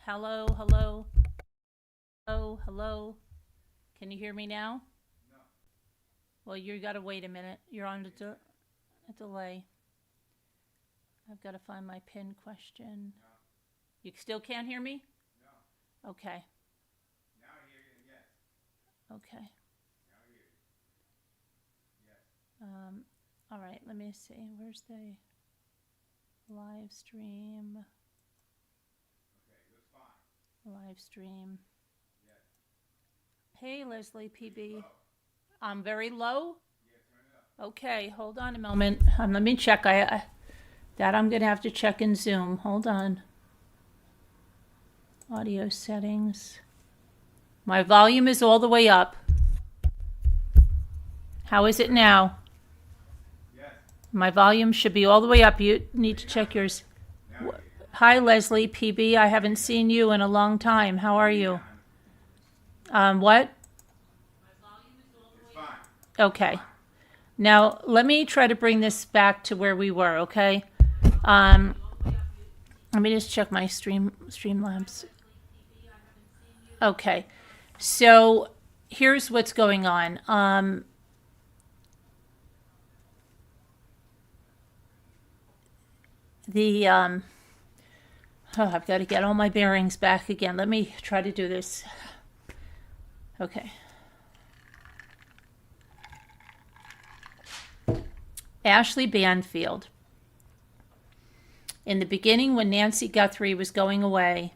Hello, hello, hello, hello. Can you hear me now? No. Well, you gotta wait a minute. You're on a delay. I've got to find my pin question. No. You still can't hear me? No. Okay, Now I hear you. Yes. okay. Now I hear you. Yes. All right, let me see. Where's the live stream? Okay. Looks fine. Live stream. Yes. Hey, Leslie PB. Low. I'm very low? Yeah. Turn it up. Okay, hold on a moment. Let me check. That I'm going to have to check in Zoom. Hold on. Audio settings. My volume is all the way up. How is it now? Yes. My volume should be all the way up. You need to check yours. Now I hear you. Hi, Leslie PB. I haven't seen you in a long time. How are you? What? It's fine. Okay. Now, let me try to bring this back to where we were, okay? Let me just check my Streamlabs. Okay. So, here's what's going on. I've got to get all my bearings back again. Let me try to do this. Okay. Ashleigh Banfield. In the beginning, when Nancy Guthrie was going away,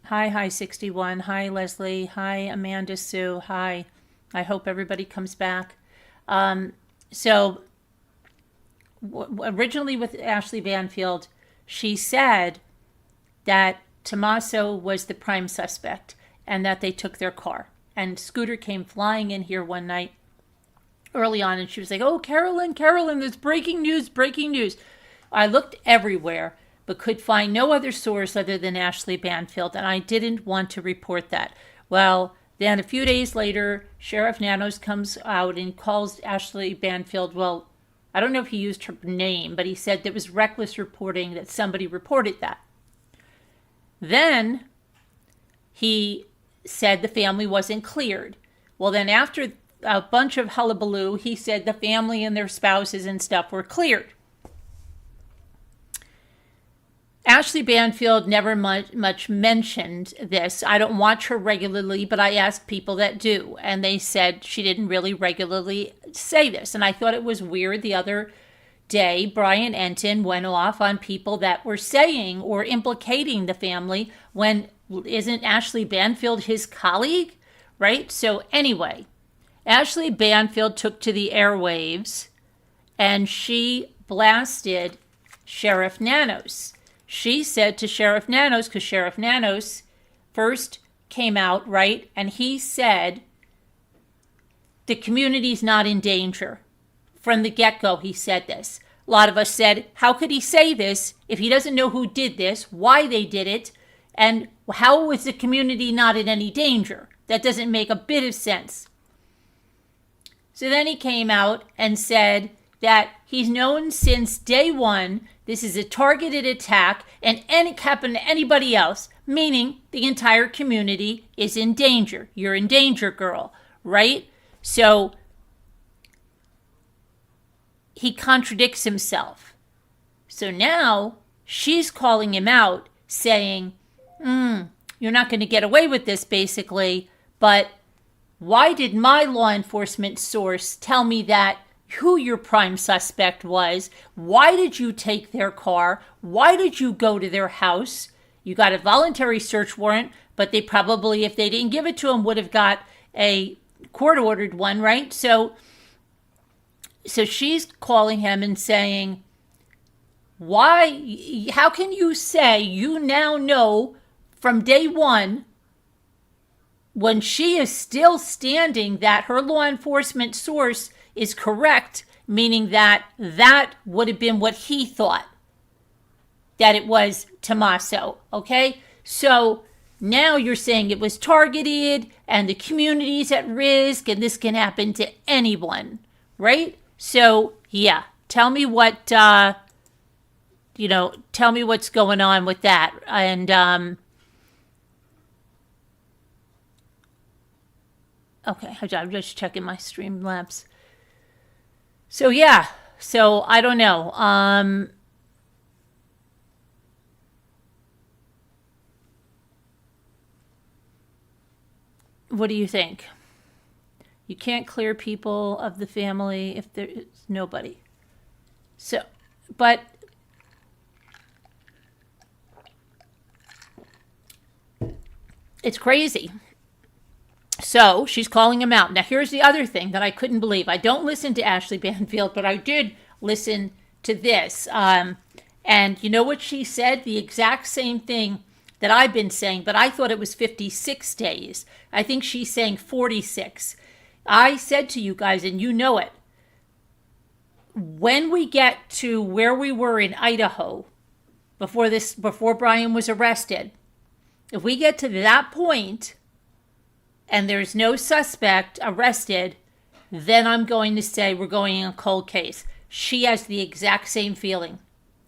hi 61, hi Leslie, hi Amanda Sue, hi. I hope everybody comes back. Originally with Ashleigh Banfield, she said that Tommaso was the prime suspect and that they took their car. And Scooter came flying in here one night early on, and she was like, "Oh, Carolyn, there's breaking news, breaking news." I looked everywhere, but could find no other source other than Ashleigh Banfield, and I didn't want to report that. Well, then a few days later, Sheriff Nanos comes out and calls Ashleigh Banfield, well, I don't know if he used her name, but he said there was reckless reporting, that somebody reported that. Then he said the family wasn't cleared. Well, then after a bunch of hullabaloo, he said the family and their spouses and stuff were cleared. Ashleigh Banfield never much mentioned this. I don't watch her regularly, but I asked people that do, and they said she didn't really regularly say this. And I thought it was weird. The other day, Brian Enton went off on people that were saying or implicating the family when isn't Ashleigh Banfield his colleague, right? So anyway, Ashleigh Banfield took to the airwaves and she blasted Sheriff Nanos. She said to Sheriff Nanos, because Sheriff Nanos first came out, right? And he said the community's not in danger. From the get-go, he said this. A lot of us said, how could he say this if he doesn't know who did this, why they did it, and how was the community not in any danger? That doesn't make a bit of sense. So then he came out and said that he's known since day one this is a targeted attack and it happened to anybody else, meaning the entire community is in danger. You're in danger, girl, right? So he contradicts himself. So now she's calling him out saying, you're not going to get away with this, basically, but why did my law enforcement source tell me that who your prime suspect was? Why did you take their car? Why did you go to their house? You got a voluntary search warrant, but they probably, if they didn't give it to him, would have got a court-ordered one, right? So she's calling him and saying, why, how can you say you now know from day one when she is still standing that her law enforcement source is correct, meaning that that would have been what he thought, that it was Tommaso, okay? So now you're saying it was targeted and the community's at risk and this can happen to anyone, right? So, yeah, tell me what, tell me what's going on with that. And Okay, I'm just checking my Streamlabs. So yeah, so I don't know. What do you think? You can't clear people of the family if there's nobody. So, but it's crazy. So she's calling him out. Now, here's the other thing that I couldn't believe. I don't listen to Ashleigh Banfield, but I did listen to this. And you know what she said? The exact same thing that I've been saying, but I thought it was 56 days. I think she's saying 46. I said to you guys, and you know it, when we get to where we were in Idaho before Brian was arrested, if we get to that point and there's no suspect arrested, then I'm going to say we're going in a cold case. She has the exact same feeling.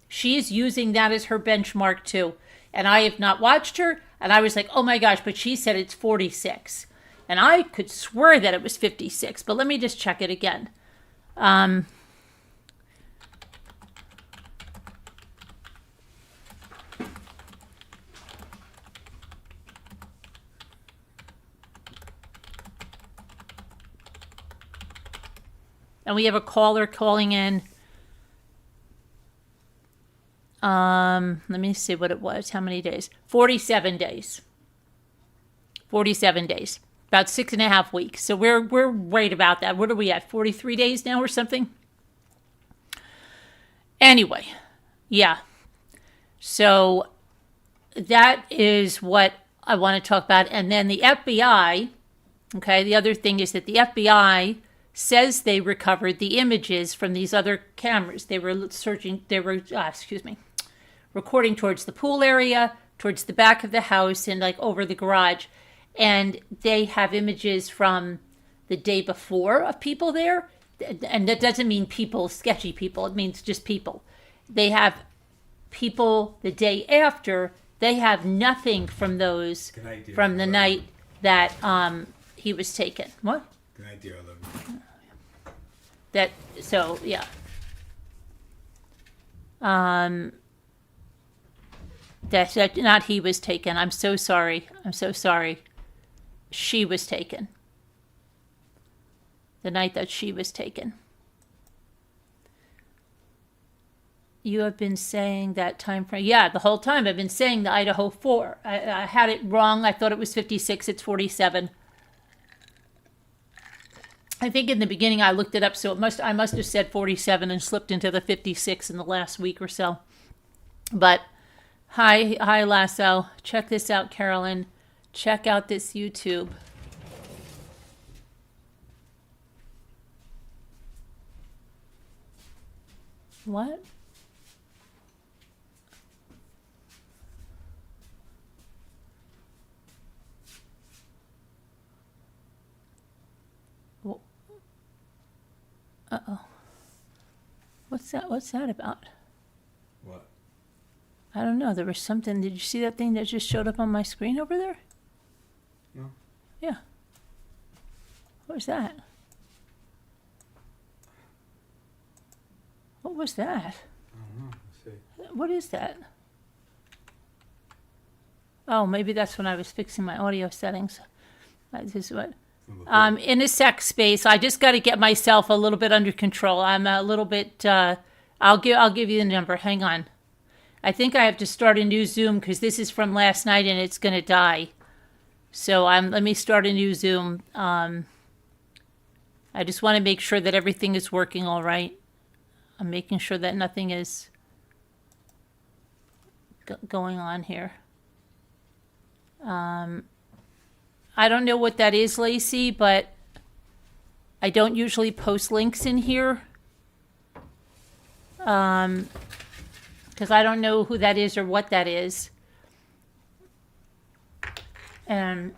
She is using that as her benchmark too. And I have not watched her, and I was like, oh my gosh, but she said it's 46. And I could swear that it was 56, but let me just check it again. And we have a caller calling in. Let me see what it was. How many days? 47 days. 47 days. About 6.5 weeks. So we're right about that. What are we at? 43 days now or something? Anyway, yeah. So that is what I want to talk about. And then the FBI, okay, the other thing is that the FBI says they recovered the images from these other cameras. They were recording towards the pool area, towards the back of the house, and like over the garage. And they have images from the day before of people there. And that doesn't mean people, sketchy people. It means just people. They have people the day after. They have nothing from those from the night that he was taken. What? Good night, dear. I love you. That, so, yeah. That not he was taken. I'm so sorry. I'm so sorry. She was taken. The night that she was taken. You have been saying that time frame. Yeah, the whole time I've been saying the Idaho 4. I had it wrong. I thought it was 56. It's 47. I think in the beginning I looked it up, so I must have said 47 and slipped into the 56 in the last week or so. But hi Lasso. Check this out, Carolyn. Check out this YouTube. What? Uh-oh. What's that about? What? I don't know. There was something. Did you see that thing that just showed up on my screen over there? No. Yeah. What was that? What was that? I don't know. Let's see. What is that? Oh, maybe that's when I was fixing my audio settings. This is what. In a sex space, I just got to get myself a little bit under control. I'm a little bit. I'll give you the number. Hang on. I think I have to start a new Zoom because this is from last night and it's going to die. So let me start a new Zoom. I just want to make sure that everything is working all right. I'm making sure that nothing is going on here. I don't know what that is, Lacey, but I don't usually post links in here. Because I don't know who that is or what that is. And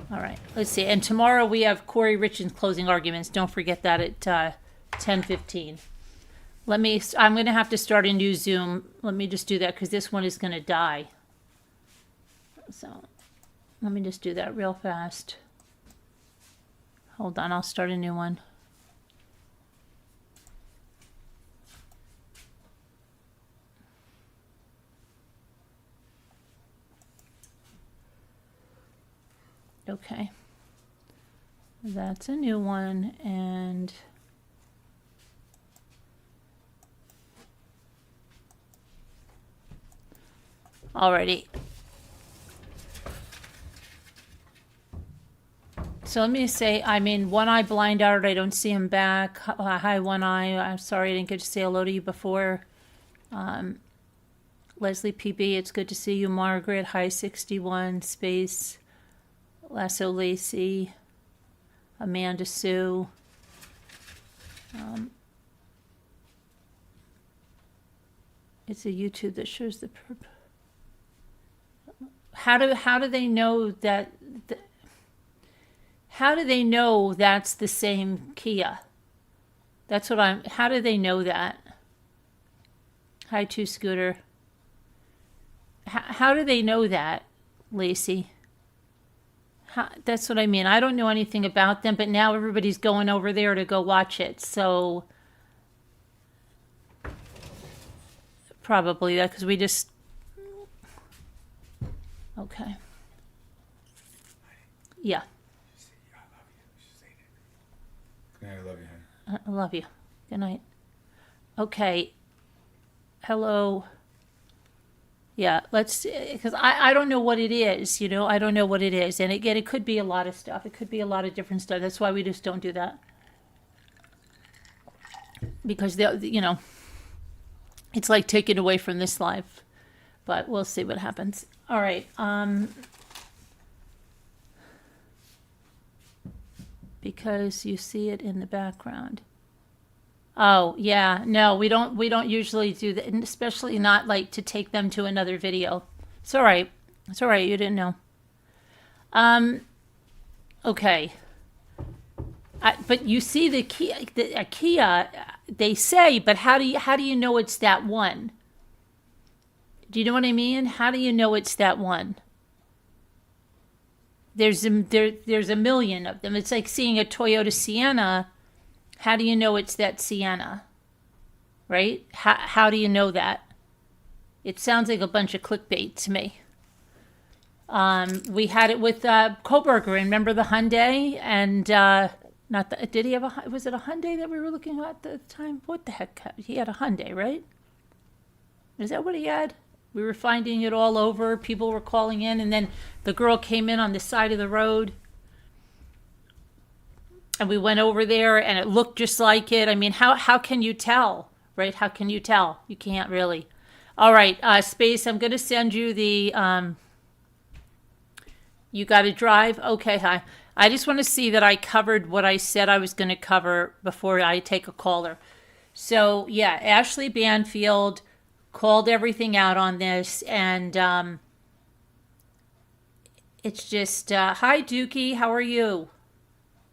all right, let's see. And tomorrow we have Corey Richard's closing arguments. Don't forget that at 10:15. I'm going to have to start a new Zoom. Let me just do that because this one is going to die. So let me just do that real fast. Hold on, I'll start a new one. Okay. That's a new one, and alrighty. So let me say, I'm in One Eye Blind Art. I don't see him back. Hi, One Eye. I'm sorry I didn't get to say hello to you before. Leslie PB, it's good to see you. Margaret, hi, 61, Space. Lasso Lacey. Amanda Sue. It's a YouTube that shows the how do they know that how do they know that's the same Kia? That's what how do they know that? Hi, Two Scooter. How do they know that, Lacey? That's what I mean. I don't know anything about them, but now everybody's going over there to go watch it. So probably that because we just okay. Yeah. I love you, honey. I love you. Good night. Okay. Hello. Yeah, let's, because I don't know what it is, you know, I don't know what it is. And again, it could be a lot of stuff. It could be a lot of different stuff. That's why we just don't do that. Because, you know, it's like taken away from this life. But we'll see what happens. All right. Because you see it in the background. Oh, yeah. No, we don't usually do that, and especially not like to take them to another video. It's all right. It's all right. You didn't know. Okay. But you see the Kia, they say, but how do you know it's that one? Do you know what I mean? How do you know it's that one? There's a million of them. It's like seeing a Toyota Sienna. How do you know it's that Sienna? Right? How do you know that? It sounds like a bunch of clickbait to me. We had it with Koberger. Remember the Hyundai? And not the, did he have a? Was it a Hyundai that we were looking at the time? What the heck? He had a Hyundai, right? Is that what he had? We were finding it all over. People were calling in, and then the girl came in on the side of the road. And we went over there, and it looked just like it. I mean, how can you tell, right? How can you tell? You can't really. All right, Space, I'm going to send you the, you got to drive? Okay, hi. I just want to see that I covered what I said I was going to cover before I take a caller. So, yeah, Ashleigh Banfield called everything out on this, and it's just, hi, Dookie, how are you?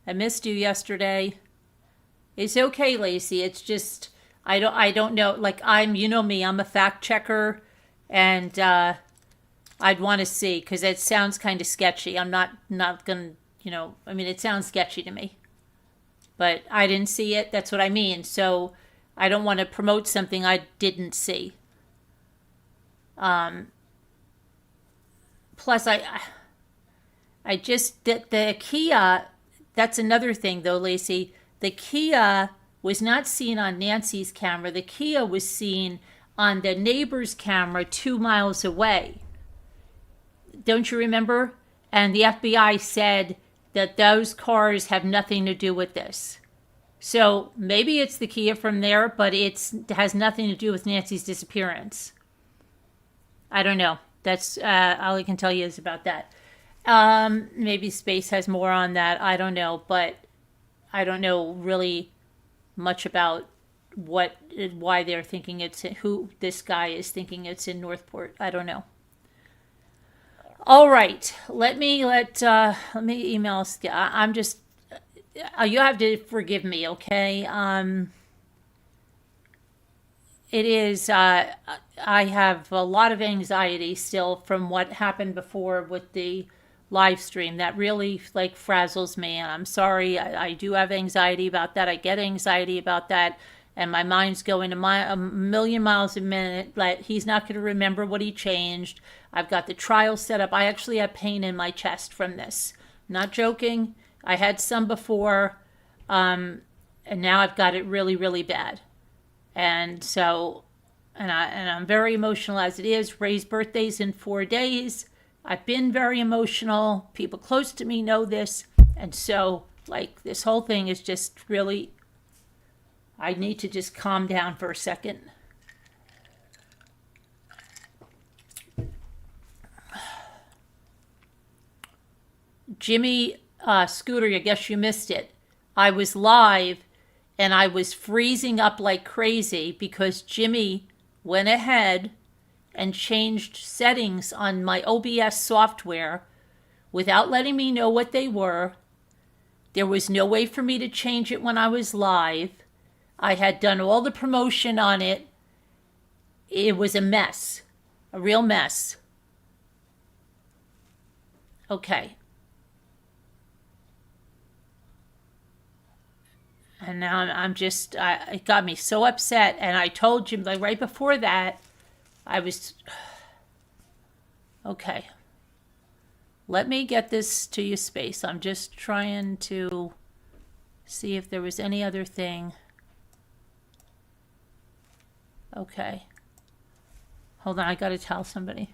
I missed you yesterday. It's okay, Lacey. It's just I don't know. Like you know me. I'm a fact checker, and I'd want to see because it sounds kind of sketchy. I'm not gonna, you know. I mean, it sounds sketchy to me, but I didn't see it. That's what I mean. So I don't want to promote something I didn't see. Plus, I just the Kia. That's another thing, though, Lacey. The Kia was not seen on Nancy's camera. The Kia was seen on the neighbor's camera 2 miles away. Don't you remember? And the FBI said that those cars have nothing to do with this. So maybe it's the Kia from there, but it has nothing to do with Nancy's disappearance. I don't know. That's all I can tell you is about that. Maybe Space has more on that. I don't know, but I don't know really much about why they're thinking who this guy is thinking it's in Northport. I don't know. All right, let me email. I'm just. You have to forgive me, okay? it is, I have a lot of anxiety still from what happened before with the live stream. That really like frazzles me, and I'm sorry. I do have anxiety about that. I get anxiety about that, and my mind's going a million miles a minute. Like he's not going to remember what he changed. I've got the trial set up. I actually have pain in my chest from this. Not joking. I had some before, and now I've got it really, really bad. And so, I'm very emotional as it is. Ray's birthday's in 4 days. I've been very emotional. People close to me know this. And so, like, this whole thing is just really, I need to just calm down for a second. Jimmy Scooter, I guess you missed it. I was live and I was freezing up like crazy because Jimmy went ahead and changed settings on my OBS software without letting me know what they were. There was no way for me to change it when I was live. I had done all the promotion on it. It was a mess, a real mess. Okay. And now I'm just, it got me so upset. And I told Jim, like right before that, I was, okay. Let me get this to you, Space. I'm just trying to see if there was any other thing. Okay. Hold on, I gotta tell somebody.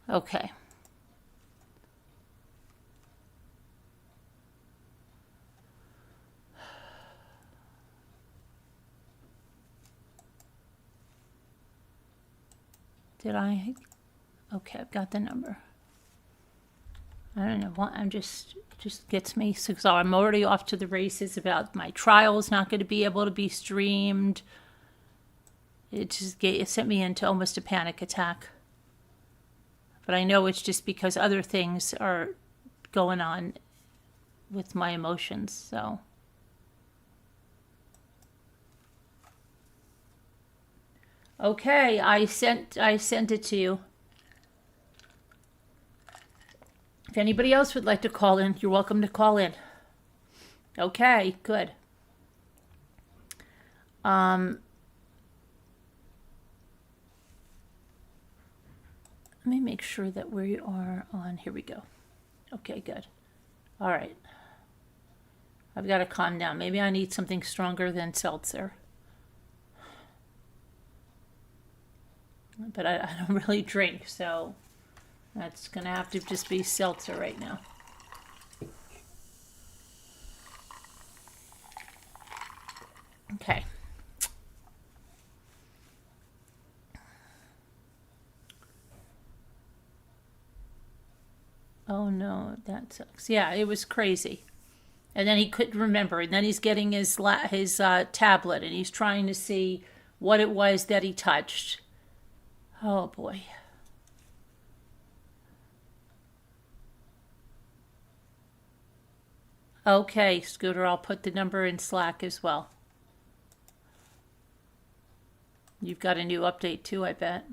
Okay. Did I? Okay, I've got the number. I don't know what, I'm just gets me, so I'm already off to the races about my trials not going to be able to be streamed. It sent me into almost a panic attack. But I know it's just because other things are going on with my emotions, so. Okay, I sent it to you. If anybody else would like to call in, you're welcome to call in. Okay, good. Let me make sure that we are on. Here we go. Okay, good. All right. I've got to calm down. Maybe I need something stronger than seltzer. But I don't really drink, so that's going to have to just be seltzer right now. Okay. Oh no, that sucks. Yeah, it was crazy. And then he couldn't remember. And then he's getting his tablet and he's trying to see what it was that he touched. Oh boy. Okay, Scooter, I'll put the number in Slack as well. You've got a new update too, I bet.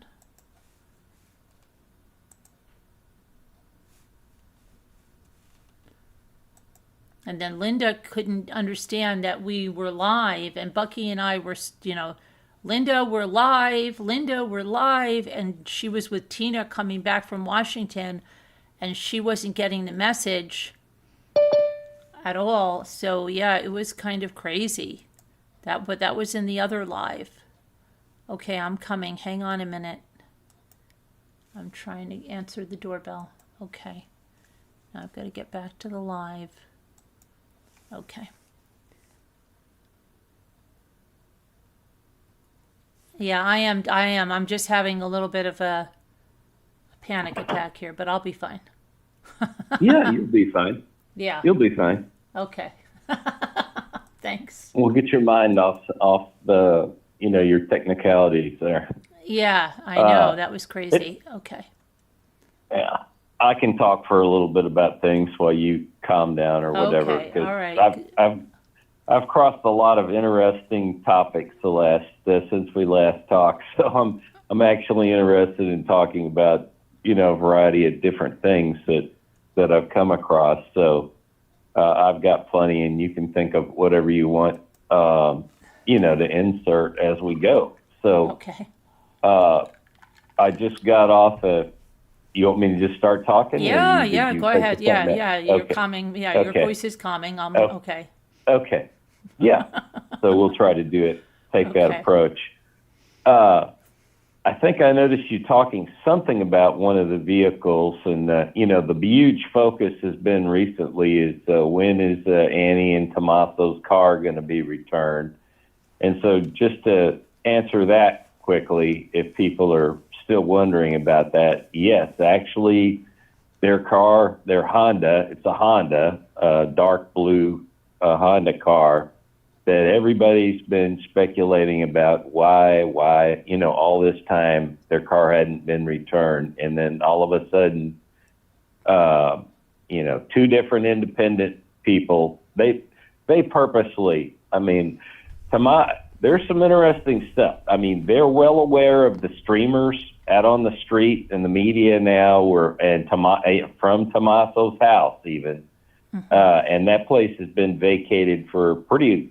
And then Linda couldn't understand that we were live, and Bucky and I were, Linda, we're live, and she was with Tina coming back from Washington, and she wasn't getting the message at all. So yeah, it was kind of crazy. But that was in the other live. Okay, I'm coming. Hang on a minute. I'm trying to answer the doorbell. Okay. Now I've got to get back to the live. Okay. Yeah, I am. I am. I'm just having a little bit of a panic attack here, but I'll be fine. Yeah, you'll be fine. Yeah. You'll be fine. Okay. Thanks. We'll get your mind off the your technicalities there. Yeah, I Uh, know. That was it, crazy. Okay. yeah, I can talk for a little bit about things while you calm down or whatever, Okay. because All right. I've crossed a lot of interesting topics since we last talked. So I'm actually interested in talking about a variety of different things that I've come across. So I've got plenty, and you can think of whatever you want, to insert as we go. So Okay. uh, I just got off. You want me to just start talking, or Yeah, did yeah, you go take ahead. the Yeah, phone yeah, down? you're Okay, calming. Yeah, your okay, voice is calming. oh, Okay. okay, yeah. So we'll try to do it. Take that Okay. approach. Uh, I think I noticed you talking something about one of the vehicles, and the huge focus has been recently is when is Annie and Tommaso's car going to be returned? And so, just to answer that quickly, if people are still wondering about that, yes, actually, their car, their Honda, it's a Honda, dark blue Honda car that everybody's been speculating about why, all this time their car hadn't been returned. And then all of a sudden, two different independent people, they purposely, there's some interesting stuff. I mean, they're well aware of the streamers out on the street and the media now from Tommaso's house even. And that place has been vacated for the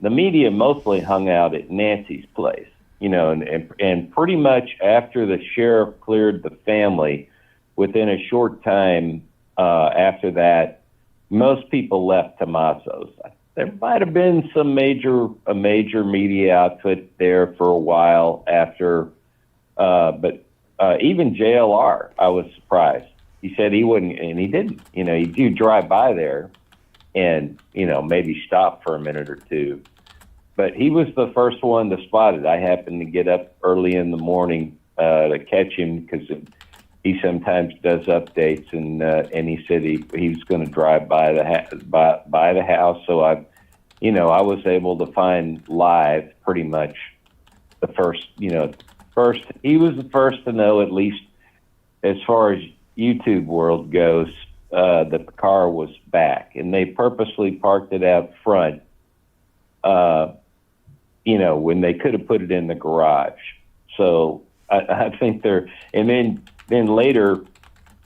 media mostly hung out at Nancy's place, and pretty much after the sheriff cleared the family, within a short time after that, most people left Tommaso's. There might have been a major media outfit there for a while after, but even JLR, I was surprised. He said he wouldn't, and he didn't. He do drive by there and, maybe stop for a minute or two. But he was the first one to spot it. I happened to get up early in the morning to catch him because he sometimes does updates, and he said he was going to drive by the house. So I was able to find live pretty much the first. He was the first to know, at least as far as YouTube world goes, that the car was back, and they purposely parked it out front. When they could have put it in the garage. So I think and then later,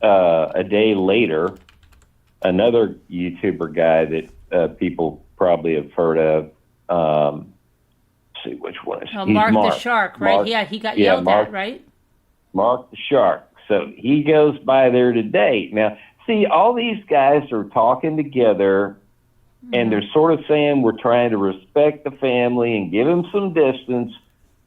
a day later, another YouTuber guy that people probably have heard of. Let's see which one is Oh, he's Mark the Mark. Shark, right? Mark, Yeah, he got yeah, yelled Mark, at, right? Mark the Shark. So he goes by there today. Now, see, all these guys are talking together, and they're sort of saying we're trying to respect the family and give him some distance.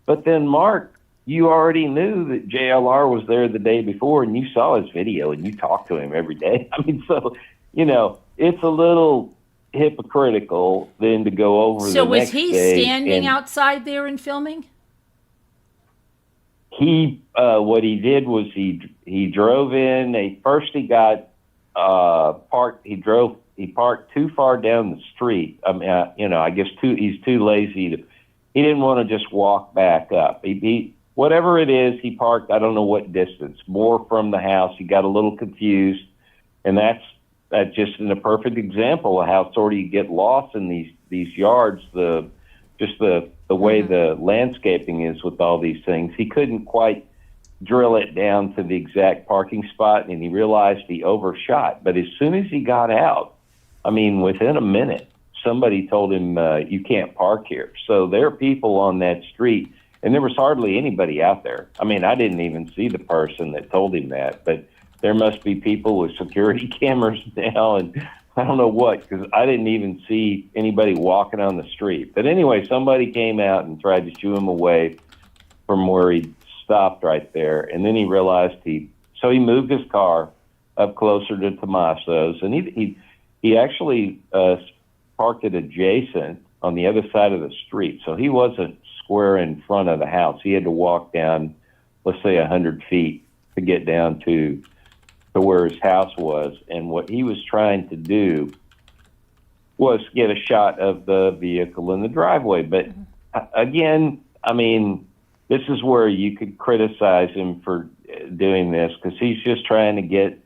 But then, Mark, you already knew that JLR was there the day before, and you saw his video, and you talked to him every day. So, it's a little hypocritical then to go over So the was next he day standing and outside there and filming? what he did was he drove in. He got parked. He parked too far down the street. I guess he's too lazy to. He didn't want to just walk back up. He whatever it is, he parked. I don't know what distance more from the house. He got a little confused, and that's just in a perfect example of how sort of you get lost in these yards. The way the landscaping is with all these things. He couldn't quite drill it down to the exact parking spot, and he realized he overshot. But as soon as he got out, within a minute, somebody told him, you can't park here. So there are people on that street, and there was hardly anybody out there. I didn't even see the person that told him that, but there must be people with security cameras now, and I don't know what, because I didn't even see anybody walking on the street. But anyway, somebody came out and tried to shoo him away from where he stopped right there. And then he realized he moved his car up closer to Tommaso's, and he actually parked it adjacent on the other side of the street. So he wasn't square in front of the house. He had to walk down, let's say, 100 feet to get down to where his house was. And what he was trying to do was get a shot of the vehicle in the driveway. But again, I mean, this is where you could criticize him for doing this, because he's just trying to get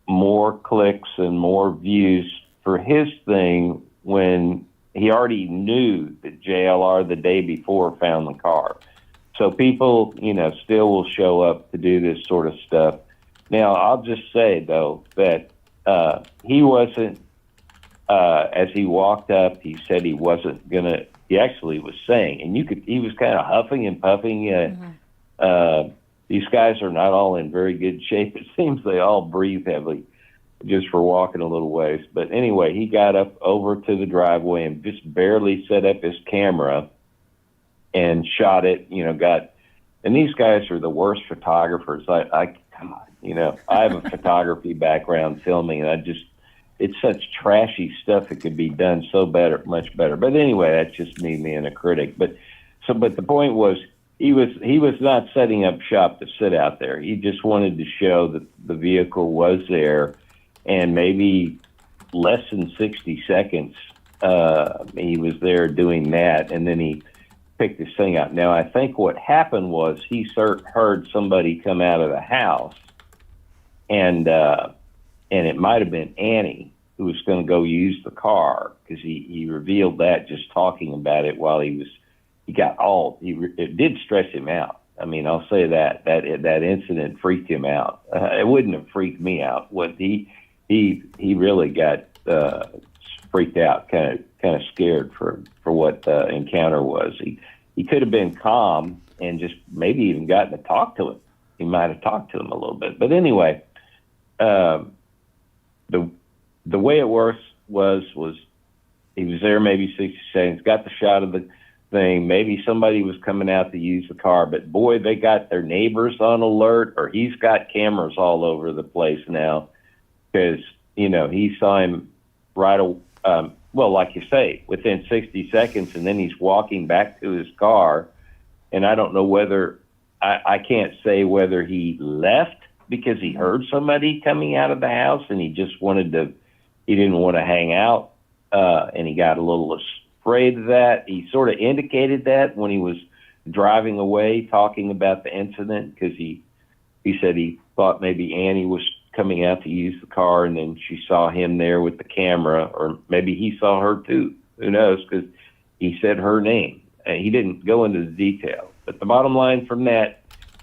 more clicks and more views for his thing when he already knew that JLR the day before found the car. So people, still will show up to do this sort of stuff. Now, I'll just say, though, that he wasn't, as he walked up, he said he wasn't going to, he actually was saying, and he was kind of huffing and puffing. These guys are not all in very good shape. It seems they all breathe heavily just for walking a little ways. But anyway, he got up over to the driveway and just barely set up his camera and shot it, and these guys are the worst photographers. I have a photography background, filming, and it's such trashy stuff that could be done so better, much better. But anyway, that's just me being a critic. But the point was, he was not setting up shop to sit out there. He just wanted to show that the vehicle was there, and maybe less than 60 seconds, he was there doing that, and then he picked this thing out. Now, I think what happened was he heard somebody come out of the house, and it might have been Annie, who was going to go use the car, because he revealed that just talking about it while it did stress him out. I mean, I'll say that incident freaked him out. It wouldn't have freaked me out. He really got freaked out, kind of scared for what the encounter was. He could have been calm and just maybe even gotten to talk to him. He might have talked to him a little bit. But anyway, the way it works was he was there maybe 60 seconds, got the shot of the thing. Maybe somebody was coming out to use the car, but boy, they got their neighbors on alert, or he's got cameras all over the place now, because he saw him like you say, within 60 seconds, and then he's walking back to his car. And I don't know whether I can't say whether he left because he heard somebody coming out of the house and he didn't want to hang out, and he got a little afraid of that. He sort of indicated that when he was driving away, talking about the incident, because he said he thought maybe Annie was coming out to use the car, and then she saw him there with the camera, or maybe he saw her too. Who knows? Because he said her name. And he didn't go into the detail. But the bottom line from that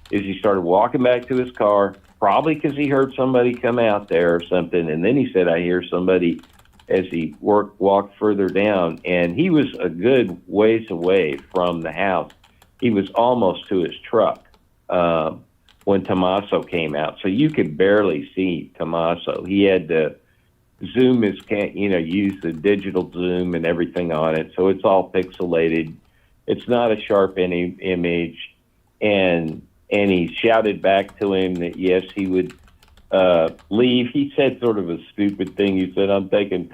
is he started walking back to his car, probably because he heard somebody come out there or something. And then he said, I hear somebody, as he walked further down. And he was a good ways away from the house. He was almost to his truck when Tommaso came out. So you could barely see Tommaso. He had to zoom use the digital zoom and everything on it. So it's all pixelated. It's not a sharp image. And he shouted back to him that, yes, he would leave. He said sort of a stupid thing. He said, I'm taking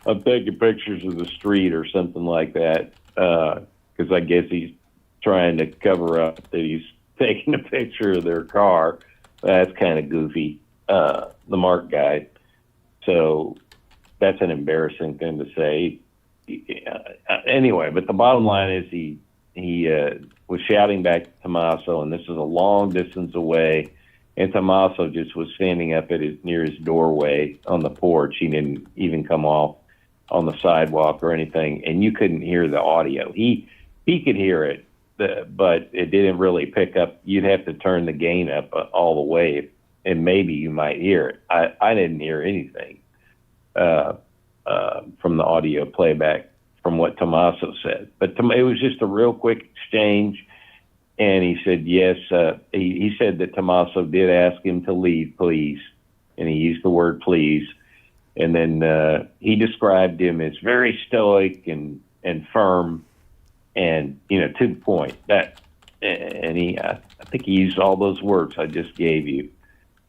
pictures of the street or something like that, because I guess he's trying to cover up that he's taking a picture of their car. That's kind of goofy, the Mark guy. So that's an embarrassing thing to say. Anyway, but the bottom line is he was shouting back to Tommaso, and this is a long distance away, and Tommaso just was standing up near his doorway on the porch. He didn't even come off on the sidewalk or anything, and you couldn't hear the audio. He could hear it, but it didn't really pick up. You'd have to turn the gain up all the way, and maybe you might hear it. I didn't hear anything from the audio playback from what Tommaso said. But it was just a real quick exchange, and he said yes. He said that Tommaso did ask him to leave, please, and he used the word please. And then he described him as very stoic and firm, and to the point. I think he used all those words I just gave you.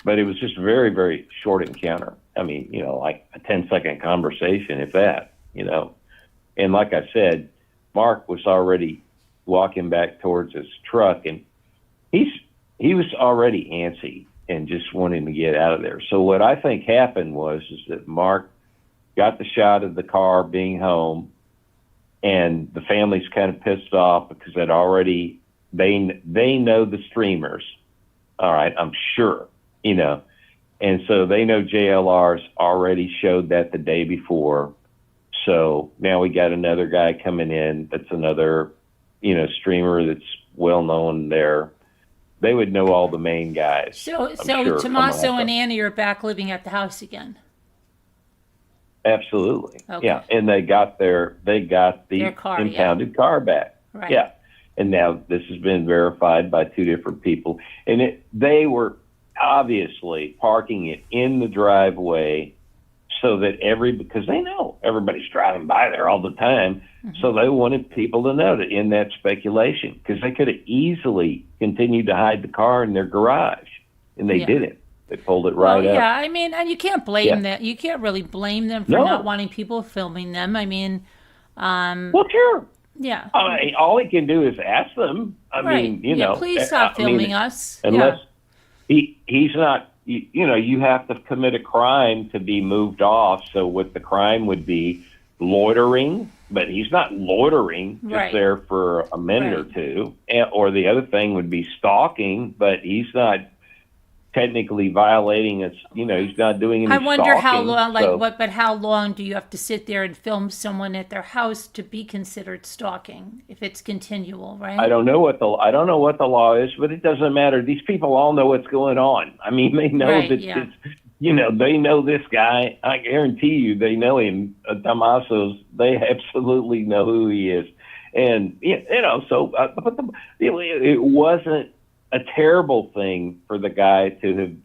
But it was just a very, very short encounter. I mean, like a 10-second conversation, if that. And like I said, Mark was already walking back towards his truck, and he was already antsy and just wanting to get out of there. So what I think happened is that Mark got the shot of the car being home, and the family's kind of pissed off because they know the streamers. All right, I'm sure, and so they know JLR's already showed that the day before. So now we got another guy coming in. That's another, streamer that's well known there. They would know all the main guys. So sure, Tommaso and Annie are back living at the house again. Absolutely. Okay. Yeah. And they got the car, impounded car back. Right. Yeah. And now this has been verified by two different people. And they were obviously parking it in the driveway so that because they know everybody's driving by there all the time. Mm-hmm. So they wanted people to know to end that speculation, because they could have easily continued to hide the car in their garage, and they didn't. They pulled it right up. Yeah, I mean, and you can't blame that. You can't really blame them for not wanting people filming them. I mean, well, sure. Yeah. All he can do is ask them. I mean, please stop filming us. Unless he's not, you have to commit a crime to be moved off. So what the crime would be loitering, but he's not loitering, just there for a minute or two. Or the other thing would be stalking, but he's not technically violating it. He's not doing any stalking. I wonder how long, but how long do you have to sit there and film someone at their house to be considered stalking if it's continual, right? I don't know what the law is, but it doesn't matter. These people all know what's going on. I mean, they know it's, they know this guy. I guarantee you they know him. Tommaso's, they absolutely know who he is. And, it wasn't a terrible thing for the guy to have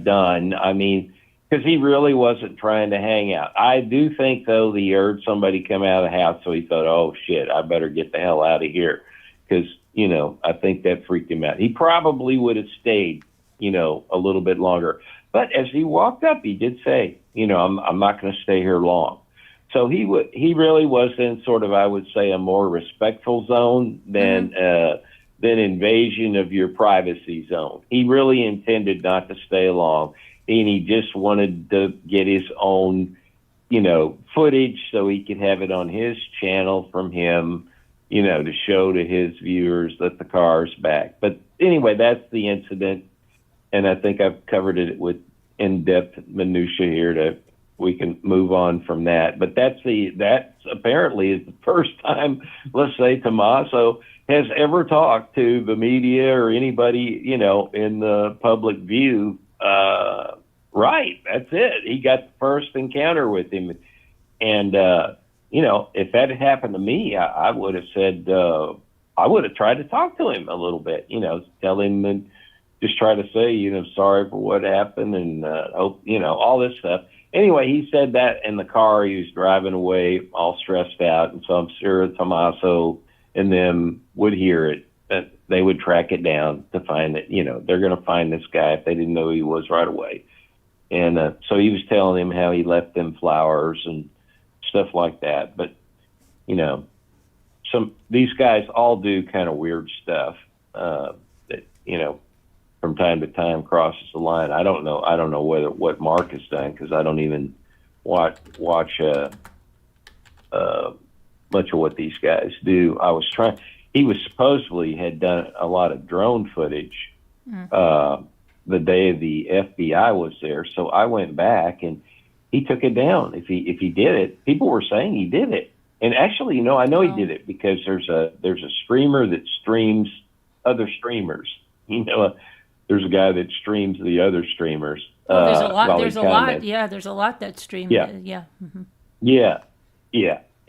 done. I mean, because he really wasn't trying to hang out. I do think, though, he heard somebody come out of the house, so he thought, oh, shit, I better get the hell out of here. Because, I think that freaked him out. He probably would have stayed, a little bit longer. But as he walked up, he did say, I'm not going to stay here long. So he really was in sort of, I would say, a more respectful zone than invasion of your privacy zone. He really intended not to stay long, and he just wanted to get his own, footage so he could have it on his channel from him, to show to his viewers that the car's back. But anyway, that's the incident, and I think I've covered it with in-depth minutia here we can move on from that. But that's apparently is the first time, let's say, Tommaso has ever talked to the media or anybody, in the public view. Right. That's it. He got the first encounter with him. And, if that had happened to me, I would have said, I would have tried to talk to him a little bit, tell him and just try to say, sorry for what happened and hope, all this stuff. Anyway, he said that in the car. He was driving away all stressed out. And so I'm sure Tommaso and them would hear it, that they would track it down to find it. They're going to find this guy if they didn't know who he was right away. And so he was telling him how he left them flowers and stuff like that. But, these guys all do kind of weird stuff that, from time to time crosses the line. I don't know what Mark has done, because I don't even watch much of what these guys do. He was supposedly had done a lot of drone footage the day the FBI was there. So I went back and he took it down. If he did it, people were saying he did it. And actually, I know he did it, because there's a streamer that streams other streamers. There's a guy that streams the other streamers. There's a lot. There's a lot. Yeah, there's a lot that stream. Yeah. Yeah. Mm-hmm. Yeah.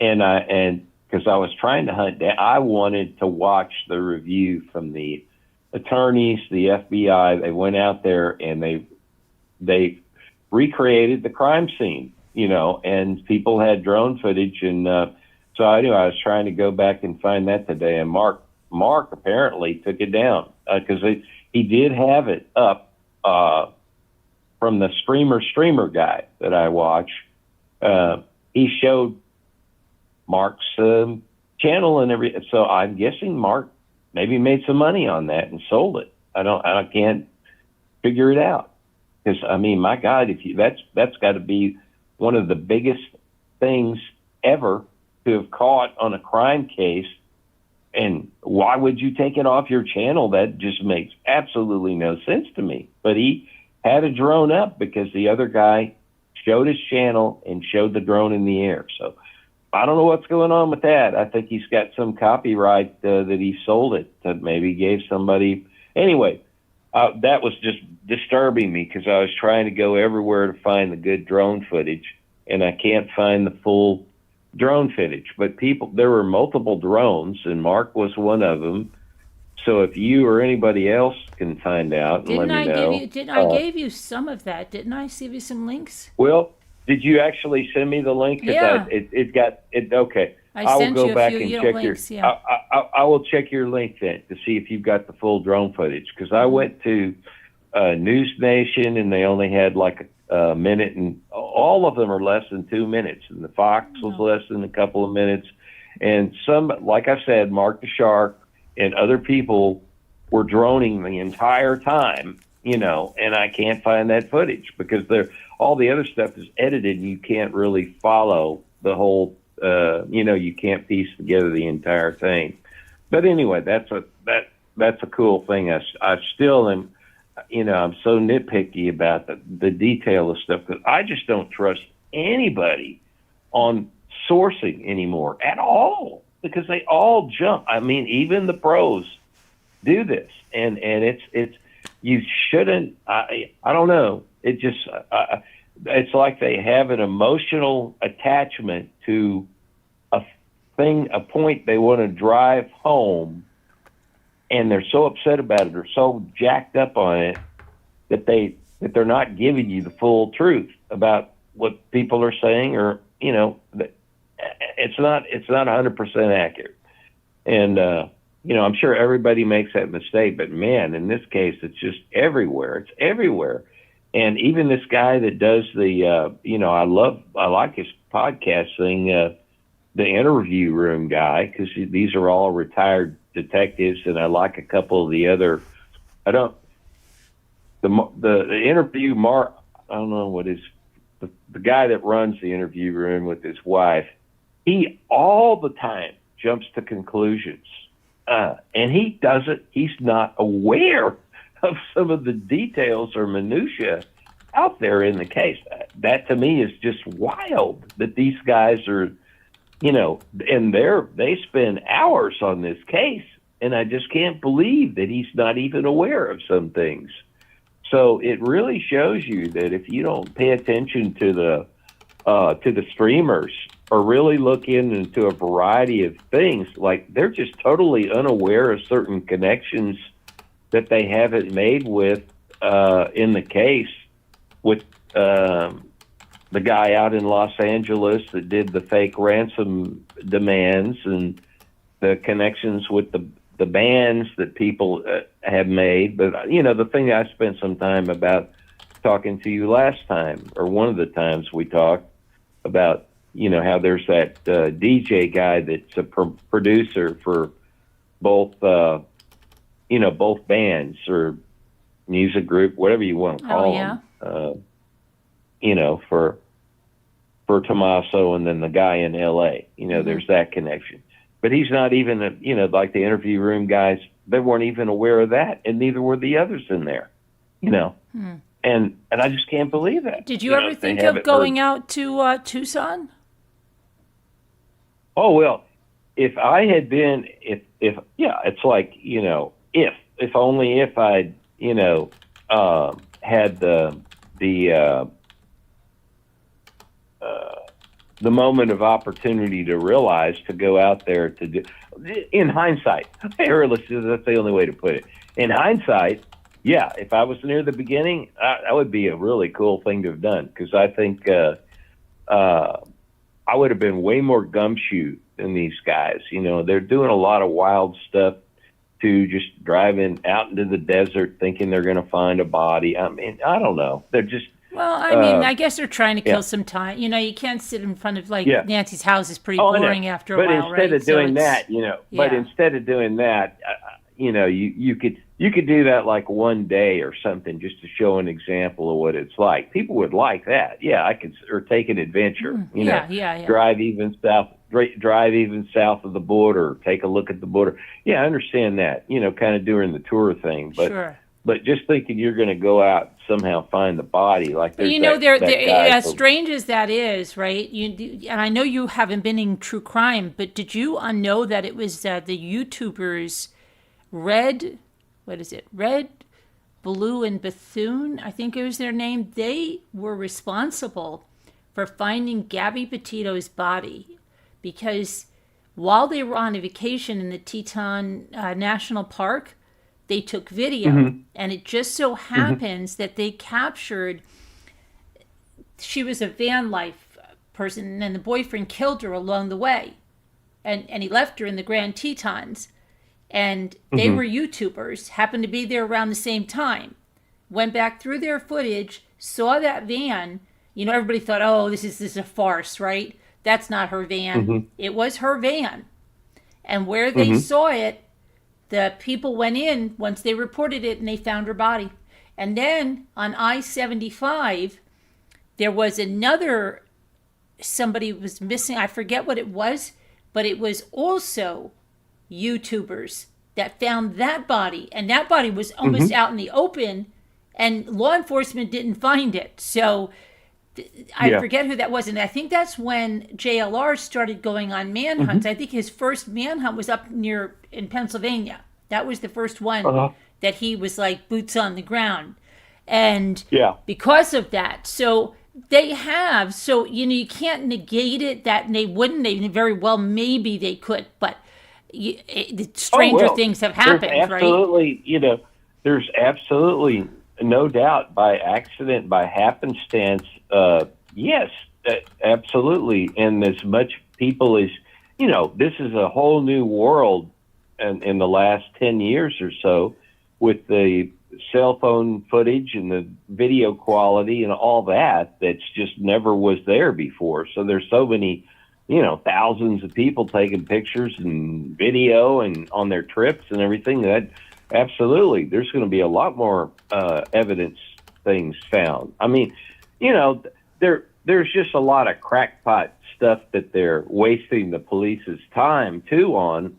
And because I was trying to hunt down, I wanted to watch the review from the attorneys, the FBI. They went out there and they recreated the crime scene, and people had drone footage. And so I knew I was trying to go back and find that today. And Mark apparently took it down, because he did have it up from the streamer guy that I watch. He showed Mark's channel and so I'm guessing Mark maybe made some money on that and sold it. I can't figure it out. Because I mean, my God, that's got to be one of the biggest things ever to have caught on a crime case. And why would you take it off your channel? That just makes absolutely no sense to me. But he had a drone up because the other guy showed his channel and showed the drone in the air. So I don't know what's going on with that. I think he's got some copyright that he sold it, that maybe gave somebody. Anyway, that was just disturbing me because I was trying to go everywhere to find the good drone footage, and I can't find the full drone footage. But there were multiple drones, and Mark was one of them. So if you or anybody else can find out and let me know. I gave you some of that, didn't I? Give you some links? Well, did you actually send me the link? Yeah. Okay. I will sent go you a back few and check links, your. yeah. I will check your link then to see if you've got the full drone footage, because I went to News Nation and they only had like a minute, and all of them are less than 2 minutes, and the Fox was less than a couple of minutes, and some, like I said, Mark the Shark and other people were droning the entire time, and I can't find that footage because all the other stuff is edited and you can't really follow the whole. You can't piece together the entire thing. But anyway, that's a cool thing. I still am, I'm so nitpicky about the detail of stuff, because I just don't trust anybody on sourcing anymore at all, because they all jump. I mean, even the pros do this, and it's you shouldn't. I don't know. It just it's like they have an emotional attachment to a point they want to drive home, and they're so upset about it or so jacked up on it that they're not giving you the full truth about what people are saying, or it's not 100% accurate. And I'm sure everybody makes that mistake, but man, in this case, it's just everywhere. It's everywhere. And even this guy that does I like his podcast thing, the interview room guy, because these are all retired detectives, and I like a couple of the other. The interview Mark. I don't know what the guy that runs the interview room with his wife. He all the time jumps to conclusions, and he doesn't. He's not aware of some of the details or minutia out there in the case. That to me is just wild, that these guys are, and they spend hours on this case, and I just can't believe that he's not even aware of some things. So it really shows you that if you don't pay attention to the streamers, or really look into a variety of things, like they're just totally unaware of certain connections that they haven't made with in the case with the guy out in Los Angeles that did the fake ransom demands, and the connections with the bands that people have made. But the thing I spent some time about talking to you last time, or one of the times we talked about, how there's that DJ guy that's a producer for both both bands or music group, whatever you want to call them. For Tommaso, and then the guy in LA, there's that connection. But he's not even, like the interview room guys, they weren't even aware of that, and neither were the others in there, And I just can't believe that. Did you ever think of going out to Tucson? Oh, well, if I had been, it's like, if only if I'd, had the moment of opportunity to realize to go out there to do. In hindsight, that's the only way to put it. In hindsight, yeah, if I was near the beginning, that would be a really cool thing to have done, because I think I would have been way more gumshoe than these guys. They're doing a lot of wild stuff, to just driving out into the desert thinking they're going to find a body. I mean, I don't know. They're just, Well, I mean, I guess they're trying to kill some time. You can't sit in front of Nancy's house is pretty boring after a while, right? But instead of doing that, but instead of doing that, you could do that like one day or something just to show an example of what it's like. People would like that. Yeah, or take an adventure. Drive even south of the border, take a look at the border. Yeah, I understand that. Kind of doing the tour thing, but. Sure. But just thinking you're going to go out and somehow find the body, like there's as strange as that is, right? And I know you haven't been in true crime, but did you know that it was the YouTubers Red, Blue, and Bethune? I think it was their name. They were responsible for finding Gabby Petito's body because while they were on a vacation in the Teton National Park, they took video, and it just so happens that they captured, she was a van life person, and the boyfriend killed her along the way, and he left her in the Grand Tetons, and they were YouTubers, happened to be there around the same time, went back through their footage, saw that van. Everybody thought, oh, this is a farce, right? That's not her van. It was her van, and where they saw it, the people went in once they reported it, and they found her body. And then on I-75, there was somebody was missing. I forget what it was, but it was also YouTubers that found that body. And that body was almost out in the open, and law enforcement didn't find it. So I forget who that was. And I think that's when JLR started going on manhunts. I think his first manhunt was up in Pennsylvania. That was the first one that he was like boots on the ground. And because of that, so they have, you can't negate it that they wouldn't. They very well, maybe they could, but stranger things have happened, right? There's absolutely no doubt by accident, by happenstance. Yes, absolutely. And as much people as, this is a whole new world in the last 10 years or so with the cell phone footage and the video quality and all that's just never was there before. So there's so many, thousands of people taking pictures and video and on their trips and everything. That absolutely, there's going to be a lot more evidence things found. I mean, there's just a lot of crackpot stuff that they're wasting the police's time too on,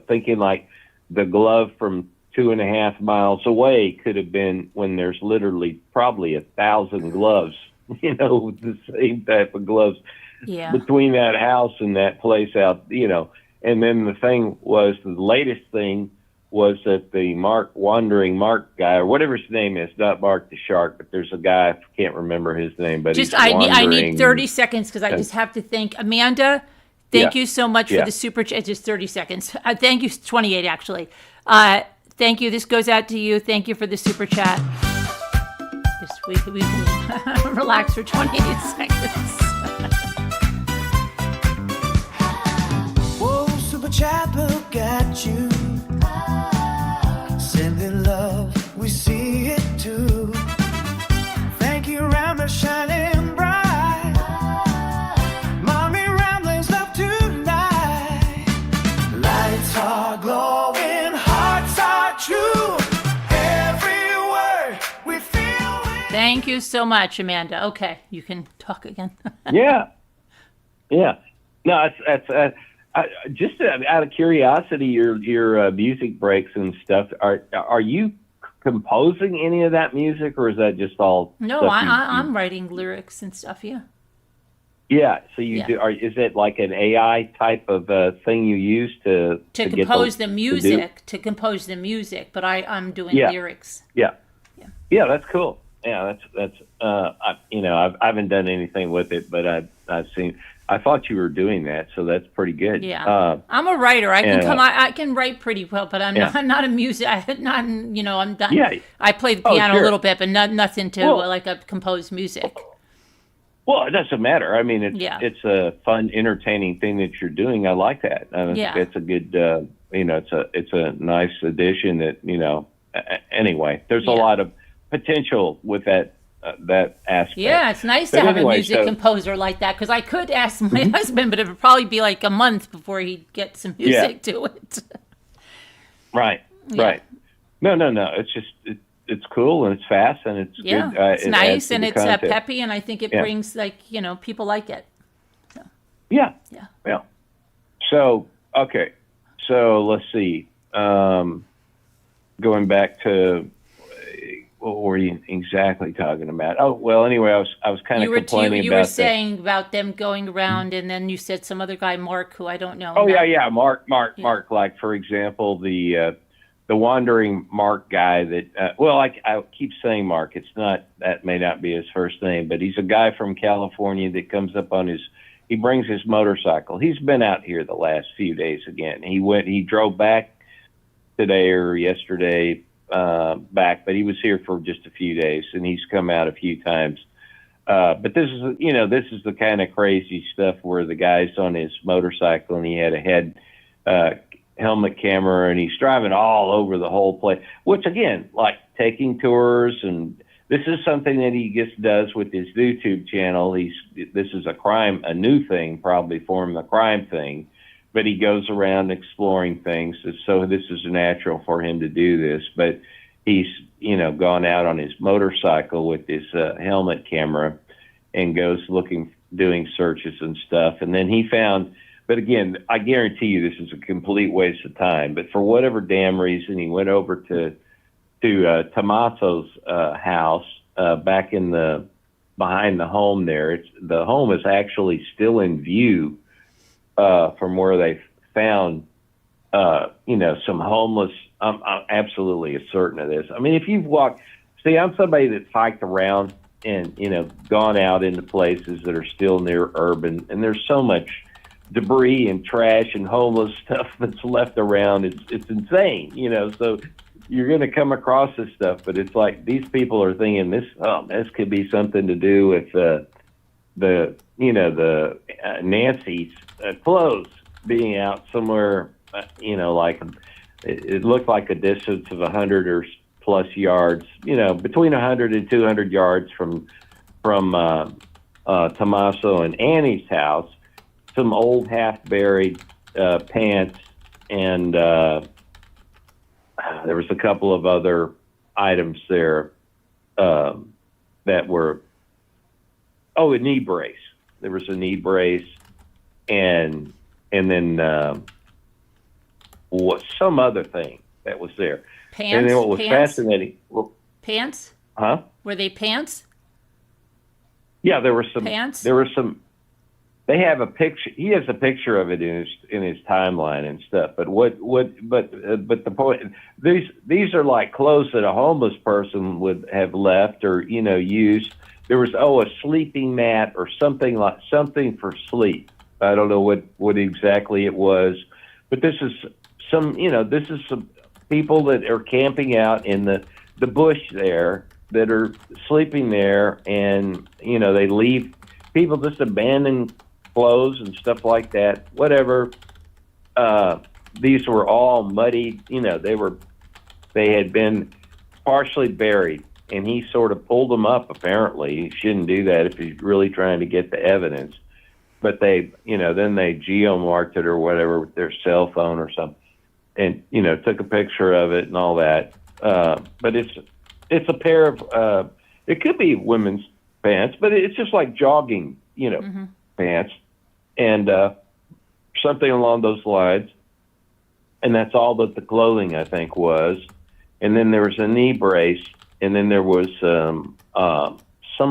thinking like the glove from 2.5 miles away could have been when there's literally probably 1,000 gloves, with the same type of gloves between that house and that place out, and then the latest thing was that the Wandering Mark guy, or whatever his name is, not Mark the Shark, but there's a guy, I can't remember his name, but I need 30 seconds because I just have to thank Amanda. Thank you so much for the super chat. Just 30 seconds. Thank you, 28 actually. Thank you. This goes out to you. Thank you for the super chat. We can relax for 28 seconds. Whoa, super chat, look at you. Sending love, we see it too. Thank you, Rammer, shining bright. Mommy Ramblings love tonight. Lights are glowing, hearts are true. Every word we feel. Thank you so much, Amanda. Okay, you can talk again. Yeah. No, that's just out of curiosity, your music breaks and stuff. Are you composing any of that music, or is that just all? No, I'm writing lyrics and stuff. Yeah. Yeah. So you do. Is it like an AI type of thing you use to compose the music? To compose the music, but I'm doing lyrics. Yeah. That's cool. Yeah, that's I haven't done anything with it, but I've seen. I thought you were doing that, so that's pretty good. Yeah, I'm a writer. I can write pretty well, but I'm not a music. I'm not. Yeah. I play the piano a little bit, but nothing to like a composed music. Well, it doesn't matter. I mean, it's a fun, entertaining thing that you're doing. I like that. It's a good. It's a nice addition. That anyway, there's a lot of potential with that that aspect. Yeah, it's nice But to have anyway, a music so- composer like that, because I could ask my husband, but it would probably be like a month before he'd get some music to it. Right, Yeah. right. No. It's just it's cool and it's fast and it's Yeah, good. it's It adds nice to and the it's content. peppy, and I think it Yeah. brings, like, people like it. Yeah. Yeah. Yeah. So, okay. So let's see. Going back to what were you exactly talking about? Oh, well, anyway, I was kind of complaining You about were saying about them going around, and then you said some other guy, Mark, who I don't know. Oh not- yeah. Mark. Like, for example, the wandering Mark guy that. Well, I keep saying Mark. It's not. That may not be his first name, but he's a guy from California that comes up on his. He brings his motorcycle. He's been out here the last few days again. He drove back today or yesterday back, but he was here for just a few days, and he's come out a few times. But this is the kind of crazy stuff where the guy's on his motorcycle and he had a helmet camera and he's driving all over the whole place, which again, like taking tours, and this is something that he just does with his YouTube channel. This is a new thing probably for him, a crime thing, but he goes around exploring things. So this is natural for him to do this, but he's, gone out on his motorcycle with his helmet camera and goes doing searches and stuff. And then he found, but again, I guarantee you this is a complete waste of time, but for whatever damn reason, he went over to Tommaso's house back behind the home there. The home is actually still in view from where they found some homeless. I'm absolutely certain of this. I mean, if you've I'm somebody that's hiked around and gone out into places that are still near urban, and there's so much debris and trash and homeless stuff that's left around. It's insane, so you're going to come across this stuff, but it's like these people are thinking this could be something to do with the Nancy's clothes being out somewhere, like it looked like a distance of 100 or plus yards, between 100 and 200 yards from Tommaso and Annie's house, some old half-buried pants, and there was a couple of other items there that were, a knee brace. There was a knee brace, and then some other thing that was there. Pants? And then what was Pants? fascinating, Pants? huh? Were they pants? Yeah, there were some. Pants? There were some. They have a picture. He has a picture of it in his timeline and stuff. But but the point, these are like clothes that a homeless person would have left or used. There was a sleeping mat or something for sleep. I don't know what exactly it was, but this is some people that are camping out in the bush there that are sleeping there, and they leave people just abandon clothes and stuff like that, whatever. These were all muddy, they had been partially buried, and he sort of pulled them up. Apparently he shouldn't do that if he's really trying to get the evidence, but they then they geomarked it or whatever with their cell phone or something, and took a picture of it and all that. But it's a pair of it could be women's pants, but it's just like jogging pants and something along those lines, and that's all that the clothing I think was. And then there was a knee brace, and then there was some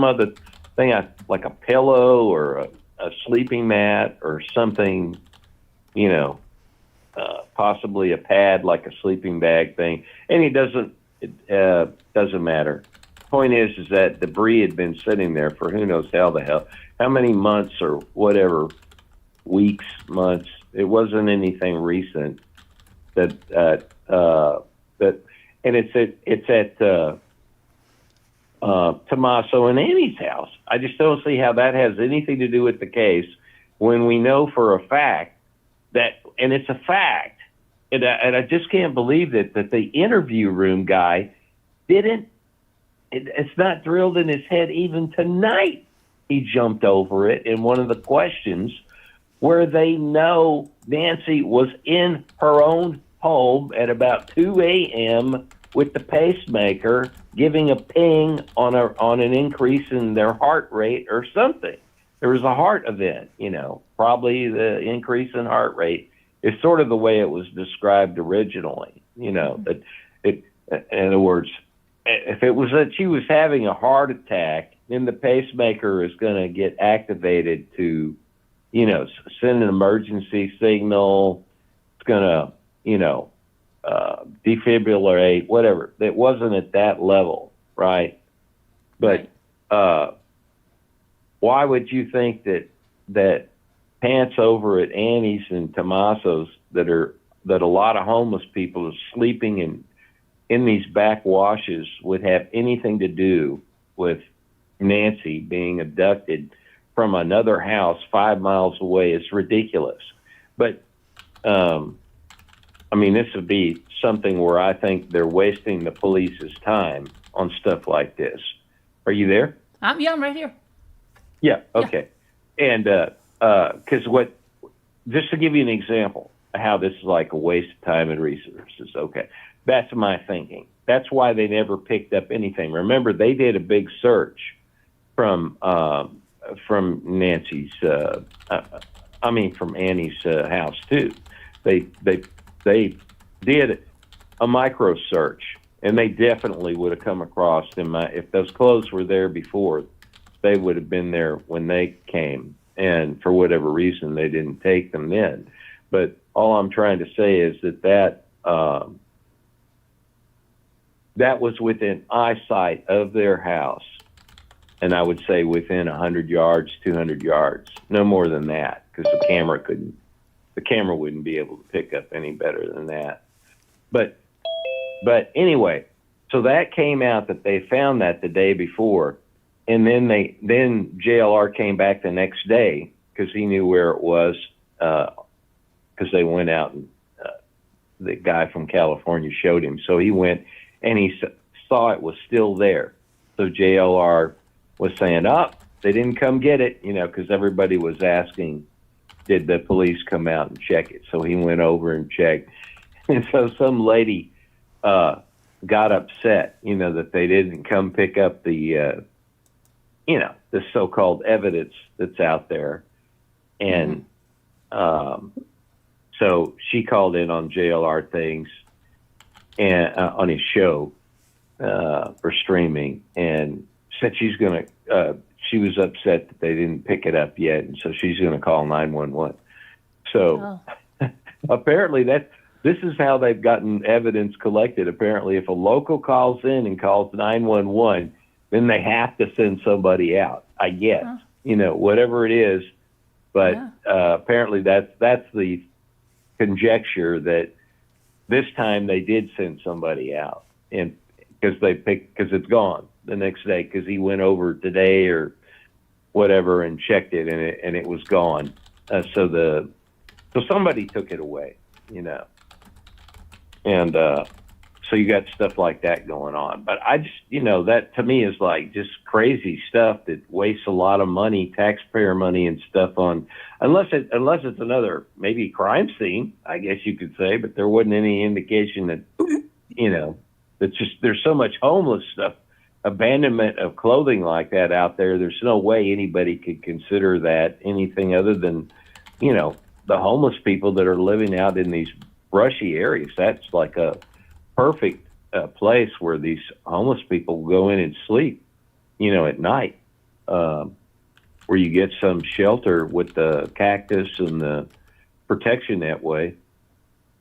other thing, like a pillow or a sleeping mat or something, possibly a pad, like a sleeping bag thing. And it doesn't matter. Point is that debris had been sitting there for who knows how many months or whatever, weeks, months. It wasn't anything recent. And it's at Tommaso and Annie's house. I just don't see how that has anything to do with the case when we know for a fact that, and it's a fact, and I just can't believe that the interview room guy didn't it's not drilled in his head even tonight. He jumped over it in one of the questions where they know Nancy was in her own home at about 2 a.m. with the pacemaker giving a ping on an increase in their heart rate or something. There was a heart event, probably the increase in heart rate is sort of the way it was described originally, that in other words, if it was that she was having a heart attack, then the pacemaker is going to get activated to, send an emergency signal. It's going to, defibrillate, whatever. It wasn't at that level, right? But why would you think that pants over at Annie's and Tommaso's that a lot of homeless people are sleeping in these backwashes would have anything to do with Nancy being abducted from another house 5 miles away? Is ridiculous. But this would be something where I think they're wasting the police's time on stuff like this. Are you there? I'm right here. Yeah. Okay. And because just to give you an example of how this is like a waste of time and resources. Okay, that's my thinking. That's why they never picked up anything. Remember, they did a big search from Nancy's. From Annie's house too. They did a micro search, and they definitely would have come across them if those clothes were there before. They would have been there when they came, and for whatever reason, they didn't take them then. But all I'm trying to say is that was within eyesight of their house, and I would say within 100 yards, 200 yards, no more than that, because the camera wouldn't be able to pick up any better than that. But anyway, so that came out that they found that the day before. And then JLR came back the next day because he knew where it was, because they went out and the guy from California showed him. So he went and he saw it was still there. So JLR was saying, they didn't come get it, because everybody was asking, did the police come out and check it? So he went over and checked. And so some lady got upset, that they didn't come pick up the the so-called evidence that's out there. And so she called in on JLR things and on his show for streaming, and said she was upset that they didn't pick it up yet, and so she's going to call 911. So apparently this is how they've gotten evidence collected. Apparently, if a local calls in and calls 911, then they have to send somebody out, I guess, whatever it is. But apparently that's the conjecture, that this time they did send somebody out, and because it's gone the next day, because he went over today or whatever and checked it, and it was gone. So somebody took it away, and so you got stuff like that going on. But I just, that to me is like just crazy stuff that wastes a lot of money, taxpayer money and stuff on, unless it's another maybe crime scene, I guess you could say, but there wasn't any indication that, that's just, there's so much homeless stuff, abandonment of clothing like that out there. There's no way anybody could consider that anything other than, the homeless people that are living out in these brushy areas. That's like a perfect place where these homeless people go in and sleep, at night, where you get some shelter with the cactus and the protection that way.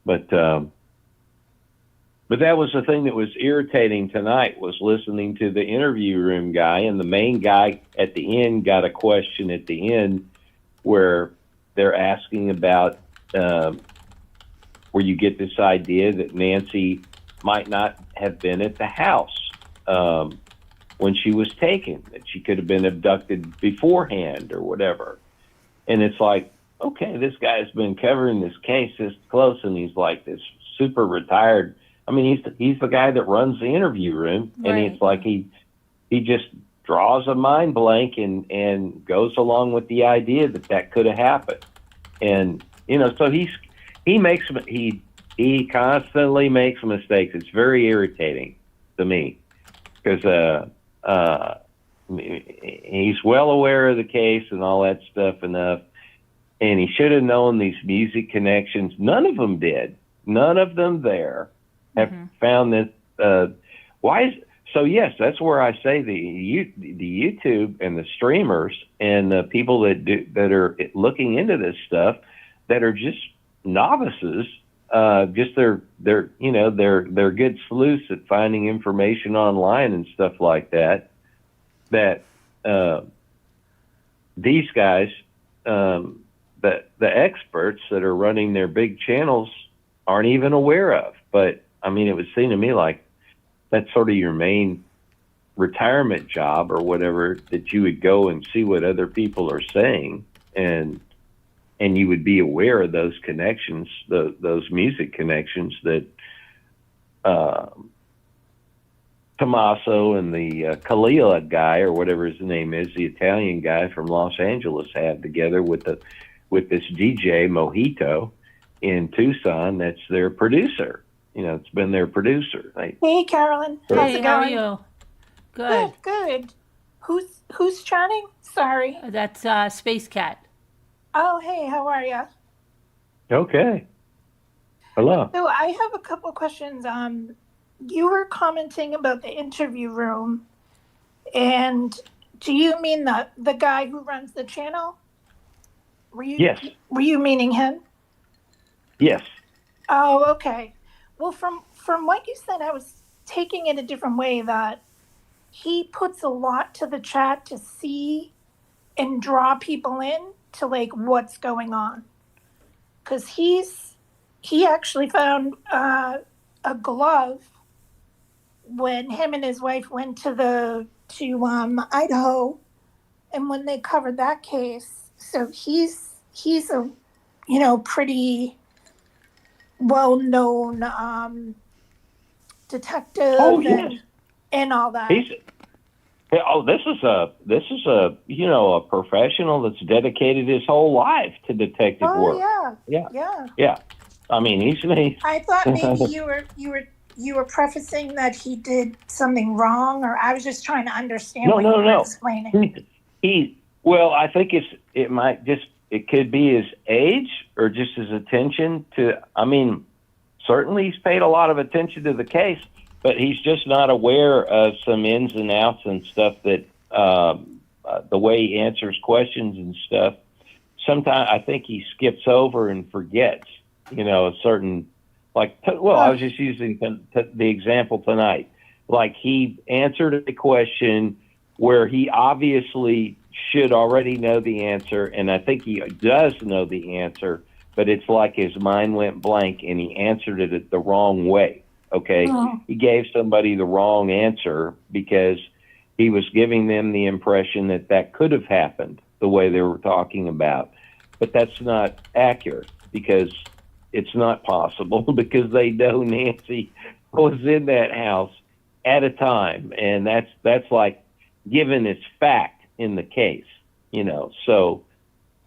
But that was the thing that was irritating tonight, was listening to the interview room guy, and the main guy at the end got a question at the end where they're asking about where you get this idea that Nancy might not have been at the house when she was taken, that she could have been abducted beforehand or whatever. And it's like, okay, this guy's been covering this case this close, and he's like this super retired. I mean, he's the guy that runs the interview room, and it's like he he just draws a mind blank and goes along with the idea that could have happened. And, so he constantly makes mistakes. It's very irritating to me because, he's well aware of the case and all that stuff enough. And he should have known these music connections. None of them did. None of them there have found this. So yes, that's where I say the YouTube and the streamers and the people that are looking into this stuff that are just novices. Just they're good sleuths at finding information online and stuff like that. That these guys, the experts that are running their big channels aren't even aware of. But I mean, it would seem to me like that's sort of your main retirement job or whatever, that you would go and see what other people are saying and you would be aware of those connections, those music connections that Tommaso and the Kalila guy, or whatever his name is, the Italian guy from Los Angeles, had together with this DJ Mojito in Tucson. That's their producer. It's been their producer. Hey, Carolyn. How's Hey, it how are going? you? Good. Good. Who's chatting? Sorry. That's Space Cat. Oh, hey, how are you? Okay. Hello. So I have a couple questions. You were commenting about the interview room, and do you mean the guy who runs the channel? Yes. Were you meaning him? Yes. Oh, okay. Well, from what you said, I was taking it a different way, that he puts a lot to the chat to see and draw people in to what's going on. Because he actually found a glove when him and his wife went to Idaho, and when they covered that case. So he's a pretty well-known detective. Oh, yes. and all that. This is a professional that's dedicated his whole life to detective work. Yeah. I mean, he's. I thought maybe you were prefacing that he did something wrong, or I was just trying to understand what you were explaining. Well, I think it could be his age or just his attention to. I mean, certainly he's paid a lot of attention to the case, but he's just not aware of some ins and outs and stuff that the way he answers questions and stuff. Sometimes I think he skips over and forgets, a certain, I was just using the example tonight. Like, he answered a question where he obviously should already know the answer, and I think he does know the answer, but it's like his mind went blank and he answered it the wrong way. Okay. He gave somebody the wrong answer because he was giving them the impression that could have happened the way they were talking about. But that's not accurate, because it's not possible, because they know Nancy was in that house at a time. And that's like given as fact in the case, so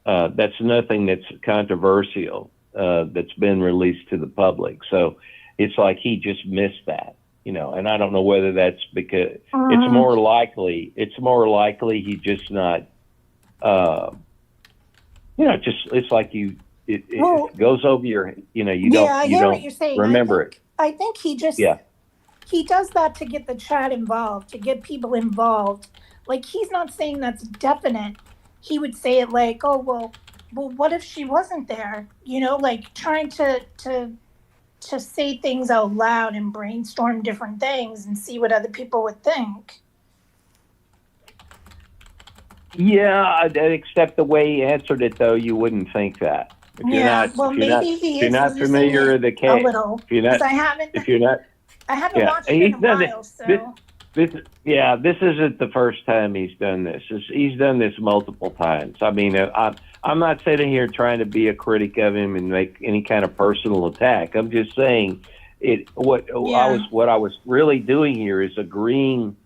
that's nothing that's controversial that's been released to the public. So it's like he just missed that, and I don't know whether that's because it's more likely he just not, it's like it goes over your, you don't what you're saying. remember it. I think he just, he does that to get the chat involved, to get people involved. Like, he's not saying that's definite. He would say it like, oh, well, what if she wasn't there? Trying to say things out loud and brainstorm different things and see what other people would think. Yeah, except the way he answered it, though, you wouldn't think that. If you're not familiar with the case, a little, because I haven't watched it in a while, so. This isn't the first time he's done this. He's done this multiple times. I mean, I'm not sitting here trying to be a critic of him and make any kind of personal attack. I'm just saying what I was really doing here is agreeing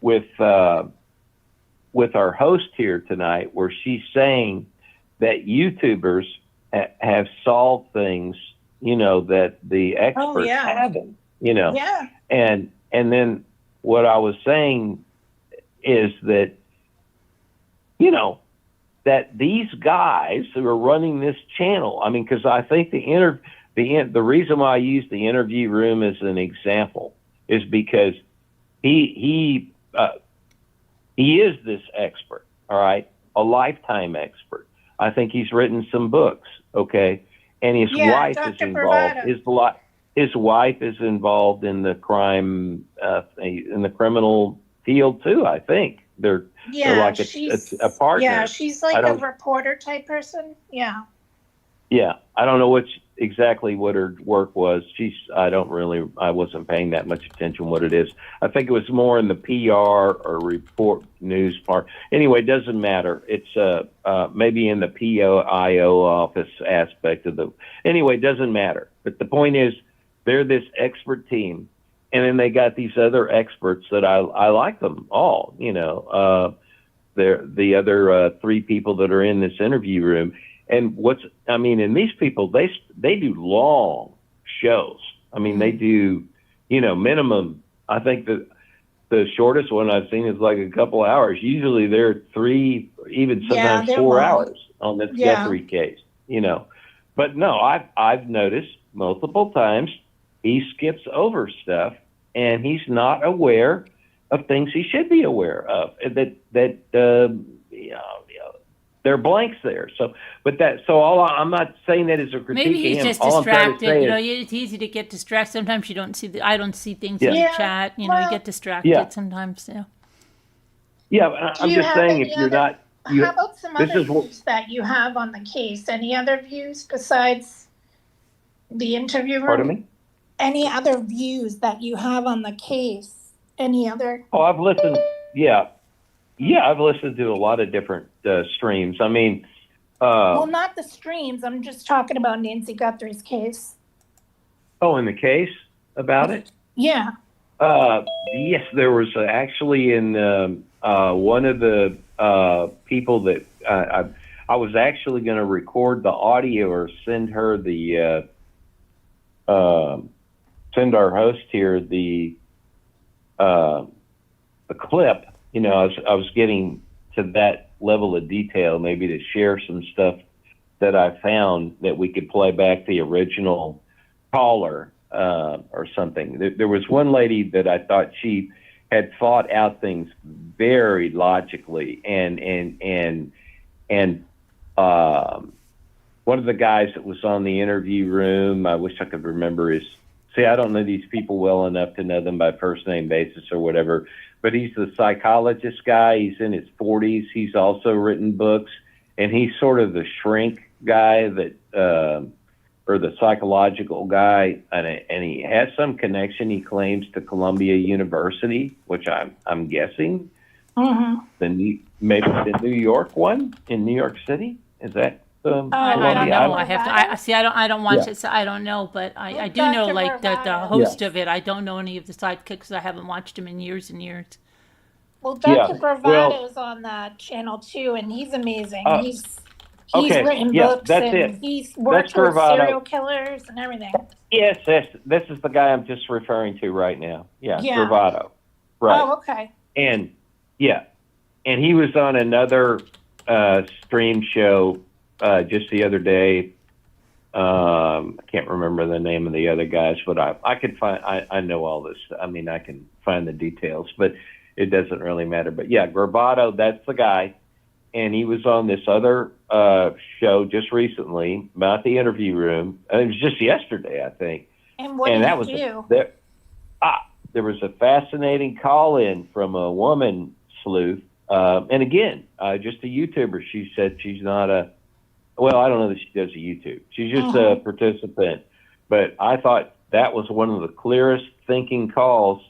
with our host here tonight, where she's saying that YouTubers have solved things, that the experts haven't, Yeah. and then what I was saying is that, that these guys who are running this channel, I mean, because I think the reason why I use the interview room as an example is because he is this expert, all right, a lifetime expert. I think he's written some books, okay, and his wife Dr. is involved. Bravado. His wife is involved in the criminal field too. I think they're like a partner. Yeah, she's like a reporter type person. Yeah. Yeah, I don't know exactly what her work was. I wasn't paying that much attention what it is. I think it was more in the PR or report news part. Anyway, it doesn't matter. It's maybe in the POIO office aspect of anyway, it doesn't matter. But the point is, they're this expert team, and then they got these other experts that I like them all. They're the other 3 people that are in this interview room. And and these people, they do long shows. I mean, they do, minimum. I think that the shortest one I've seen is like a couple hours. Usually they're 3, even sometimes 4 hours on this Guthrie case, But no, I've noticed multiple times he skips over stuff, and he's not aware of things he should be aware of. There are blanks there. I'm not saying that as a critique. Maybe he's of him. just All I'm trying to distracted. say is, It's easy to get distracted. Sometimes you don't see I don't see things in the chat. You get distracted sometimes. Yeah. Yeah, but I'm just saying if you're not. How about some other views that you have on the case? Any other views besides the interview room? Pardon me? Any other views that you have on the case? Any other? Oh, I've listened. Yeah, I've listened to a lot of different streams. I mean, well, not the streams. I'm just talking about Nancy Guthrie's case. Oh, in the case about it? Yeah. Yes, there was actually in one of the people that I was actually going to record the audio or send her send our host here the clip. I was getting to that level of detail, maybe to share some stuff that I found that we could play back the original caller or something. There was one lady that I thought she had thought out things very logically, and one of the guys that was on the interview room, I wish I could remember I don't know these people well enough to know them by first name basis or whatever, but he's the psychologist guy. He's in his 40s. He's also written books, and he's sort of the shrink guy that, or the psychological guy, and he has some connection, he claims, to Columbia University, which I'm guessing. Mm-hmm. Maybe the New York one in New York City. Is that? I don't know. I don't watch it, so I don't know. But I do know, like, the host of it. I don't know any of the sidekicks because I haven't watched him in years and years. Well, Dr. Bravado's on that channel too, and he's amazing. He's written books, and he's worked with serial killers and everything. Yes, this is the guy I'm just referring to right now. Yeah. Bravado. Right. Oh, okay. And he was on another stream show just the other day. I can't remember the name of the other guys, but I could find. I know all this. I mean, I can find the details, but it doesn't really matter. But yeah, Bravado, that's the guy, and he was on this other show just recently about the interview room. And it was just yesterday, I think. And what did he do? There was a fascinating call-in from a woman sleuth, and again, just a YouTuber. She said she's not I don't know that she does a YouTube. She's just a participant. But I thought that was one of the clearest thinking calls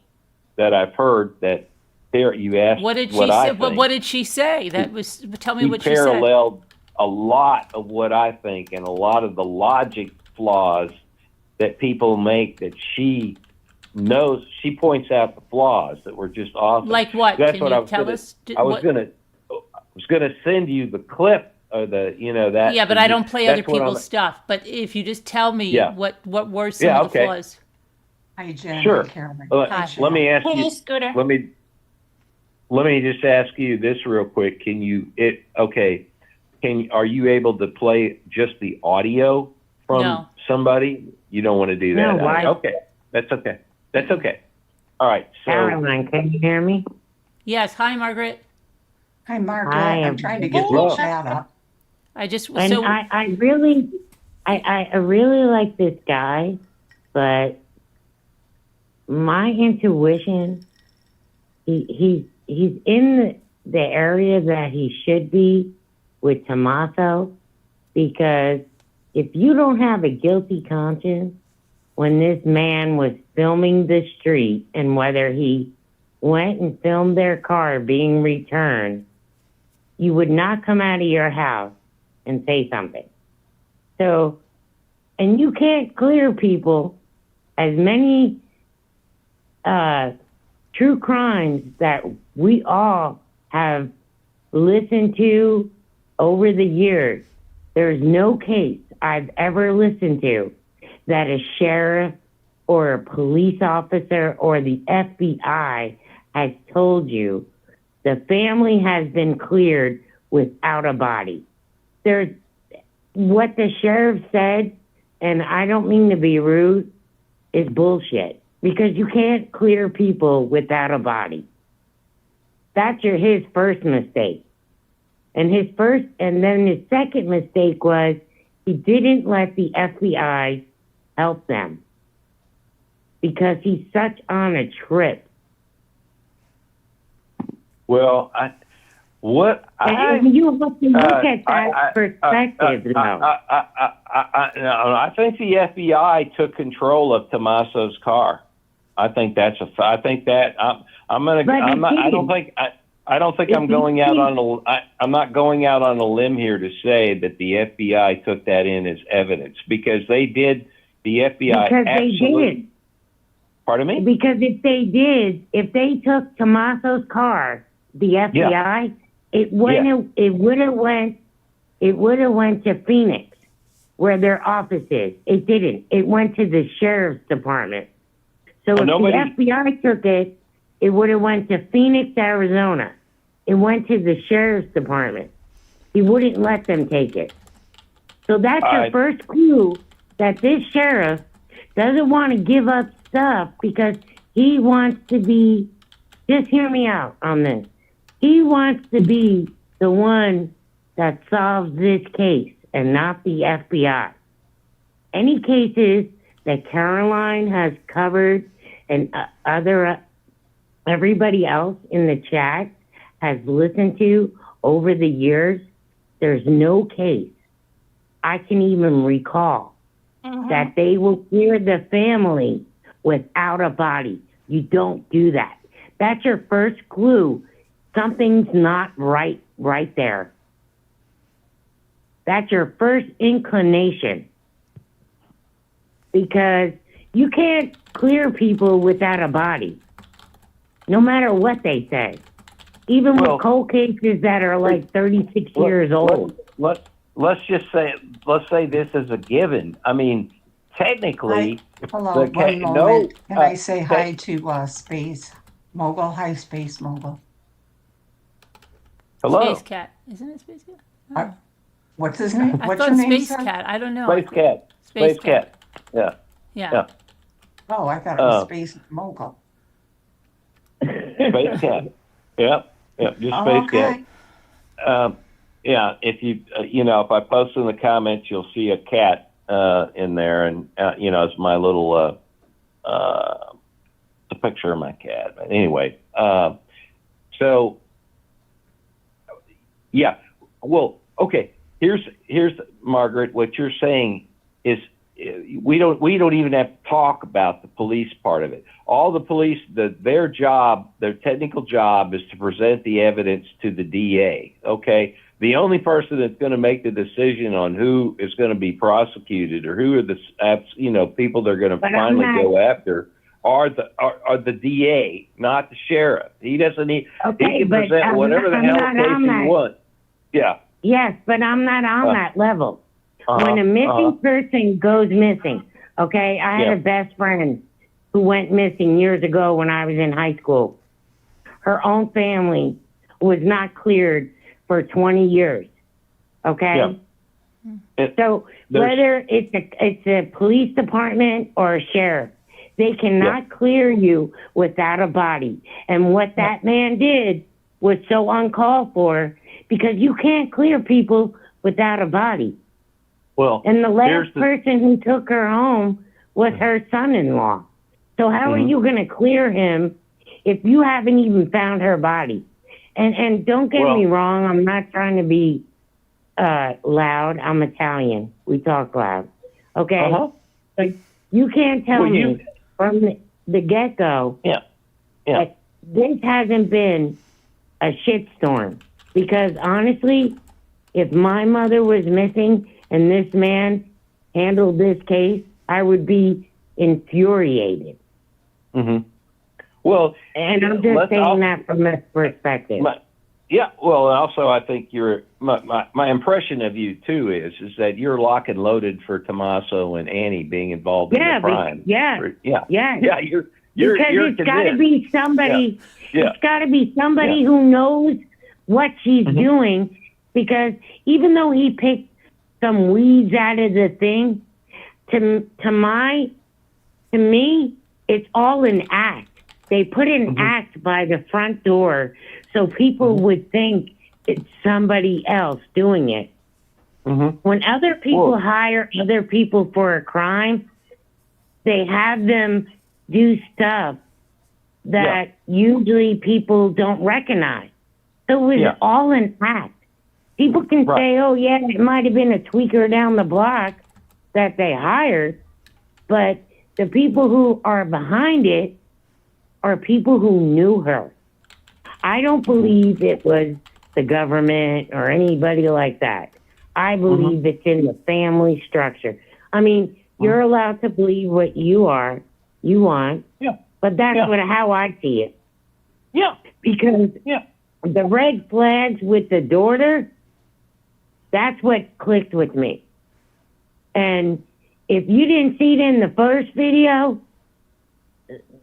that I've heard. That there, you asked what did she say? What did she say? Tell me what she said. Paralleled a lot of what I think and a lot of the logic flaws that people make that she knows, she points out the flaws that were just awesome. Like what? That's Can what you I was tell gonna, us? I was gonna send you the clip of the, that. Yeah, but I don't play that's other what I'm- people's stuff. But if you just tell me Yeah. what were some Yeah, of the okay. flaws? Hi, Jen. Sure. Hi, Carolyn. Hi. Let me ask Hey, you. Scooter. Let me just ask you this real quick. Are you able to play just the audio from No. somebody? You don't want to do that. No, why? Okay. That's okay. All right. So Caroline, can you hear me? Yes. Hi, Margaret. Hi, Margaret. Hi, I'm trying to get everybody. the chat up. I just And so I really like this guy, but my intuition, he's in the area that he should be with Tommaso, because if you don't have a guilty conscience when this man was filming the street and whether he went and filmed their car being returned, you would not come out of your house and say something. So, and you can't clear people as many true crimes that we all have listened to over the years. There's no case I've ever listened to that a sheriff or a police officer or the FBI has told you the family has been cleared without a body. There's what the sheriff said, and I don't mean to be rude, is bullshit, because you can't clear people without a body. That's his first mistake. And then his second mistake was he didn't let the FBI help them because he's such on a trip. well, And you have to look at that perspective, though. I think the FBI took control of Tommaso's car. I think that's I'm not going out on a limb here to say that the FBI took that in as evidence, because they did. The FBI Because absolutely. they did. Pardon me? Because if they took Tommaso's car, the FBI, it would have went to Phoenix, where their office is. It didn't. It went to the sheriff's department. So if the FBI took it, it would have went to Phoenix, Arizona. It went to the sheriff's department. He wouldn't let them take it. So that's your first clue that this sheriff doesn't want to give up stuff because he wants to be, just hear me out on this. He wants to be the one that solves this case and not the FBI. Any cases that Caroline has covered and everybody else in the chat has listened to over the years, there's no case I can even recall that they will clear the family without a body. You don't do that. That's your first clue. Something's not right there. That's your first inclination. Because you can't clear people without a body, no matter what they say. Even with cold cases that are like 36 years old. Let's say this is a given. I mean, technically. Hello, one moment. Can I say hi to Space Mogul? Hi, Space Mogul. Hello. Space Cat. Isn't it Space Cat? What's his name? I What's thought your name, Space sir? Cat. I don't know. Space Cat. Space Cat. Yeah. Yeah. Oh, I thought it was Space Mogul. Space Cat. Yep. Just Space Cat. Yeah. If you if I post in the comments, you'll see a cat in there, and it's my little the picture of my cat. But anyway, so yeah. Well, okay. Here's Margaret. What you're saying is we don't even have to talk about the police part of it. All the police, their technical job is to present the evidence to the DA. Okay. The only person that's going to make the decision on who is going to be prosecuted or who are the people they're going to finally go after are the DA, not the sheriff. He doesn't need. Okay, he can but present whatever the I'm hell not case on he that. wants. Yeah. Yes, but I'm not on that level. When a missing person goes missing, okay, I had a best friend who went missing years ago when I was in high school. Her own family was not cleared for 20 years, okay? So whether it's a police department or a sheriff, they cannot clear you without a body. And what that man did was so uncalled for, because you can't clear people without a body. Well, and the last person who took her home was her son-in-law. So how are you going to clear him if you haven't even found her body? And don't get me wrong, I'm not trying to be loud. I'm Italian. We talk loud. Okay? But you can't tell me from the get-go that this hasn't been a shitstorm. Because honestly, if my mother was missing and this man handled this case, I would be infuriated. Well, and I'm just saying that from this perspective. Well, also I think my impression of you too is that you're lock and loaded for Tommaso and Annie being involved in the crime. You're Because it's got to convinced. be somebody. It's got to be somebody who knows what she's doing. Because even though he picked some weeds out of the thing, to me, it's all an act. They put an act by the front door so people would think it's somebody else doing it. When other people hire other people for a crime, they have them do stuff that usually people don't recognize. So it was all an act. People can say, oh, yeah, it might have been a tweaker down the block that they hired, but the people who are behind it are people who knew her. I don't believe it was the government or anybody like that. I believe it's in the family structure. I mean, you're allowed to believe what you want, but that's how I see it. Because the red flags with the daughter, that's what clicked with me. And if you didn't see it in the first video,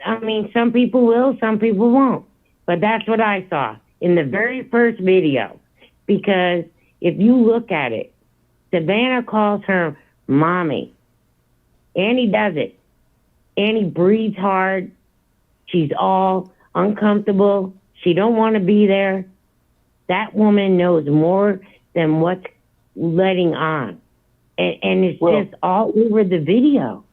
I mean, some people will, some people won't. But that's what I saw in the very first video. Because if you look at it, Savannah calls her mommy. Annie does it. Annie breathes hard. She's all uncomfortable. She don't want to be there. That woman knows more than what's letting on. And it's just all over the video.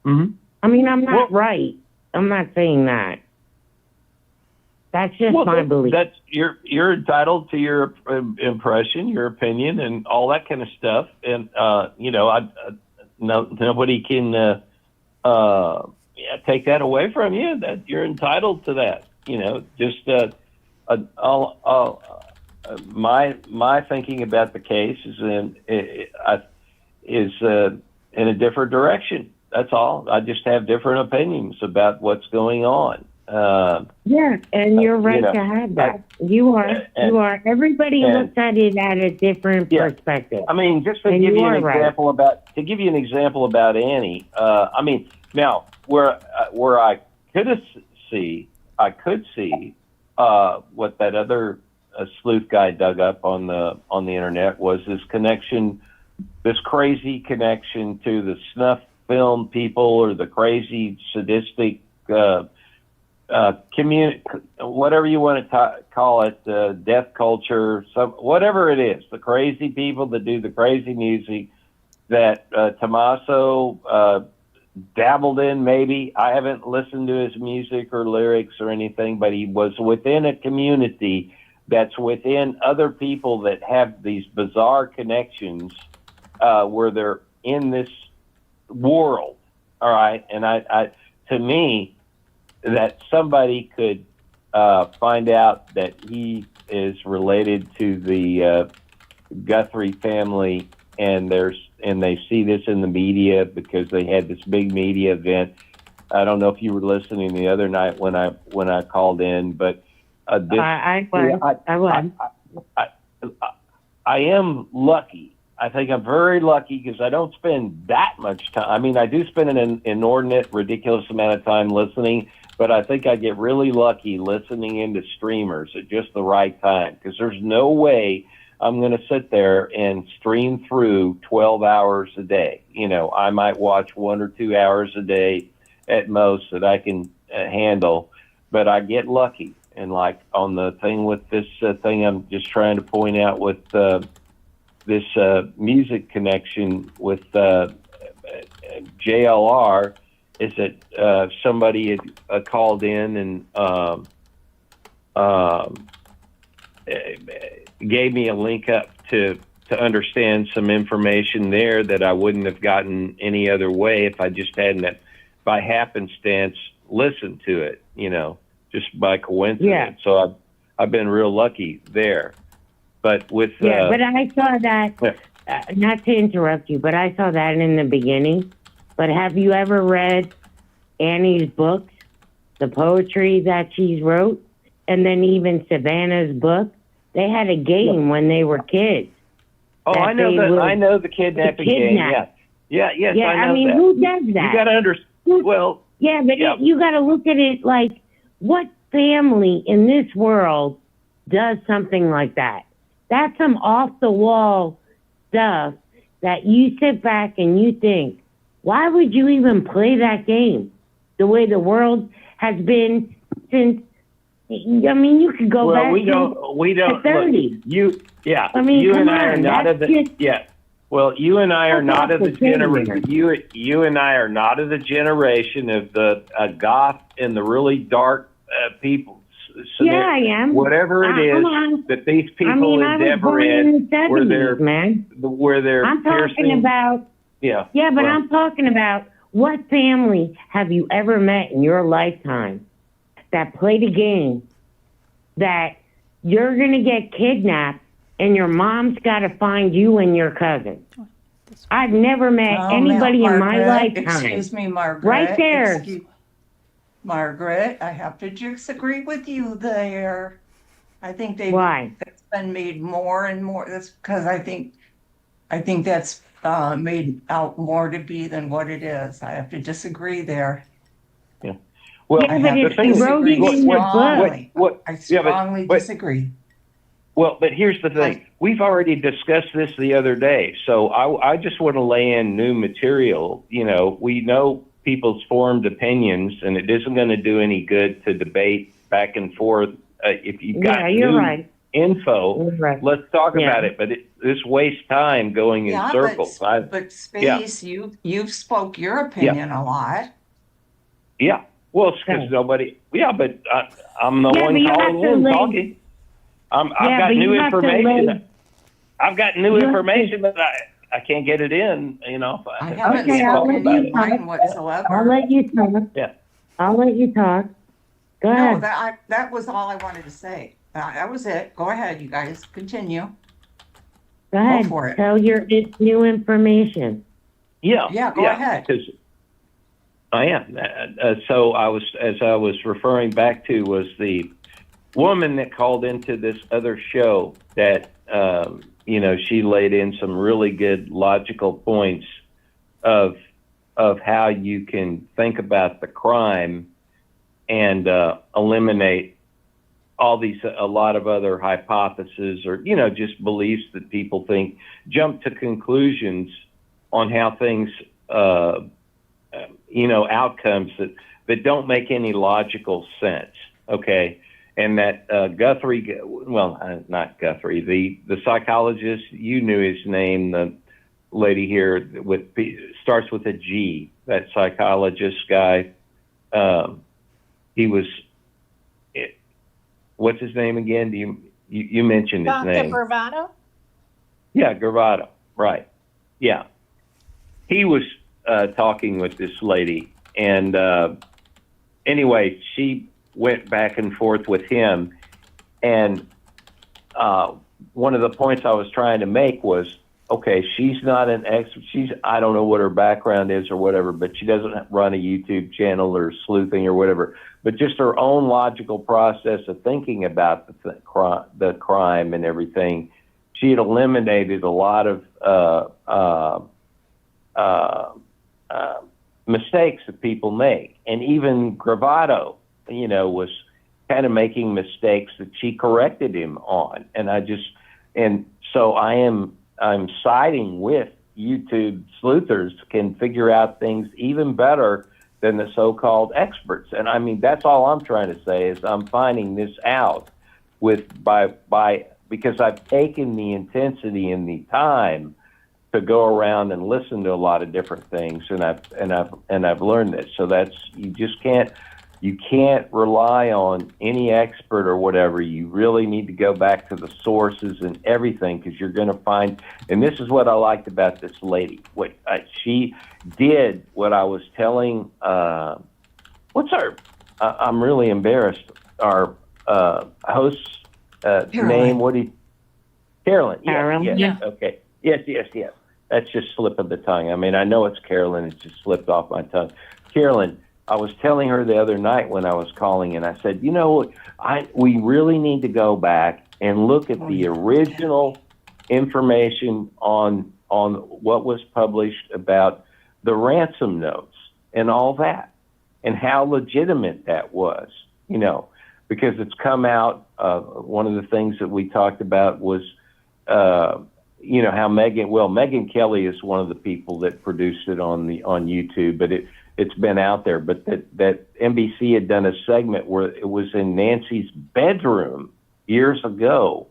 I mean, I'm not right. I'm not saying that. That's just my belief. That's you're entitled to your impression, your opinion, and all that kind of stuff. And nobody can take that away from you. That you're entitled to that. Just my thinking about the case is in a different direction. That's all. I just have different opinions about what's going on. And you're right to have that. You are. Everybody looks at it at a different perspective. I mean, just to give you an example about Annie. I mean, now where I could see what that other sleuth guy dug up on the internet was this crazy connection to the snuff film people or the crazy sadistic community, whatever you want to call it, death culture, whatever it is, the crazy people that do the crazy music that Tommaso dabbled in. Maybe I haven't listened to his music or lyrics or anything, but he was within a community that's within other people that have these bizarre connections where they're in this world. All right. And I to me, that somebody could find out that he is related to the Guthrie family, and they see this in the media because they had this big media event. I don't know if you were listening the other night when I called in, but this, I was. I am lucky. I think I'm very lucky because I don't spend that much time. I mean, I do spend an inordinate, ridiculous amount of time listening, but I think I get really lucky listening into streamers at just the right time, because there's no way I'm going to sit there and stream through 12 hours a day. You know, I might watch 1 or 2 hours a day at most that I can handle, but I get lucky. And like on the thing with this thing I'm just trying to point out with this music connection with JLR, is that somebody had called in and gave me a link up to understand some information there that I wouldn't have gotten any other way if I just hadn't, by happenstance, listened to it, you know, just by coincidence. Yeah. So I've been real lucky there. But with but I saw that. Not to interrupt you, but I saw that in the beginning. But have you ever read Annie's books, the poetry that she's wrote, and then even Savannah's book? They had a game when they were kids. Oh, I know I know the kidnapping game. Yeah. Yes, I know mean, that. who does that? You got to understand. Well, yeah, but you got to look at it like, what family in this world does something like that? That's some off the wall stuff that you sit back and you think, why would you even play that game? The way the world has been since. I mean, you could go back we don't to 30. Look, I mean, you come and I on, are not of the Well, you and I are not of the generation. You and I are not of the generation of the goth and the really dark people. So yeah, I am. Whatever it is that these people endeavor in, where they're I'm talking piercing, about. Yeah. Yeah, but I'm talking about, what family have you ever met in your lifetime that played a game that you're going to get kidnapped and your mom's got to find you and your cousin? I've never met anybody in my lifetime. Excuse me, Margaret. Right there. Margaret, I have to disagree with you there. I think that's been made more and more. That's because I think that's made out more to be than what it is. I have to disagree there. Yeah. Well, yeah, but if you wrote it in your book. I strongly disagree. Well, but here's the thing. We've already discussed this the other day, so I just want to lay in new material. You know, we know people's formed opinions, and it isn't going to do any good to debate back and forth. If you've got new info, let's talk about it. But this wastes time going in circles. But Space, you've spoke your opinion a lot. Yeah. Well, it's because nobody. Yeah, but I'm the one calling in talking. I've got new information. I've got new information, but I can't get it in. You know. I haven't spoken mine whatsoever. I'll let you talk. Yeah. I'll let you talk. Go ahead. No, that was all I wanted to say. That was it. Go ahead, you guys. Continue. Go ahead. Go for it. Tell your new information. Yeah. Yeah. Go ahead. I am. So as I was referring back to, was the woman that called into this other show that, she laid in some really good logical points of how you can think about the crime and eliminate a lot of other hypotheses or, just beliefs that people think, jump to conclusions on how things, outcomes that don't make any logical sense. Okay. And that Guthrie, not Guthrie, the psychologist, you knew his name, the lady here starts with a G, that psychologist guy. He was, what's his name again? You mentioned his name. Dr. Bravado? Yeah, Bravado, right. Yeah. He was talking with this lady, and anyway, she went back and forth with him, and one of the points I was trying to make was, okay, she's not an expert. I don't know what her background is or whatever, but she doesn't run a YouTube channel or sleuthing or whatever. But just her own logical process of thinking about the crime and everything, she had eliminated a lot of mistakes that people make. And even Gravato, was kind of making mistakes that she corrected him on. And so I'm siding with YouTube sleuthers can figure out things even better than the so-called experts. And I mean, that's all I'm trying to say is I'm finding this out because I've taken the intensity and the time to go around and listen to a lot of different things, and I've learned this. So you can't rely on any expert or whatever. You really need to go back to the sources and everything, because you're going to find, and this is what I liked about this lady. She did what I was telling, what's our, I'm really embarrassed, our host's name, Carolyn. Carolyn? Yes, okay. Yes. That's just slip of the tongue. I mean, I know it's Carolyn, it just slipped off my tongue. Carolyn, I was telling her the other night when I was calling, and I said, we really need to go back and look at the original information on what was published about the ransom notes and all that, and how legitimate that was, because it's come out. One of the things that we talked about was, how Megan Kelly is one of the people that produced it on YouTube, but it's been out there. But that NBC had done a segment where it was in Nancy's bedroom years ago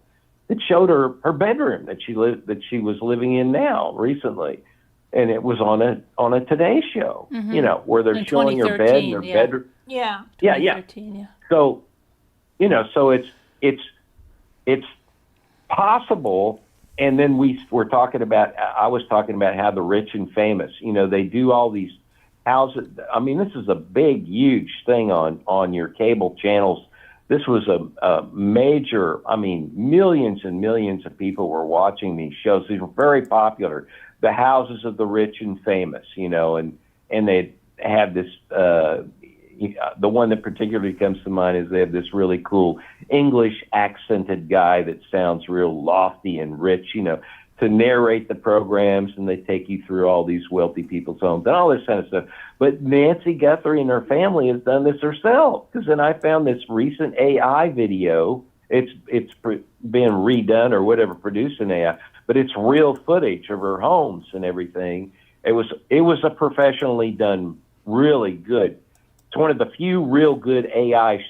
that showed her bedroom that she was living in now recently, and it was on a Today Show, where they're showing her bed and her bedroom. Yeah. Yeah. So, so it's possible. And then I was talking about how the rich and famous, they do all these houses. I mean, this is a big, huge thing on your cable channels. This was a major, millions and millions of people were watching these shows. These were very popular. The houses of the rich and famous, and they have this, the one that particularly comes to mind is they have this really cool English accented guy that sounds real lofty and rich, to narrate the programs, and they take you through all these wealthy people's homes and all this kind of stuff. But Nancy Guthrie and her family has done this herself, because then I found this recent AI video. It's been redone or whatever, produced in AI, but it's real footage of her homes and everything. It was a professionally done, really good. It's one of the few real good AI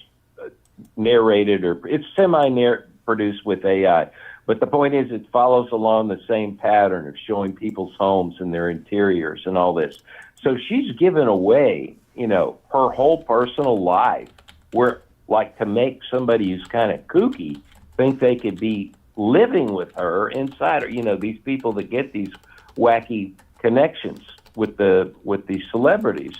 narrated, or it's semi-produced with AI. But the point is, it follows along the same pattern of showing people's homes and their interiors and all this. So she's given away, her whole personal life, to make somebody who's kind of kooky think they could be living with her inside her. These people that get these wacky connections with these celebrities.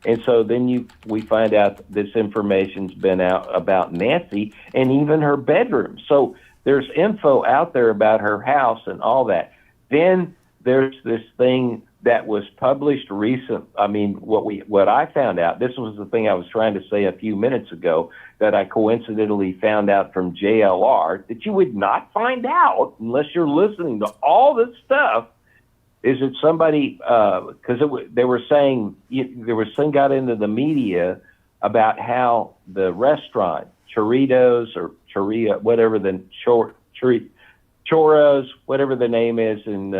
And so then we find out this information's been out about Nancy and even her bedroom. So there's info out there about her house and all that. Then there's this thing that was published recent. What I found out, this was the thing I was trying to say a few minutes ago, that I coincidentally found out from JLR, that you would not find out unless you're listening to all this stuff, is that somebody, because they were saying, there was some got into the media about how the restaurant, Choritos or Choria, whatever the Choros, whatever the name is in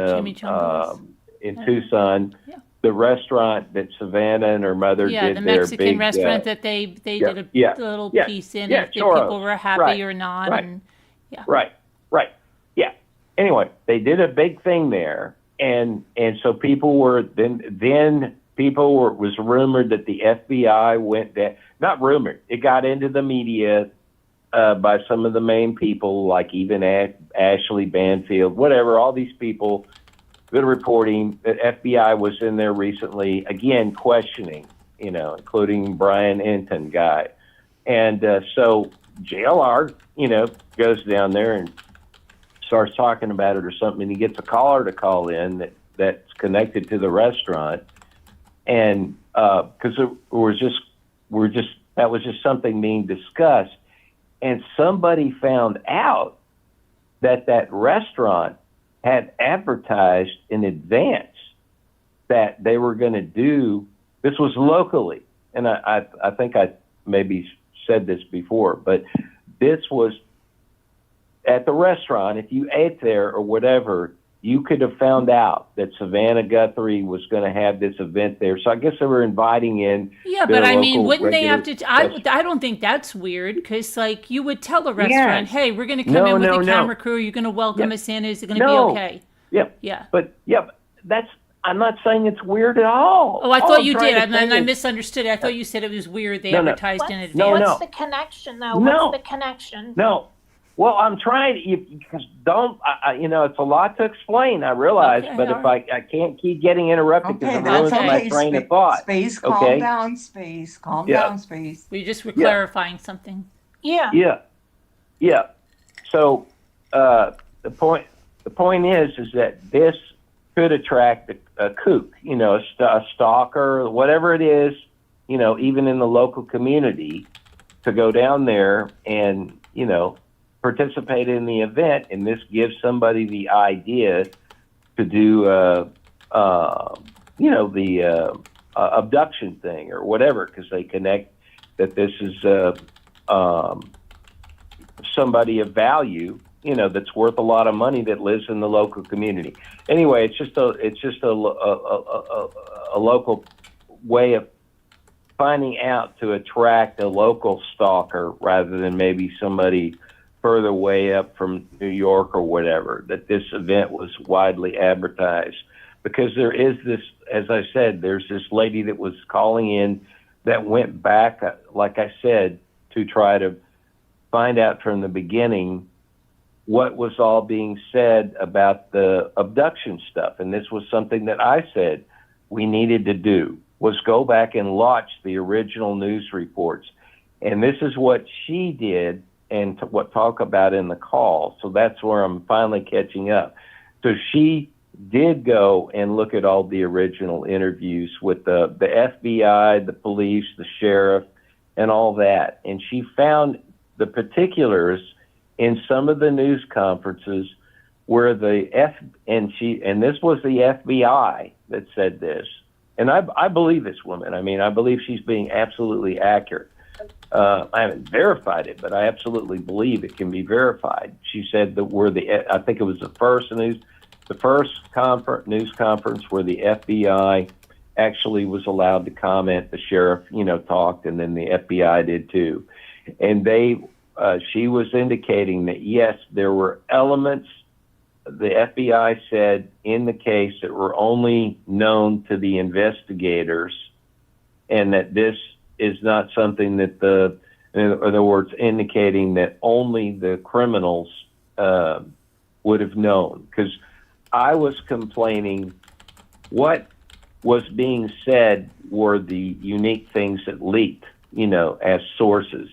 Tucson, the restaurant that Savannah and her mother did, the Mexican restaurant that they did a little piece in, if people were happy or not, Right. Anyway, they did a big thing there. And so people were was rumored that the FBI went that, not rumored, it got into the media by some of the main people, like even Ashleigh, Banfield, whatever, all these people that are reporting that FBI was in there recently, again, questioning, including Brian Enton guy. And so JLR, goes down there and starts talking about it or something, and he gets a caller to call in that's connected to the restaurant, and because that was just something being discussed, and somebody found out that restaurant had advertised in advance that they were going to do this. Was locally, and I think I maybe said this before, but this was at the restaurant. If you ate there or whatever, you could have found out that Savannah Guthrie was going to have this event there. So I guess they were inviting in. Yeah, but I mean, wouldn't they have to? I don't think that's weird, because like you would tell a restaurant, "Hey, we're going to come in with a camera crew. You're going to welcome us in. Is it going to be okay?" Yeah. But that's. I'm not saying it's weird at all. Oh, I thought you did. I misunderstood it. I thought you said it was weird. They advertised in advance. What's the connection, though? What's the connection? No. Well, I'm trying to, because it's a lot to explain, I realize, but if I can't keep getting interrupted because it ruins my train of thought. Calm down, calm down, space. We just were clarifying something. Yeah. So the point is that this could attract a kook, a stalker, whatever it is, even in the local community, to go down there and, participate in the event, and this gives somebody the idea to do, the abduction thing or whatever, because they connect that this is somebody of value, that's worth a lot of money that lives in the local community. Anyway, it's just a local way of finding out to attract a local stalker rather than maybe somebody further way up from New York or whatever, that this event was widely advertised. Because there is this, as I said, there's this lady that was calling in that went back, like I said, to try to find out from the beginning what was all being said about the abduction stuff. And this was something that I said we needed to do, was go back and watch the original news reports. And this is what she did and what talk about in the call. So that's where I'm finally catching up. So she did go and look at all the original interviews with the FBI, the police, the sheriff, and all that. And she found the particulars in some of the news conferences where and this was the FBI that said this. And I believe this woman. I mean, I believe she's being absolutely accurate. I haven't verified it, but I absolutely believe it can be verified. She said that I think it was the first news conference where the FBI actually was allowed to comment. The sheriff, talked, and then the FBI did too. And she was indicating that yes, there were elements, the FBI said, in the case that were only known to the investigators, and that this is not something that in other words, indicating that only the criminals would have known. Because I was complaining what was being said were the unique things that leaked, as sources.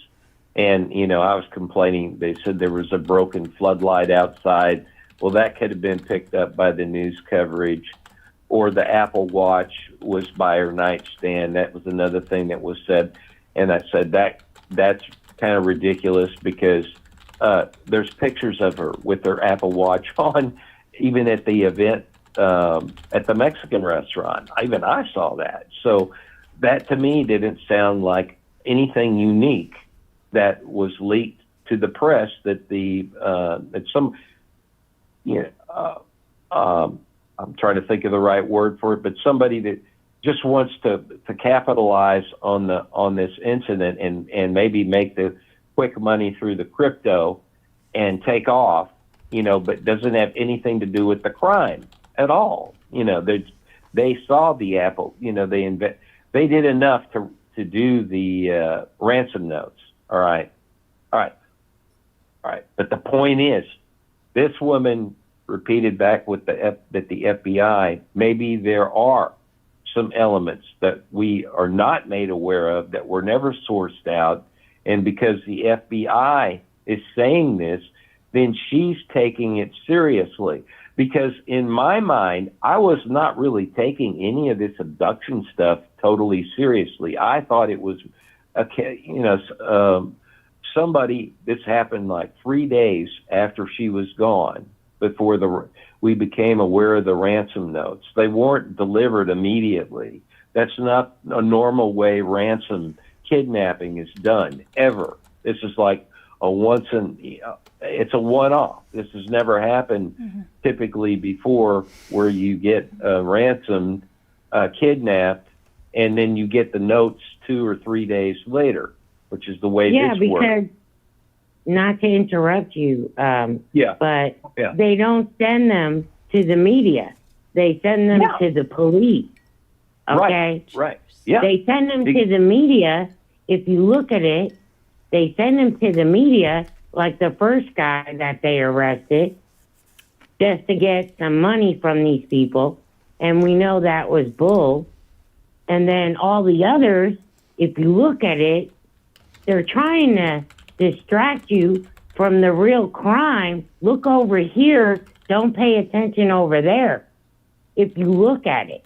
And, I was complaining, they said there was a broken floodlight outside. Well, that could have been picked up by the news coverage. Or the Apple Watch was by her nightstand. That was another thing that was said. And I said that's kind of ridiculous, because there's pictures of her with her Apple Watch on, even at the event at the Mexican restaurant. Even I saw that. So that to me didn't sound like anything unique that was leaked to the press, that I'm trying to think of the right word for it, but somebody that just wants to capitalize on this incident and maybe make the quick money through the crypto and take off, but doesn't have anything to do with the crime at all. They saw the Apple, they did enough to do the ransom notes. All right. But the point is, this woman repeated back with that the FBI, maybe there are some elements that we are not made aware of, that were never sourced out. And because the FBI is saying this, then she's taking it seriously. Because in my mind, I was not really taking any of this abduction stuff totally seriously. I thought it was, somebody. This happened like 3 days after she was gone. Before we became aware of the ransom notes, they weren't delivered immediately. That's not a normal way ransom kidnapping is done ever. This is like it's a one-off. This has never happened typically before, where you get ransomed, kidnapped, and then you get the notes 2 or 3 days later, which is the way this works. Yeah, because, not to interrupt you, but they don't send them to the media. They send them to the police. Okay? Right. Yeah. They send them to the media. If you look at it, they send them to the media, like the first guy that they arrested, just to get some money from these people. And we know that was bull. And then all the others, if you look at it, they're trying to distract you from the real crime. Look over here. Don't pay attention over there. If you look at it.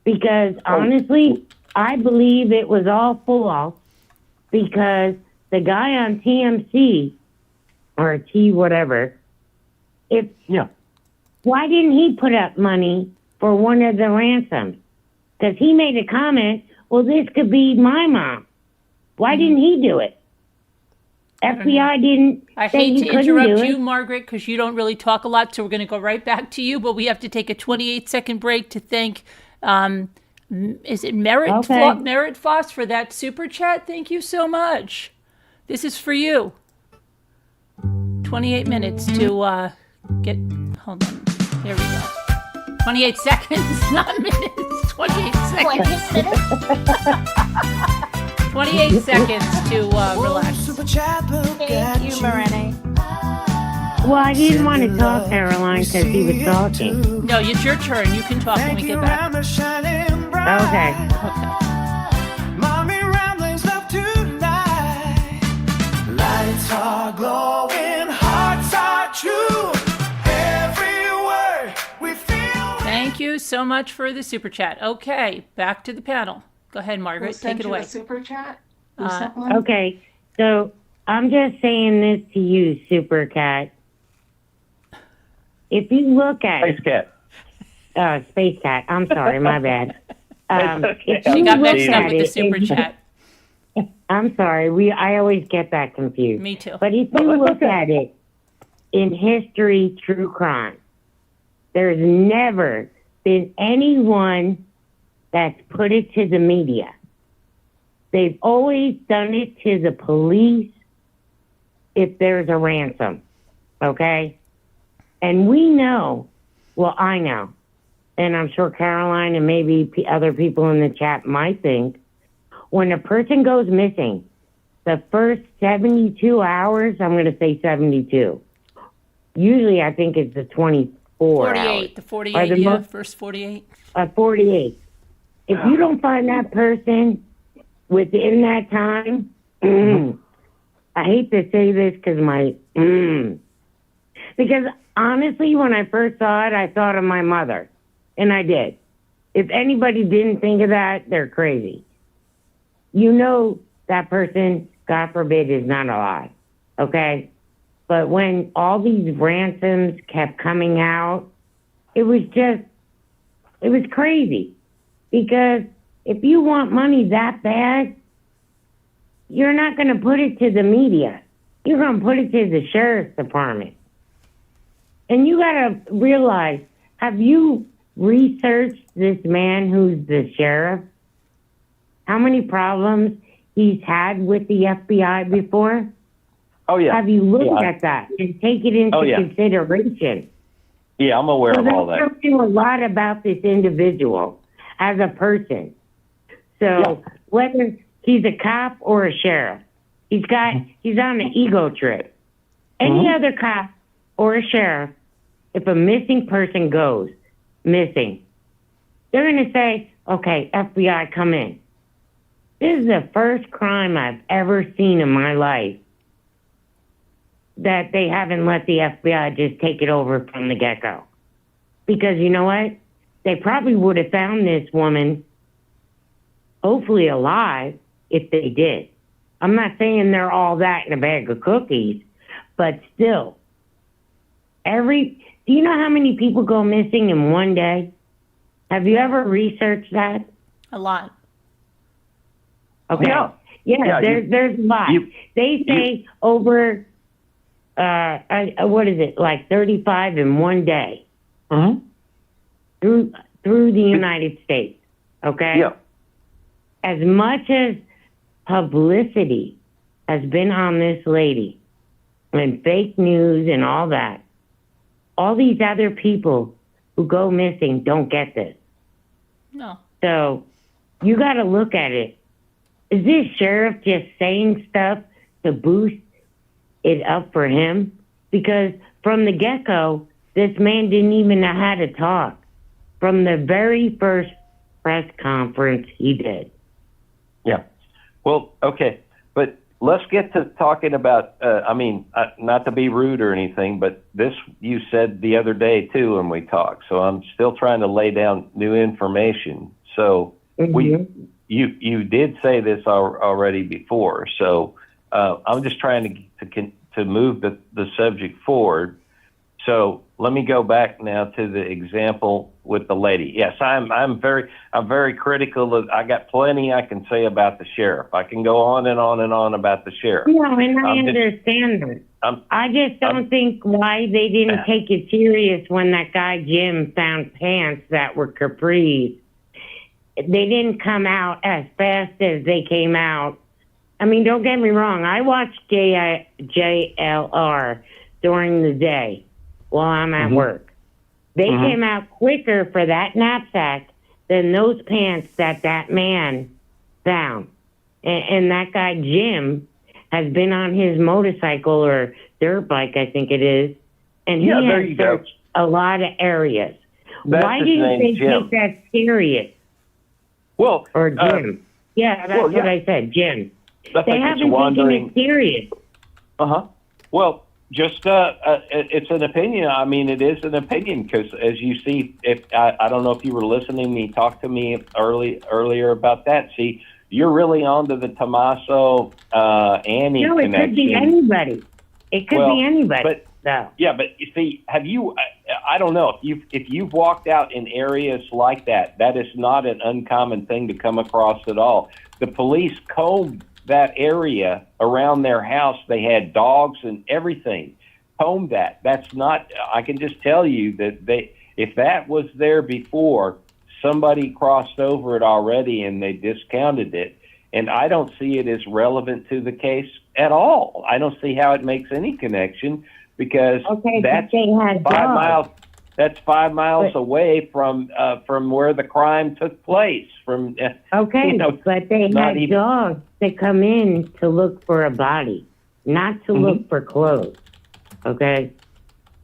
Because honestly, I believe it was all false, because the guy on TMC or T whatever, why didn't he put up money for one of the ransoms? Because he made a comment, well, this could be my mom. Why didn't he do it? FBI didn't. I hate to interrupt you, Margaret, because you don't really talk a lot, so we're going to go right back to you, but we have to take a 28-second break to thank, is it Merit Foss for that super chat? Thank you so much. This is for you. 28 minutes to hold on. There we go. 28 seconds, not minutes. 28 seconds. 28 seconds to relax. Thank you, Marene. Well, I didn't want to talk, Caroline, because he was talking. No, it's your turn. You can talk when we get back. Okay. Mommy ramblings love tonight. Lights are glowing, hearts are true. Every word we feel. Thank you so much for the super chat. Okay, back to the panel. Go ahead, Margaret. Take it away. A super chat? Okay, so I'm just saying this to you, Super Cat. If you look at Space Cat. Space Cat. I'm sorry, my bad. She got mixed up with the super chat. I'm sorry. I always get that confused. Me too. But if you look at it in history, true crime, there's never been anyone that's put it to the media. They've always done it to the police if there's a ransom, okay? And we know, well, I know, and I'm sure Caroline and maybe other people in the chat might think, when a person goes missing, the first 72 hours, I'm going to say 72. Usually I think it's the 24 48, hours. the 48, first 48. 48. If you don't find that person within that time, I hate to say this because honestly, when I first saw it, I thought of my mother, and I did. If anybody didn't think of that, they're crazy. You know that person, God forbid, is not alive, okay? But when all these ransoms kept coming out, it was crazy. Because if you want money that bad, you're not going to put it to the media. You're going to put it to the sheriff's department. And you got to realize, have you researched this man who's the sheriff? How many problems he's had with the FBI before? Oh, yeah. Have you looked at that and take it into consideration? Yeah, I'm aware of all that. That tells you a lot about this individual as a person. So whether he's a cop or a sheriff, he's on an ego trip. Any other cop or a sheriff, if a missing person goes missing, they're going to say, okay, FBI, come in. This is the first crime I've ever seen in my life that they haven't let the FBI just take it over from the get-go. Because you know what? They probably would have found this woman, hopefully alive, if they did. I'm not saying they're all that in a bag of cookies, but still. Do you know how many people go missing in one day? Have you ever researched that? A lot. Okay. Yeah, there's a lot. They say over, what is it, like 35 in one day. Mm-hmm. Through the United States. Okay? Yeah. As much as publicity has been on this lady and fake news and all that, all these other people who go missing don't get this. No. So you got to look at it. Is this sheriff just saying stuff to boost it up for him? Because from the get-go, this man didn't even know how to talk. From the very first press conference he did. Yeah. Well, okay. But let's get to talking about, not to be rude or anything, but this you said the other day too when we talked. So I'm still trying to lay down new information. So you did say this already before. So I'm just trying to move the subject forward. So let me go back now to the example with the lady. Yes, I'm very critical of. I got plenty I can say about the sheriff. I can go on and on and on about the sheriff. No, and I understand that. I just don't think why they didn't take it serious when that guy Jim found pants that were capris. They didn't come out as fast as they came out. I mean, don't get me wrong. I watched JLR during the day while I'm at work. They came out quicker for that knapsack than those pants that man found. And that guy, Jim, has been on his motorcycle or dirt bike, I think it is. And he has searched a lot of areas. Why didn't they take that serious? Well, or Jim. That's what I said, Jim. They haven't taken it serious. Well, just it's an opinion. I mean, it is an opinion because, as you see, if I don't know if you were listening to me talk to me earlier about that. See, you're really onto the Tommaso Annie connection. No, it could be anybody. It could be anybody. But yeah, but you see, have you? I don't know if you've walked out in areas like that. That is not an uncommon thing to come across at all. The police combed that area around their house. They had dogs and everything. Combed that. That's not. I can just tell you that if that was there before, somebody crossed over it already and they discounted it. And I don't see it as relevant to the case at all. I don't see how it makes any connection because that's 5 miles. That's 5 miles away from where the crime took place. But they had dogs that come in to look for a body, not to look for clothes. Okay,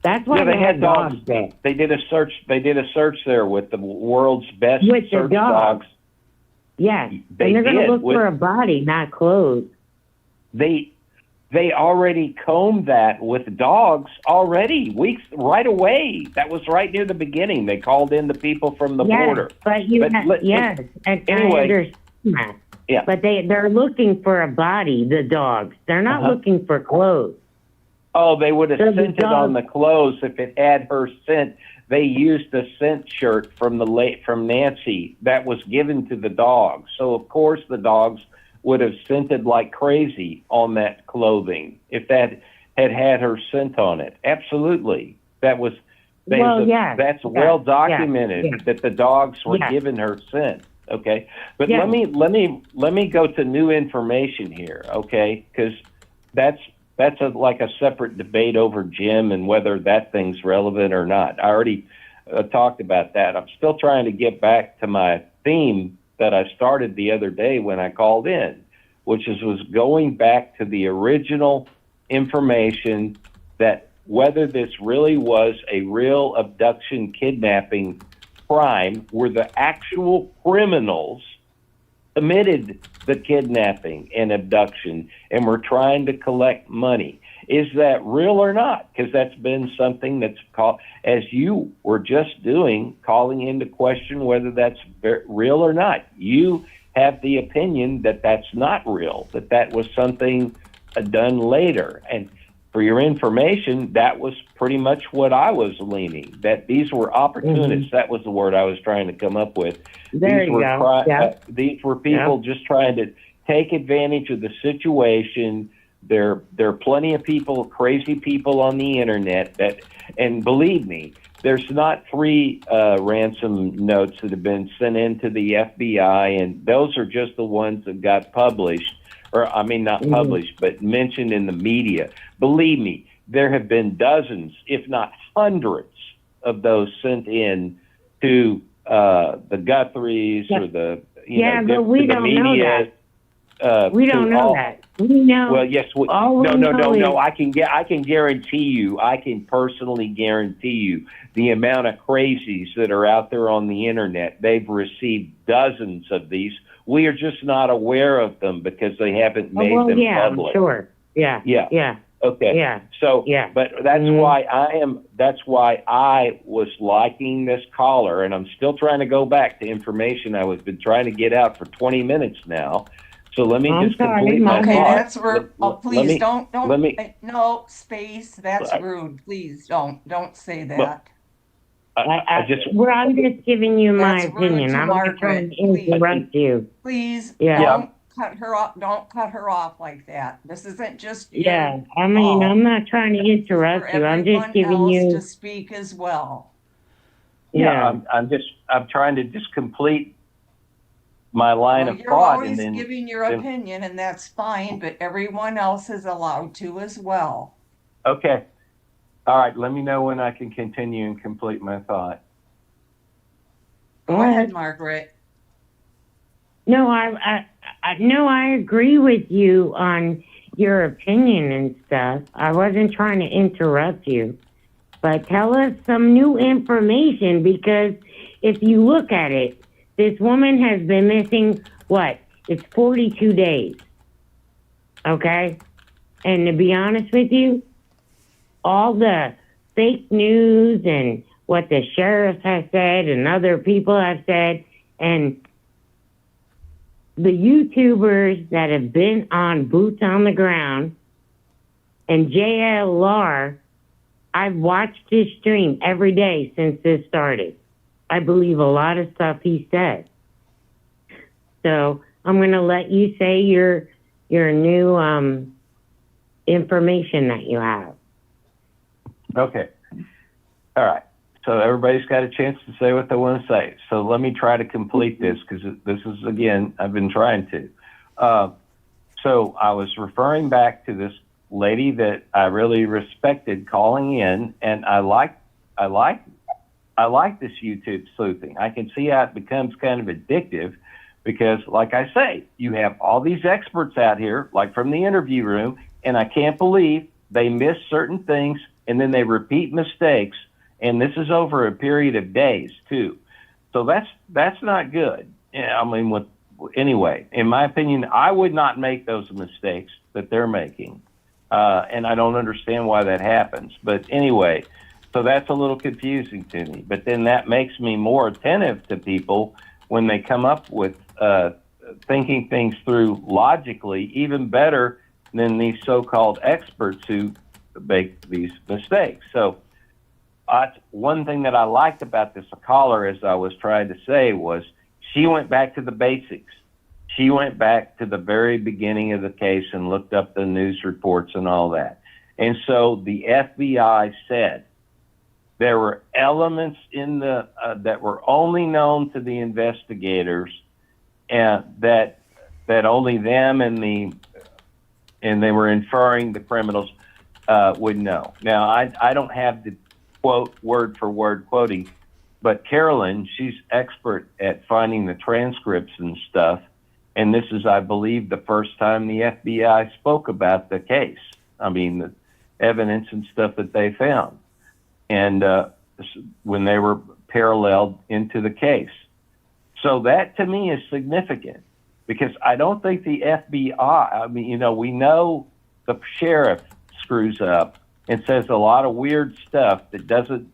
that's why they had dogs there. They did a search. They did a search there with the world's best search dogs. Yes, and they're going to look for a body, not clothes. They already combed that with dogs already, weeks right away. That was right near the beginning. They called in the people from the border. Anyway, I understand that. Yeah. But they're looking for a body, the dogs. They're not looking for clothes. Oh, they would have scented on the clothes if it had her scent. They used the scent shirt from Nancy that was given to the dogs. So of course the dogs would have scented like crazy on that clothing if that had her scent on it. Absolutely. That's well documented that the dogs were giving her scent. Okay. But let me go to new information here. Okay. Cause that's like a separate debate over Jim and whether that thing's relevant or not. I already talked about that. I'm still trying to get back to my theme that I started the other day when I called in, which was going back to the original information that whether this really was a real abduction, kidnapping crime, where the actual criminals committed the kidnapping and abduction and were trying to collect money. Is that real or not? Because that's been something that's called, as you were just doing, calling into question whether that's real or not. You have the opinion that that's not real, that that was something done later. And for your information, that was pretty much what I was leaning, that these were opportunists. That was the word I was trying to come up with. There you go. These were people just trying to take advantage of the situation. There are plenty of people, crazy people on the internet that, and believe me, there's not 3 ransom notes that have been sent into the FBI, and those are just the ones that got published, or I mean not published, but mentioned in the media. Believe me, there have been dozens, if not hundreds, of those sent in to the Guthries or the but we don't know that. We don't know that. We know. Well, yes. No. I can guarantee you. I can personally guarantee you the amount of crazies that are out there on the internet. They've received dozens of these. We are just not aware of them because they haven't made them public. Sure. Yeah. Okay. Yeah. So, but that's why I was liking this caller, and I'm still trying to go back to information I was been trying to get out for 20 minutes now. So let me just complete my thought. Okay, that's rude. Please don't, let me, no, space, that's rude. Please don't say that. I'm just giving you my opinion. I'm not trying to interrupt you. Please don't cut her off. Don't cut her off like that. This isn't just I'm not trying to interrupt you. I'm just giving you to speak as well. I'm trying to just complete my line of you're thought. Always giving your opinion, and that's fine, but everyone else is allowed to as well. Okay. All right. Let me know when I can continue and complete my thought. Go ahead, Margaret. No, I agree with you on your opinion and stuff. I wasn't trying to interrupt you, but tell us some new information, because if you look at it, this woman has been missing, it's 42 days. Okay? And to be honest with you, all the fake news and what the sheriff has said and other people have said, and the YouTubers that have been on boots on the ground, and JLR, I've watched his stream every day since this started. I believe a lot of stuff he said. So I'm going to let you say your new information that you have. Okay. All right. So everybody's got a chance to say what they want to say. So let me try to complete this, because this is, again, I've been trying to. So I was referring back to this lady that I really respected calling in, and I like this YouTube sleuthing. I can see how it becomes kind of addictive because, like I say, you have all these experts out here, like from the interview room, and I can't believe they miss certain things and then they repeat mistakes. And this is over a period of days too. So that's not good. Yeah, I mean, anyway, in my opinion, I would not make those mistakes that they're making. And I don't understand why that happens. But anyway, so that's a little confusing to me. But then that makes me more attentive to people when they come up with thinking things through logically, even better than these so-called experts who make these mistakes. So one thing that I liked about this caller, as I was trying to say, was she went back to the basics. She went back to the very beginning of the case and looked up the news reports and all that. And so the FBI said there were elements in the that were only known to the investigators, and that only them and they were inferring the criminals would know. Now I don't have the quote word for word quoting, but Carolyn, she's expert at finding the transcripts and stuff. And this is, I believe, the first time the FBI spoke about the case. I mean, the evidence and stuff that they found. And when they were paralleled into the case. So that to me is significant, because I don't think the FBI, I mean, we know the sheriff screws up and says a lot of weird stuff that doesn't,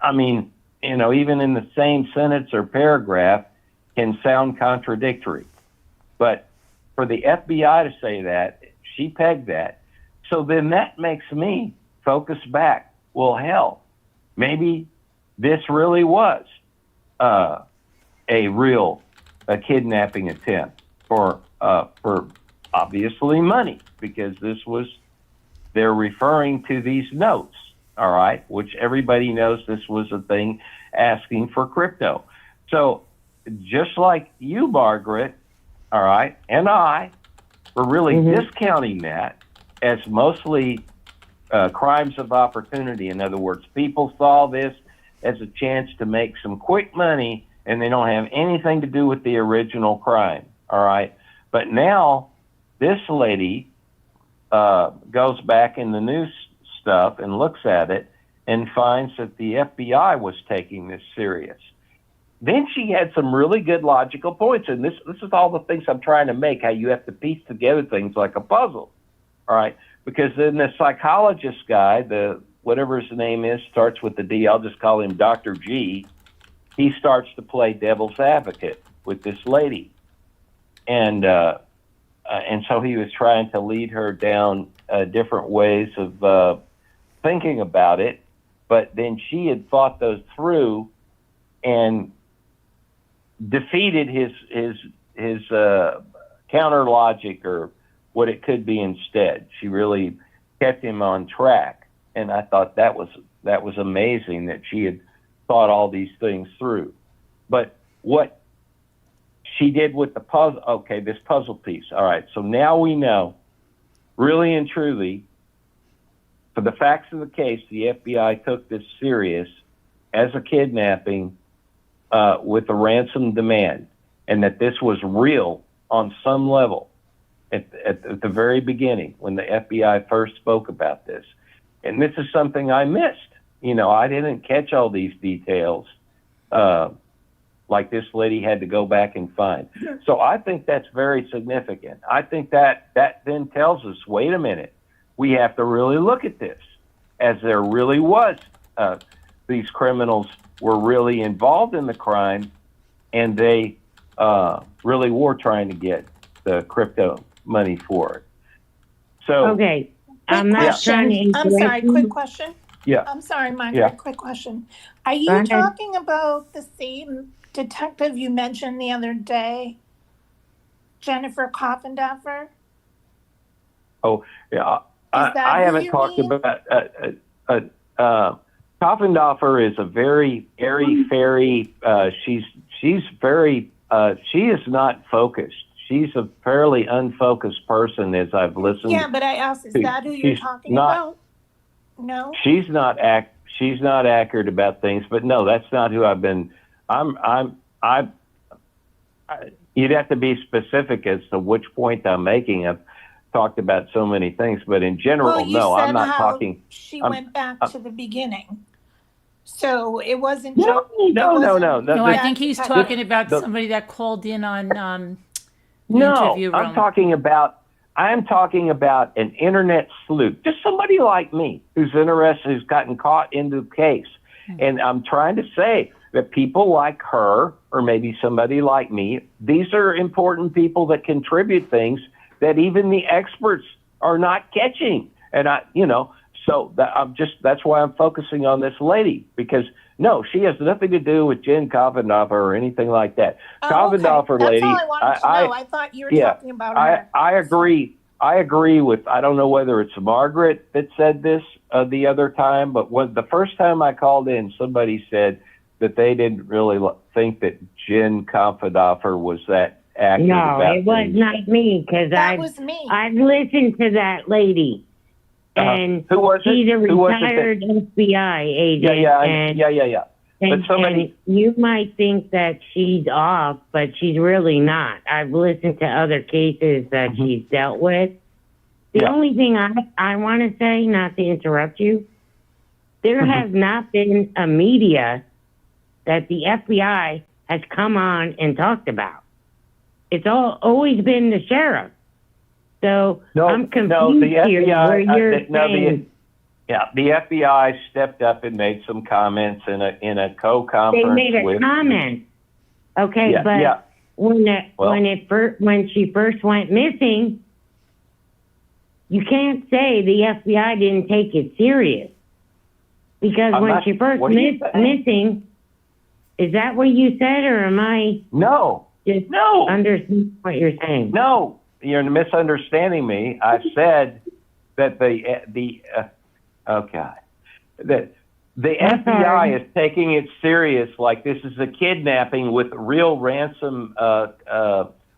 I mean, even in the same sentence or paragraph can sound contradictory. But for the FBI to say that, she pegged that. So then that makes me focus back. Well, hell, maybe this really was a kidnapping attempt for obviously money, because they're referring to these notes, all right, which everybody knows this was a thing asking for crypto. So just like you, Margaret, all right, and I were really discounting that as mostly crimes of opportunity. In other words, people saw this as a chance to make some quick money, and they don't have anything to do with the original crime, all right? But now this lady goes back in the news stuff and looks at it and finds that the FBI was taking this serious. Then she had some really good logical points, and this is all the things I'm trying to make, how you have to piece together things like a puzzle, all right? Because then the psychologist guy, whatever his name is, starts with the D, I'll just call him Dr. G, he starts to play devil's advocate with this lady. And so he was trying to lead her down different ways of thinking about it, but then she had thought those through and defeated his counter logic, or what it could be instead. She really kept him on track, and I thought that was amazing that she had thought all these things through. But what she did with the puzzle, okay, this puzzle piece, all right, so now we know, really and truly, for the facts of the case, the FBI took this serious as a kidnapping with a ransom demand, and that this was real on some level at the very beginning when the FBI first spoke about this. And this is something I missed. I didn't catch all these details like this lady had to go back and find. So I think that's very significant. I think that then tells us, wait a minute, we have to really look at this, as there really was, these criminals were really involved in the crime, and they really were trying to get the crypto money for it. So Okay. I'm Quick not trying to question. I'm interrupt sorry, you. quick question. yeah, I'm sorry, Margaret, Yeah. quick question. Are Go you ahead. talking about the same detective you mentioned the other day, Jennifer Coffendorfer? oh yeah, Is that I who haven't you talked mean? about Coffendorfer is a very airy-fairy. She's very. She is not focused. She's a fairly unfocused person, as I've listened. Yeah, but I asked, is that who you're She's talking not- about? No? She's not accurate about things, but no, that's not who I've been. You'd have to be specific as to which point I'm making. I've talked about so many things, but in general, Well, you no, said I'm not how talking. she I'm- went back to the beginning. So it wasn't No, no. No, I think he's that- talking about the- somebody that called in on the No, interview room. I'm talking about an internet sleuth, just somebody like me who's interested, who's gotten caught into the case. And I'm trying to say that people like her, or maybe somebody like me, these are important people that contribute things that even the experts are not catching. And so that's why I'm focusing on this lady, because no, she has nothing to do with Jen Coffendorfer or anything like that. Coffendorfer okay. lady, That's all I wanted to know. I thought you were talking about her. I agree. I agree with, I don't know whether it's Margaret that said this the other time, but the first time I called in, somebody said that they didn't really think that Jen Coffendorfer was that accurate No, about it was things. not me, because That was me. I've listened to that lady, and Who was it? she's a Who was it that- retired FBI agent. Yeah. And, But somebody- and you might think that she's off, but she's really not. I've listened to other cases that she's dealt with. The Yeah. only thing I want to say, not to interrupt you, there has not been a media that the FBI has come on and talked about. It's always been the sheriff. So No, I'm confused no, the here FBI, where you're saying the FBI stepped up and made some comments in a co-conference they made a with. comment. Okay, Yeah, but yeah. when she first went missing, you can't say the FBI didn't take it serious. Because I'm when not- she first what are you saying? missing, is that what you said, or am I No, just no, understanding what you're saying? no. You're misunderstanding me. I said that that the I'm FBI sorry. is taking it serious, like this is a kidnapping with real ransom,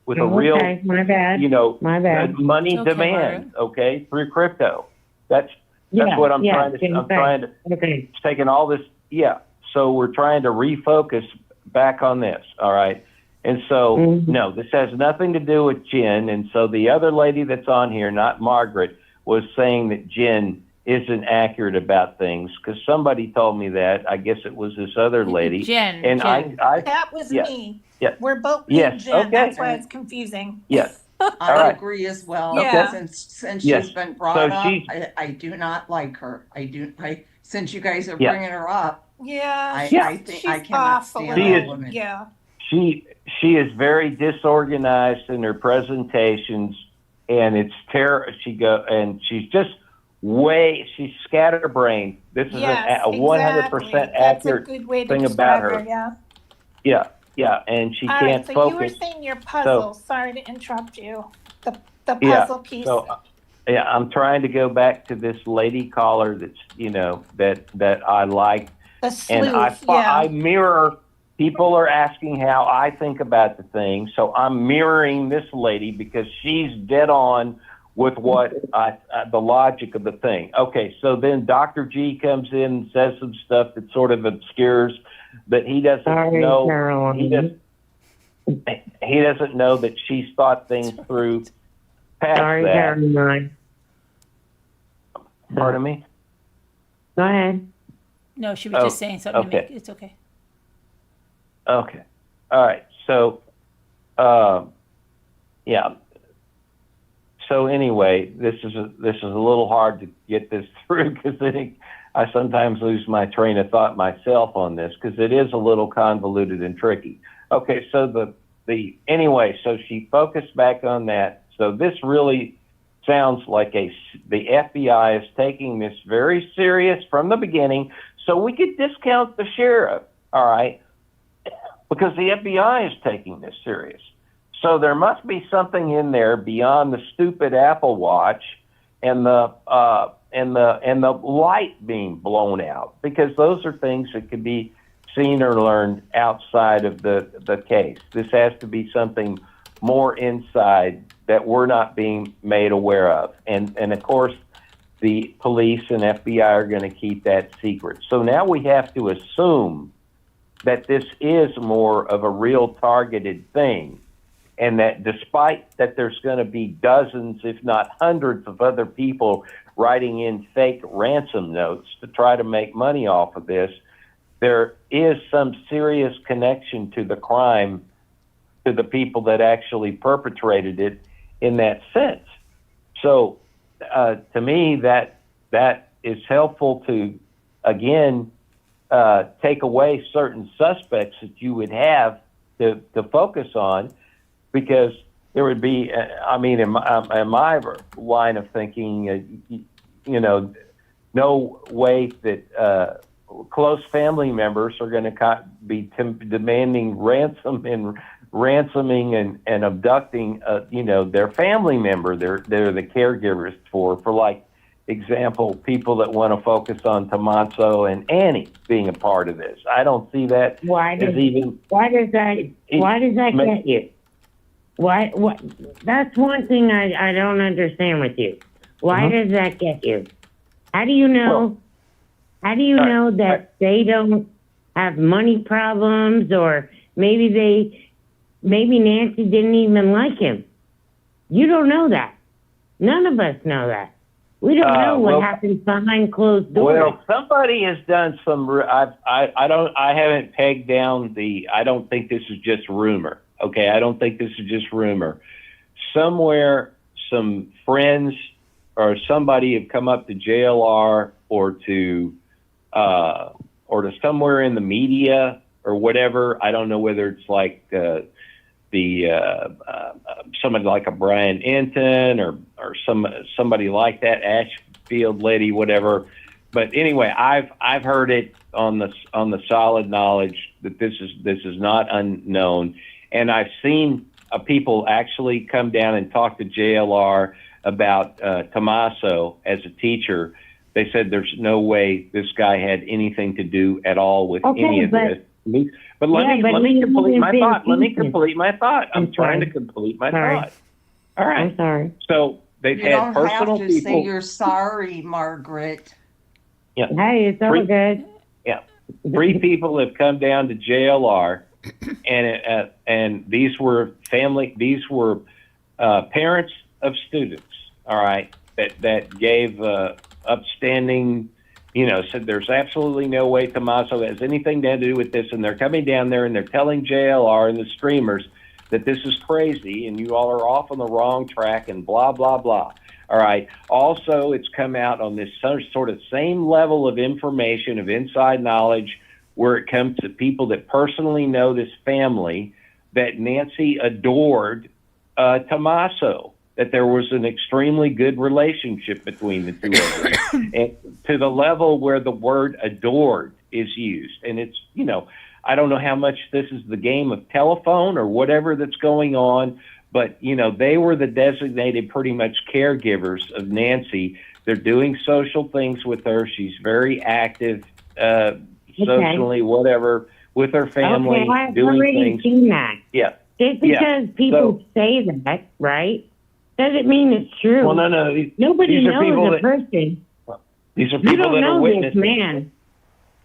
with a real, Okay, my bad. My bad. money Okay, demand, okay, through crypto. That's what I'm trying to. I'm okay. trying to. Okay. It's taking all this. Yeah. So we're trying to refocus back on this. All right. And so, no, this has nothing to do with Jen. And so the other lady that's on here, not Margaret, was saying that Jen isn't accurate about things because somebody told me that. I guess it was this other lady. Jen. And Jen. That was yes, me. yes, We're both yes, named Jen. okay. That's why it's confusing. Yes. I right. agree as well. Yeah. Since Yes. she's been brought So up, she's- I do not like her. Since you guys are Yeah. bringing her up, Yeah, I she's cannot off a stand little. that woman. Yeah. She is very disorganized in her presentations, and it's she's just she's scatterbrained. This is Yes, a 100% exactly. That's a accurate good way to thing describe about her. her. Yeah. Yeah, and she All can't right. So you were focus. saying your puzzle. Sorry to interrupt you. The Yeah, puzzle piece. So, I'm trying to go back to this lady caller that's that I like, The sleuth. and I mirror. People are asking how I think about the thing, so I'm mirroring this lady because she's dead on with what the logic of the thing. Okay, so then Dr. G comes in and says some stuff that sort of obscures, but he doesn't know. Caroline. He doesn't know that she's thought things through past Sorry, that. Caroline. Pardon me? Go ahead. No, she was just saying something to okay. make it's okay. Okay. All right. So, yeah. So anyway, this is a little hard to get this through because I sometimes lose my train of thought myself on this because it is a little convoluted and tricky. Okay. So anyway, so she focused back on that. So this really sounds like the FBI is taking this very serious from the beginning. So we could discount the sheriff. All right. Because the FBI is taking this serious. So there must be something in there beyond the stupid Apple Watch and the light being blown out, because those are things that could be seen or learned outside of the case. This has to be something more inside that we're not being made aware of. And of course, the police and FBI are going to keep that secret. So now we have to assume that this is more of a real targeted thing, and that despite that there's going to be dozens, if not hundreds of other people writing in fake ransom notes to try to make money off of this, there is some serious connection to the crime, to the people that actually perpetrated it in that sense. So to me, that is helpful to, again, take away certain suspects that you would have to focus on, because there would be, in my line of thinking, no way that close family members are going to be demanding ransom and ransoming and abducting, their family member. They're the caregivers for like example, people that want to focus on Tomaso and Annie being a part of this. I don't see that Why does that get you? Why? That's one thing I don't understand with you. Why does that get you? How do you know? How do you know that they don't have money problems, or maybe Nancy didn't even like him? You don't know that. None of us know that. We don't know what happens behind closed doors. Well, somebody has done some. I haven't pegged down I don't think this is just rumor. Okay, I don't think this is just rumor. Somewhere, some friends or somebody have come up to JLR or to somewhere in the media or whatever. I don't know whether it's like somebody like a Brian Enton or somebody like that, Ashfield lady, whatever. But anyway, I've heard it on the solid knowledge that this is not unknown, and I've seen people actually come down and talk to JLR about Tommaso as a teacher. They said there's no way this guy had anything to do at all with any of this. But let me complete my thought. Let me complete my thought. I'm trying to complete my thought. All right. I'm sorry. So they've had personal people. You don't have to say you're sorry, Margaret. Yeah. Hey, it's all good. Yeah. 3 people have come down to JLR, and these were parents of students. All right, that gave upstanding. Said there's absolutely no way Tommaso has anything to do with this, and they're coming down there and they're telling JLR and the streamers that this is crazy and you all are off on the wrong track and blah, blah, blah. All right. Also, it's come out on this sort of same level of information, of inside knowledge, where it comes to people that personally know this family, that Nancy adored Tommaso, that there was an extremely good relationship between the two of them, and to the level where the word adored is used. And it's, I don't know how much this is the game of telephone or whatever that's going on, but, they were the designated pretty much caregivers of Nancy. They're doing social things with her. She's very active socially, whatever, with her family, I've doing already things. seen that. Yeah. Just because people say that, right, doesn't mean it's true. Well, no. Nobody these are knows people the person. These are You people don't that are know this witnesses. man.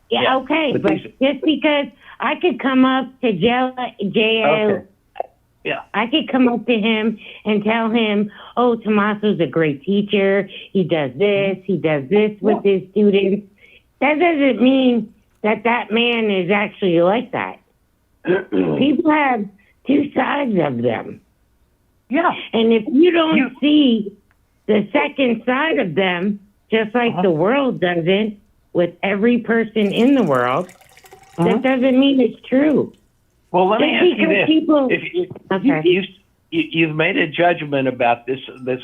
Yeah, okay, but but these- just because I could come up to JL, Okay. Yeah. I could come up to him and tell him, oh, Tommaso's a great teacher. He does this with his students. That doesn't mean that man is actually like that. People have 2 sides of them. Yeah. And if you don't see the second side of them, just like the world doesn't with every person in the world, that doesn't mean it's true. Well, let me Just ask you because this: people- if you've made a judgment about this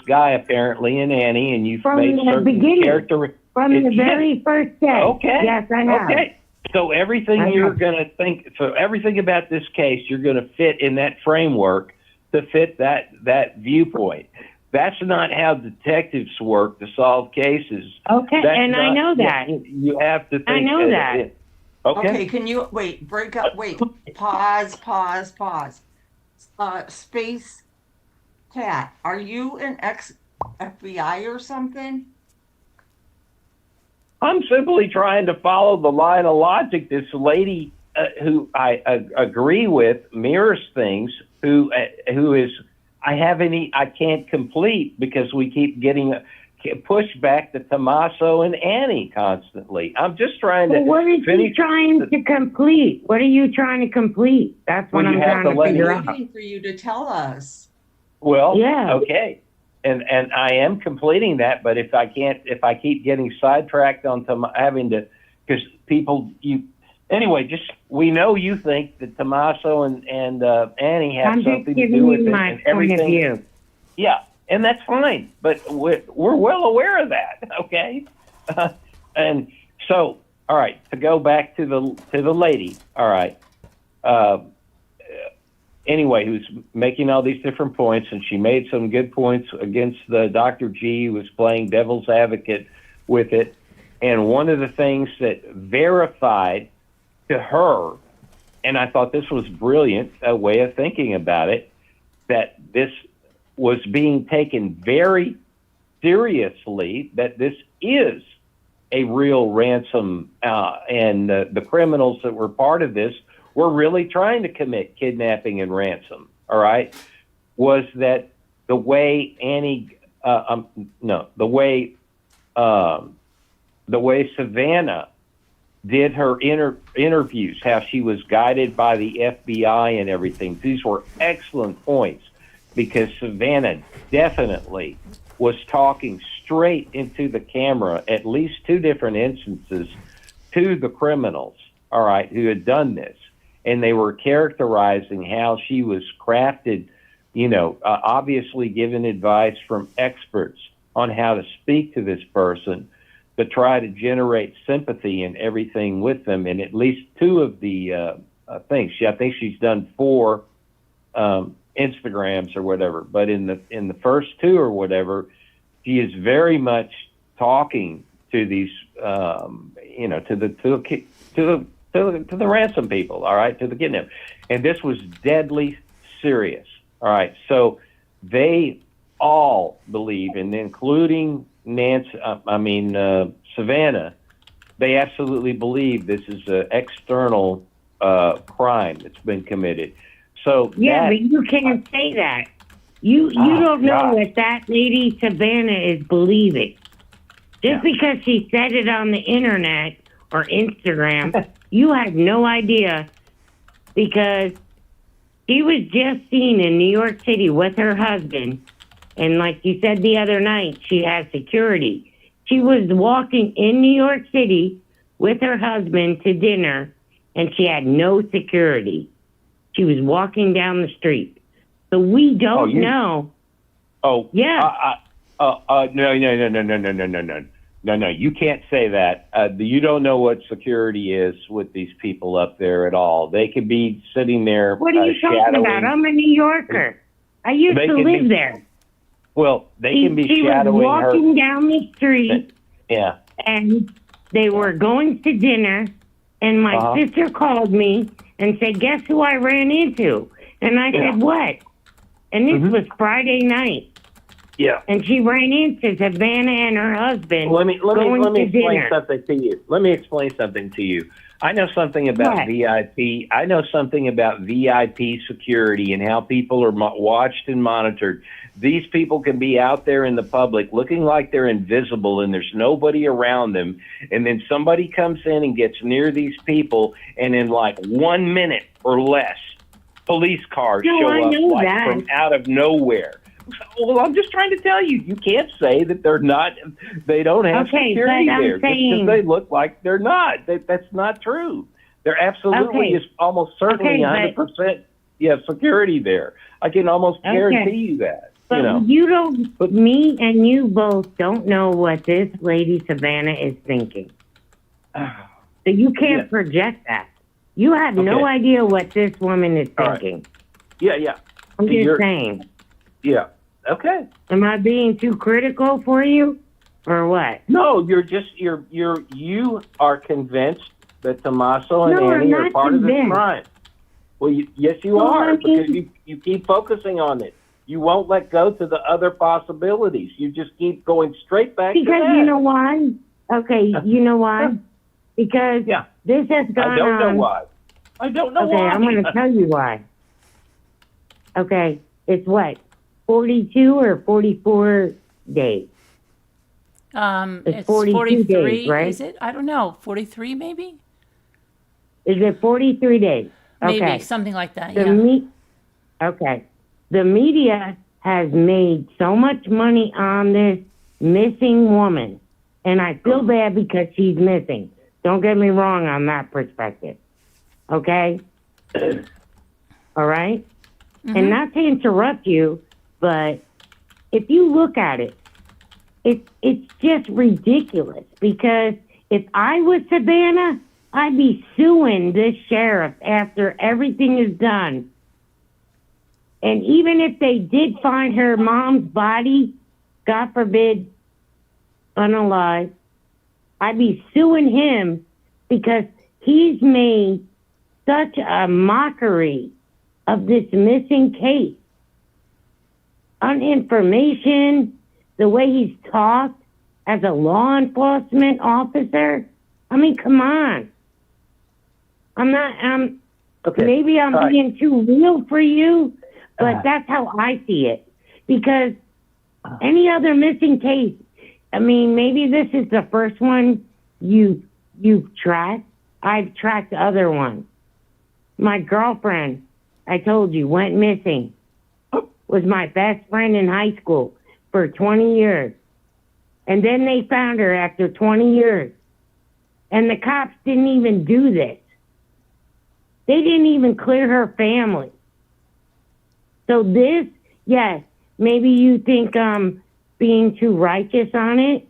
guy apparently and Annie, and you've From made the certain beginning. character From the very first day. Okay. Yes, I have. Okay. So everything you're going to think, so everything about this case, you're going to fit in that framework to fit that viewpoint. That's not how detectives work to solve cases. Okay, and I know that. You have to think. I know that. Okay, can you break up, pause. Space Cat, are you an ex-FBI or something? I'm simply trying to follow the line of logic. This lady who I agree with mirrors things, who is, I can't complete because we keep getting pushed back to Tommaso and Annie constantly. I'm just trying to what is finish. he trying to complete? What are you trying to complete? That's what Well, I'm you have trying to to let figure me- out. Waiting for you to tell us. Well, Yeah. okay. And I am completing that, but if I keep getting sidetracked on having to, because anyway, we know you think that Tommaso and Annie have I'm something just to do giving with you it my and point of everything. view. Yeah, and that's fine, but we're well aware of that. Okay, and so all right, to go back to the lady. All right. Anyway, who's making all these different points, and she made some good points against the Dr. G, who was playing devil's advocate with it. And one of the things that verified to her, and I thought this was brilliant, a way of thinking about it, that this was being taken very seriously, that this is a real ransom, and the criminals that were part of this were really trying to commit kidnapping and ransom, all right, was that the way the way Savannah did her interviews, how she was guided by the FBI and everything. These were excellent points because Savannah definitely was talking straight into the camera at least 2 different instances to the criminals, all right, who had done this. And they were characterizing how she was crafted, obviously given advice from experts on how to speak to this person to try to generate sympathy and everything with them. And at least 2 of the things, I think she's done 4 Instagrams or whatever, but in the first 2 or whatever, she is very much talking to these, to the ransom people, all right, to the kidnap. And this was deadly serious, all right. So they all believe, and including Savannah, they absolutely believe this is an external crime that's been committed. So yeah, but you can't say that. You don't know what that lady Savannah is believing. Just because she said it on the internet or Instagram, you have no idea, because she was just seen in New York City with her husband. And like you said the other night, she has security. She was walking in New York City with her husband to dinner, and she had no security. She was walking down the street. So we don't know. Oh, yeah. No, you can't say that. You don't know what security is with these people up there at all. They could be sitting there. What are you talking about? I'm a New Yorker. I used to live there. Well, they can be she shadowing was walking down the street. Yeah. And they were going to dinner, and my sister called me and said, "Guess who I ran into?" And I said, "What?" And this was Friday night. Yeah. And she ran into Savannah and her husband. Let me explain dinner. something to you. Let me explain something to you. I know something about VIP. I know something about VIP security and how people are watched and monitored. These people can be out there in the public looking like they're invisible and there's nobody around them. And then somebody comes in and gets near these people, and in like 1 minute or less, police cars show up like from out of nowhere. Well, I'm just trying to tell you, you can't say that they don't have security there just because they look like they're not. That's not true. There absolutely is almost certainly 100% security there. I can almost guarantee you that. But me and you both don't know what this lady Savannah is thinking. So you can't project that. You have no idea what this woman is thinking. Right. Yeah. I'm just saying. Yeah. Okay. Am I being too critical for you, or what? No, you are convinced that Tommaso and Annie are part of this crime. Well, yes, you are, because you keep focusing on it. You won't let go to the other possibilities. You just keep going straight back to that. Because you know why? Okay, you know why? Because this has gone on. I don't know why. I don't know why. Okay, I'm going to tell you why. Okay, it's what? 42 or 44 days? It's 43 days, right? Is it? I don't know. 43 maybe? Is it 43 days? Okay. Maybe, something like that, Okay. The media has made so much money on this missing woman, and I feel bad because she's missing. Don't get me wrong on that perspective. Okay? All right? And not to interrupt you, but if you look at it, it's just ridiculous, because if I was Savannah, I'd be suing this sheriff after everything is done. And even if they did find her mom's body, God forbid, unalive, I'd be suing him because he's made such a mockery of this missing case. On information, the way he's talked as a law enforcement officer. I mean, come on. Maybe I'm being too real for you, but that's how I see it. Because any other missing case, I mean, maybe this is the first one you've tracked. I've tracked other ones. My girlfriend, I told you, went missing. was my best friend in high school for 20 years. And then they found her after 20 years. And the cops didn't even do this. They didn't even clear her family. So this, yes, maybe you think I'm being too righteous on it,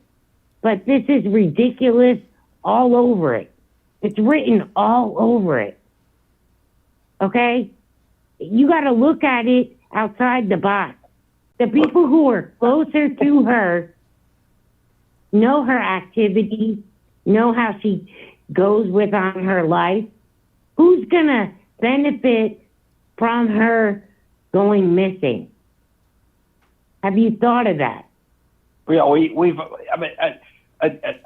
but this is ridiculous all over it. It's written all over it. Okay? You got to look at it outside the box. The people who are closer to her know her activities, know how she goes with on her life. Who's going to benefit from her going missing? Have you thought of that? Yeah,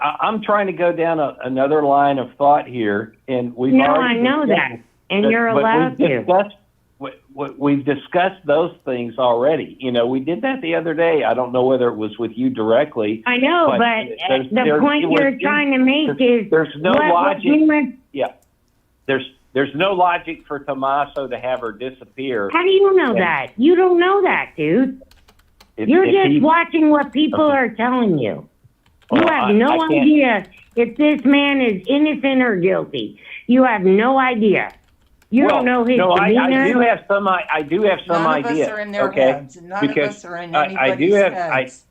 I'm trying to go down another line of thought here, and we've already I know that, and you're allowed to. We've discussed those things already. You know, we did that the other day. I don't know whether it was with you directly. I know, but the point you're trying to make is there's no logic. Yeah, there's no logic for Tommaso to have her disappear. How do you know that? You don't know that, dude. You're just watching what people are telling you. You have no idea if this man is innocent or guilty. You have no idea. You don't know his demeanor. I do have some idea. None of us are in their heads. None of us are in anybody's heads.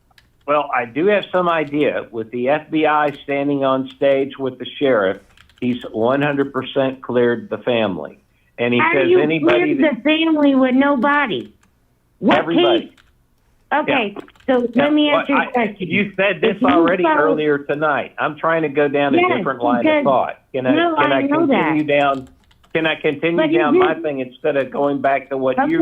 I do have some idea. With the FBI standing on stage with the sheriff, he's 100% cleared the family. And he says anybody the family with no body? What everybody. Case? Okay, so let me ask you a question. You said this already earlier tonight. I'm trying to go down a different line of thought. Can I continue down? Can I continue down my thing instead of going back to what you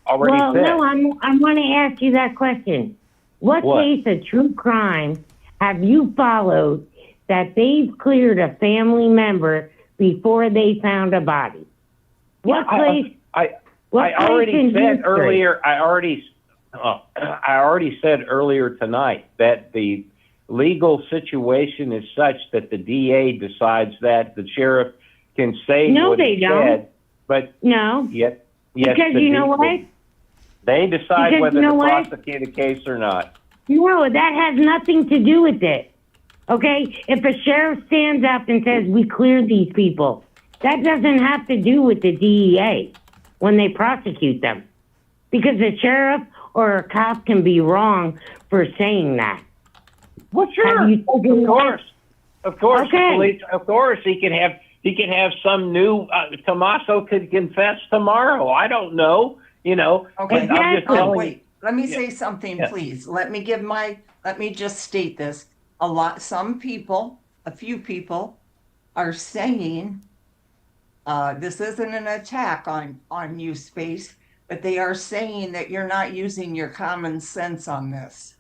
already said? No, I want to ask you that question. What case of true crime have you followed that they've cleared a family member before they found a body? What place? I already said earlier. I already said earlier tonight that the legal situation is such that the DA decides that the sheriff can say what he said, but yes, because you know what? They decide whether to prosecute a case or not. No, that has nothing to do with it. Okay, if a sheriff stands up and says we cleared these people, that doesn't have to do with the DEA when they prosecute them, because the sheriff or a cop can be wrong for saying that. Well, sure, of course, okay. Police, of course, he can have some new. Tommaso could confess tomorrow. I don't know. You know. Okay. Exactly. Wait. Let me say something, please. Let me just state this. Some people, a few people, are saying, this isn't an attack on you, Space, but they are saying that you're not using your common sense on this.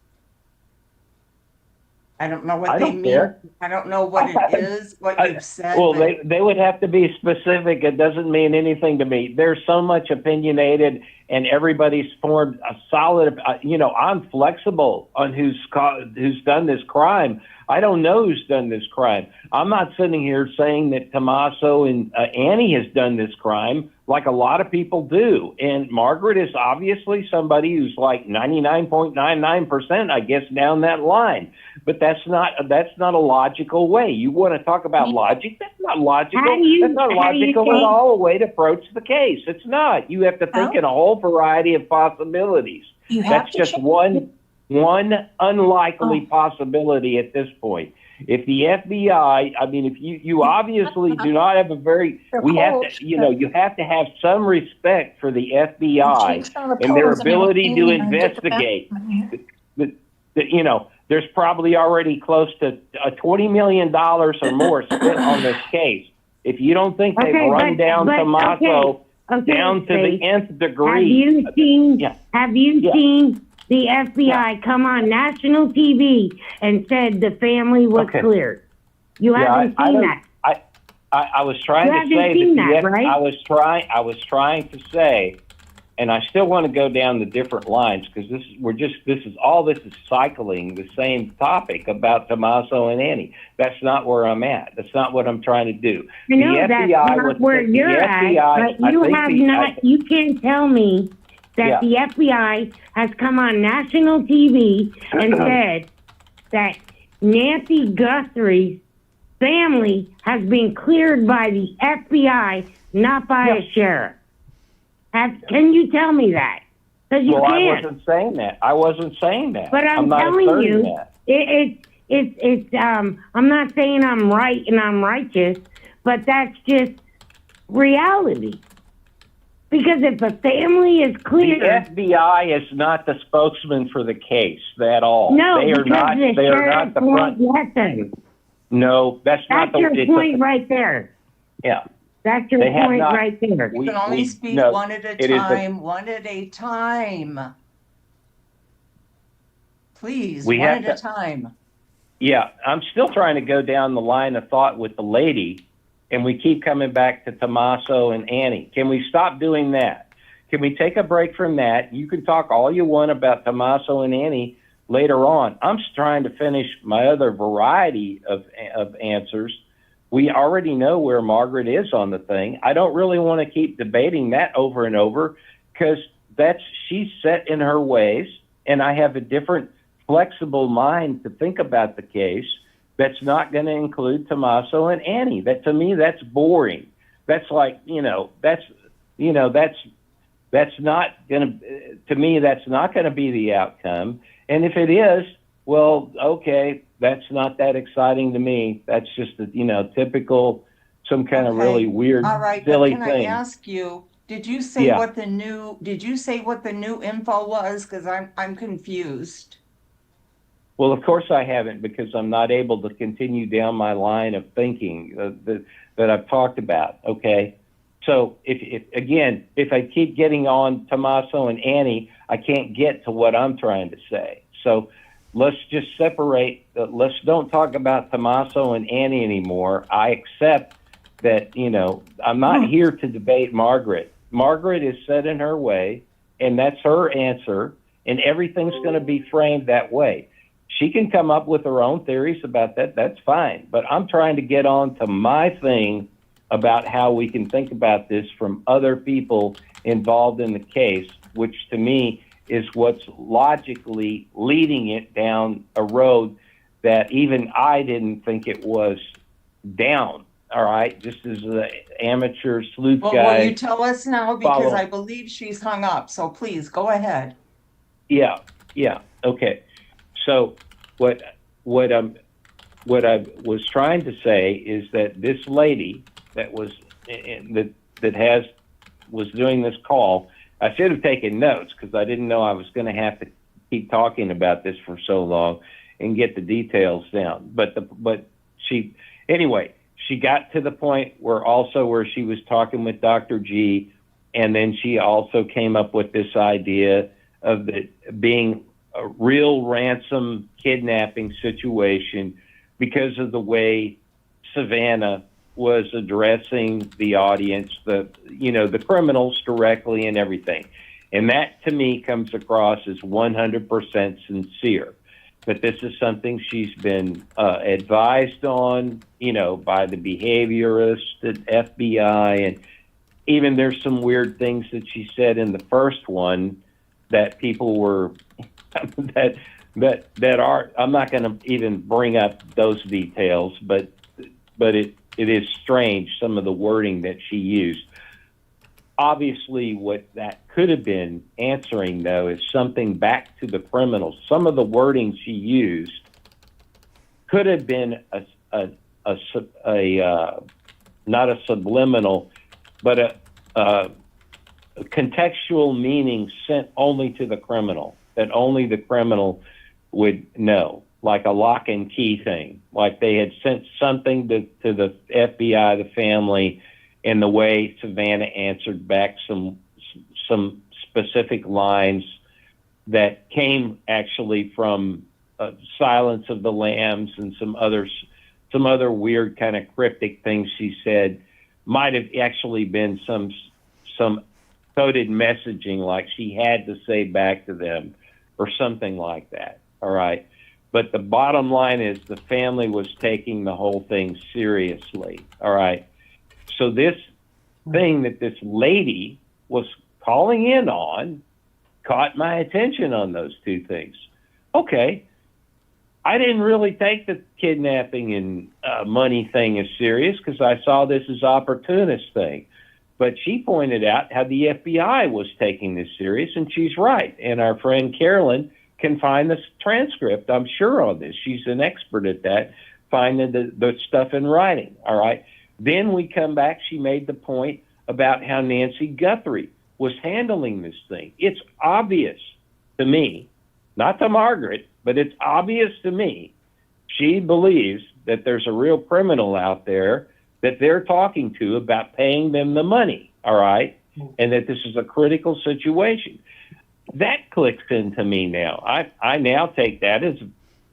I don't know what they mean. Care. I don't know what it is, what you've said. Well, they would have to be specific. It doesn't mean anything to me. There's so much opinionated, and everybody's formed a solid. I'm flexible on who's done this crime. I don't know who's done this crime. I'm not sitting here saying that Tommaso and Annie has done this crime like a lot of people do. And Margaret is obviously somebody who's like 99.99%, I guess, down that line. But that's not a logical way. You want to talk about logic? That's not logical. That's not logical at all a way to approach the case. It's not. You have to think in a whole variety of possibilities. That's just one unlikely possibility at this point. If the FBI, if you obviously do not have you have to have some respect for the FBI and their ability to investigate. There's probably already close to $20 million or more spent on this case. If you don't think they've run down Tommaso down to the nth degree. Have you seen the FBI come on national TV and said the family was cleared? You haven't seen that. I was trying to say that, right? I was trying to say, and I still want to go down the different lines because this is cycling the same topic about Tommaso and Annie. That's not where I'm at. That's not what I'm trying to do. I know that's not where you're at, but you can't tell me that the FBI has come on national TV and said that Nancy Guthrie's family has been cleared by the FBI, not by a sheriff. Can you tell me that? Because you Well, I can't. wasn't saying that. I wasn't saying that. But I'm not telling asserting you, that. I'm not saying I'm right and I'm righteous, but that's just reality. Because if a family is clear, The FBI is not the spokesman for the case at all. no, they are because not. the They are sheriff not the won't front. let them. No, that's not That's the. your point right there. Yeah. That's your They have point not- right there. You can only speak no, one at a it is time, one at a time. Please, We one have at a to- time. Yeah, I'm still trying to go down the line of thought with the lady, and we keep coming back to Tommaso and Annie. Can we stop doing that? Can we take a break from that? You can talk all you want about Tommaso and Annie later on. I'm just trying to finish my other variety of answers. We already know where Margaret is on the thing. I don't really want to keep debating that over and over because she's set in her ways, and I have a different flexible mind to think about the case that's not going to include Tommaso and Annie. That, to me, that's boring. That's like, that's not going to me, that's not going to be the outcome. And if it is, well, okay, that's not that exciting to me. That's just a, typical, some kind of really weird, All right, silly but can thing. I ask you, did you say Yeah. what the new info was? Because I'm confused. Well, of course I haven't, because I'm not able to continue down my line of thinking that I've talked about. Okay. So if I keep getting on Tommaso and Annie, I can't get to what I'm trying to say. So let's just separate. Let's don't talk about Tommaso and Annie anymore. I accept that, I'm not here to debate Margaret. Margaret is set in her way, and that's her answer, and everything's going to be framed that way. She can come up with her own theories about that. That's fine. But I'm trying to get on to my thing about how we can think about this from other people involved in the case, which to me is what's logically leading it down a road that even I didn't think it was down. All right, just as an amateur sleuth Well, guy. will you tell us now? Because follow. I believe she's hung up. So please go ahead. Yeah. Okay. So what I was trying to say is that this lady that was was doing this call, I should have taken notes because I didn't know I was going to have to keep talking about this for so long and get the details down. But she got to the point where she was talking with Dr. G, and then she also came up with this idea of it being a real ransom kidnapping situation because of the way Savannah was addressing the audience, the criminals directly and everything. And that to me comes across as 100% sincere. But this is something she's been advised on, by the behaviorist at FBI. And even there's some weird things that she said in the first one that people were, that are, I'm not going to even bring up those details, but it is strange, some of the wording that she used. Obviously, what that could have been answering, though, is something back to the criminals. Some of the wording she used could have been not a subliminal, but a contextual meaning sent only to the criminal, that only the criminal would know, like a lock and key thing, like they had sent something to the FBI, the family, in the way Savannah answered back some specific lines that came actually from Silence of the Lambs and some other weird kind of cryptic things she said might have actually been some coded messaging like she had to say back to them or something like that. All right. But the bottom line is the family was taking the whole thing seriously. All right. So this thing that this lady was calling in on caught my attention on those two things. Okay. I didn't really take the kidnapping and money thing as serious because I saw this as opportunist thing. But she pointed out how the FBI was taking this serious, and she's right. And our friend Carolyn can find the transcript, I'm sure, on this. She's an expert at that, finding the stuff in writing, all right? Then we come back, she made the point about how Nancy Guthrie was handling this thing. It's obvious to me, not to Margaret, but it's obvious to me, she believes that there's a real criminal out there that they're talking to about paying them the money, all right? And that this is a critical situation. That clicks into me now. I now take that as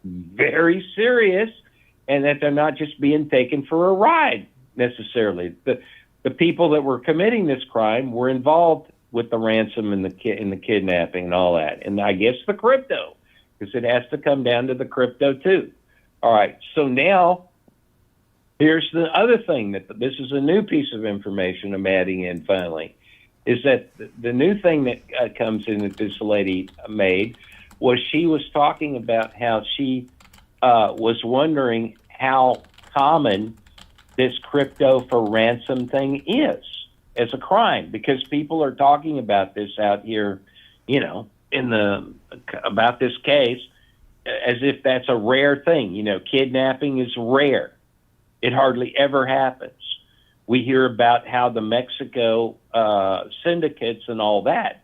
very serious, and that they're not just being taken for a ride necessarily. The people that were committing this crime were involved with the ransom and the kidnapping and all that. And I guess the crypto, because it has to come down to the crypto too. All right, so now here's the other thing that this is a new piece of information I'm adding in finally, is that the new thing that comes in that this lady made was she was talking about how she was wondering how common this crypto for ransom thing is as a crime, because people are talking about this out here, you know, about this case as if that's a rare thing. You know, kidnapping is rare. It hardly ever happens. We hear about how the Mexico syndicates and all that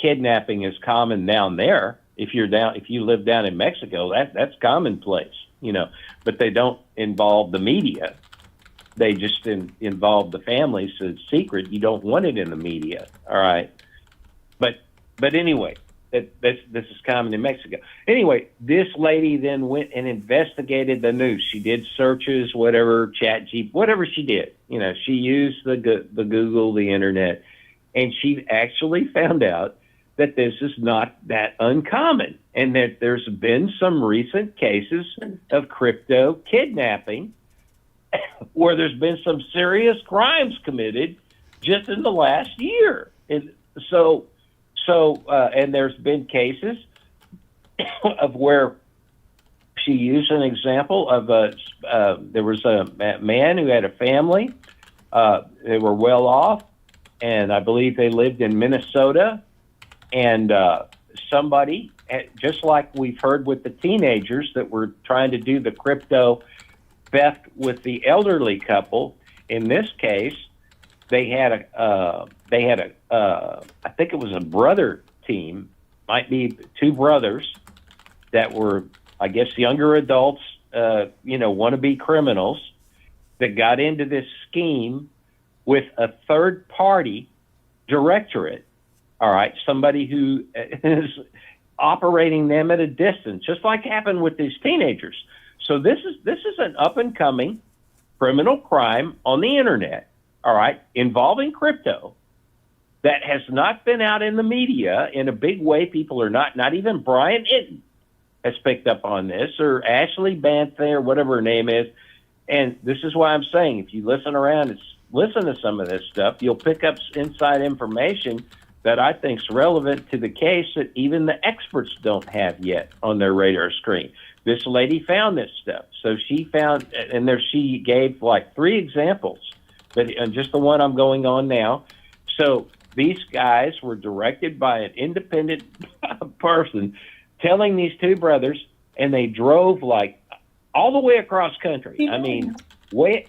kidnapping is common down there. If you live down in Mexico, that's commonplace, you know, but they don't involve the media. They just involve the families. So it's secret. You don't want it in the media. All right. But anyway, this is common in Mexico. Anyway, this lady then went and investigated the news. She did searches, whatever, whatever she did. You know, she used the Google, the internet, and she actually found out that this is not that uncommon, and that there's been some recent cases of crypto kidnapping where there's been some serious crimes committed just in the last year. And so and there's been cases of where she used an example of there was a man who had a family. They were well off, and I believe they lived in Minnesota. And somebody, just like we've heard with the teenagers that were trying to do the crypto theft with the elderly couple, in this case, they had I think it was a brother team, might be two brothers that were, I guess, younger adults, wannabe criminals that got into this scheme with a third party directorate. All right, somebody who is operating them at a distance, just like happened with these teenagers. So this is an up and coming criminal crime on the internet, all right, involving crypto that has not been out in the media in a big way. People are not even Brian Itton has picked up on this, or Ashleigh Banfield, or whatever her name is. And this is why I'm saying, if you listen around and listen to some of this stuff, you'll pick up inside information that I think is relevant to the case that even the experts don't have yet on their radar screen. This lady found this stuff. So she found, and she gave like 3 examples, and just the one I'm going on now. So these guys were directed by an independent person telling these 2 brothers, and they drove like all the way across country. I mean, way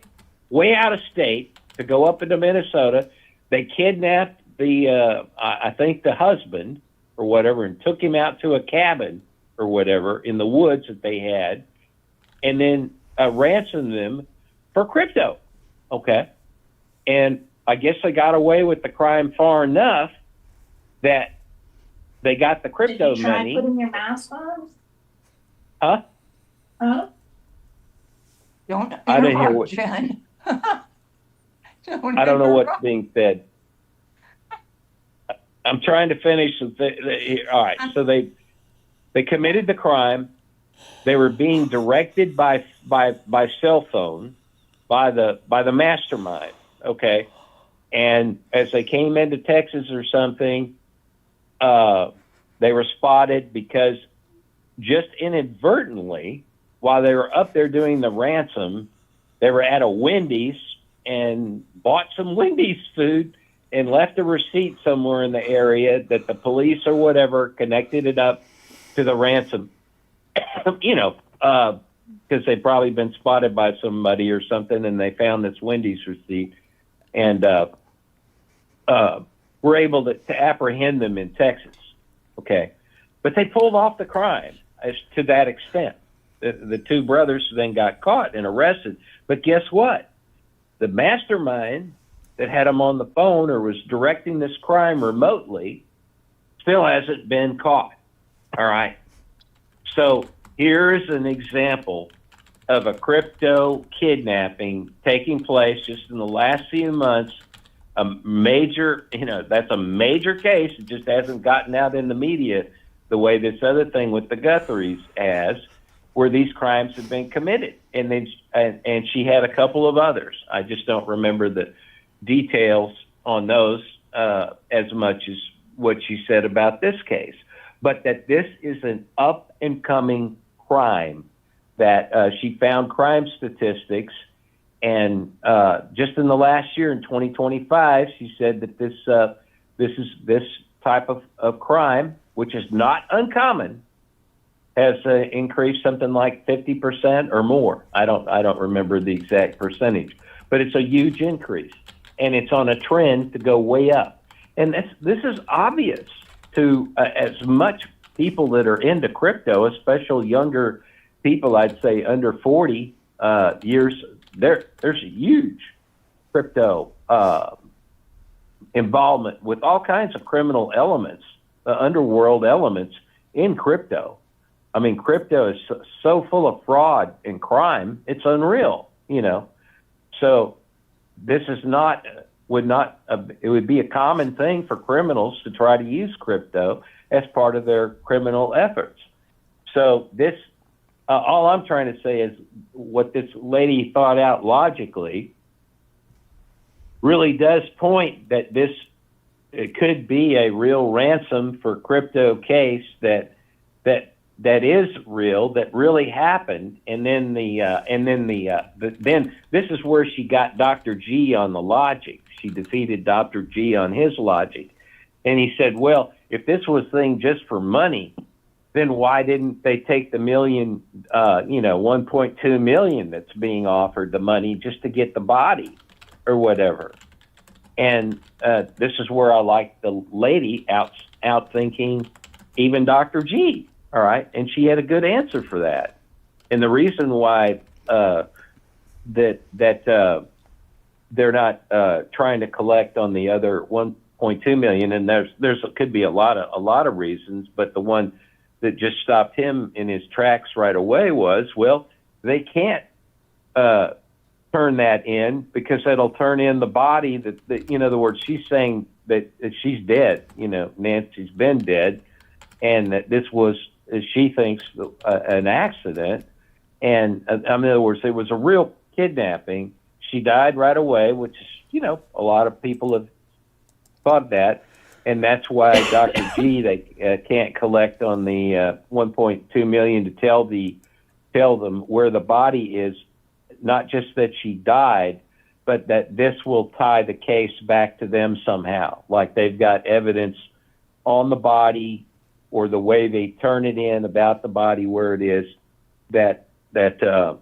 out of state to go up into Minnesota. They kidnapped I think the husband or whatever, and took him out to a cabin or whatever in the woods that they had, and then ransomed them for crypto. Okay. And I guess they got away with the crime far enough that they got the crypto Did you try money. putting your mask on? Huh? Huh? Don't I didn't hear interrupt, what- Jen. I don't know what's being said. I'm trying to finish some all right. So they committed the crime. They were being directed by cell phone by the mastermind. Okay. And as they came into Texas or something, they were spotted because just inadvertently, while they were up there doing the ransom, they were at a Wendy's and bought some Wendy's food and left a receipt somewhere in the area that the police or whatever connected it up to the ransom. Because they'd probably been spotted by somebody or something, and they found this Wendy's receipt, and were able to apprehend them in Texas. Okay, but they pulled off the crime as to that extent. The two brothers then got caught and arrested. But guess what? The mastermind that had them on the phone or was directing this crime remotely still hasn't been caught. All right. So here's an example of a crypto kidnapping taking place just in the last few months. A major, that's a major case. It just hasn't gotten out in the media the way this other thing with the Guthries has, where these crimes have been committed. And she had a couple of others. I just don't remember the details on those as much as what she said about this case. But that this is an up and coming crime, that she found crime statistics, and just in the last year, in 2025, she said that this type of crime, which is not uncommon, has increased something like 50% or more. I don't remember the exact percentage, but it's a huge increase, and it's on a trend to go way up. And this is obvious to as much people that are into crypto, especially younger people. I'd say under 40 years. There's a huge crypto involvement with all kinds of criminal elements, underworld elements in crypto. I mean, crypto is so full of fraud and crime, it's unreal, So this is it would be a common thing for criminals to try to use crypto as part of their criminal efforts. So this, all I'm trying to say is what this lady thought out logically really does point that it could be a real ransom for crypto case that is real, that really happened. And then then this is where she got Dr. G on the logic. She defeated Dr. G on his logic. And he said, well, if this was thing just for money, then why didn't they take the 1.2 million that's being offered, the money, just to get the body or whatever? And this is where I like the lady out thinking even Dr. G. All right. And she had a good answer for that. And the reason why that they're not trying to collect on the other 1.2 million, and there's could be a lot of reasons, but the one that just stopped him in his tracks right away was, well, they can't turn that in because that'll turn in the body that in other words, she's saying that she's dead. Nancy's been dead, and that this was, she thinks, an accident. And in other words, it was a real kidnapping. She died right away, which is, a lot of people have thought that. And that's why Dr. G, they can't collect on the 1.2 million to tell them where the body is, not just that she died, but that this will tie the case back to them somehow. Like they've got evidence on the body or the way they turn it in about the body, where it is, that they'll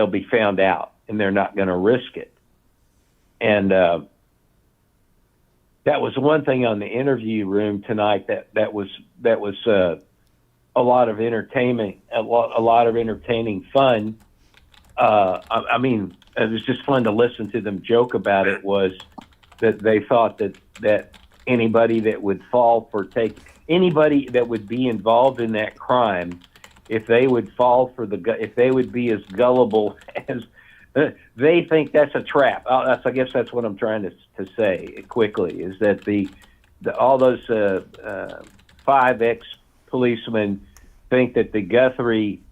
be found out, and they're not going to risk it. And that was one thing on the interview room tonight that was a lot of entertainment, a lot of entertaining fun. I mean, it was just fun to listen to them joke about it. Was that they thought that anybody that would fall for anybody that would be involved in that crime, if they would fall for if they would be as gullible as they think that's a trap. I guess that's what I'm trying to say quickly, is that all those 5 ex-policemen think that the Guthrie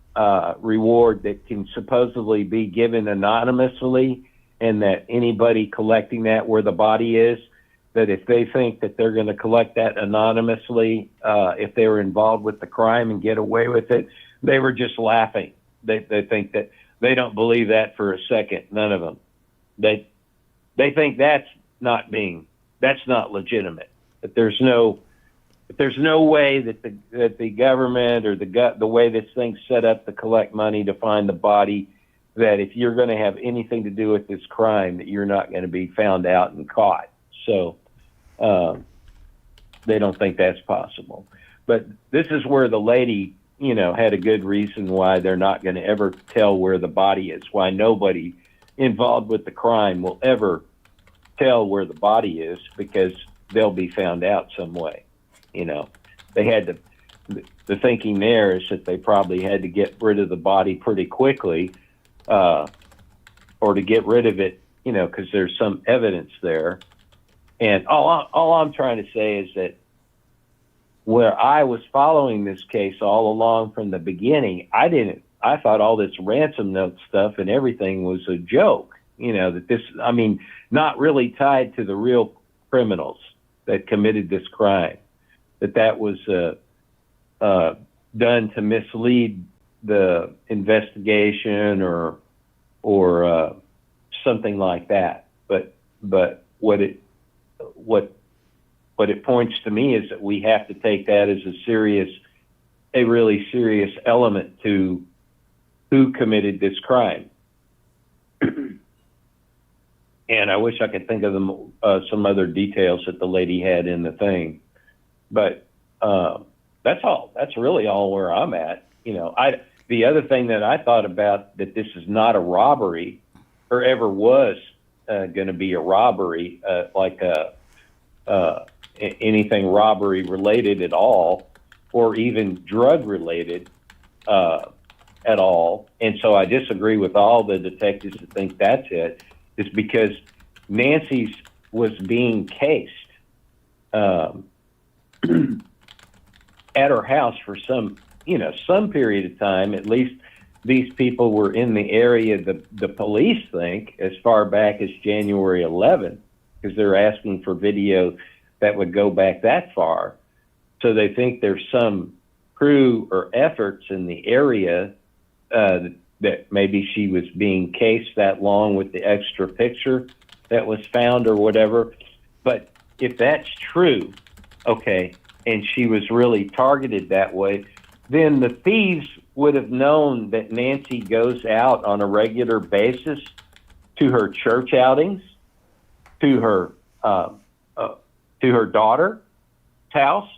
reward that can supposedly be given anonymously, and that anybody collecting that where the body is, that if they think that they're going to collect that anonymously, if they were involved with the crime and get away with it, they were just laughing. They think that they don't believe that for a second. None of them. They think that's not legitimate. That there's no way that the government or the way this thing's set up to collect money to find the body, that if you're going to have anything to do with this crime, that you're not going to be found out and caught. So they don't think that's possible. But this is where the lady, had a good reason why they're not going to ever tell where the body is, why nobody involved with the crime will ever tell where the body is, because they'll be found out some way. They had the thinking there is that they probably had to get rid of the body pretty quickly, or to get rid of it, because there's some evidence there. And all I'm trying to say is that where I was following this case all along from the beginning, I thought all this ransom note stuff and everything was a joke, not really tied to the real criminals that committed this crime, that was done to mislead the investigation or something like that. But what it points to me is that we have to take that as a really serious element to who committed this crime. And I wish I could think of some other details that the lady had in the thing, but that's all. That's really all where I'm at. The other thing that I thought about, that this is not a robbery, or ever was going to be a robbery, like anything robbery related at all, or even drug related at all. And so I disagree with all the detectives that think that's it. Is because Nancy's was being cased at her house for some period of time. At least these people were in the area, the police think, as far back as January 11th, because they're asking for video that would go back that far. So they think there's some crew or efforts in the area that maybe she was being cased that long with the extra picture that was found or whatever. But if that's true, okay, and she was really targeted that way, then the thieves would have known that Nancy goes out on a regular basis to her church outings, to her daughter's house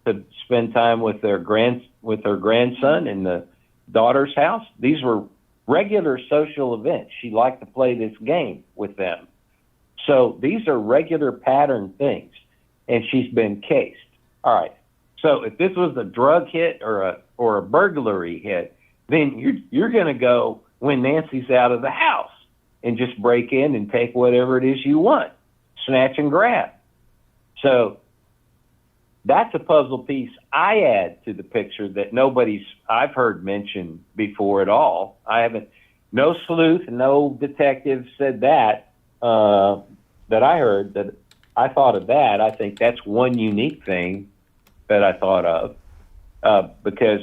to spend time with her grandson in the daughter's house. These were regular social events. She liked to play this game with them. So these are regular pattern things, and she's been cased. All right. So if this was a drug hit or a burglary hit, then you're going to go when Nancy's out of the house and just break in and take whatever it is you want, snatch and grab. So that's a puzzle piece I add to the picture that I've heard mentioned before at all. No sleuth, no detective said that I heard, that I thought of that. I think that's one unique thing that I thought of, because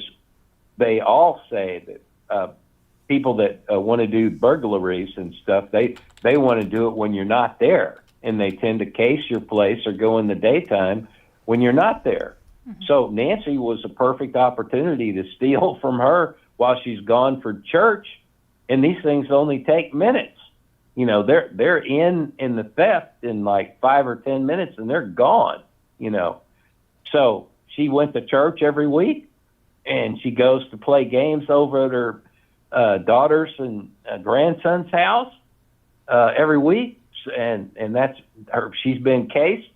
they all say that people that want to do burglaries and stuff, they want to do it when you're not there, and they tend to case your place or go in the daytime when you're not there. Mm-hmm. So Nancy was a perfect opportunity to steal from her while she's gone for church, and these things only take minutes. They're in the theft in like 5 or 10 minutes, and they're gone. So she went to church every week, and she goes to play games over at her daughter's and grandson's house every week, and that's her. She's been cased.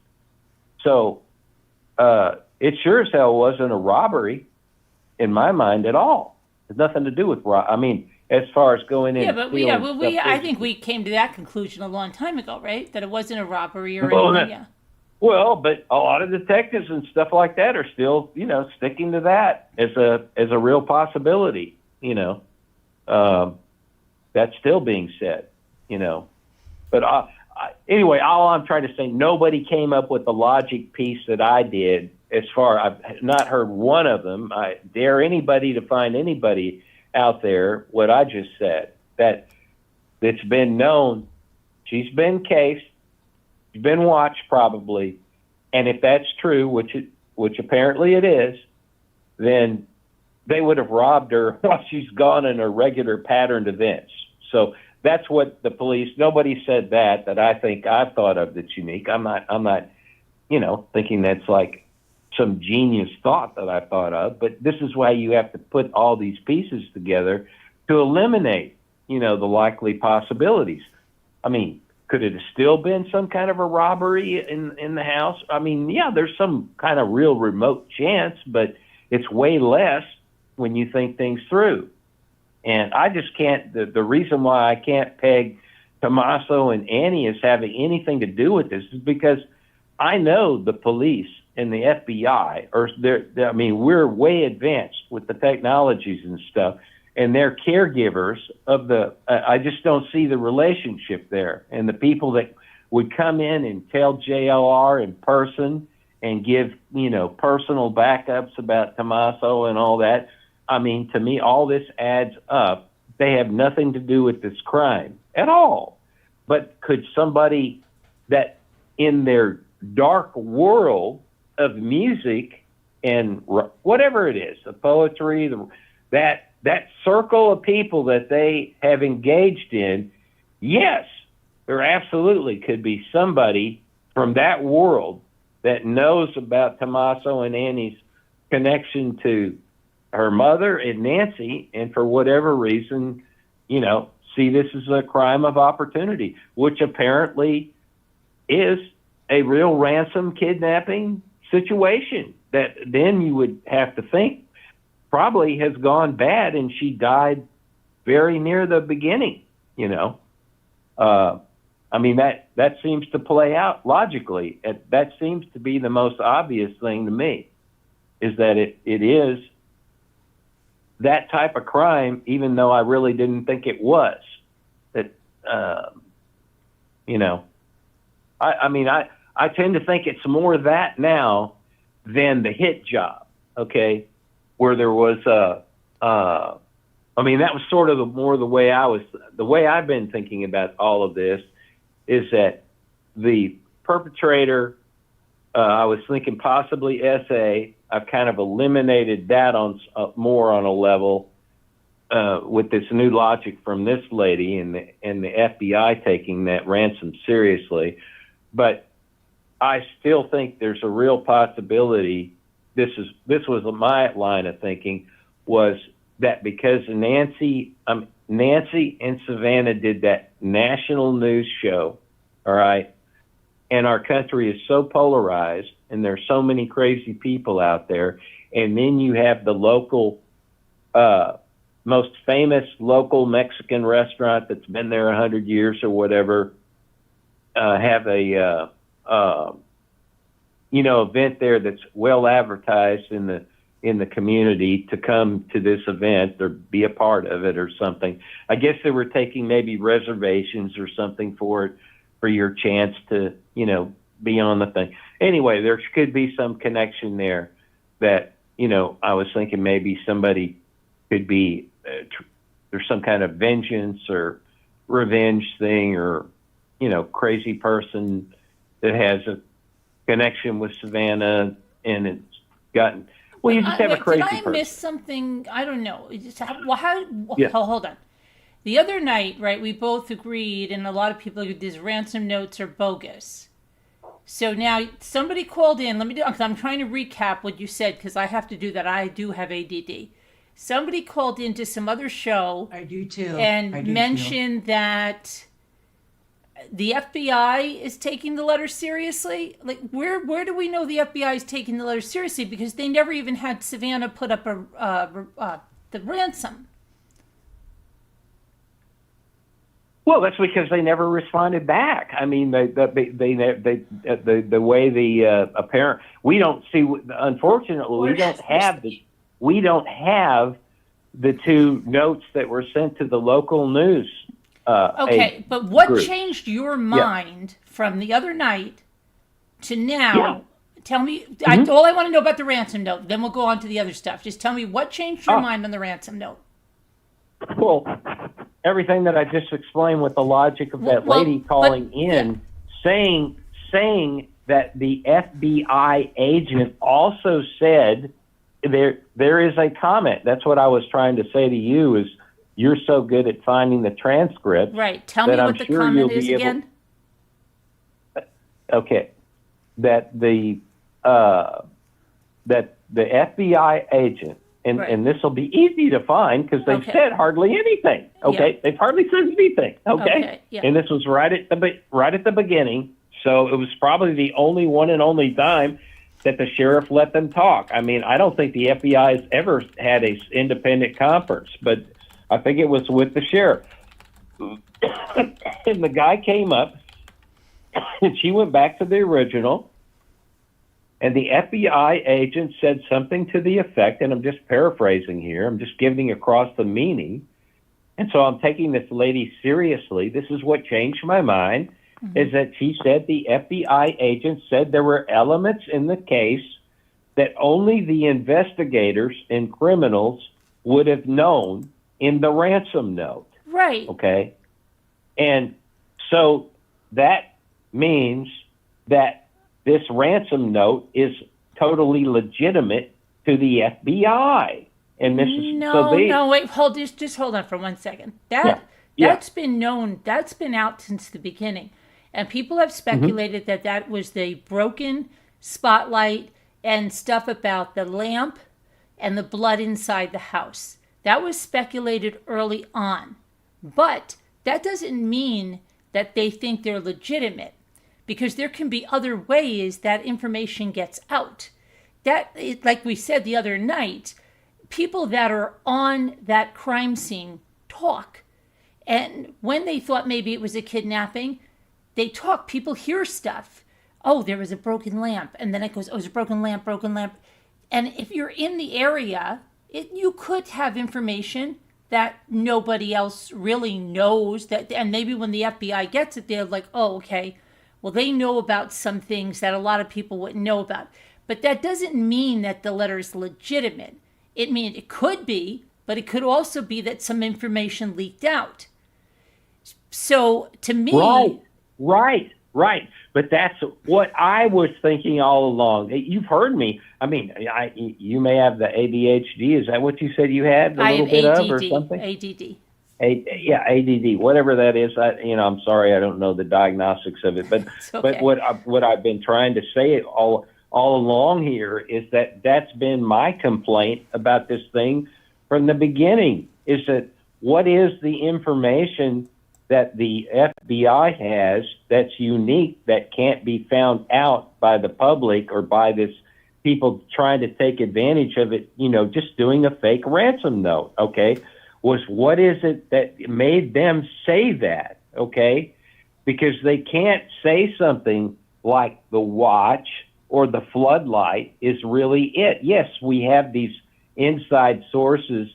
So it sure as hell wasn't a robbery in my mind at all. It's nothing to do with as far as going in. I think we came to that conclusion a long time ago, right? That it wasn't a robbery or anything. Yeah. Well, but a lot of detectives and stuff like that are still, sticking to that as a real possibility. That's still being said. But anyway, all I'm trying to say, nobody came up with the logic piece that I did. As far, I've not heard one of them. I dare anybody to find anybody out there what I just said, that it's been known, she's been cased, she's been watched probably, and if that's true, which apparently it is, then they would have robbed her while she's gone in her regular patterned events. So that's what the police, nobody said that I think I've thought of that's unique. I'm not, thinking that's like some genius thought that I thought of, but this is why you have to put all these pieces together to eliminate, the likely possibilities. I mean, could it have still been some kind of a robbery in the house? I mean, yeah, there's some kind of real remote chance, but it's way less when you think things through. And I just can't, the reason why I can't peg Tommaso and Annie as having anything to do with this is because I know the police and the FBI we're way advanced with the technologies and stuff, and they're caregivers of I just don't see the relationship there. And the people that would come in and tell JLR in person and give, personal backups about Tommaso and all that, I mean, to me, all this adds up. They have nothing to do with this crime at all. But could somebody that in their dark world of music and whatever it is, the poetry, that circle of people that they have engaged in, yes, there absolutely could be somebody from that world that knows about Tommaso and Annie's connection to her mother and Nancy, and for whatever reason, see this as a crime of opportunity, which apparently is a real ransom kidnapping situation that then you would have to think probably has gone bad and she died very near the beginning, I mean, that seems to play out logically. That seems to be the most obvious thing to me, is that it is that type of crime, even though I really didn't think it was. That, I tend to think it's more that now than the hit job, okay, where there was that was sort of the way I've been thinking about all of this, is that the perpetrator, I was thinking possibly SA. I've kind of eliminated that on more on a level with this new logic from this lady and the FBI taking that ransom seriously. But I still think there's a real possibility. This was my line of thinking, was that because Nancy and Savannah did that national news show, all right, and our country is so polarized and there's so many crazy people out there, and then you have the local, most famous local Mexican restaurant that's been there 100 years or whatever, have a event there that's well advertised in the community to come to this event or be a part of it or something. I guess they were taking maybe reservations or something for it, for your chance to, be on the thing. Anyway, there could be some connection there that, I was thinking maybe somebody could be, there's some kind of vengeance or revenge thing, or, crazy person that has a connection with Savannah and it's gotten, well, you just have a crazy person. Did I miss something? I don't know. Yeah. Hold on. The other night, right, we both agreed, and a lot of people agreed, these ransom notes are bogus. So now somebody called in. Let me do, because I'm trying to recap what you said, because I have to do that. I do have ADD. Somebody called into some other show. I do too. And mentioned that the FBI is taking the letter seriously. Like, where do we know the FBI is taking the letter seriously? Because they never even had Savannah put up the ransom. Well, that's because they never responded back. I mean, the way the apparent, we don't see. Unfortunately, we don't have the two notes that were sent to the local news Okay, but what group. changed your mind from the other night to now? Yeah. Tell me, Mm-hmm. all I want to know about the ransom note, then we'll go on to the other stuff. Just tell me what changed your mind on the ransom note. Well, everything that I just explained with the logic of that Well, lady calling in, saying that the FBI agent also said there is a comment. That's what I was trying to say to you is you're so good at finding the transcript. Right. Tell me what the comment is again. Okay. That the FBI agent, and this will be easy to find because they've said hardly anything. Okay. Yeah. They've hardly said anything. Okay. Yeah. And this was right at the beginning. So it was probably the only one and only time that the sheriff let them talk. I mean, I don't think the FBI has ever had a independent conference, but I think it was with the sheriff. And the guy came up, and she went back to the original, and the FBI agent said something to the effect, and I'm just paraphrasing here, I'm just giving across the meaning, and so I'm taking this lady seriously. This is what changed my mind, is that she said the FBI agent said there were elements in the case that only the investigators and criminals would have known in the ransom note. Right. Okay. And so that means that this ransom note is totally legitimate to the FBI. And this is no, wait, just hold on for 1 second. That's been known, that's been out since the beginning. And people have speculated that was the broken spotlight and stuff about the lamp and the blood inside the house. That was speculated early on. But that doesn't mean that they think they're legitimate, because there can be other ways that information gets out. Like we said the other night, people that are on that crime scene talk. And when they thought maybe it was a kidnapping, they talk. People hear stuff. Oh, there was a broken lamp. And then it goes, oh, it's a broken lamp. And if you're in the area, you could have information that nobody else really knows. And maybe when the FBI gets it, they're like, oh, okay, well, they know about some things that a lot of people wouldn't know about. But that doesn't mean that the letter is legitimate. It could be, but it could also be that some information leaked out. So to me... Right. But that's what I was thinking all along. You've heard me. I mean, you may have the ADHD. Is that what you said you had? I have ADD, or something? ADD. ADD, whatever that is. I'm sorry, I don't know the diagnostics of it. But Okay. but what I've been trying to say all along here is that that's been my complaint about this thing from the beginning. Is that what is the information that the FBI has that's unique, that can't be found out by the public or by this people trying to take advantage of it, just doing a fake ransom note, okay? What is it that made them say that, okay? Because they can't say something like the watch or the floodlight is really it. Yes, we have these inside sources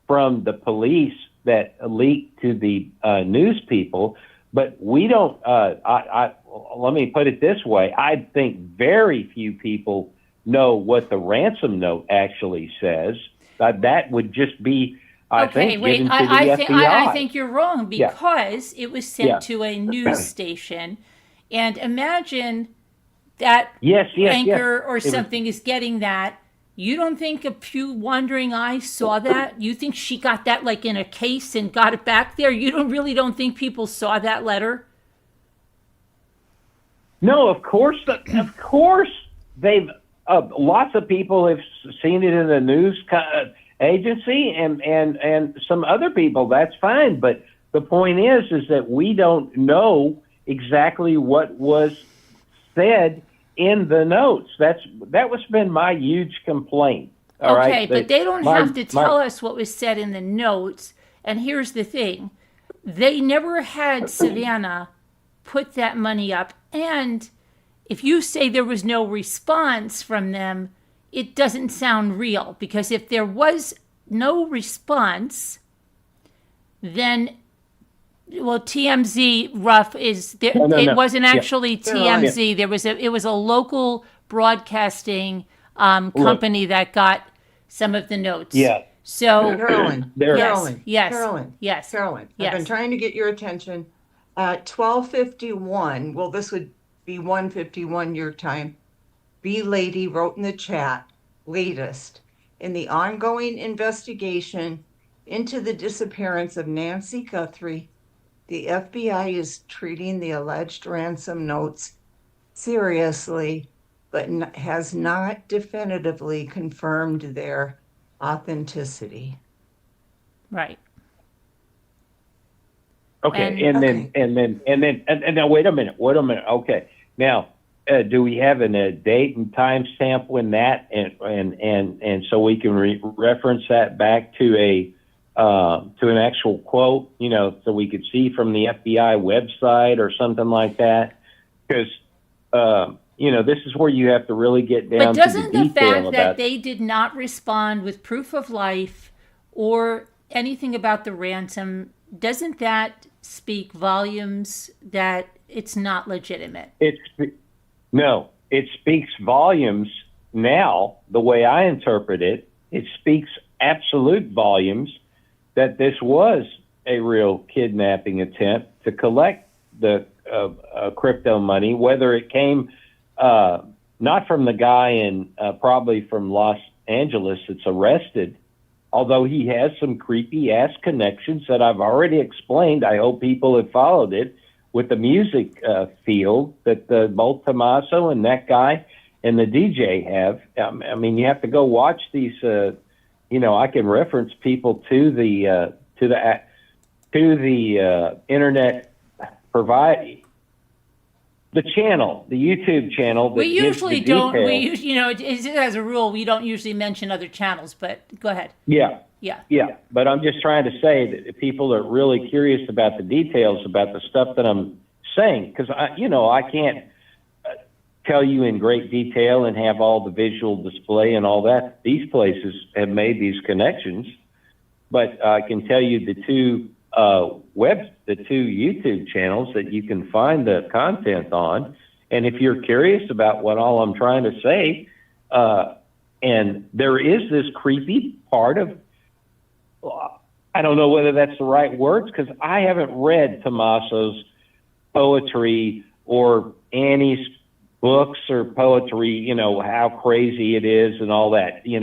from the police that leak to the news people, but we don't. Let me put it this way: I think very few people know what the ransom note actually says. That would just be, I think you're wrong, because it was sent to a news station, and imagine that anchor or something is getting that. You don't think a few wandering eyes saw that? You think she got that like in a case and got it back there? You don't think people saw that letter? No, of course they've. Lots of people have seen it in the news agency and some other people. That's fine, but the point is that we don't know exactly what was said in the notes. That was been my huge complaint. All right? But they don't have to tell us what was said in the notes. And here's the thing. They never had Savannah put that money up. And if you say there was no response from them, it doesn't sound real. Because if there was no response, then well, TMZ Rough is there, No. it wasn't Yeah. actually TMZ. It was a local broadcasting company that got some of the notes. Yeah. So Carolyn, There- Carolyn, yes, Carolyn, yes, Carolyn, I've yes. been trying to get your attention. At 12:51, well, this would be 1:51 your time. B Lady wrote in the chat, latest, in the ongoing investigation into the disappearance of Nancy Guthrie, the FBI is treating the alleged ransom notes seriously, but has not definitively confirmed their authenticity. Right. Okay, And- and then now wait a minute. Okay, now do we have a date and time stamp when that and so we can reference that back to an actual quote, so we could see from the FBI website or something like that, because this is where you have to really get down But to doesn't the the detail fact about. that they did not respond with proof of life or anything about the ransom, doesn't that speak volumes that it's not legitimate? No, it speaks volumes now, the way I interpret it. It speaks absolute volumes that this was a real kidnapping attempt to collect the crypto money, whether it came not from the guy in probably from Los Angeles that's arrested, although he has some creepy ass connections that I've already explained. I hope people have followed it with the music field that both Tommaso and that guy and the DJ have. I mean, you have to go watch these. I can reference people to the internet provide the channel, the YouTube channel. That We usually gives the don't. detail. We usually, as a rule, we don't usually mention other channels. But go ahead. Yeah. Yeah. Yeah, but I'm just trying to say that if people are really curious about the details about the stuff that I'm saying, because I can't tell you in great detail and have all the visual display and all that. These places have made these connections, but I can tell you the two YouTube channels that you can find the content on. And if you're curious about what all I'm trying to say, and there is this creepy part of, I don't know whether that's the right words, because I haven't read Tommaso's poetry or Annie's books or poetry, how crazy it is and all that. I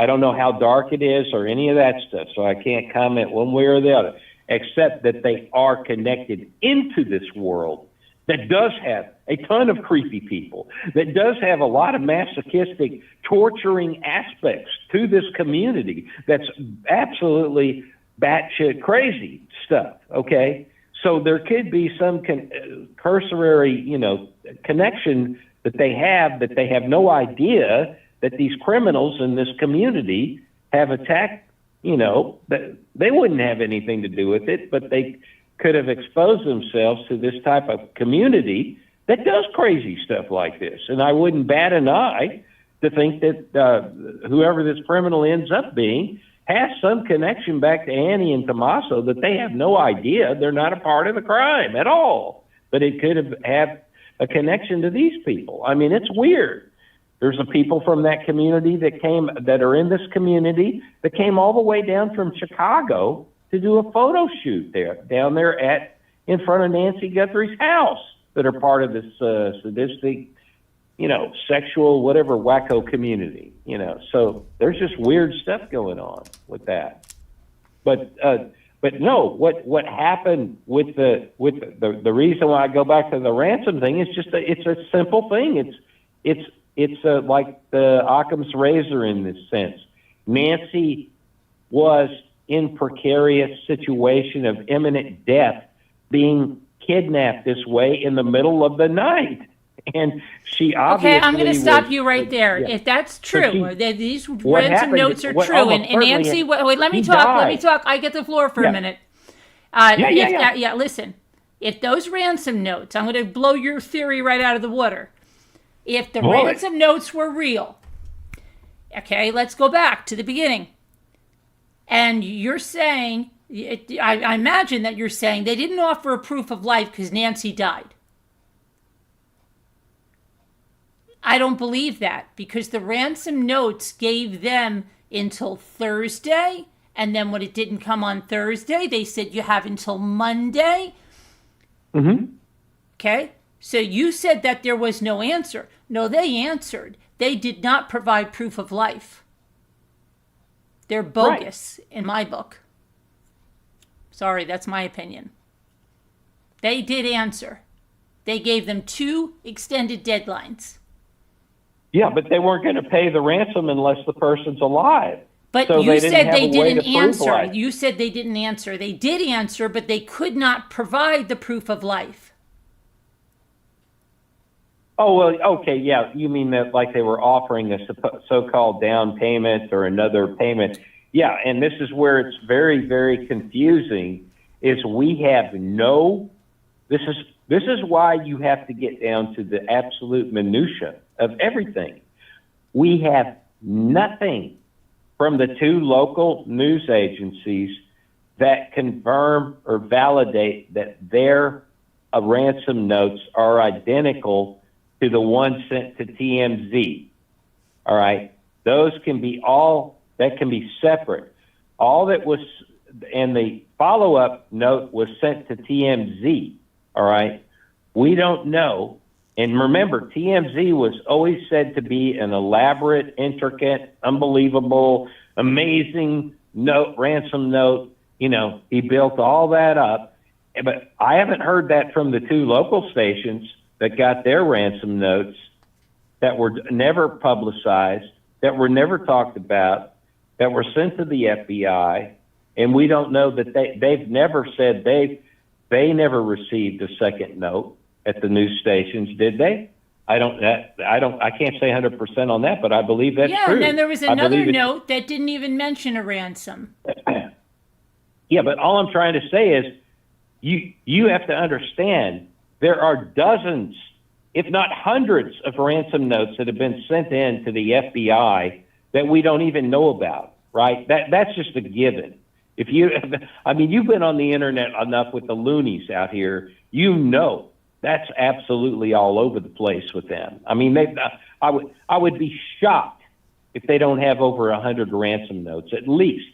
don't know how dark it is or any of that stuff, so I can't comment one way or the other, except that they are connected into this world that does have a ton of creepy people, that does have a lot of masochistic, torturing aspects to this community that's absolutely batshit crazy stuff, okay? So there could be some cursory, connection that they have no idea that these criminals in this community have attacked, that they wouldn't have anything to do with it, but they could have exposed themselves to this type of community that does crazy stuff like this. And I wouldn't bat an eye to think that whoever this criminal ends up being has some connection back to Annie and Tommaso that they have no idea. They're not a part of the crime at all. But it could have a connection to these people. I mean, it's weird. There's the people from that community that are in this community that came all the way down from Chicago to do a photo shoot down there in front of Nancy Guthrie's house, that are part of this sadistic, sexual, whatever, wacko community, So there's just weird stuff going on with that. But no, what happened with the reason why I go back to the ransom thing is just it's a simple thing. It's like the Occam's razor in this sense. Nancy was in precarious situation of imminent death, being kidnapped this way in the middle of the night. And she obviously Okay, I'm going to stop you right there. Yeah. If that's true, these what ransom happened- notes are what true, almost and certainly Nancy, wait, let me he talk. Let died. me talk. I get the floor for Yeah. a minute. Yeah. Yeah, listen. If those ransom notes, I'm going to blow your theory right out of the water. If the Boy. ransom notes were real, okay, let's go back to the beginning. And you're saying I imagine that you're saying they didn't offer a proof of life because Nancy died. I don't believe that, because the ransom notes gave them until Thursday, and then when it didn't come on Thursday, they said you have until Monday. Mm-hmm. Okay? So you said that there was no answer. No, they answered. They did not provide proof of life. They're bogus in my book. Sorry, that's my opinion. They did answer. They gave them 2 extended deadlines. Yeah, but they weren't going to pay the ransom unless the person's alive. But So you they said they didn't have a way didn't to prove answer. life. You said they didn't answer. They did answer, but they could not provide the proof of life. Oh, well, okay, yeah. You mean that like they were offering a so-called down payment or another payment. Yeah, and this is where it's very, very confusing, is we have no, this is why you have to get down to the absolute minutia of everything. We have nothing from the 2 local news agencies that confirm or validate that their ransom notes are identical to the one sent to TMZ. All right. Those can be that can be separate. All that was, and the follow-up note was sent to TMZ. All right. We don't know. And remember, TMZ was always said to be an elaborate, intricate, unbelievable, amazing ransom note. You know, he built all that up. But I haven't heard that from the 2 local stations that got their ransom notes, that were never publicized, that were never talked about, that were sent to the FBI. And we don't know that they've never said they never received a second note at the news stations, did they? I can't say 100% on that, but I believe that's true. Yeah, and then there was another note that didn't even mention a ransom. Yeah, but all I'm trying to say is you have to understand there are dozens, if not hundreds, of ransom notes that have been sent in to the FBI that we don't even know about, right? That's just a given. You've been on the internet enough with the loonies out here, that's absolutely all over the place with them. I mean, I would be shocked if they don't have over 100 ransom notes, at least,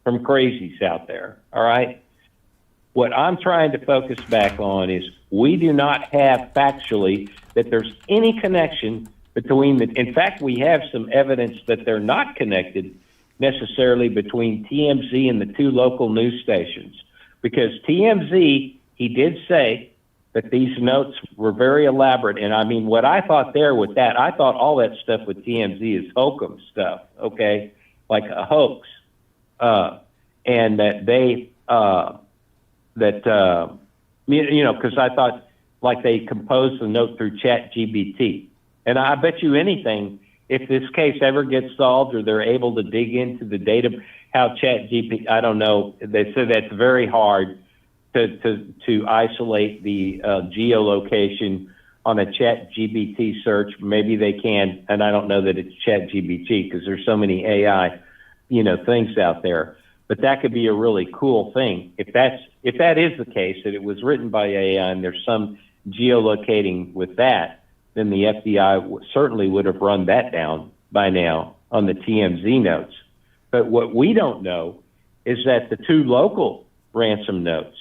from crazies out there, all right? What I'm trying to focus back on is we do not have factually that there's any connection between in fact, we have some evidence that they're not connected necessarily between TMZ and the 2 local news stations. Because TMZ, he did say that these notes were very elaborate. And I mean, what I thought there with that, I thought all that stuff with TMZ is hokum stuff, okay? Like a hoax. And that they, because I thought like they composed the note through ChatGPT. And I bet you anything, if this case ever gets solved or they're able to dig into the data, how ChatGPT, I don't know, they said that's very hard to isolate the geolocation on a ChatGPT search. Maybe they can, and I don't know that it's ChatGPT because there's so many AI, things out there. But that could be a really cool thing. If that is the case, that it was written by AI and there's some geolocating with that, then the FBI certainly would have run that down by now on the TMZ notes. But what we don't know is that the 2 local ransom notes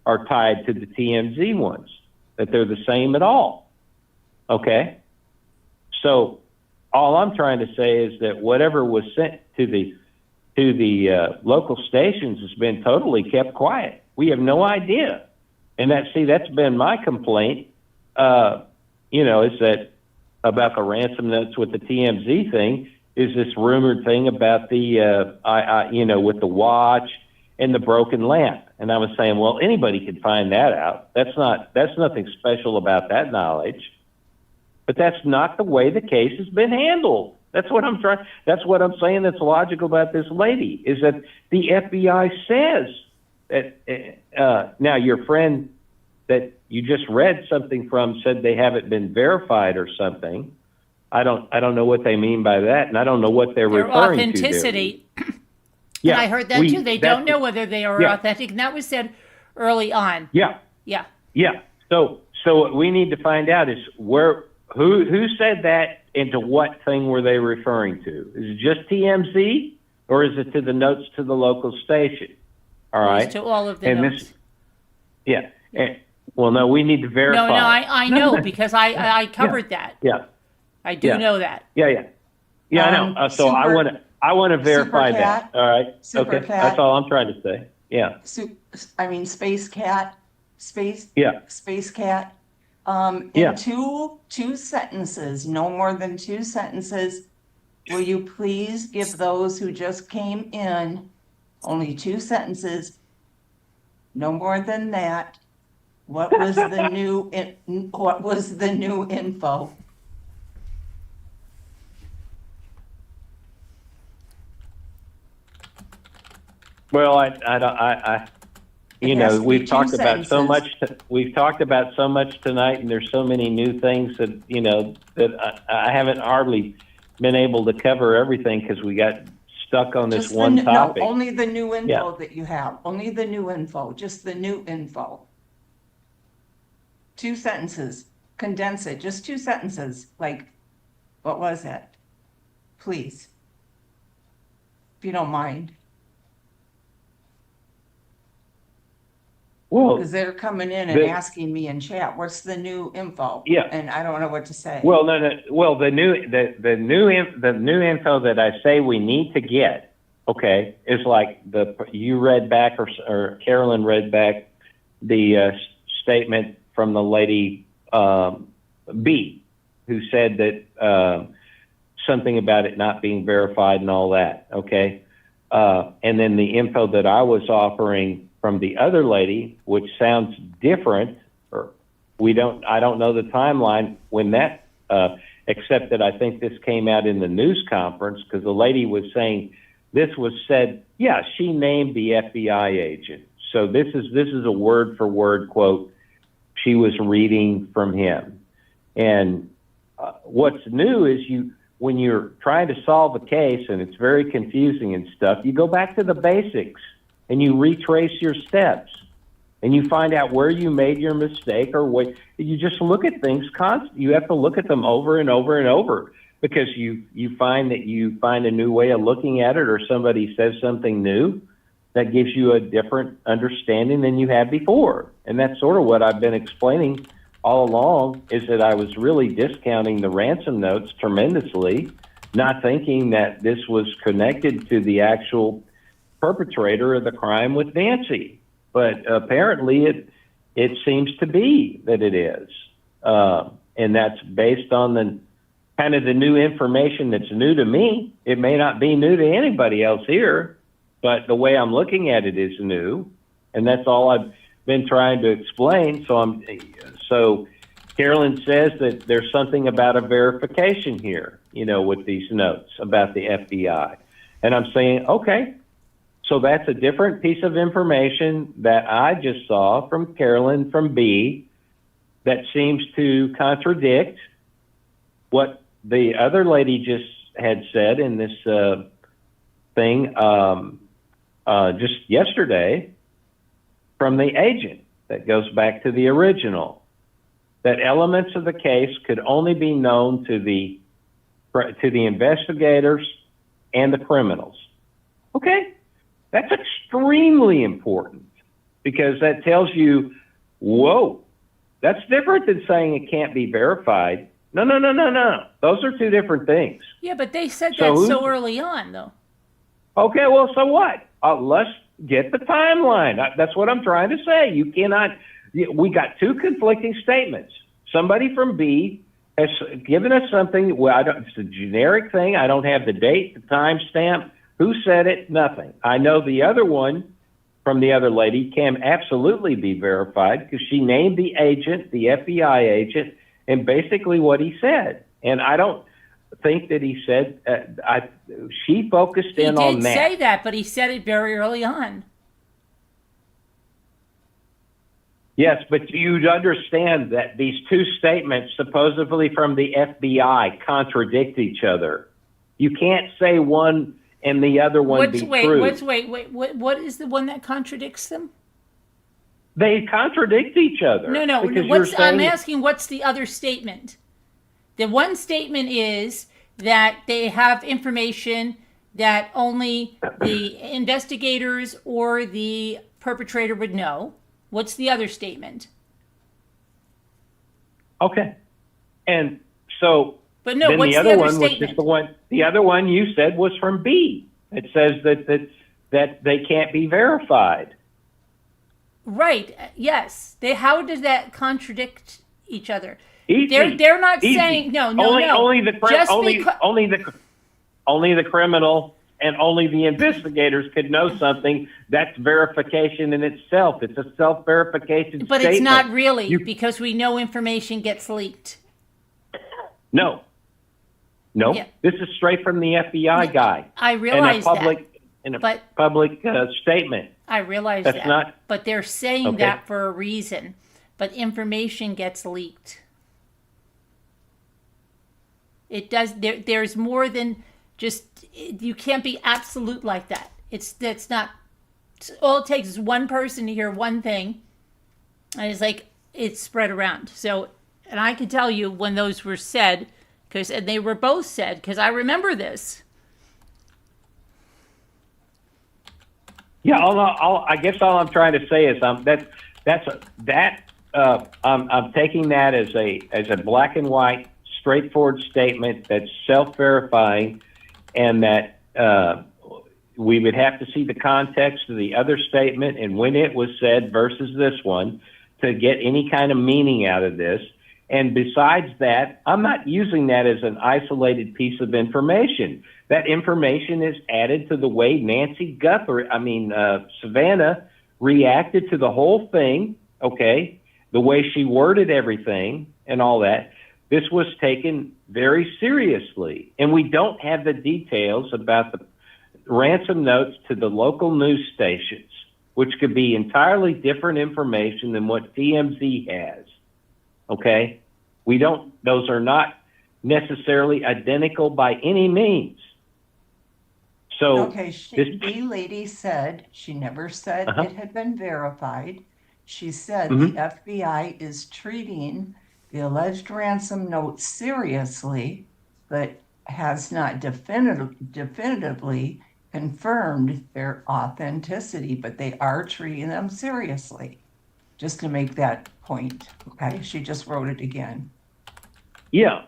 are tied to the TMZ ones, that they're the same at all. Okay? So all I'm trying to say is that whatever was sent to the local stations has been totally kept quiet. We have no idea. And that's been my complaint, is that about the ransom notes with the TMZ thing, is this rumored thing about the, with the watch and the broken lamp. And I was saying, well, anybody could find that out. That's nothing special about that knowledge. But that's not the way the case has been handled. That's what I'm saying that's logical about this lady, is that the FBI says that, now your friend that you just read something from said they haven't been verified or something. I don't know what they mean by that, and I don't know what they're referring authenticity. to. And I heard that too. They don't know whether they are Yeah. authentic. And that was said early on. Yeah. Yeah. Yeah. So what we need to find out is who said that and to what thing were they referring to? Is it just TMZ or is it to the notes to the local station? All It was right. to all of the notes. Yeah. Well, no, we need to verify. No, I know because I covered that. Yeah. I do Yeah. know that. Yeah. I know. So I want to verify that. All right. Super Okay. cat. That's all I'm trying to say. Yeah. Space cat, space cat. In Yeah. two sentences, no more than 2 sentences. Will you please give those who just came in only 2 sentences, no more than that? What was the new info? Well, I It has to be we've 2 talked about so sentences. much. We've talked about so much tonight, and there's so many new things that that I haven't hardly been able to cover everything because we got stuck on this Just one topic. No, only the new info Yeah. that you have. Only the new info. Just the new info. 2 sentences. Condense it. Just 2 sentences. Like, what was it? Please. If you don't mind. Well, Because they're coming in and the- asking me in chat, what's the new info? Yeah. And I don't know what to say. well, no. Well, the new info that I say we need to get, okay, is like you read back or Carolyn read back the statement from the lady B, who said that something about it not being verified and all that, okay? And then the info that I was offering from the other lady, which sounds different, or I don't know the timeline when that, except that I think this came out in the news conference because the lady was saying this was said, yeah, she named the FBI agent. So this is a word for word quote she was reading from him. And what's new is when you're trying to solve a case and it's very confusing and stuff, you go back to the basics and you retrace your steps and you find out where you made your mistake or what you just look at things constantly. You have to look at them over and over and over because you find that you find a new way of looking at it or somebody says something new that gives you a different understanding than you had before. And that's sort of what I've been explaining all along, is that I was really discounting the ransom notes tremendously, not thinking that this was connected to the actual perpetrator of the crime with Nancy. But apparently it seems to be that it is. And that's based on the kind of the new information that's new to me. It may not be new to anybody else here, but the way I'm looking at it is new. And that's all I've been trying to explain. So Carolyn says that there's something about a verification here, with these notes about the FBI. And I'm saying, okay, so that's a different piece of information that I just saw from Carolyn from B that seems to contradict what the other lady just had said in this thing just yesterday from the agent that goes back to the original, that elements of the case could only be known to the investigators and the criminals. Okay, that's extremely important because that tells you, whoa, that's different than saying it can't be verified. No. Those are 2 different things. Yeah, but they said that so early on, though. Okay, well, so what? Let's get the timeline. That's what I'm trying to say. You cannot. We got 2 conflicting statements. Somebody from B has given us something. Well, it's a generic thing. I don't have the date, the timestamp, who said it, nothing. I know the other one from the other lady can absolutely be verified because she named the agent, the FBI agent, and basically what he said. And I don't think that he said, she focused in on that. He did say that, but he said it very early on. Yes, but you'd understand that these 2 statements supposedly from the FBI contradict each other. You can't say one and the other one be true. What is the one that contradicts them? They contradict each other. No. Because I'm asking, what's the other statement? The one statement is that they have information that only the investigators or the perpetrator would know. What's the other statement? Okay. And so, but no, then what's the other the other one statement? was just the one. The other one you said was from B. It says that they can't be verified. Right. Yes. How does that contradict each other? Easy. They're not Easy. saying no. Only the criminal and only the investigators could know something. That's verification in itself. It's a self-verification But statement. it's not really, because we know information gets leaked. No. Yeah. This is straight from the FBI guy. I realize in a public statement. I realize That's that. not- But they're saying Okay. that for a reason. But information gets leaked. It does. There's more than just. You can't be absolute like that. That's not. All it takes is one person to hear one thing, and it's spread around. So, and I can tell you when those were said, and they were both said, because I remember this. Yeah, I guess all I'm trying to say is I'm taking that as a black and white, straightforward statement that's self-verifying, and that we would have to see the context of the other statement and when it was said versus this one to get any kind of meaning out of this. And besides that, I'm not using that as an isolated piece of information. That information is added to the way Nancy Guthrie, Savannah reacted to the whole thing, okay? The way she worded everything and all that. This was taken very seriously. And we don't have the details about the ransom notes to the local news stations, which could be entirely different information than what TMZ has. Okay? Those are not necessarily identical by any means. So okay, the lady said, she never said it had been verified. She said the FBI is treating the alleged ransom notes seriously, but has not definitively confirmed their authenticity, but they are treating them seriously. Just to make that point, okay? She just wrote it again. Yeah.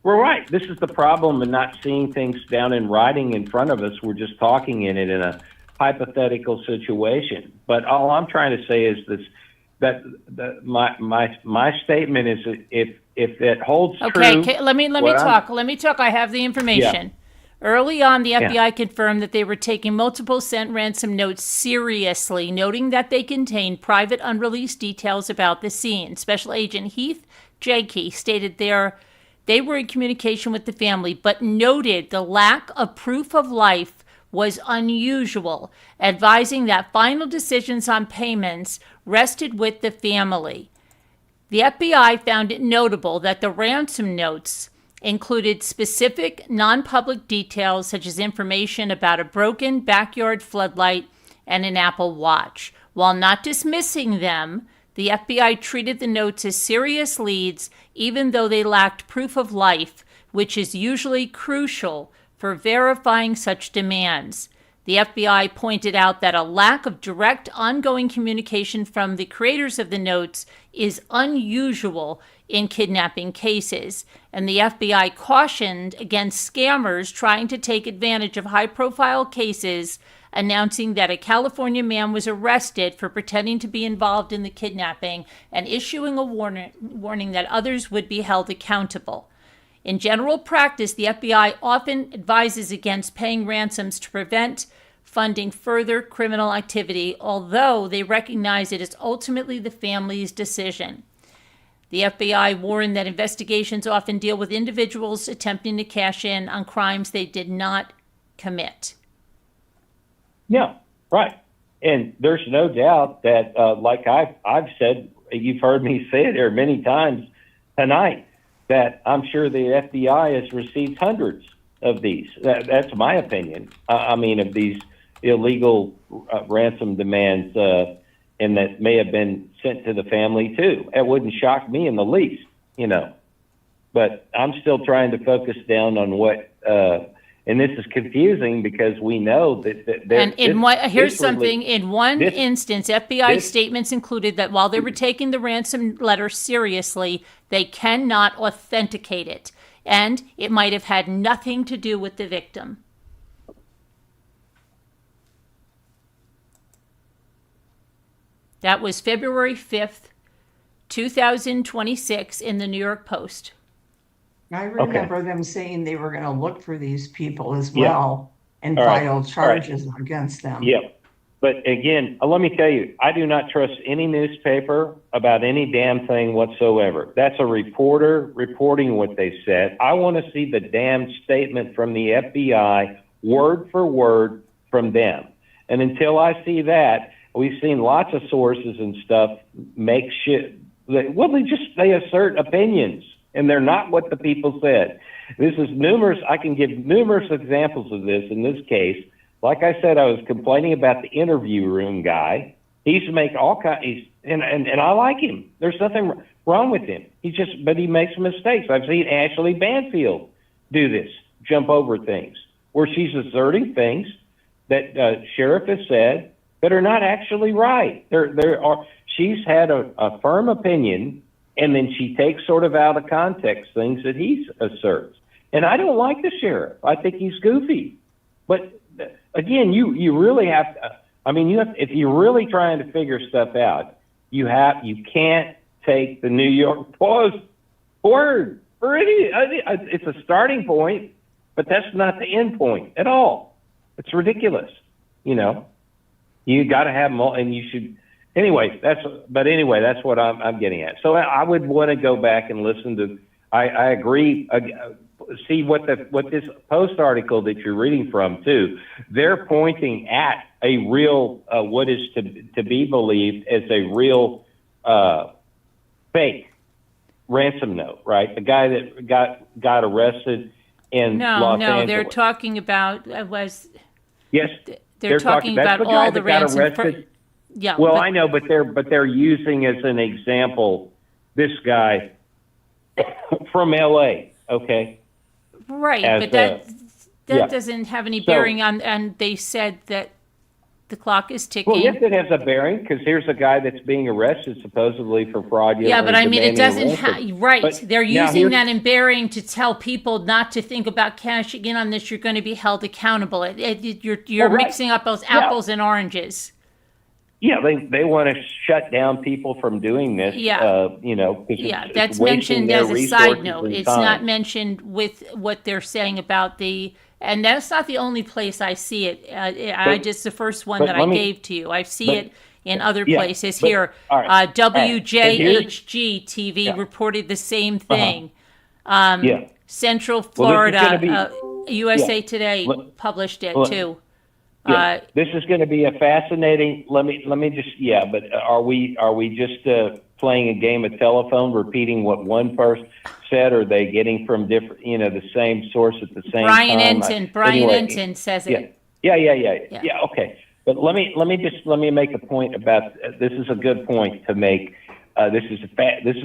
We're right. This is the problem in not seeing things down in writing in front of us. We're just talking in it in a hypothetical situation. But all I'm trying to say is this: that my statement is if it holds true. Okay. Let me talk. Let me talk. I have the information. Yeah. Early on, the FBI confirmed that they were taking multiple cent ransom notes seriously, noting that they contained private, unreleased details about the scene. Special Agent Heath Jakey stated they were in communication with the family, but noted the lack of proof of life was unusual, advising that final decisions on payments rested with the family. The FBI found it notable that the ransom notes included specific non-public details such as information about a broken backyard floodlight and an Apple Watch. While not dismissing them, the FBI treated the notes as serious leads, even though they lacked proof of life, which is usually crucial for verifying such demands. The FBI pointed out that a lack of direct ongoing communication from the creators of the notes is unusual in kidnapping cases, and the FBI cautioned against scammers trying to take advantage of high-profile cases, announcing that a California man was arrested for pretending to be involved in the kidnapping and issuing a warning that others would be held accountable. In general practice, the FBI often advises against paying ransoms to prevent funding further criminal activity, although they recognize it is ultimately the family's decision. The FBI warned that investigations often deal with individuals attempting to cash in on crimes they did not commit. Yeah, right. And there's no doubt that, like I've said, you've heard me say it here many times tonight, that I'm sure the FBI has received hundreds of these. That's my opinion. I mean, of these illegal ransom demands, and that may have been sent to the family too. It wouldn't shock me in the least, you know. But I'm still trying to focus down on what, and this is confusing because we know that. In one instance, FBI statements included that while they were taking the ransom letter seriously, they cannot authenticate it, and it might have had nothing to do with the victim. That was February 5th, 2026 in the New York Post. I remember them saying they were going to look for these people as Yeah. well and All right. file charges against them. Yeah. But again, let me tell you, I do not trust any newspaper about any damn thing whatsoever. That's a reporter reporting what they said. I want to see the damn statement from the FBI, word for word from them. And until I see that, we've seen lots of sources and stuff make shit. They assert opinions, and they're not what the people said. This is numerous. I can give numerous examples of this in this case. Like I said, I was complaining about the interview room guy. He used to make all kinds, and I like him. There's nothing wrong with him. But he makes mistakes. I've seen Ashleigh Banfield do this, jump over things, where she's asserting things that sheriff has said that are not actually right. She's had a firm opinion, and then she takes sort of out of context things that he asserts. And I don't like the sheriff. I think he's goofy. But again, you really have to. I mean, if you're really trying to figure stuff out, you can't take the New York Post word for any. It's a starting point, but that's not the end point at all. It's ridiculous. You know, you got to have more, and you should. Anyway, that's what I'm getting at. So I would want to go back and listen to. I agree. See what this Post article that you're reading from too. They're pointing at a real what is to be believed as a real fake ransom note, right? The guy that got arrested in Los Angeles. No, they're talking about Yes, they're talking about all the ransom. Yeah. Well, I know, but they're using as an example this guy from LA. Okay. Right, but that doesn't have any bearing on. And they said that the clock is ticking. Well, yes, it has a bearing because here's a guy that's being arrested supposedly for fraudulent. Yeah, but I mean, it doesn't. Right, but they're using that in bearing to tell people not to think about cashing in on this. You're going to be held accountable. You're mixing up those apples and oranges. Yeah, they want to shut down people from doing this. Yeah, that's mentioned as a side note. It's not mentioned with what they're saying about and that's not the only place I see it. The first one that I gave to you. I see it in other places here. Right. WJHG TV reported the same thing. Central Florida, USA Today published it too. Yeah, this is going to be a fascinating. Let me just. Yeah, but are we just playing a game of telephone, repeating what one person said, or are they getting from different, the same source at the same time? Brian Enton says it. Yeah. Okay, but let me make a point about. This is a good point to make. This is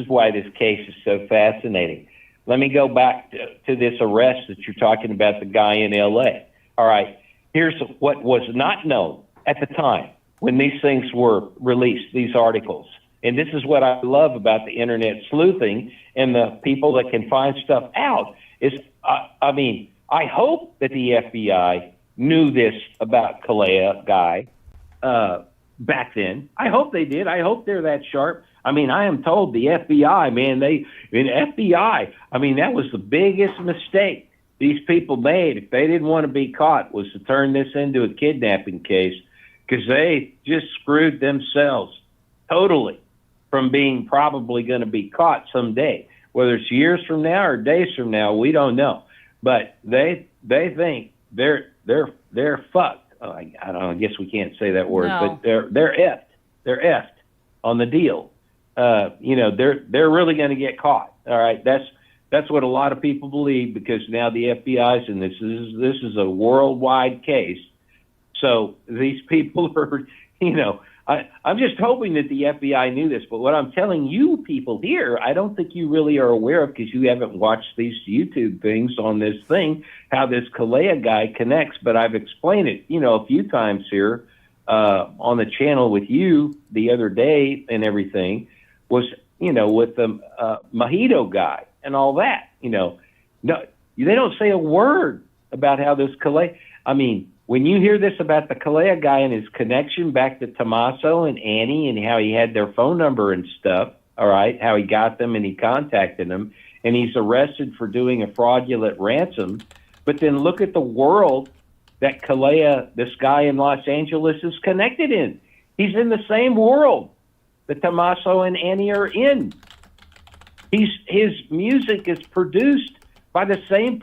why this case is so fascinating. Let me go back to this arrest that you're talking about, the guy in L.A. All right. Here's what was not known at the time when these things were released, these articles. And this is what I love about the internet sleuthing and the people that can find stuff out is, I hope that the FBI knew this about Kalea guy back then. I hope they did. I hope they're that sharp. I mean, I am told the FBI, man, that was the biggest mistake these people made, if they didn't want to be caught, was to turn this into a kidnapping case, because they just screwed themselves totally from being probably going to be caught someday. Whether it's years from now or days from now, we don't know. But they think they're fucked. Oh, I don't know. I guess we can't say that word, but they're effed. They're effed on the deal. They're really going to get caught. All right, That's what a lot of people believe, because now the FBI's, and this is a worldwide case. So these people are, I'm just hoping that the FBI knew this. But what I'm telling you people here, I don't think you really are aware of, because you haven't watched these YouTube things on this thing, how this Kalea guy connects. But I've explained it, a few times here on the channel with you the other day and everything, was, with the Mojito guy and all that. No, they don't say a word about how this Kalea, when you hear this about the Kalea guy and his connection back to Tommaso and Annie, and how he had their phone number and stuff, all right, how he got them and he contacted them, and he's arrested for doing a fraudulent ransom. But then look at the world that Kalea, this guy in Los Angeles, is connected in. He's in the same world that Tommaso and Annie are in. His music is produced by the same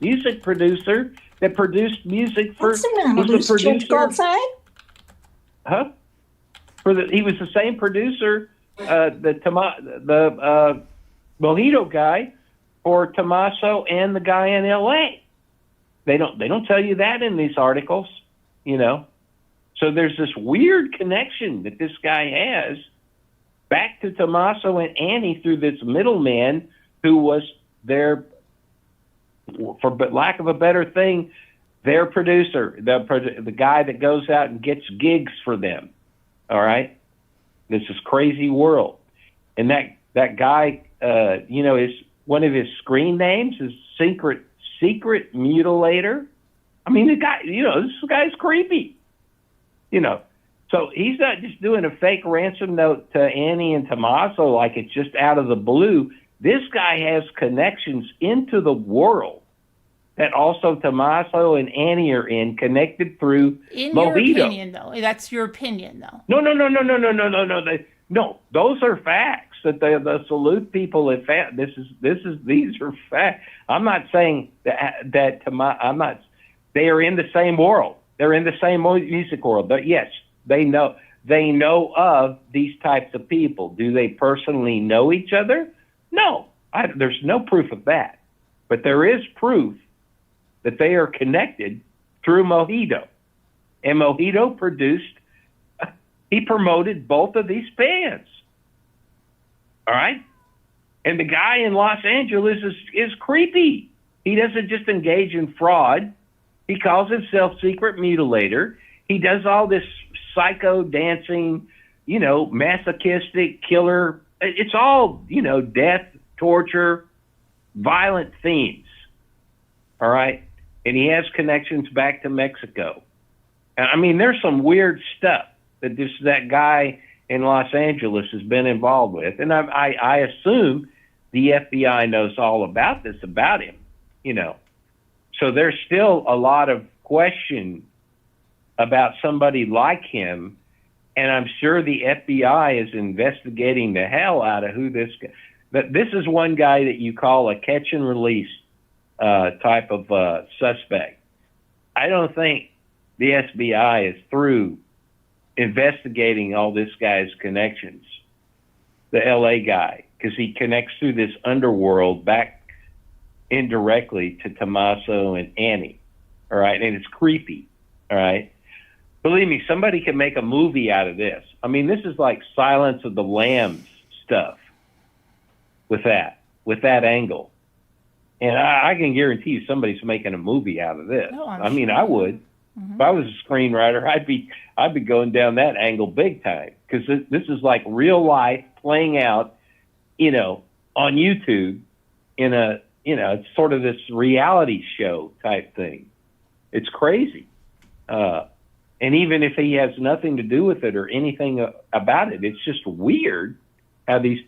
music producer that produced music for. What's the matter, Lucy? Do you have to go outside? Huh? He was the same producer, the Mojito guy, for Tommaso and the guy in L.A. They don't tell you that in these articles, So there's this weird connection that this guy has back to Tommaso and Annie through this middleman who was their, for lack of a better thing, their producer, the guy that goes out and gets gigs for them. All right, this is crazy world, and that guy, is one of his screen names is Secret Mutilator. The guy, this guy's creepy, So he's not just doing a fake ransom note to Annie and Tommaso like it's just out of the blue. This guy has connections into the world that also Tommaso and Annie are connected through In Mojito. your opinion, though. That's your opinion, though. No. Those are facts that the Salute people have found. These are facts. I'm not saying that I'm not. They are in the same world. They're in the same music world. But yes, they know of these types of people. Do they personally know each other? No, there's no proof of that. But there is proof that they are connected through Mojito. And Mojito he promoted both of these bands. All right? And the guy in Los Angeles is creepy. He doesn't just engage in fraud. He calls himself Secret Mutilator. He does all this psycho dancing, masochistic killer. It's all, death, torture, violent themes. All right? And he has connections back to Mexico. There's some weird stuff that guy in Los Angeles has been involved with. And I assume the FBI knows all about this about him, So there's still a lot of question about somebody like him. And I'm sure the FBI is investigating the hell out of who this guy. But this is one guy that you call a catch and release type of suspect. I don't think the FBI is through investigating all this guy's connections, the LA guy, because he connects through this underworld back indirectly to Tommaso and Annie. All right. And it's creepy. All right. Believe me, somebody can make a movie out of this. This is like Silence of the Lambs stuff with that angle. And I can guarantee you somebody's making a movie out of this. Oh, I would. Mm-hmm. If I was a screenwriter, I'd be going down that angle big time, because this is like real life playing out, on YouTube in a, it's sort of this reality show type thing. It's crazy. And even if he has nothing to do with it or anything about it, it's just weird how these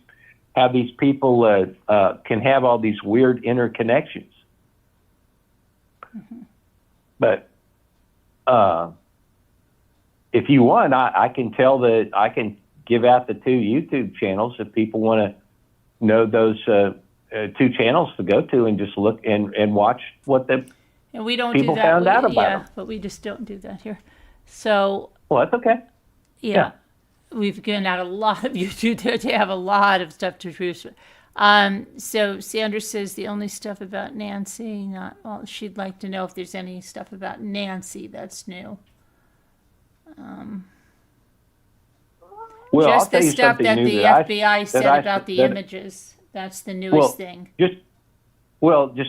people can have all these weird interconnections. Mm-hmm. But if you want, I can I can give out the 2 YouTube channels if people want to know those 2 channels to go to and just look and watch what the and we don't people do that. found out about them. But we just don't do that here. So. Well, that's okay. Yeah. We've given out a lot of YouTube to have a lot of stuff to choose. So Sandra says the only stuff about Nancy, not well, she'd like to know if there's any stuff about Nancy that's new. Well, I'll Just tell the you stuff something that new the that FBI said I- about the that- images. That's the newest Well, thing. just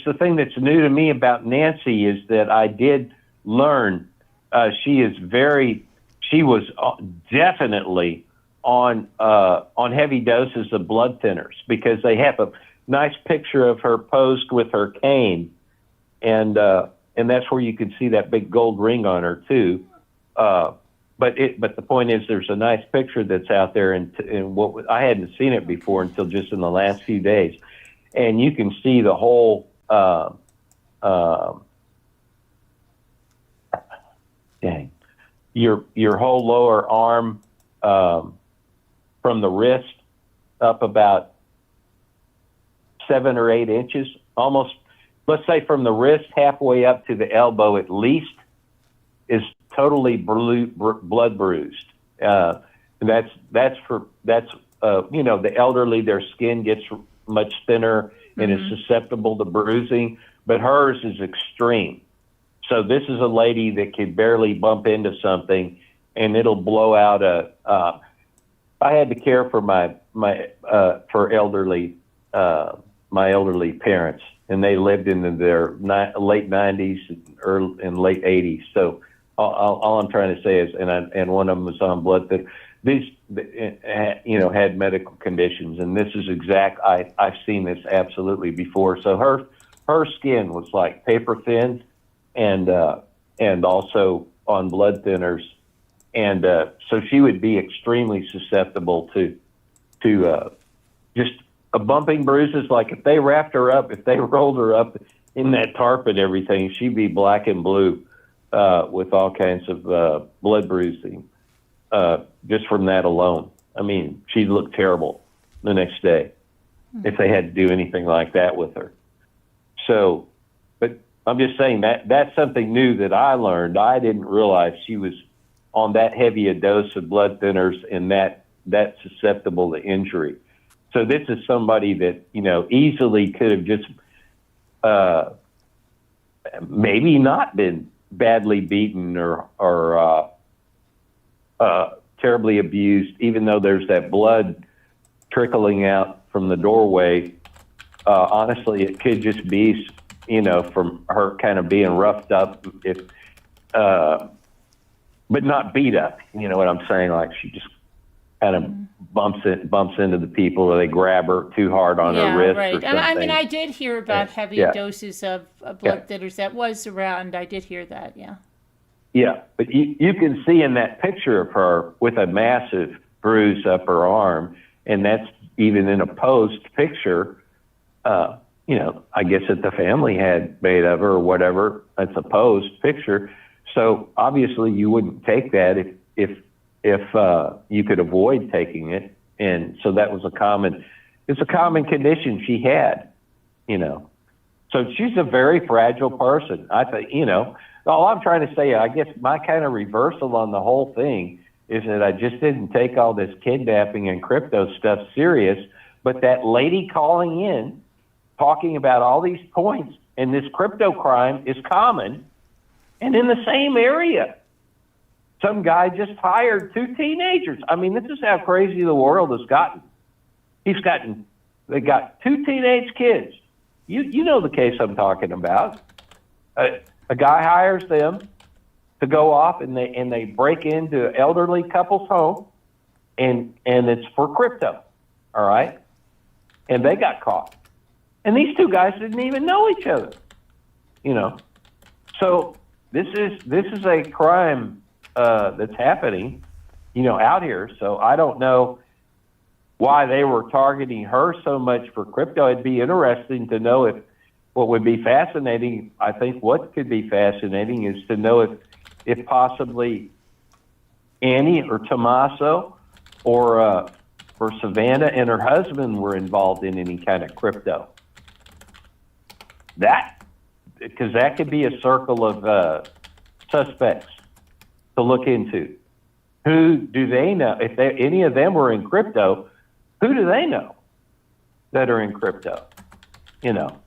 the thing that's new to me about Nancy is that I did learn she was definitely on heavy doses of blood thinners, because they have a nice picture of her posed with her cane, and that's where you can see that big gold ring on her too. But the point is, there's a nice picture that's out there, and what I hadn't seen it before until just in the last few days, and you can see the whole your whole lower arm from the wrist up about 7 or 8 inches, almost. Let's say from the wrist halfway up to the elbow at least is totally blood bruised. The elderly, their skin gets much thinner and is susceptible to bruising, but hers is extreme. So this is a lady that could barely bump into something and it'll blow out I had to care for my elderly parents, and they lived in their late 90s and late 80s. So all I'm trying to say is, and one of them was on blood thinner. These, had medical conditions, and this is I've seen this absolutely before. So her skin was like paper thin, and also on blood thinners, and so she would be extremely susceptible to just a bumping bruises. Like if they wrapped her up, if they rolled her up in that tarp and everything, she'd be black and blue with all kinds of blood bruising just from that alone. I mean, she'd look terrible the next day if they had to do anything like that with her. So, but I'm just saying that's something new that I learned. I didn't realize she was on that heavy a dose of blood thinners and that susceptible to injury. So this is somebody that, easily could have just maybe not been badly beaten or terribly abused, even though there's that blood trickling out from the doorway. Honestly, it could just be, from her kind of being roughed up, but not beat up. You know what I'm saying? Like she just kind of bumps into the people, or they grab her too hard on her wrist or something. And I mean, I did hear about heavy doses of blood thinners. That was around. I did hear that. Yeah. Yeah, but you can see in that picture of her with a massive bruise up her arm, and that's even in a posed picture. I guess that the family had made of her or whatever. That's a posed picture. So obviously you wouldn't take that if you could avoid taking it. And so that was it's a common condition she had, So she's a very fragile person. I think, all I'm trying to say, I guess my kind of reversal on the whole thing is that I just didn't take all this kidnapping and crypto stuff serious, but that lady calling in, talking about all these points, and this crypto crime is common and in the same area. Some guy just hired 2 teenagers. I mean, this is how crazy the world has gotten. They got 2 teenage kids. You know the case I'm talking about. A guy hires them to go off, and they break into elderly couple's home, and it's for crypto, all right? And they got caught. And these 2 guys didn't even know each other, So this is a crime that's happening, out here. So I don't know why they were targeting her so much for crypto. It'd be interesting to know what would be fascinating. I think what could be fascinating is to know if possibly Annie or Tommaso or Savannah and her husband were involved in any kind of crypto. Because that could be a circle of suspects to look into. Who do they know? If any of them were in crypto, who do they know? that are in crypto, you know,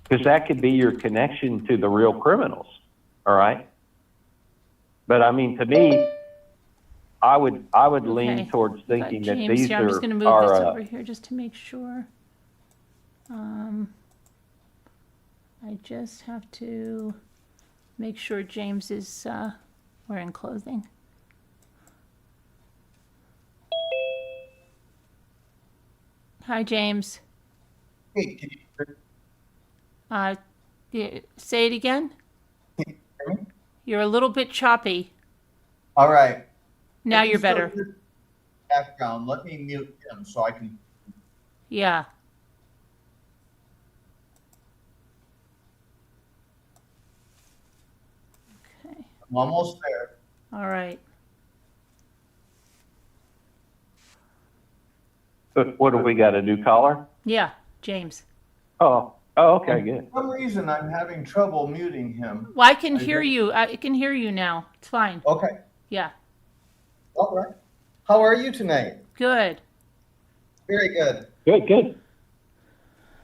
because that could be your connection to the real criminals. All right. But I mean, to me, I would lean Okay. towards We got thinking that James these here. I'm just going to move are this over here just to make sure. I just have to make sure James is wearing clothing. Hi, James. Hey, can you Say it again. hear me? You're a little bit choppy. All right. Now I can you're still better. hear background. Let me mute him so I can. Yeah. Okay. I'm almost there. All right. what do we got? A new caller? Yeah, James. Oh, okay, good. For some reason, I'm having trouble muting him. Well, I can I hear hear- you. I can hear you now. It's fine. Okay. Yeah. All right. How are you tonight? Good. Very good. Good.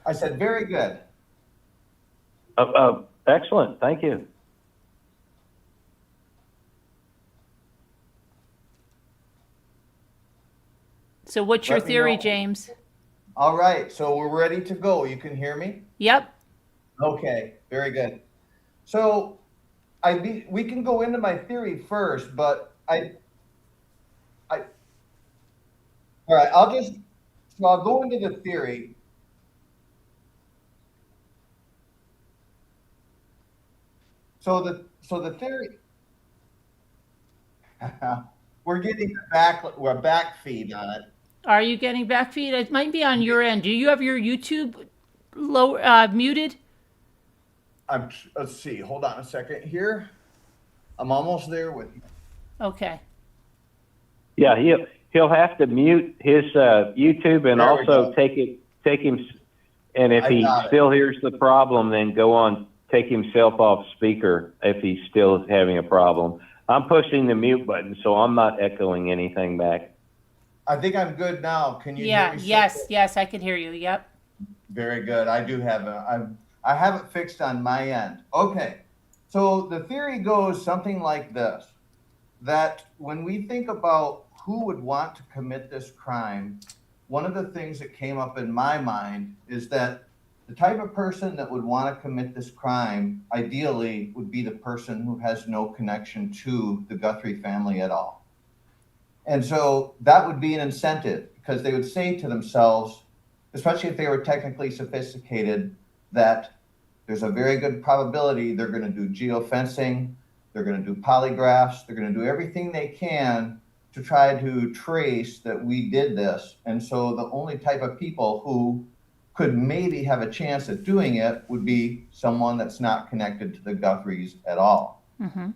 I said very good. Excellent. Thank you. So what's your Let me theory, know. James? All right. So we're ready to go. You can hear me? Yep. Okay. Very good. So we can go into my theory first, but all right, I'll go into the theory. So the theory, we're getting we're back feed on it. Are you getting back feed? It might be on your end. Do you have your YouTube muted? Let's see, hold on a second here. I'm almost there with you. Okay. Yeah, he'll have to mute his YouTube and There we also go. take him. And if I he got it. still hears the problem, then go on, take himself off speaker if he's still having a problem. I'm pushing the mute button, so I'm not echoing anything back. I think I'm good now. Can you hear Yeah. me? Yes, I can hear you. Yep. Very good. I do have I have it fixed on my end. Okay. So the theory goes something like this, that when we think about who would want to commit this crime, one of the things that came up in my mind is that the type of person that would want to commit this crime ideally would be the person who has no connection to the Guthrie family at all. And so that would be an incentive, because they would say to themselves, especially if they were technically sophisticated, that there's a very good probability they're going to do geofencing, they're going to do polygraphs, they're going to do everything they can to try to trace that we did this. And so the only type of people who could maybe have a chance at doing it would be someone that's not connected to the Guthries at all. Mm-hmm.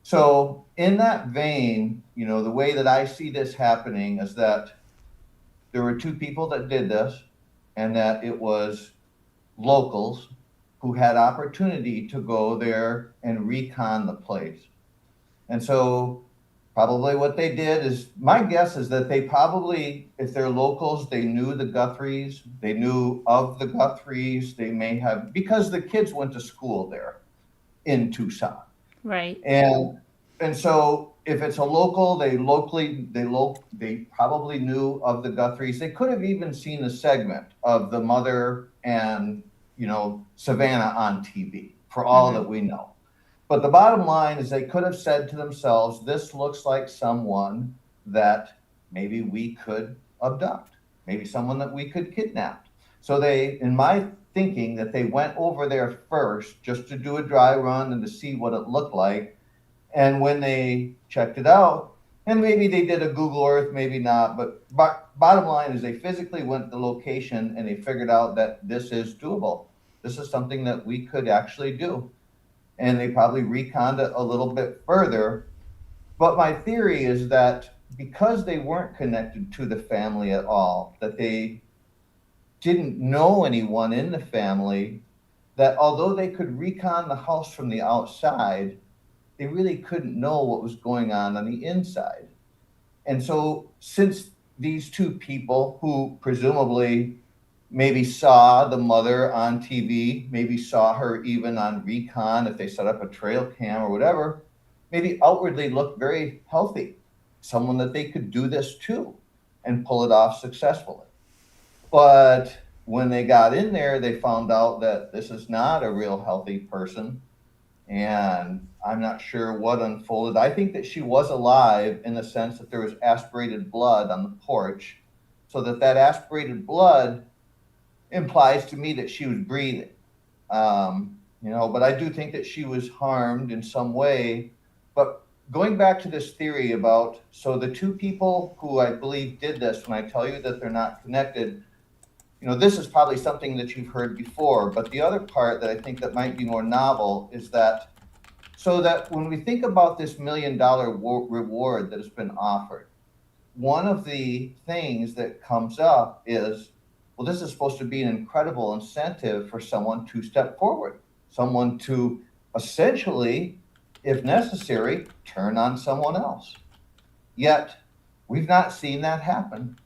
So in that vein, you know, the way that I see this happening is that there were two people that did this, and that it was locals who had opportunity to go there and recon the place. And so probably what they did is, my guess is that they probably, if they're locals, they knew the Guthries, they knew of the Guthries, they may have, because the kids went to school there in Tucson. Right. And so if it's a local, they probably knew of the Guthries. They could have even seen a segment of the mother and, you know, Savannah on TV, for all that we know. But the bottom line is they could have said to themselves, this looks like someone that maybe we could abduct, maybe someone that we could kidnap. So they, in my thinking, that they went over there first just to do a dry run and to see what it looked like. And when they checked it out, and maybe they did a Google Earth, maybe not, but bottom line is they physically went to the location and they figured out that this is doable. This is something that we could actually do. And they probably reconned it a little bit further. But my theory is that because they weren't connected to the family at all, that they didn't know anyone in the family, that although they could recon the house from the outside, they really couldn't know what was going on the inside. And so since these two people, who presumably maybe saw the mother on TV, maybe saw her even on recon if they set up a trail cam or whatever, maybe outwardly looked very healthy, someone that they could do this to and pull it off successfully. But when they got in there, they found out that this is not a real healthy person. And I'm not sure what unfolded. I think that she was alive in the sense that there was aspirated blood on the porch, so that aspirated blood implies to me that she was breathing. But I do think that she was harmed in some way. But going back to this theory about, so the two people who I believe did this, when I tell you that they're not connected, this is probably something that you've heard before, but the other part that I think that might be more novel is that, so that when we think about this $1 million reward that has been offered, one of the things that comes up is, well, this is supposed to be an incredible incentive for someone to step forward, someone to essentially, if necessary, turn on someone else. Yet, we've not seen that happen.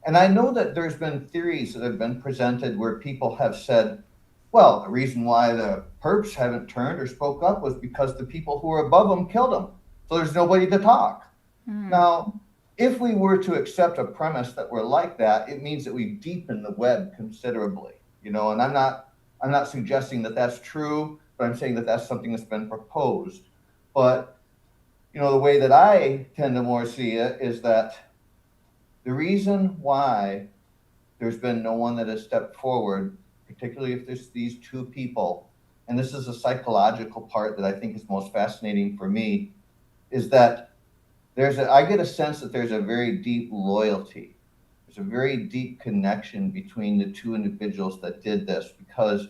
And I know that there's been theories that have been presented where people have said, well, the reason why the perps haven't turned or spoke up was because the people who were above them killed them. So there's nobody to talk. Now, if we were to accept a premise that we're like that, it means that we've deepened the web considerably, and I'm not suggesting that that's true, but I'm saying that that's something that's been proposed. But, the way that I tend to more see it is that the reason why there's been no one that has stepped forward, particularly if there's these two people, and this is a psychological part that I think is most fascinating for me, is that I get a sense that there's a very deep loyalty. There's a very deep connection between the two individuals that did this, because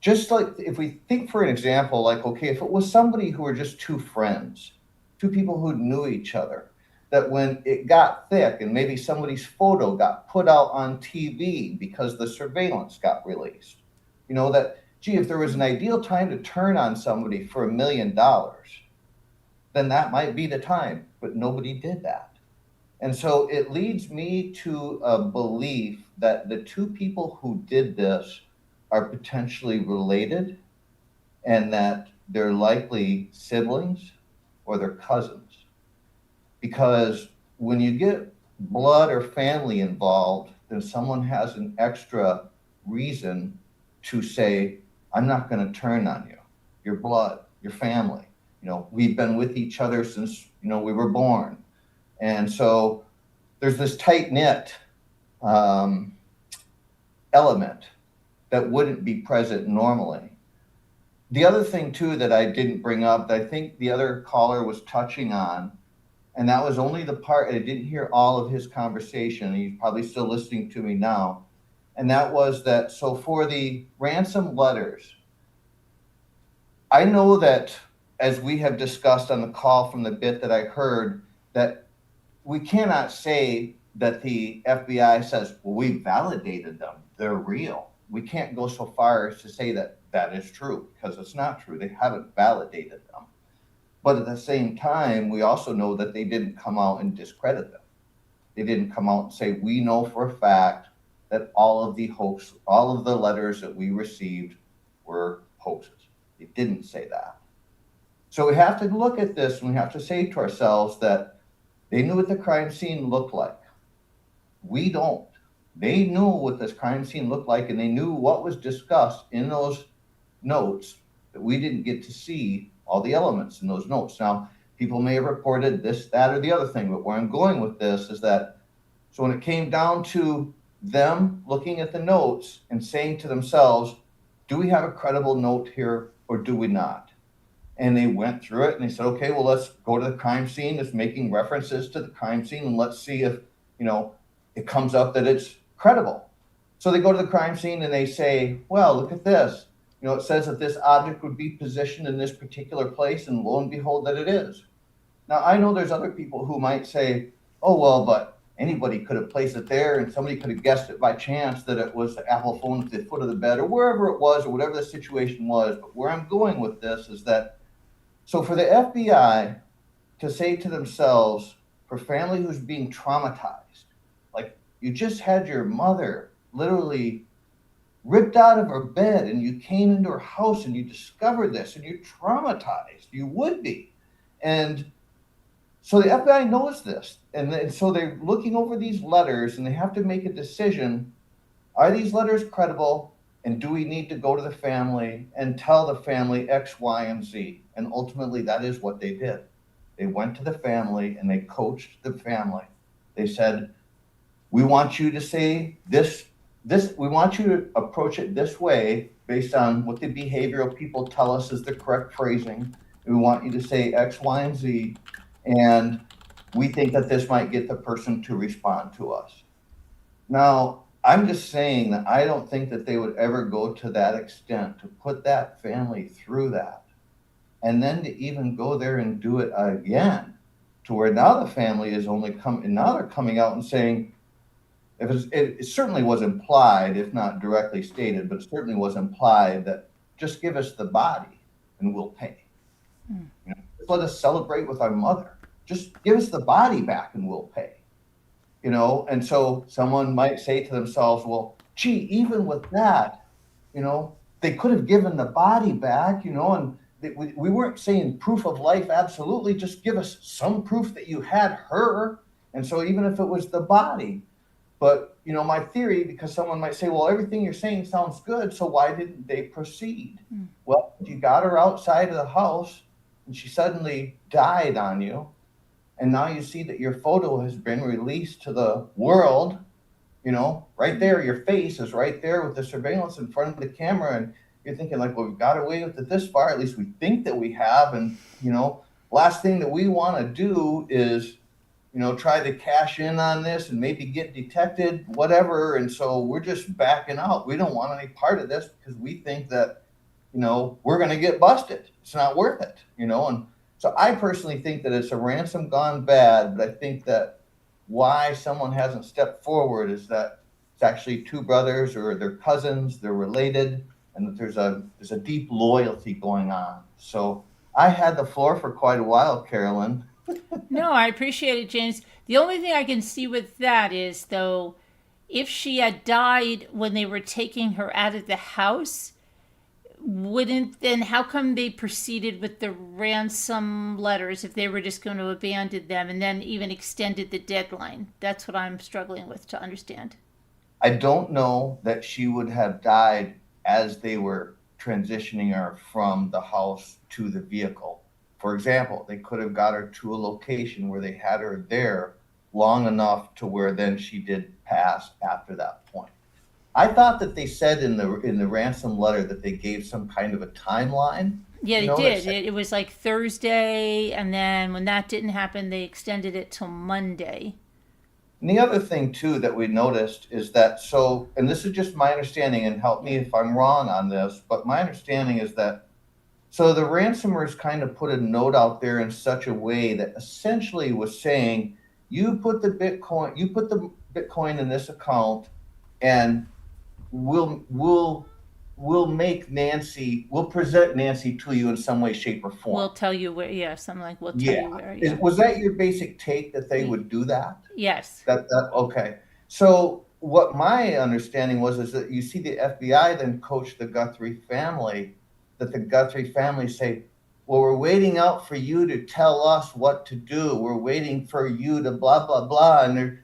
just like if we think for an example, like, okay, if it was somebody who were just two friends, two people who knew each other, that when it got thick and maybe somebody's photo got put out on TV because the surveillance got released, that, gee, if there was an ideal time to turn on somebody for $1 million, then that might be the time, but nobody did that. And so it leads me to a belief that the two people who did this are potentially related and that they're likely siblings or they're cousins. Because when you get blood or family involved, then someone has an extra reason to say, I'm not going to turn on you, your blood, your family. We've been with each other since, we were born. And so there's this tight-knit element that wouldn't be present normally. The other thing, too, that I didn't bring up, that I think the other caller was touching on, and that was only the part, I didn't hear all of his conversation, he's probably still listening to me now, and that was that, so for the ransom letters, I know that, as we have discussed on the call from the bit that I heard, that we cannot say that the FBI says, well, we validated them, they're real. We can't go so far as to say that that is true, because it's not true. They haven't validated them. But at the same time, we also know that they didn't come out and discredit them. They didn't come out and say, we know for a fact that all of the letters that we received were hoaxes. They didn't say that. So we have to look at this and we have to say to ourselves that they knew what the crime scene looked like. We don't. They knew what this crime scene looked like, and they knew what was discussed in those notes that we didn't get to see all the elements in those notes. Now, people may have reported this, that, or the other thing, but where I'm going with this is that, so when it came down to them looking at the notes and saying to themselves, do we have a credible note here or do we not? And they went through it and they said, okay, well, let's go to the crime scene that's making references to the crime scene and let's see if, it comes up that it's credible. So they go to the crime scene and they say, well, look at this. It says that this object would be positioned in this particular place, and lo and behold that it is. Now, I know there's other people who might say, oh, well, but anybody could have placed it there and somebody could have guessed it by chance that it was the Apple phone at the foot of the bed or wherever it was or whatever the situation was. But where I'm going with this is that, so for the FBI to say to themselves, for family who's being traumatized, like you just had your mother literally ripped out of her bed and you came into her house and you discovered this and you're traumatized. You would be. And so the FBI knows this. And so they're looking over these letters and they have to make a decision. Are these letters credible? And do we need to go to the family and tell the family X, Y, and Z? And ultimately, that is what they did. They went to the family and they coached the family. They said, we want you to say this, we want you to approach it this way based on what the behavioral people tell us is the correct phrasing. We want you to say X, Y, and Z. And we think that this might get the person to respond to us. Now, I'm just saying that I don't think that they would ever go to that extent to put that family through that. And then to even go there and do it again, to where now the family is only now they're coming out and saying, it certainly was implied, if not directly stated, but it certainly was implied that just give us the body and we'll pay. You know, just let us celebrate with our mother. Just give us the body back and we'll pay. You know, and so someone might say to themselves, well, gee, even with that, you know, they could have given the body back, you know, and we weren't saying proof of life, absolutely, just give us some proof that you had her. And so even if it was the body, but, you know, my theory, because someone might say, well, everything you're saying sounds good, so why didn't they proceed? Well, you got her outside of the house and she suddenly died on you. And now you see that your photo has been released to the world, you know, right there, your face is right there with the surveillance in front of the camera. And you're thinking like, well, we've got away with it this far. At least we think that we have. And, you know, last thing that we want to do is, you know, try to cash in on this and maybe get detected, whatever. And so we're just backing out. We don't want any part of this because we think that, you know, we're going to get busted. It's not worth it, you know. And so I personally think that it's a ransom gone bad, but I think that why someone hasn't stepped forward is that it's actually two brothers or they're cousins, they're related, and that there's a deep loyalty going on. So I had the floor for quite a while, Carolyn. No, I appreciate it, James. The only thing I can see with that is, though, if she had died when they were taking her out of the house, then how come they proceeded with the ransom letters if they were just going to abandon them and then even extended the deadline? That's what I'm struggling with to understand. I don't know that she would have died as they were transitioning her from the house to the vehicle. For example, they could have got her to a location where they had her there long enough to where then she did pass after that point. I thought that they said in the ransom letter that they gave some kind of a timeline. Yeah, they did. It was like Thursday, and then when that didn't happen, they extended it till Monday. And the other thing, too, that we noticed is that, so, and this is just my understanding, and help me if I'm wrong on this, but my understanding is that, so the ransomers kind of put a note out there in such a way that essentially was saying, you put the Bitcoin in this account, and we'll make Nancy, we'll present Nancy to you in some way, shape, or form. We'll tell you where, yeah, something like we'll tell you where. Yeah. Was that your basic take that they would do that? Yes. Okay. So what my understanding was is that you see the FBI then coach the Guthrie family, that the Guthrie family say, well, we're waiting out for you to tell us what to do. We're waiting for you to blah, blah, blah. And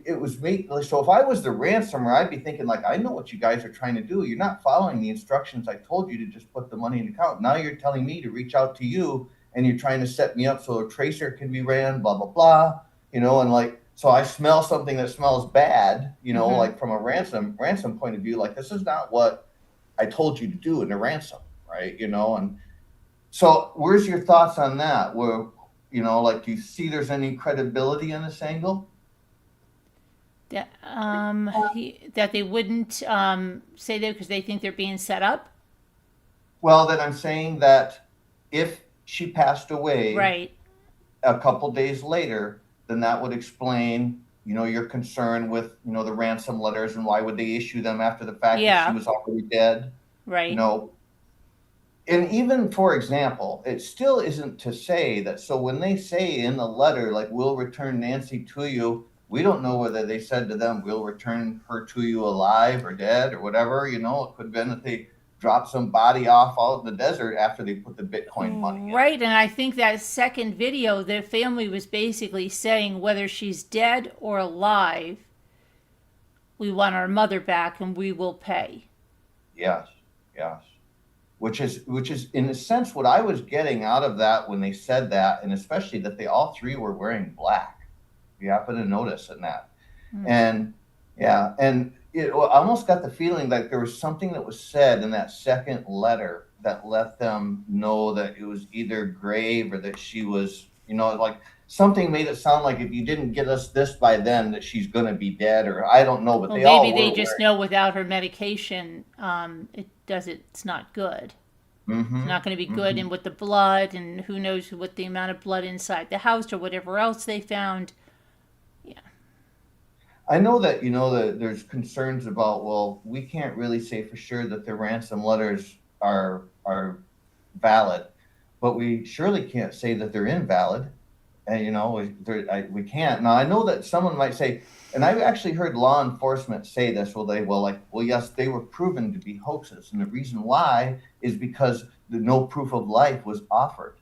it was me. So if I was the ransomer, I'd be thinking like, I know what you guys are trying to do. You're not following the instructions I told you to just put the money in the account. Now you're telling me to reach out to you and you're trying to set me up so a tracer can be ran, blah, blah, blah, you know, and like, so I smell something that smells bad, you know, like from a ransom point of view, like this is not what I told you to do in the ransom, right? You know, and so where's your thoughts on that? Where, you know, like, do you see there's any credibility in this angle? That they wouldn't say that because they think they're being set up? Well, then I'm saying that if she passed away right a couple days later, then that would explain, you know, your concern with, you know, the ransom letters and why would they issue them after the fact that she was already dead? Right. You know, and even, for example, it still isn't to say that, so when they say in the letter, like, we'll return Nancy to you We don't know whether they said to them, we'll return her to you alive or dead or whatever. You know, it could have been that they dropped some body off out in the desert after they put the Bitcoin money in. Right, and I think that second video, the family was basically saying whether she's dead or alive, we want our mother back and we will pay. Yes, yes. Which is in a sense what I was getting out of that when they said that, and especially that they all three were wearing black. You happen to notice in that. And yeah, and I almost got the feeling like there was something that was said in that second letter that let them know that it was either grave or that she was, you know, like something made it sound like if you didn't get us this by then that she's going to be dead, or I don't know, but Well, they all maybe were they just know without her medication, it's not good. Mm-hmm. It's not going to be good, and with the blood, and who knows what the amount of blood inside the house or whatever else they found. Yeah. I know that, you know, that there's concerns about, well, we can't really say for sure that the ransom letters are valid, but we surely can't say that they're invalid. And, you know, we can't. Now, I know that someone might say, and I've actually heard law enforcement say this, well, yes, they were proven to be hoaxes. And the reason why is because no proof of life was offered.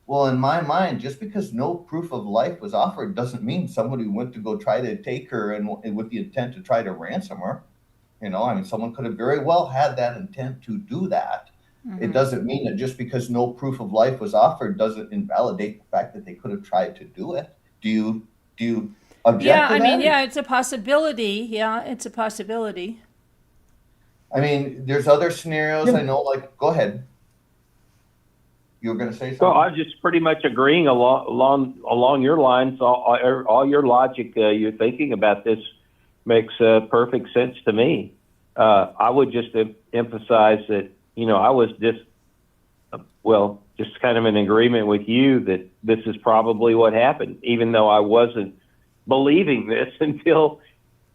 Well, in my mind, just because no proof of life was offered doesn't mean somebody went to go try to take her and with the intent to try to ransom her. You know, I mean, someone could have very well had that intent to do that. Mm-hmm. It doesn't mean that just because no proof of life was offered doesn't invalidate the fact that they could have tried to do it. Do you object to that? I mean, yeah, it's a possibility. Yeah, it's a possibility. I mean, there's other scenarios I know, like, go ahead. You were going to say something? So I'm just pretty much agreeing along your lines. All your logic you're thinking about this makes perfect sense to me. I would just emphasize that, you know, I was just kind of in agreement with you that this is probably what happened, even though I wasn't believing this until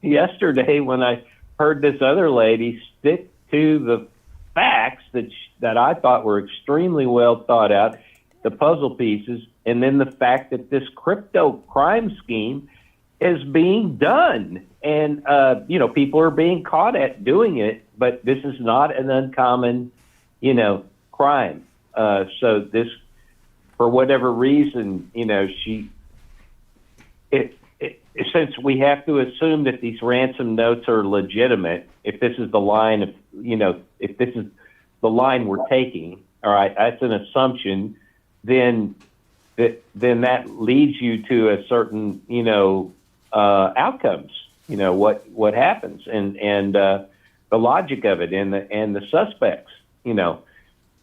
yesterday when I heard this other lady stick to the facts that I thought were extremely well thought out, the puzzle pieces, and then the fact that this crypto crime scheme is being done. And, you know, people are being caught at doing it, but this is not an uncommon, you know, crime. So this, for whatever reason, you know, since we have to assume that these ransom notes are legitimate, if this is the line of, you know, if this is the line we're taking, all right, that's an assumption, then that leads you to a certain, you know, outcomes, you know, what happens and the logic of it and the suspects, you know.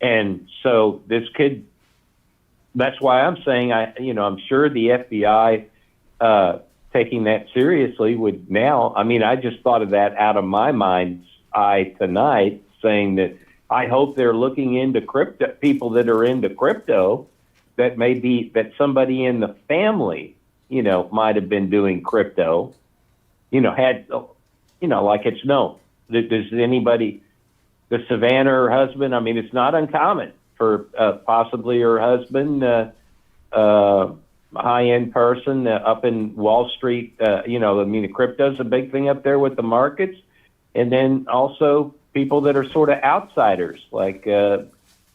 And so that's why I'm saying I'm sure the FBI taking that seriously would now, I mean, I just thought of that out of my mind's eye tonight, saying that I hope they're looking into crypto, people that are into crypto, that that somebody in the family, you know, might have been doing crypto, you know, like it's known. Does anybody, the Savannah, her husband, I mean, it's not uncommon for possibly her husband, high-end person up in Wall Street, you know, I mean, the crypto's a big thing up there with the markets. And then also people that are sort of outsiders, like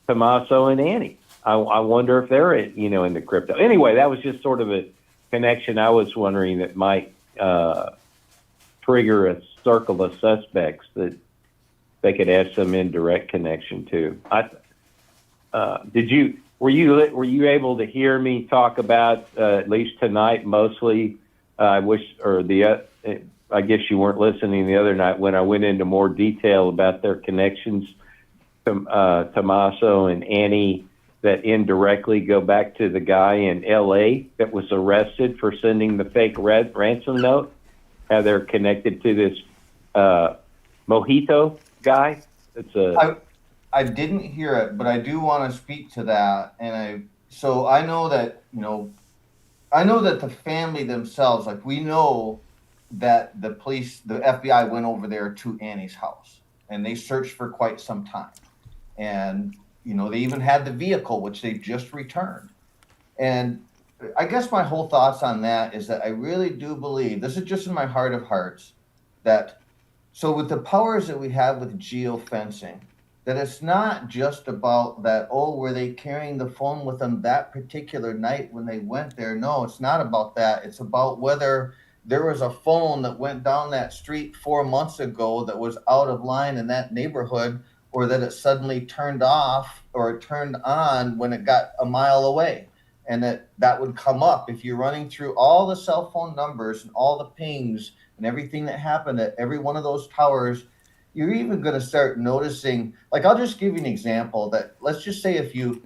Tommaso and Annie. I wonder if they're, you know, into crypto. Anyway, that was just sort of a connection I was wondering that might trigger a circle of suspects that they could have some indirect connection to. Were you able to hear me talk about at least tonight mostly? I guess you weren't listening the other night when I went into more detail about their connections to Tommaso and Annie that indirectly go back to the guy in L.A. that was arrested for sending the fake ransom note. How they're connected to this Mojito guy. I didn't hear it, but I do want to speak to that. And I know that, you know, the family themselves, like, we know that the police, the FBI went over there to Annie's house and they searched for quite some time. And, you know, they even had the vehicle, which they just returned. And I guess my whole thoughts on that is that I really do believe, this is just in my heart of hearts, that so with the powers that we have with geofencing, that it's not just about that, oh, were they carrying the phone with them that particular night when they went there? No, it's not about that. It's about whether there was a phone that went down that street 4 months ago that was out of line in that neighborhood, or that it suddenly turned off or turned on when it got a mile away. And that would come up if you're running through all the cell phone numbers and all the pings and everything that happened at every one of those towers. You're even going to start noticing, like, I'll just give you an example that, let's just say if you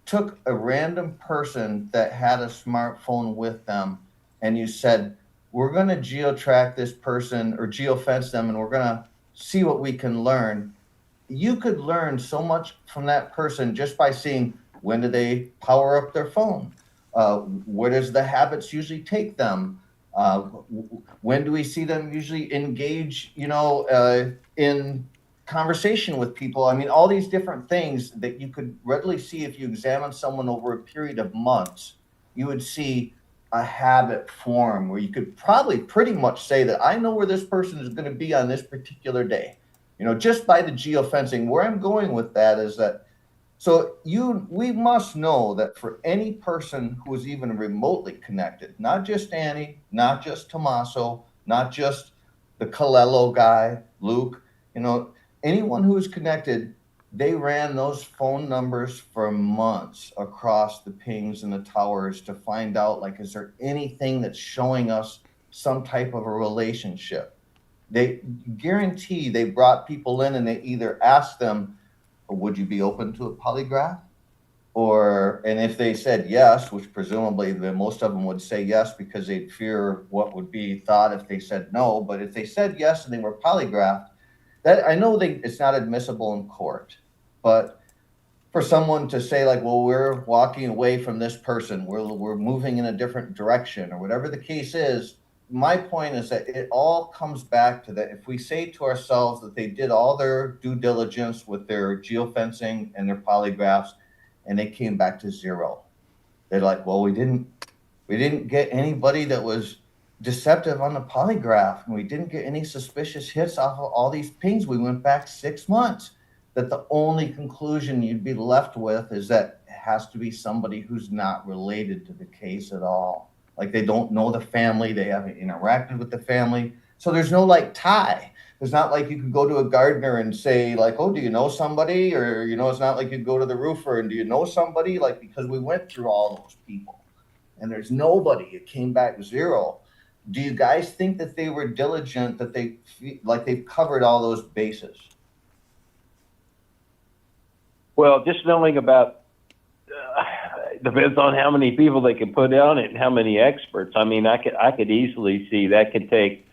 took a random person that had a smartphone with them and you said, we're going to geo-track this person or geofence them and we're going to see what we can learn. You could learn so much from that person just by seeing, when do they power up their phone? Where does the habits usually take them? When do we see them usually engage, in conversation with people? I mean, all these different things that you could readily see if you examine someone over a period of months. You would see a habit form where you could probably pretty much say that I know where this person is going to be on this particular day, just by the geofencing. Where I'm going with that is that, we must know that for any person who is even remotely connected, not just Annie, not just Tommaso, not just the Colello guy, Luke, anyone who is connected, they ran those phone numbers for months across the pings and the towers to find out, like, is there anything that's showing us some type of a relationship? They guarantee they brought people in and they either asked them, would you be open to a polygraph? And if they said yes, which presumably most of them would say yes because they'd fear what would be thought if they said no. But if they said yes and they were polygraphed, that I know it's not admissible in court. But for someone to say, like, well, we're walking away from this person, we're moving in a different direction, or whatever the case is, my point is that it all comes back to that. If we say to ourselves that they did all their due diligence with their geofencing and their polygraphs and they came back to zero, they're like, well, we didn't get anybody that was deceptive on the polygraph, and we didn't get any suspicious hits off of all these pings. We went back 6 months. That the only conclusion you'd be left with is that it has to be somebody who's not related to the case at all. Like, they don't know the family, they haven't interacted with the family. So there's no tie. It's not like you could go to a gardener and say, like, oh, do you know somebody? Or, it's not like you'd go to the roofer and do you know somebody? Like, because we went through all those people and there's nobody. It came back zero. Do you guys think that they were diligent, that they've covered all those bases? Well, just knowing about depends on how many people they can put on it and how many experts. I mean, I could easily see that could take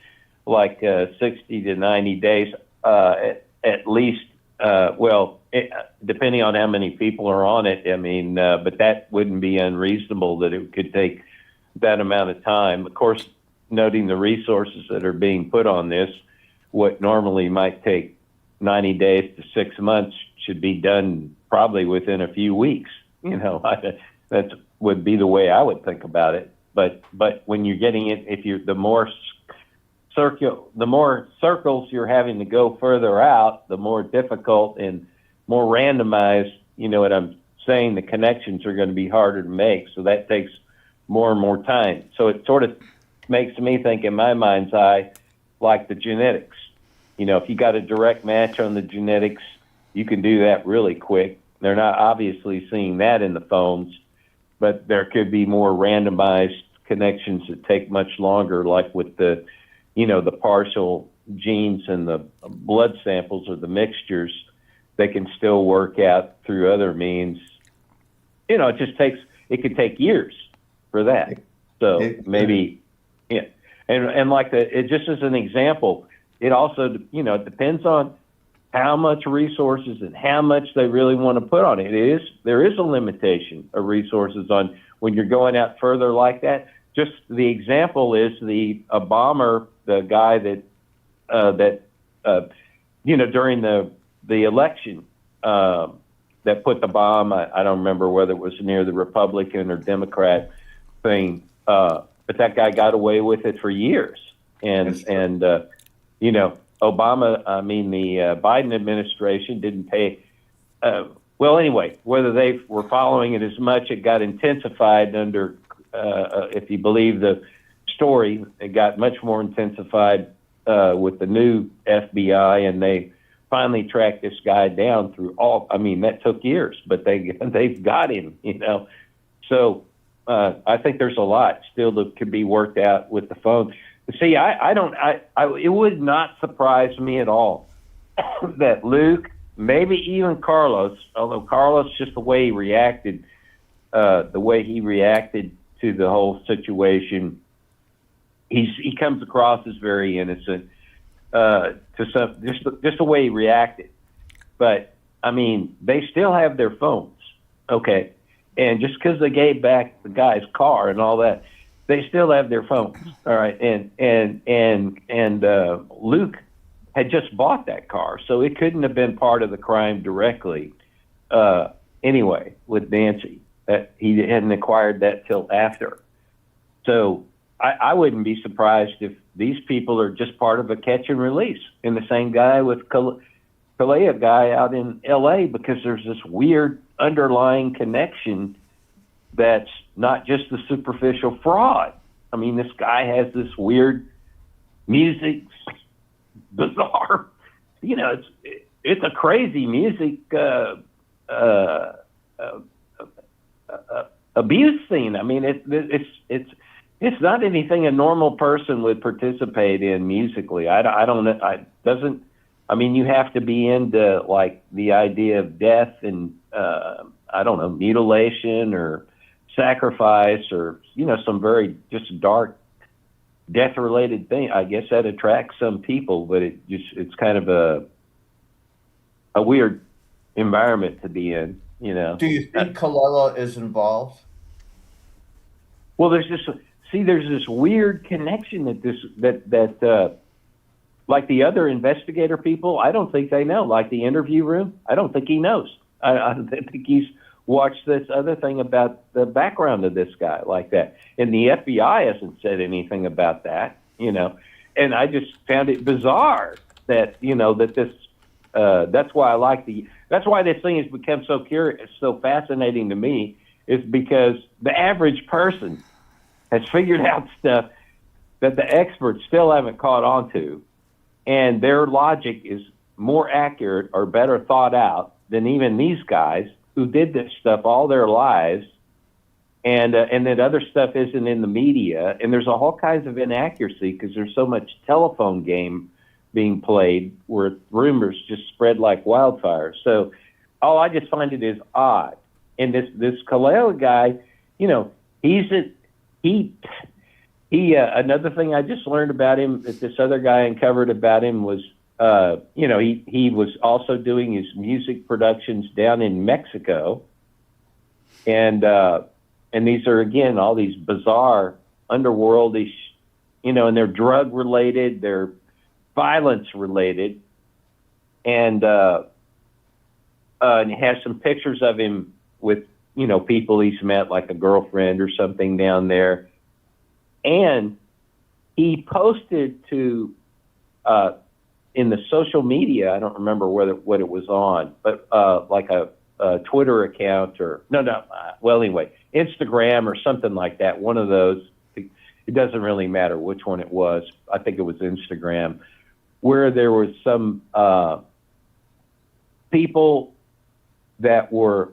60 to 90 days at least. Depending on how many people are on it. I mean, but that wouldn't be unreasonable that it could take that amount of time. Of course, noting the resources that are being put on this, what normally might take 90 days to 6 months should be done probably within a few weeks. That would be the way I would think about it. But when you're getting it, the more circles you're having to go further out, the more difficult and more randomized, what I'm saying, the connections are going to be harder to make. So that takes more and more time. So it sort of makes me think, in my mind's eye, like the genetics. If you got a direct match on the genetics, you can do that really quick. They're not obviously seeing that in the phones, but there could be more randomized connections that take much longer, like with the partial genes and the blood samples or the mixtures. They can still work out through other means. It could take years for that. So maybe, yeah. And it just as an example, it also, it depends on how much resources and how much they really want to put on it. There is a limitation of resources on when you're going out further like that. Just the example is a bomber, the guy that during the election that put the bomb. I don't remember whether it was near the Republican or Democrat thing, but that guy got away with it for years. And you know, the Biden administration didn't pay. Well, anyway, whether they were following it as much, it got intensified under, if you believe the story, it got much more intensified with the new FBI, and they finally tracked this guy down through all. I mean, that took years, but they've got him. You know, so I think there's a lot still that could be worked out with the phone. See, it would not surprise me at all that Luke, maybe even Carlos, although Carlos, just the way he reacted to the whole situation, he comes across as very innocent, just the way he reacted. But I mean, they still have their phones, okay? And just because they gave back the guy's car and all that, they still have their phones, all right? And Luke had just bought that car, so it couldn't have been part of the crime directly. Anyway, with Nancy, that he hadn't acquired that till after. So I wouldn't be surprised if these people are just part of a catch and release. And the same guy with Kalea guy out in L.A., because there's this weird underlying connection that's not just the superficial fraud. I mean, this guy has this weird music, bizarre, you know, it's a crazy music abuse scene. I mean, it's not anything a normal person would participate in musically. I don't know. I mean, you have to be into like the idea of death and I don't know, mutilation or sacrifice or, you know, some very just dark death related thing. I guess that attracts some people, but it's kind of a weird environment to be in, you know. Do you think Kalila is involved? Well, there's this weird connection that like the other investigator people, I don't think they know. Like the interview room, I don't think he knows. I think he's watched this other thing about the background of this guy like that. And the FBI hasn't said anything about that, you know. And I just found it bizarre that, you know, that this, that's why this thing has become so curious, so fascinating to me, is because the average person has figured out stuff that the experts still haven't caught on to, and their logic is more accurate or better thought out than even these guys who did this stuff all their lives, and that other stuff isn't in the media, and there's all kinds of inaccuracy because there's so much telephone game being played where rumors just spread like wildfire. So, I just find it is odd. And this Kaleo guy, you know, another thing I just learned about him that this other guy uncovered about him was, you know, he was also doing his music productions down in Mexico. And these are, again, all these bizarre underworldish, you know, and they're drug related, they're violence related. And he has some pictures of him with, you know, people he's met, like a girlfriend or something down there. And he posted to, in the social media, I don't remember what it was on, but like a Twitter account well, anyway, Instagram or something like that, one of those. It doesn't really matter which one it was. I think it was Instagram, where there was some people that were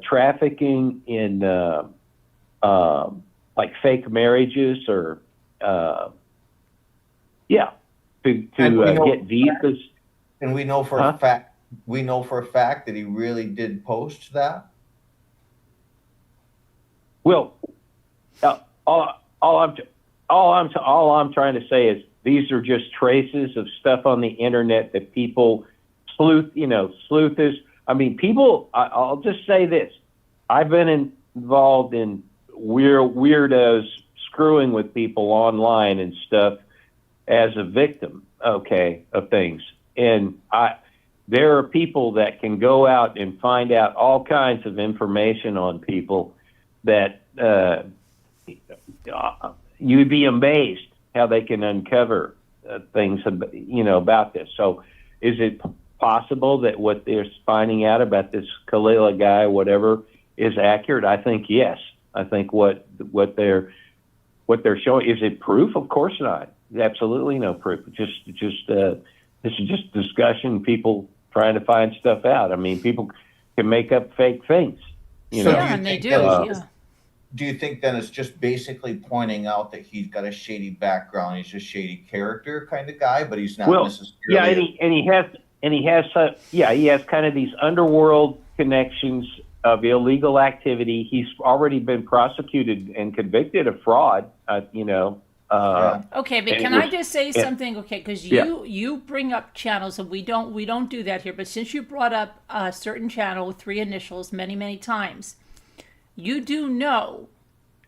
trafficking in like fake marriages or to get visas. And we know for a fact that he really did post that. Well, all I'm trying to say is these are just traces of stuff on the internet that people sleuthers. I mean, people. I'll just say this: I've been involved in weirdos screwing with people online and stuff as a victim, okay, of things. And there are people that can go out and find out all kinds of information on people that you would be amazed how they can uncover things, about this. So is it possible that what they're finding out about this Kalila guy, whatever, is accurate? I think yes. I think what they're showing, is it proof? Of course not. Absolutely no proof. This is just discussion, people trying to find stuff out. I mean, people can make up fake things. And they do. Do you think then it's just basically pointing out that he's got a shady background, he's a shady character kind of guy, but he's not necessarily? Yeah, he has kind of these underworld connections of illegal activity. He's already been prosecuted and convicted of fraud. Okay, but can I just say something? Okay, because you bring up channels, and we don't do that here. But since you brought up a certain channel with 3 initials many times, you do know,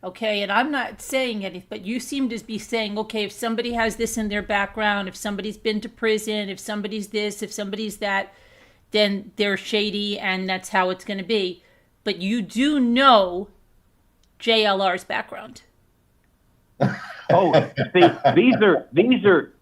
okay, and I'm not saying anything, but you seem to be saying, okay, if somebody has this in their background, if somebody's been to prison, if somebody's this, if somebody's that, then they're shady, and that's how it's going to be. But you do know JLR's background. Oh, see,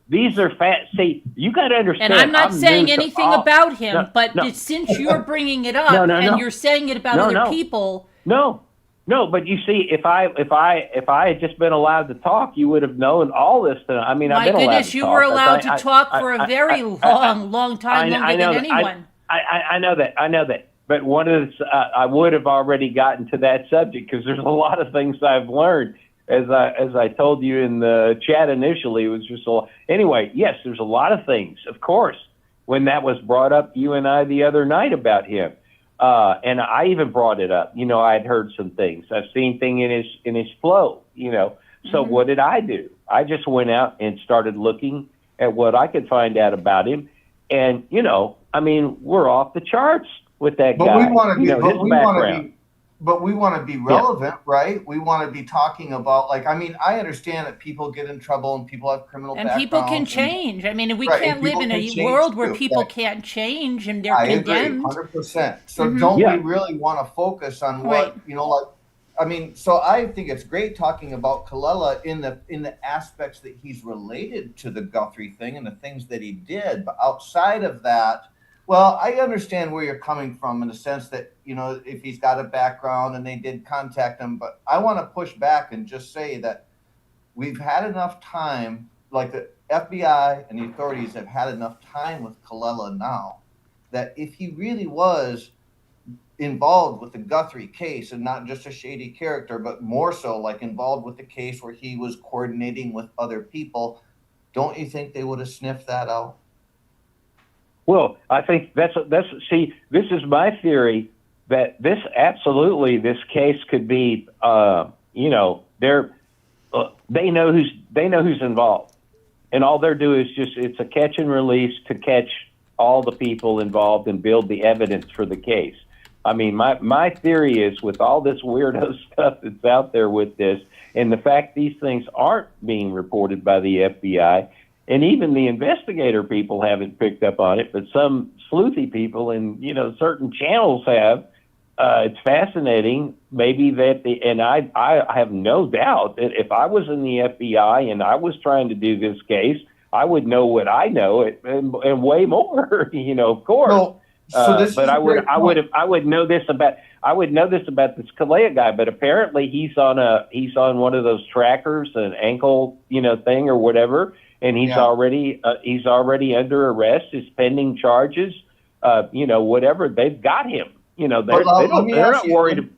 these are fat. See, you got to understand. And I'm not saying anything about him, but since you're bringing it up and you're saying it about other people. No, but you see, if I had just been allowed to talk, you would have known all this. I mean, my goodness, you were allowed to talk for a very long time, longer than anyone. I know that. But one of the, I would have already gotten to that subject, because there's a lot of things I've learned. As I told you in the chat initially, it was just anyway, yes, there's a lot of things, of course, when that was brought up, you and I, the other night about him. And I even brought it up. I had heard some things. I've seen things in his flow, So what did I do? I just went out and started looking at what I could find out about him. And, I mean, we're off the charts with that guy. We want to be, but we want to be relevant, right? We want to be talking about, I understand that people get in trouble and people have criminal backgrounds. And people can change. I mean, we can't live in a world where people can't change and they're condemned. I agree, 100%. So don't we really want to focus on what, so I think it's great talking about Kalila in the aspects that he's related to the Guthrie thing and the things that he did. But outside of that, well, I understand where you're coming from in the sense that, if he's got a background and they did contact him, but I want to push back and just say that we've had enough time, like the FBI and the authorities have had enough time with Kalila now, that if he really was involved with the Guthrie case and not just a shady character, but more so like involved with the case where he was coordinating with other people, don't you think they would have sniffed that out? Well, I think that's see, this is my theory that this case could be, they know who's involved, and all they're doing is it's a catch and release to catch all the people involved and build the evidence for the case. I mean, my theory is, with all this weirdo stuff that's out there with this, and the fact these things aren't being reported by the FBI, and even the investigator people haven't picked up on it, but some sleuthy people and, certain channels have. It's fascinating. Maybe and I have no doubt that if I was in the FBI and I was trying to do this case, I would know what I know and way more, of course. Well, but I would know this about this Kalea guy. But apparently he's on one of those trackers, an ankle, thing or whatever. And he's already under arrest. He's pending charges. Whatever, they've got him. They're not worried.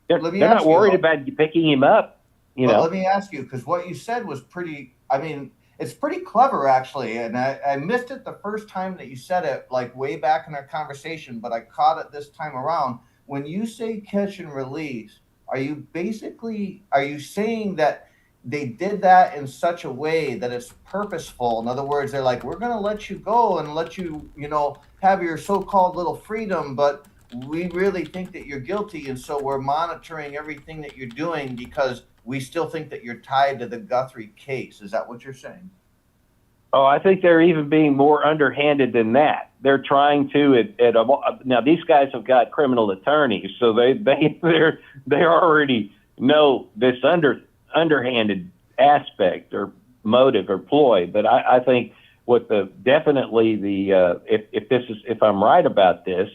They're not worried about picking him up. Let me ask you, because what you said was pretty. I mean, it's pretty clever actually, and I missed it the first time that you said it, like way back in our conversation, but I caught it this time around. When you say catch and release, are you saying that they did that in such a way that it's purposeful? In other words, they're like, we're going to let you go and let you, have your so-called little freedom, but we really think that you're guilty, and so we're monitoring everything that you're doing because we still think that you're tied to the Guthrie case. Is that what you're saying? Oh, I think they're even being more underhanded than that. They're trying to now these guys have got criminal attorneys, so they already know this underhanded aspect or motive or ploy. But I think what if I'm right about this,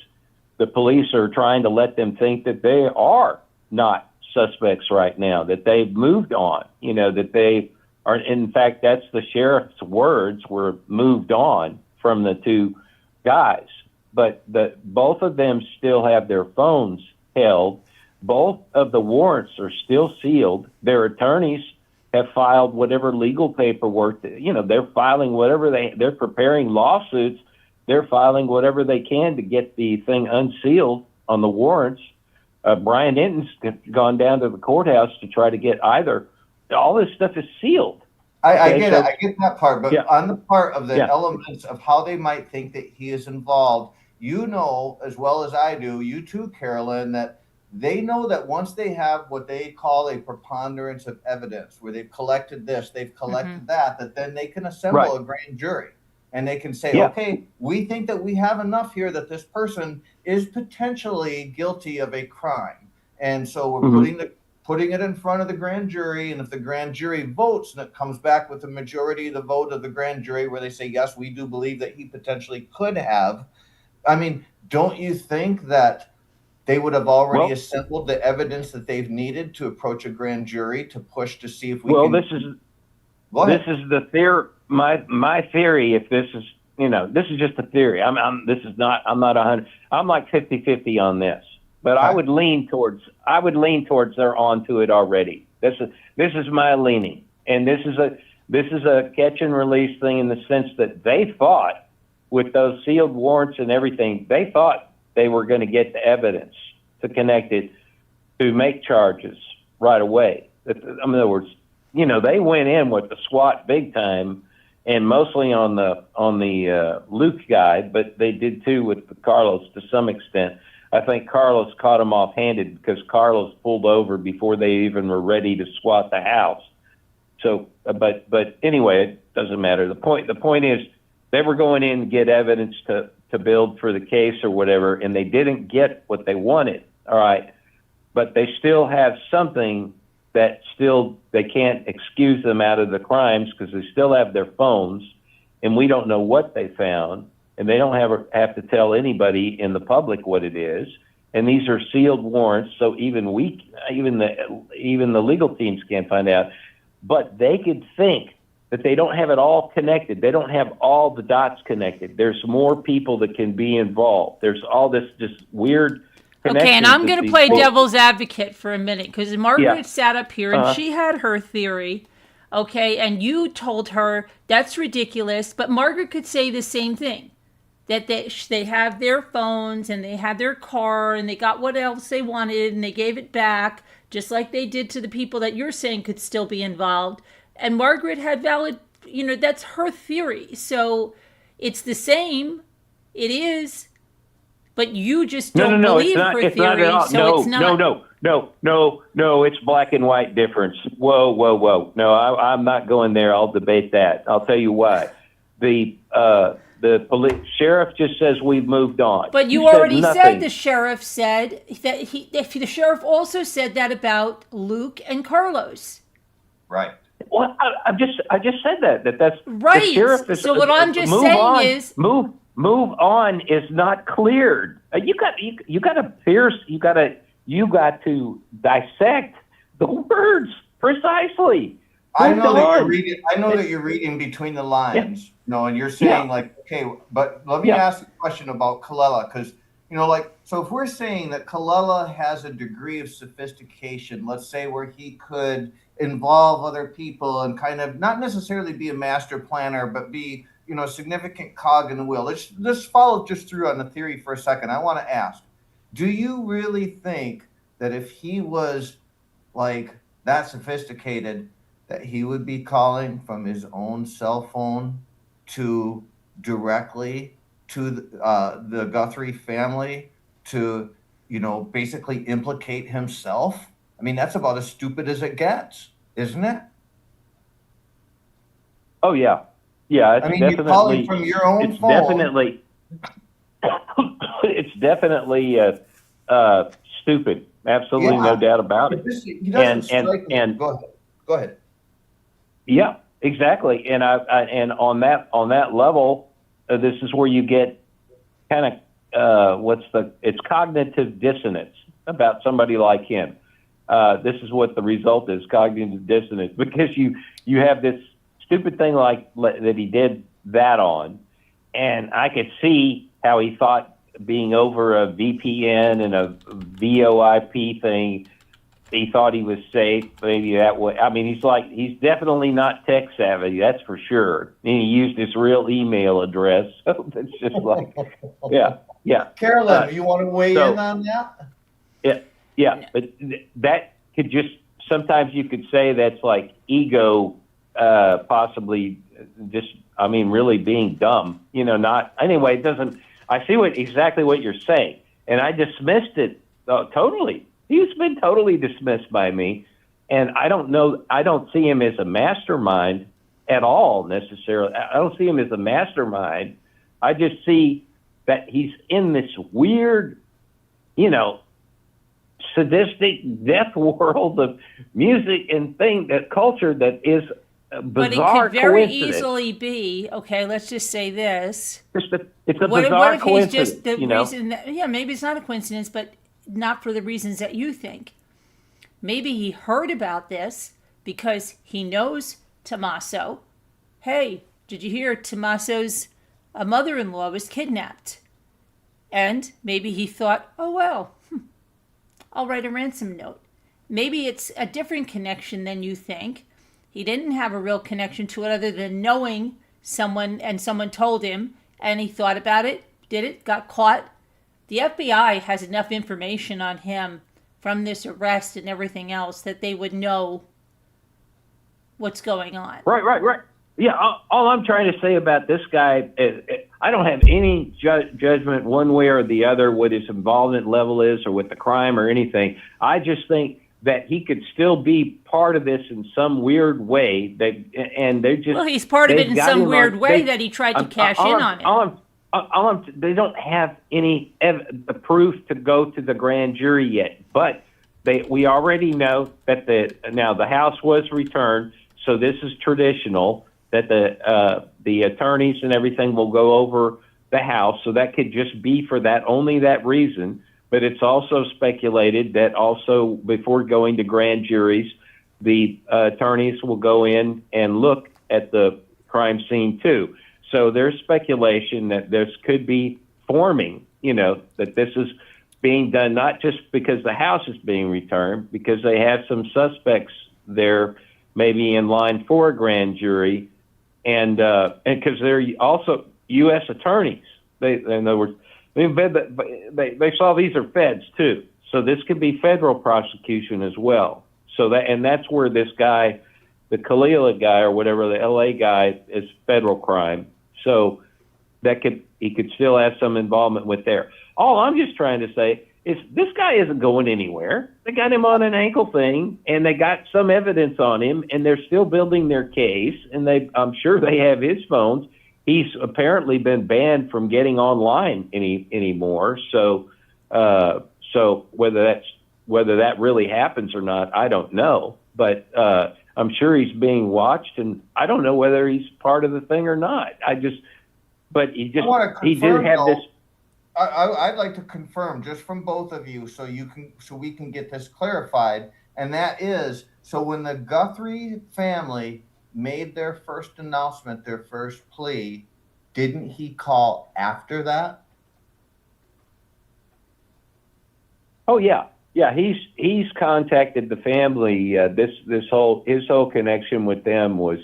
the police are trying to let them think that they are not suspects right now, that they've moved on, that they are. In fact, that's the sheriff's words, were moved on from the two guys. But both of them still have their phones held. Both of the warrants are still sealed. Their attorneys have filed whatever legal paperwork, they're filing whatever they're preparing lawsuits. They're filing whatever they can to get the thing unsealed on the warrants. Brian Denton's gone down to the courthouse to try to get either. All this stuff is sealed. I get it. I get that part. But on the part of the elements of how they might think that he is involved, as well as I do, you too, Carolyn, that they know that once they have what they call a preponderance of evidence, where they've collected this, they've collected that then they can assemble a grand jury. And they can say, okay, we think that we have enough here that this person is potentially guilty of a crime. And so we're putting it in front of the grand jury. And if the grand jury votes and it comes back with the majority of the vote of the grand jury where they say, yes, we do believe that he potentially could have. I mean, don't you think that they would have already assembled the evidence that they've needed to approach a grand jury to push to see if we can? This is the theory. My theory, if this is, this is just a theory. I'm not 100. I'm like 50-50 on this, but I would lean towards they're onto it already. This is my leaning. And this is a catch and release thing in the sense that they thought with those sealed warrants and everything, they thought they were going to get the evidence to connect it to make charges right away. In other words, they went in with the SWAT big time, and mostly on the Luke guy, but they did too with Carlos to some extent. I think Carlos caught him off-handed because Carlos pulled over before they even were ready to SWAT the house. So, but anyway, it doesn't matter. The point is they were going in to get evidence to build for the case or whatever, and they didn't get what they wanted. All right, but they still have something that they can't excuse them out of the crimes because they still have their phones, and we don't know what they found, and they don't have to tell anybody in the public what it is. And these are sealed warrants, so even the legal teams can't find out. But they could think that they don't have it all connected. They don't have all the dots connected. There's more people that can be involved. There's all this just weird. Okay, and I'm going to play devil's advocate for a minute because Margaret sat up here and she had her theory, okay, and you told her that's ridiculous, but Margaret could say the same thing, that they have their phones and they had their car and they got what else they wanted and they gave it back, just like they did to the people that you're saying could still be involved. And Margaret had valid, that's her theory. So it's the same. It is. But you just don't believe her theory, so it's not. No, it's black and white difference. Whoa. No, I'm not going there. I'll debate that. I'll tell you why. The sheriff just says we've moved on. But you already said the sheriff said that the sheriff also said that about Luke and Carlos. Right. Well, I just said that's right. The sheriff is, so what I'm just saying is move on is not cleared. You got to dissect the words precisely. I know that you're reading between the lines, and you're saying okay, but let me ask a question about Kallela, because so if we're saying that Kallela has a degree of sophistication, let's say where he could involve other people and kind of not necessarily be a master planner, but be a significant cog in the wheel. Let's follow just through on the theory for a second. I want to ask, do you really think that if he was like that sophisticated, that he would be calling from his own cell phone directly to the Guthrie family to, basically implicate himself? I mean, that's about as stupid as it gets, isn't it? Oh, yeah. Yeah, it's definitely, you're calling from your own phone. It's definitely stupid. Absolutely, no doubt about it. Go ahead. Go ahead. Yeah, exactly. And and on that level, this is where you get kind of it's cognitive dissonance about somebody like him. This is what the result is, cognitive dissonance, because you have this stupid thing like that he did that on, and I could see how he thought being over a VPN and a VoIP thing, he thought he was safe, maybe that way. I mean, he's definitely not tech savvy, that's for sure. And he used his real email address, so it's just like, yeah. Carolyn, you want to weigh in on that? Yeah, but that could just, sometimes you could say that's like ego, possibly just, I mean, really being dumb, not, anyway, it doesn't, I see exactly what you're saying, and I dismissed it totally. He's been totally dismissed by me, and I don't see him as a mastermind at all necessarily. I don't see him as a mastermind. I just see that he's in this weird, sadistic death world of music and culture that is a bizarre But it could very coincidence. easily be, okay, let's just say this. It's a What bizarre if he's just coincidence, the reason that, maybe it's not a coincidence, but not for the reasons that you think. Maybe he heard about this because he knows Tommaso. Hey, did you hear Tommaso's mother-in-law was kidnapped? And maybe he thought, oh, well, I'll write a ransom note. Maybe it's a different connection than you think. He didn't have a real connection to it other than knowing someone, and someone told him, and he thought about it, did it, got caught. The FBI has enough information on him from this arrest and everything else that they would know what's going on. Right. Yeah, all I'm trying to say about this guy is I don't have any judgment one way or the other what his involvement level is or with the crime or anything. I just think that he could still be part of this in some weird way. Well, he's part of it in some weird way that he tried to cash in on it. They don't have any proof to go to the grand jury yet, but we already know that the house was returned, so this is traditional that the attorneys and everything will go over the house, so that could just be for only that reason. But it's also speculated that also before going to grand juries, the attorneys will go in and look at the crime scene too. So there's speculation that this could be forming, that this is being done not just because the house is being returned, because they have some suspects there maybe in line for a grand jury, and because they're also U.S. attorneys. In other words, they saw these are feds too. So this could be federal prosecution as well. So that's where this guy, the Kalila guy or whatever, the L.A. guy, is federal crime. So he could still have some involvement with there. All I'm just trying to say is this guy isn't going anywhere. They got him on an ankle thing, and they got some evidence on him, and they're still building their case, and I'm sure they have his phones. He's apparently been banned from getting online anymore. So whether that really happens or not, I don't know. But I'm sure he's being watched, and I don't know whether he's part of the thing or not. He did have this. I'd like to confirm just from both of you, so we can get this clarified. And that is, so when the Guthrie family made their first announcement, their first plea, didn't he call after that? Oh yeah. He's contacted the family. His whole connection with them was,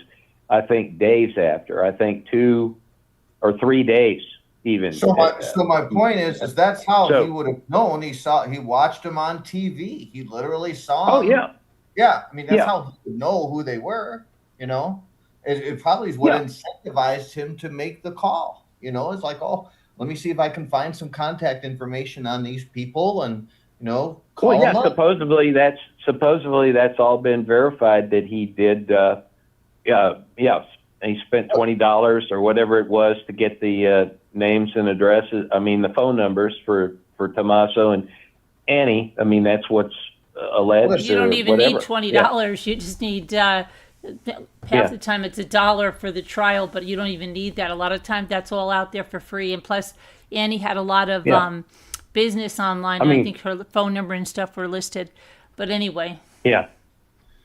I think, days after. I think 2 or 3 days even. So my point is that's how he would have known. He watched them on TV. He literally saw them. Oh yeah. I mean, that's how he would know who they were. It probably is what incentivized him to make the call. It's like, oh, let me see if I can find some contact information on these people and. Call them up. Supposedly that's all been verified that he did. He spent $20 or whatever it was to get the names and addresses. I mean, the phone numbers for Tommaso and Annie. I mean, that's what's alleged You don't or even whatever. need $20. You just need half the time it's $1 for the trial, but you don't even need that. A lot of times that's all out there for free. And plus, Annie had a lot of business online. I think her phone number and stuff were listed. But anyway. Yeah.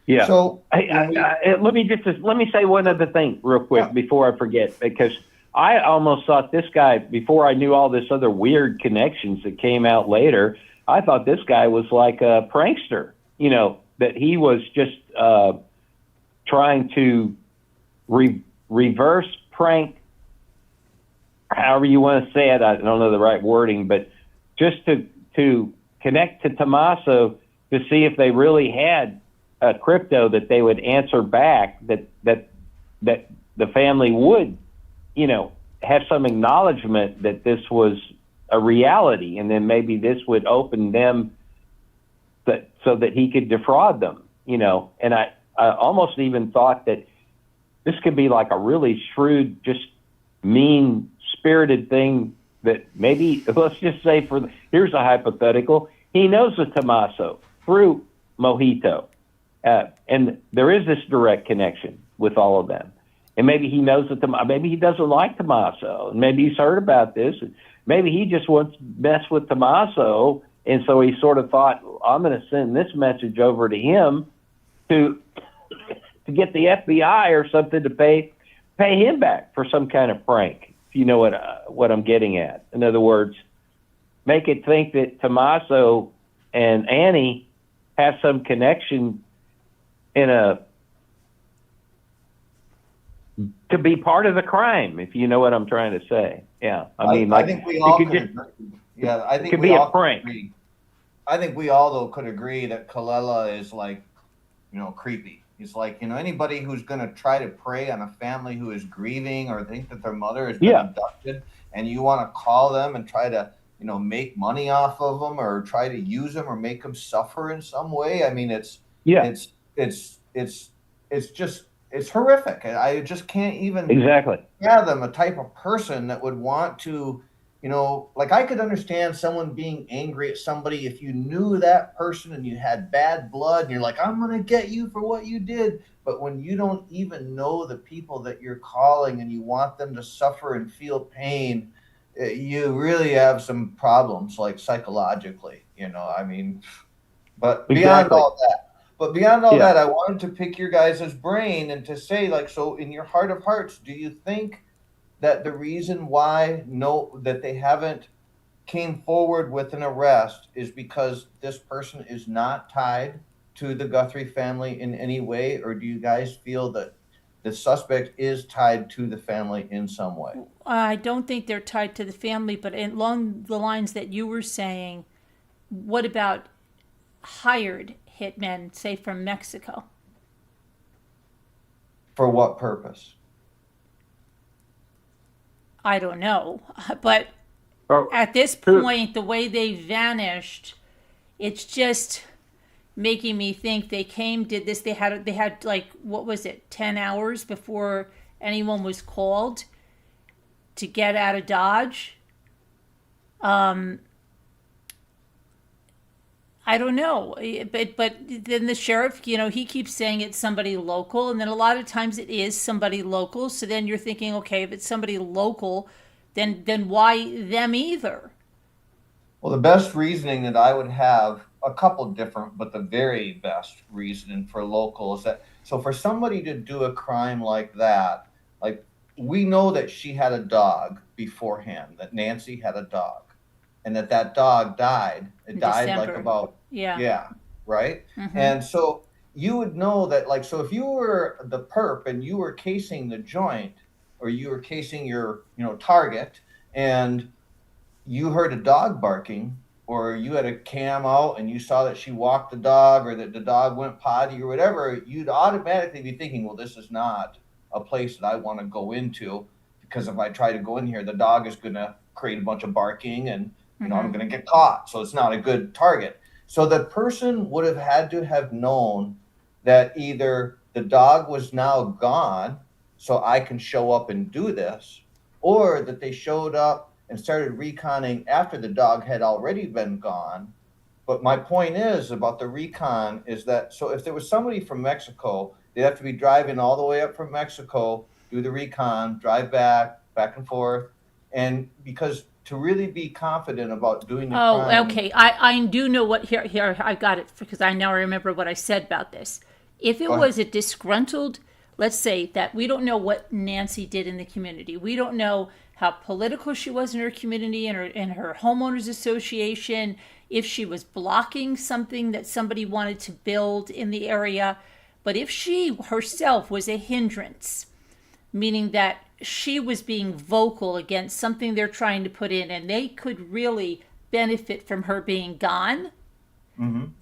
Yeah. So let me say one other thing real quick before I forget, because I almost thought this guy, before I knew all this other weird connections that came out later, I thought this guy was like a prankster, you know, that he was just trying to reverse prank, however you want to say it. I don't know the right wording, but just to connect to Tommaso to see if they really had crypto that they would answer back, that the family would, you know, have some acknowledgement that this was a reality, and then maybe this would open them so that he could defraud them, you know. And I almost even thought that this could be like a really shrewd, just mean-spirited thing that maybe, let's just say here's a hypothetical, he knows of Tommaso through Mojito. And there is this direct connection with all of them. And maybe he knows that maybe he doesn't like Tommaso, and maybe he's heard about this. And maybe he just wants to mess with Tommaso, and so he sort of thought, I'm going to send this message over to him to get the FBI or something to pay him back for some kind of prank. If you know what I'm getting at. In other words, make it think that Tommaso and Annie have some connection to be part of the crime, if you know what I'm trying to say. Yeah, I mean, I think we all could agree. Yeah, I think could we be all a prank. agree. I think we all though could agree that Kalela is like, you know, creepy. He's like, you know, anybody who's going to try to prey on a family who is grieving or think that their mother has been abducted, and you want to call them and try to, you know, make money off of them or try to use them or make them suffer in some way. I mean, it's horrific. I just can't even fathom a type of person that would want to, you know, like I could understand someone being angry at somebody if you knew that person and you had bad blood and you're like, I'm going to get you for what you did. But when you don't even know the people that you're calling and you want them to suffer and feel pain, you really have some problems, like psychologically, you know, I mean, but beyond all that, I wanted to pick your guys' brain and to say, like, so in your heart of hearts, do you think that the reason why that they haven't came forward with an arrest is because this person is not tied to the Guthrie family in any way? Or do you guys feel that the suspect is tied to the family in some way? I don't think they're tied to the family, but along the lines that you were saying, what about hired hitmen, say from Mexico? For what purpose? I don't know, but at this point, the way they vanished, it's just making me think they did this. They had like, what was it, 10 hours before anyone was called to get out of Dodge. I don't know, but then the sheriff, you know, he keeps saying it's somebody local, and then a lot of times it is somebody local. So then you're thinking, okay, if it's somebody local, then why them either? Well, the best reasoning that I would have, a couple different, but the very best reasoning for local is that, so for somebody to do a crime like that, like we know that she had a dog beforehand, that Nancy had a dog, and that dog died. It died December. like about, right? Mm-hmm. And so you would know that, like, so if you were the perp and you were casing the joint, or you were casing your, you know, target, and you heard a dog barking, or you had a cam out and you saw that she walked the dog, or that the dog went potty or whatever, you'd automatically be thinking, well, this is not a place that I want to go into, because if I try to go in here, the dog is going to create a bunch of barking and, you know, I'm going to get caught. So it's not a good target. So the person would have had to have known that either the dog was now gone, so I can show up and do this, or that they showed up and started reconning after the dog had already been gone, But my point is about the recon is that, so if there was somebody from Mexico, they'd have to be driving all the way up from Mexico, do the recon, drive back and forth. And because to really be confident about doing the Oh, crime. okay. I do know what, here, I got it, because I now remember what I said about this. If it Go was a disgruntled, let's say that we don't know what Nancy did in the community. We don't know how political she was in her community and her homeowners association, if she was blocking something that somebody wanted to build in the area. But if she herself was a hindrance, meaning that she was being vocal against something they're trying to put in and they could really benefit from her being gone,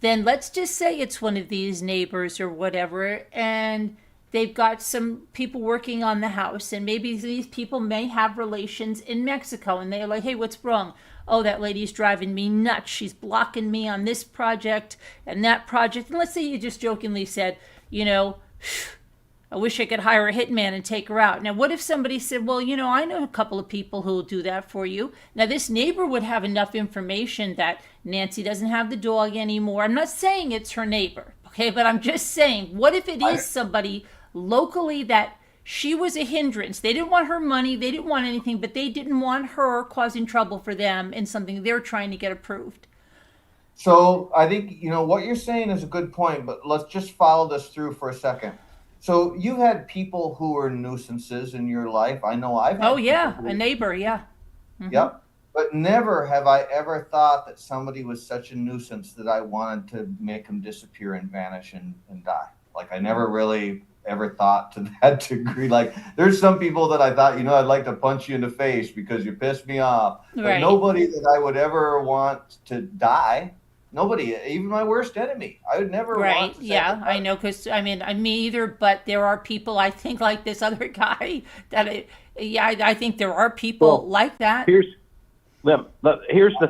then let's just say it's one of these neighbors or whatever, and they've got some people working on the house, and maybe these people may have relations in Mexico, and they're like, hey, what's wrong? Oh, that lady's driving me nuts. She's blocking me on this project and that project. And let's say you just jokingly said, you know, I wish I could hire a hitman and take her out. Now, what if somebody said, well, you know, I know a couple of people who will do that for you. Now, this neighbor would have enough information that Nancy doesn't have the dog anymore. I'm not saying it's her neighbor, okay? But I'm just saying, what if it is somebody locally that she was a hindrance? They didn't want her money. They didn't want anything, but they didn't want her causing trouble for them in something they're trying to get approved. So I think, you know, what you're saying is a good point, but let's just follow this through for a second. So you had people who were nuisances in your life. I know I've had. Oh, yeah, a neighbor, yeah. Yep. But never have I ever thought that somebody was such a nuisance that I wanted to make them disappear and vanish and die. Like, I never really ever thought to that degree. Like, there's some people that I thought, you know, I'd like to punch you in the face because you pissed me off. But Right. nobody that I would ever want to die. Nobody, even my worst enemy. I would never Right, want to say yeah, that. I know, because, I mean, me either, but there are people, I think, like this other guy, that, I think there are people like that. Here's the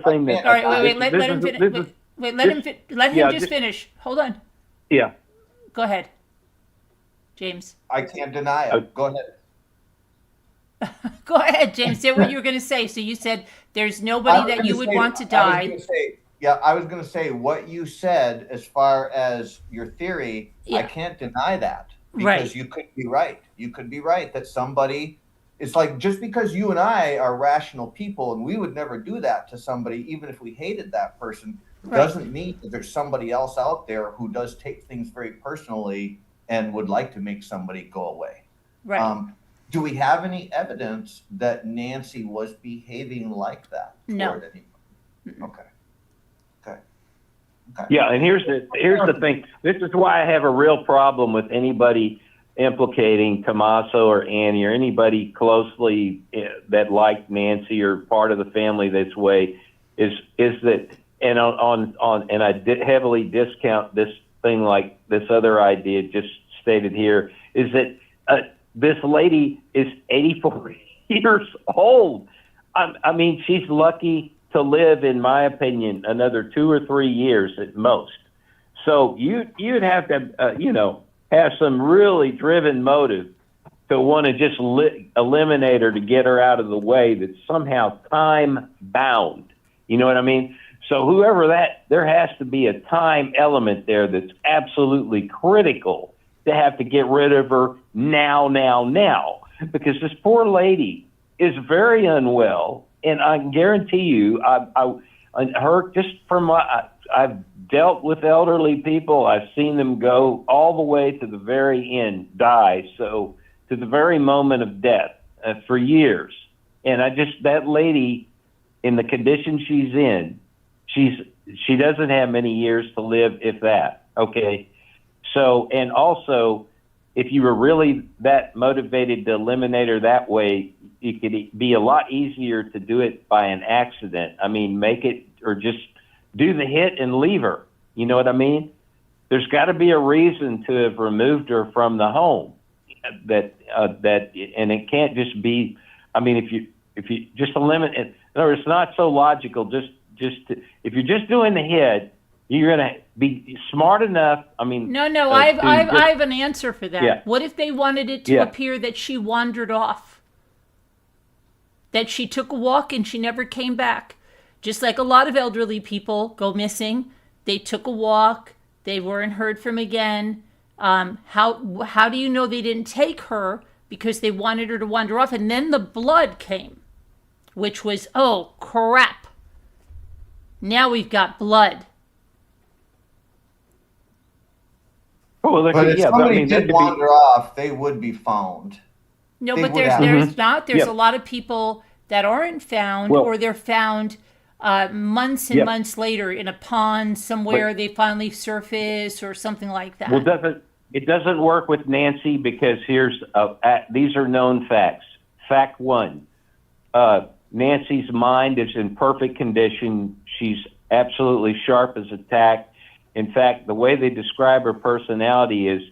thing that. All right, wait, let him this finish. is- Wait, let him yeah, just just- finish. Hold on. Yeah. Go ahead, James. I can't deny it. Go ahead. Go ahead, James. Say what you were going to say. So you said there's nobody that you would want to die. I was going to say what you said as far as your theory. Yeah. I can't deny that because Right. you could be right. You could be right that somebody. It's like just because you and I are rational people and we would never do that to somebody, even if we hated that person, Right. doesn't mean that there's somebody else out there who does take things very personally and would like to make somebody go away. Right. Do we have any evidence that Nancy was behaving like that No. toward anyone? Okay. Yeah, and here's the thing. This is why I have a real problem with anybody implicating Tommaso or Annie or anybody closely that liked Nancy or part of the family this way. Is that and and I did heavily discount this thing like this other idea just stated here is that this lady is 84 years old. I mean, she's lucky to live, in my opinion, another 2 or 3 years at most. So you'd have to, have some really driven motive to want to just eliminate her to get her out of the way that's somehow time bound. You know what I mean? So there has to be a time element there that's absolutely critical to have to get rid of her now, because this poor lady is very unwell. And I can guarantee you, I've dealt with elderly people. I've seen them go all the way to the very end, die. So to the very moment of death for years. And that lady, in the condition she's in, she doesn't have many years to live, if that. Okay. So, and also, if you were really that motivated to eliminate her that way, it could be a lot easier to do it by an accident. I mean, make it, or just do the hit and leave her. You know what I mean? There's got to be a reason to have removed her from the home. And it can't just be. I mean, if you just eliminate it, no, it's not so logical. If you're just doing the hit, you're gonna be smart enough. I mean, No, I have an answer for that. Yeah. What if they wanted it to appear that she wandered off? That she took a walk and she never came back? Just like a lot of elderly people go missing, They took a walk. They weren't heard from again. How do you know they didn't take her because they wanted her to wander off? And then the blood came, which was, oh, crap. Now we've got blood. Oh, well, But if somebody did wander off, they would be found. No, They but would there's have- not. There's Yep. a lot of people that aren't found, Well- or they're found months and Yep. months later in a pond somewhere. They finally surface or something like that. Well, it doesn't work with Nancy because these are known facts. Fact one, Nancy's mind is in perfect condition. She's absolutely sharp as a tack. In fact, the way they describe her personality is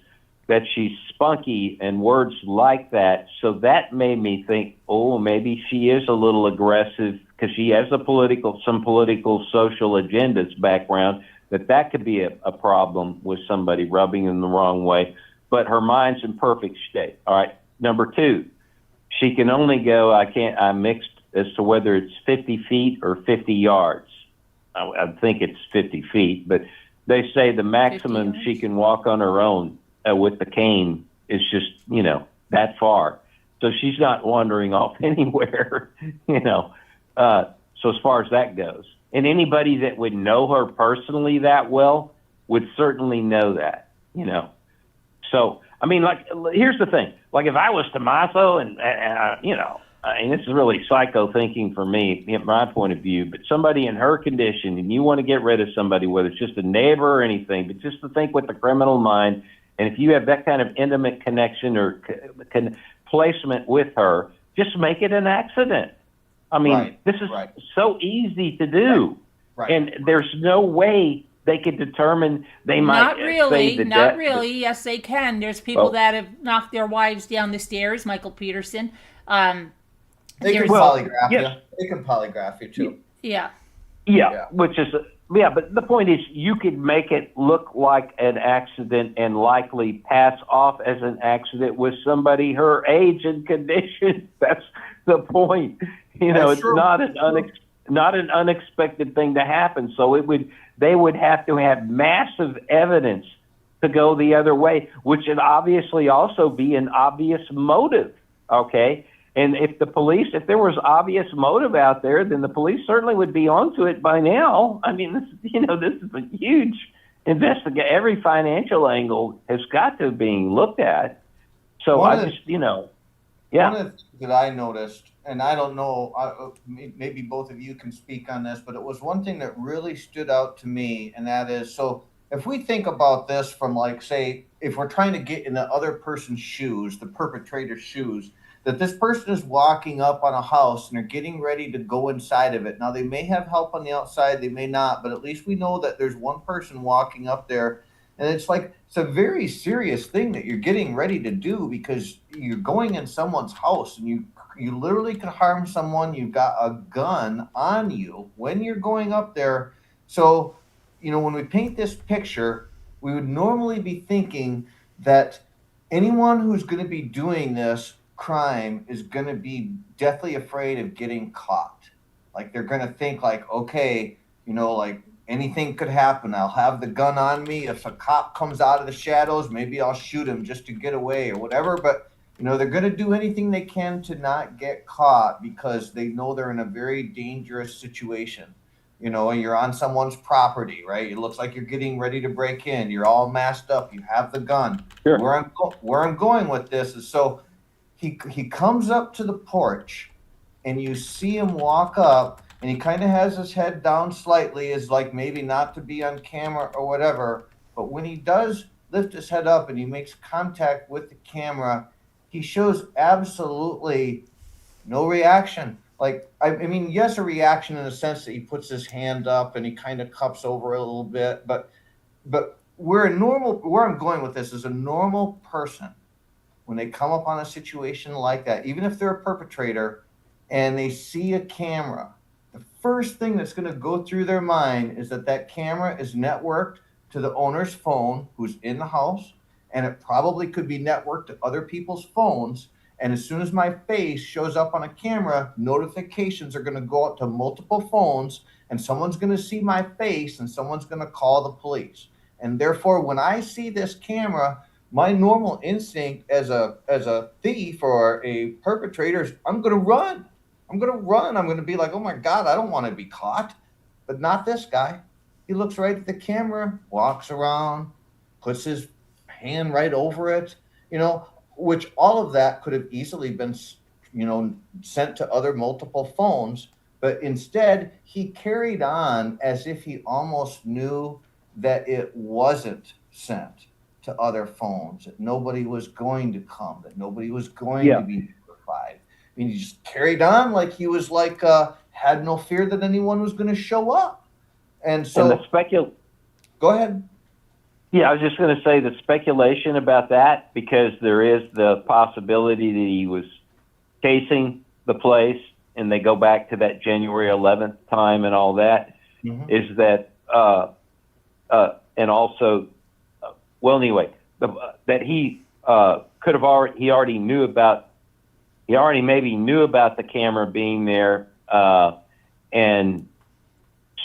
that she's spunky and words like that. So that made me think, oh, maybe she is a little aggressive because she has some political social agendas background, that could be a problem with somebody rubbing in the wrong way. But her mind's in perfect state. All right. Number two, she can only go, I'm mixed as to whether it's 50 feet or 50 yards. I think it's 50 feet, but they say the maximum she can walk on her own with the cane is just, that far. So she's not wandering off anywhere, So as far as that goes, and anybody that would know her personally that well would certainly know that, So, I mean, here's the thing. Like, if I was Tommaso and this is really psycho thinking for me, from my point of view, but somebody in her condition, and you want to get rid of somebody, whether it's just a neighbor or anything, but just to think with the criminal mind, and if you have that kind of intimate connection or placement with her, just make it an accident. I mean, this is so easy to do. Right. And there's no way they could determine they might Not really. say Not really. Yes, they can. There's people that have knocked their wives down the stairs. Michael Peterson. They can polygraph you. They can polygraph you too. Yeah. Which is but the point is, you could make it look like an accident and likely pass off as an accident with somebody her age and condition. That's the point. It's true. Not an unexpected thing to happen. So they would have to have massive evidence to go the other way, which would obviously also be an obvious motive. Okay. And if there was obvious motive out there, then the police certainly would be onto it by now. I mean, this is a huge investigation. Every financial angle has got to be looked at. So One of the things that I noticed, and I don't know, maybe both of you can speak on this, but it was one thing that really stood out to me, and that is, so if we think about this from, like, say, if we're trying to get in the other person's shoes, the perpetrator's shoes, that this person is walking up on a house and they're getting ready to go inside of it. Now, they may have help on the outside, they may not, but at least we know that there's one person walking up there. And it's a very serious thing that you're getting ready to do, because you're going in someone's house and you literally could harm someone. You've got a gun on you when you're going up there. So, when we paint this picture, we would normally be thinking that anyone who's going to be doing this crime is going to be deathly afraid of getting caught. Like, they're going to think like, okay, anything could happen. I'll have the gun on me. If a cop comes out of the shadows, maybe I'll shoot him just to get away or whatever. But, they're going to do anything they can to not get caught, because they know they're in a very dangerous situation. You're on someone's property, right? It looks like you're getting ready to break in. You're all masked up. You have the gun. Sure. Where I'm going with this is, so he comes up to the porch, and you see him walk up, and he kind of has his head down slightly, as like maybe not to be on camera or whatever. But when he does lift his head up and he makes contact with the camera, he shows absolutely no reaction. Like, I mean, yes, a reaction in the sense that he puts his hand up and he kind of cups over a little bit, but where I'm going with this is, a normal person, when they come up on a situation like that, even if they're a perpetrator and they see a camera, the first thing that's going to go through their mind is that camera is networked to the owner's phone who's in the house, and it probably could be networked to other people's phones. And as soon as my face shows up on a camera, notifications are going to go out to multiple phones, and someone's going to see my face, and someone's going to call the police. And therefore, when I see this camera, my normal instinct as a thief or a perpetrator is I'm going to run. I'm going to run. I'm going to be like, oh my God, I don't want to be caught. But not this guy. He looks right at the camera, walks around, puts his hand right over it, which all of that could have easily been, sent to other multiple phones. But instead, he carried on as if he almost knew that it wasn't sent to other phones, that nobody was going to come, that nobody was going to be notified. I mean, he just carried on like he was had no fear that anyone was going to show up. And so, go ahead. Yeah, I was just going to say the speculation about that, because there is the possibility that he was casing the place, and they go back to that January 11th time and all that, is that, and also, well, anyway, that he could have already, he already maybe knew about the camera being there, and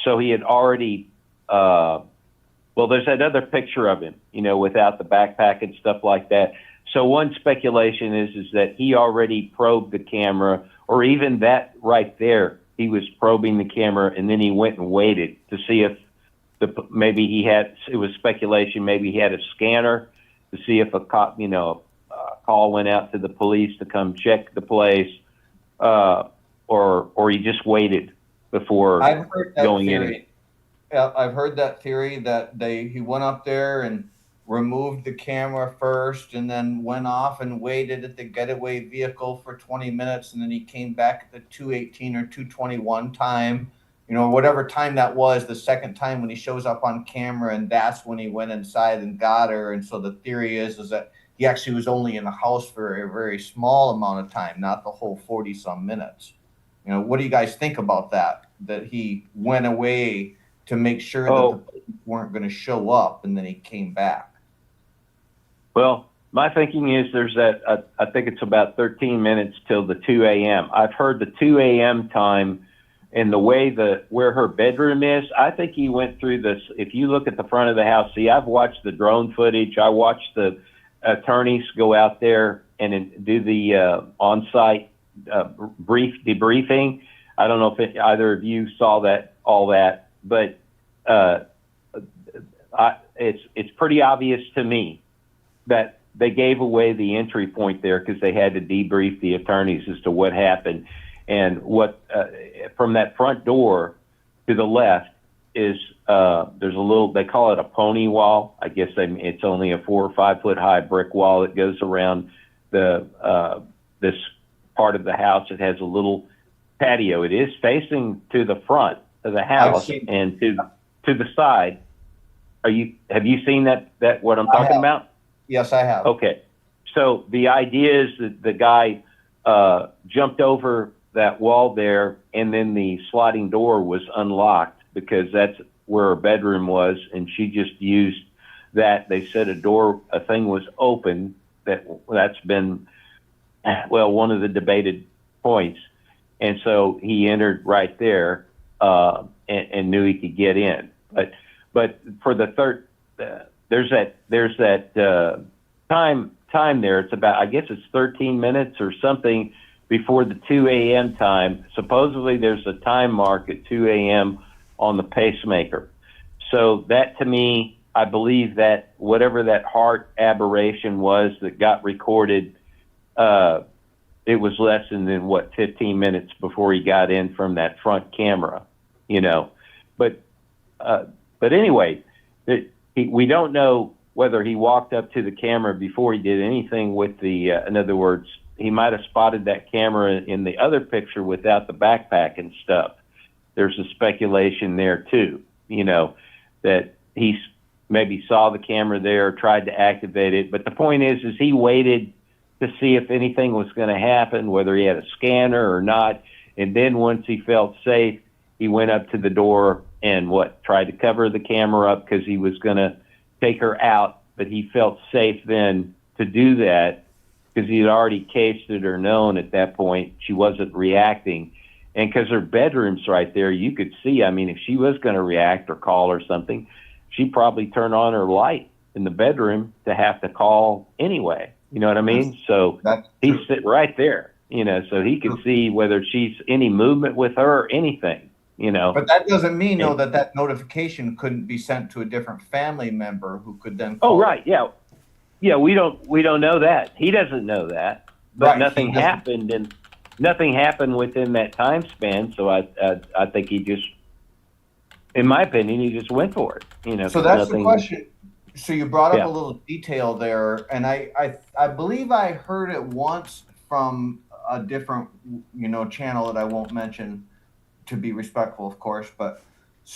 so he had already, well, there's that other picture of him, without the backpack and stuff like that. So one speculation is that he already probed the camera, or even that right there, he was probing the camera, and then he went and waited to see if maybe he had, it was speculation, maybe he had a scanner to see if a cop, a call went out to the police to come check the place, or he just waited before going in. Yeah, I've heard that theory that he went up there and removed the camera first, and then went off and waited at the getaway vehicle for 20 minutes, and then he came back at the 2:18 or 2:21 time, whatever time that was, the second time when he shows up on camera, and that's when he went inside and got her. And so the theory is that he actually was only in the house for a very small amount of time, not the whole 40 some minutes. What do you guys think about that he went away to make sure that the police weren't going to show up, and then he came back? Well, my thinking is there's that, I think it's about 13 minutes till the 2 a.m. I've heard the 2 a.m. time, and the way where her bedroom is, I think he went through this. If you look at the front of the house, see, I've watched the drone footage. I watched the attorneys go out there and do the on-site debriefing. I don't know if either of you saw all that, but it's pretty obvious to me that they gave away the entry point there because they had to debrief the attorneys as to what happened. And what from that front door to the left is there's a little, they call it a pony wall. I guess it's only a 4 or 5 foot high brick wall that goes around this part of the house. It has a little patio. It is facing to the front of the house and to the side. Have you seen that what I'm talking about? Yes, I have. Okay. So the idea is that the guy jumped over that wall there, and then the sliding door was unlocked because that's where her bedroom was, and she just used that. They said a thing was open. That's been, well, one of the debated points. And so he entered right there and knew he could get in. But for the third, there's that time there. It's about, I guess it's 13 minutes or something before the 2 a.m. time. Supposedly there's a time mark at 2 a.m. on the pacemaker. So that, to me, I believe that whatever that heart aberration was that got recorded, it was less than 15 minutes before he got in from that front camera, But anyway, we don't know whether he walked up to the camera before he did anything with in other words, he might have spotted that camera in the other picture without the backpack and stuff. There's a speculation there too, that he maybe saw the camera there, tried to activate it. But the point is he waited to see if anything was going to happen, whether he had a scanner or not. And then once he felt safe, he went up to the door and tried to cover the camera up because he was going to take her out. But he felt safe then to do that because he had already cased it or known at that point she wasn't reacting. And because her bedroom's right there, you could see, I mean, if she was going to react or call or something, she'd probably turn on her light in the bedroom to have to call anyway. You know what I mean? So he's sitting right there, you know, so he can see whether she's any movement with her or anything, you know. But that doesn't mean, though, that notification couldn't be sent to a different family member who could then call. Oh, right, yeah. Yeah, we don't know that. He doesn't know that. But Right, nothing he doesn't. happened, and nothing happened within that time span. So I think he just, in my opinion, he just went for it. You know. So that's the nothing, question. So you brought up Yeah. a little detail there, and I believe I heard it once from a different, you know, channel that I won't mention, to be respectful, of course. But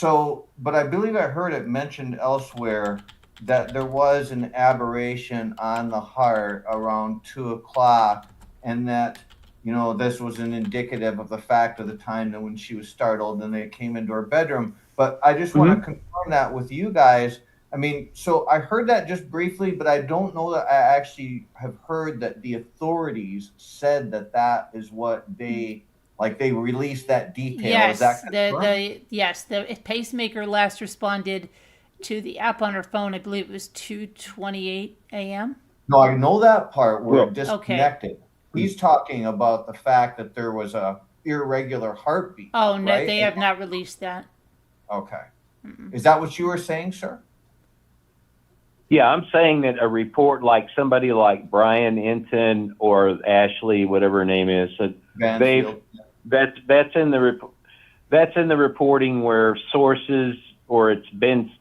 I believe I heard it mentioned elsewhere that there was an aberration on the heart around 2:00, and that, you know, this was an indicative of the fact of the time that when she was startled and they came into her bedroom. But I just want to confirm that with you guys. I mean, so I heard that just briefly, but I don't know that I actually have heard that the authorities said that that is what they released that detail. Yes, Is that confirmed? the pacemaker last responded to the app on her phone. I believe it was 2:28 a.m. No, I know that part where Well, it disconnected. He's talking about the fact that there was a irregular heartbeat. Oh no, right? they have not released that. Okay. Is that what you were saying, sir? Yeah, I'm saying that a report like somebody like Brian Enton or Ashleigh, whatever her name is, Banfield. that's in the reporting where sources, or it's been.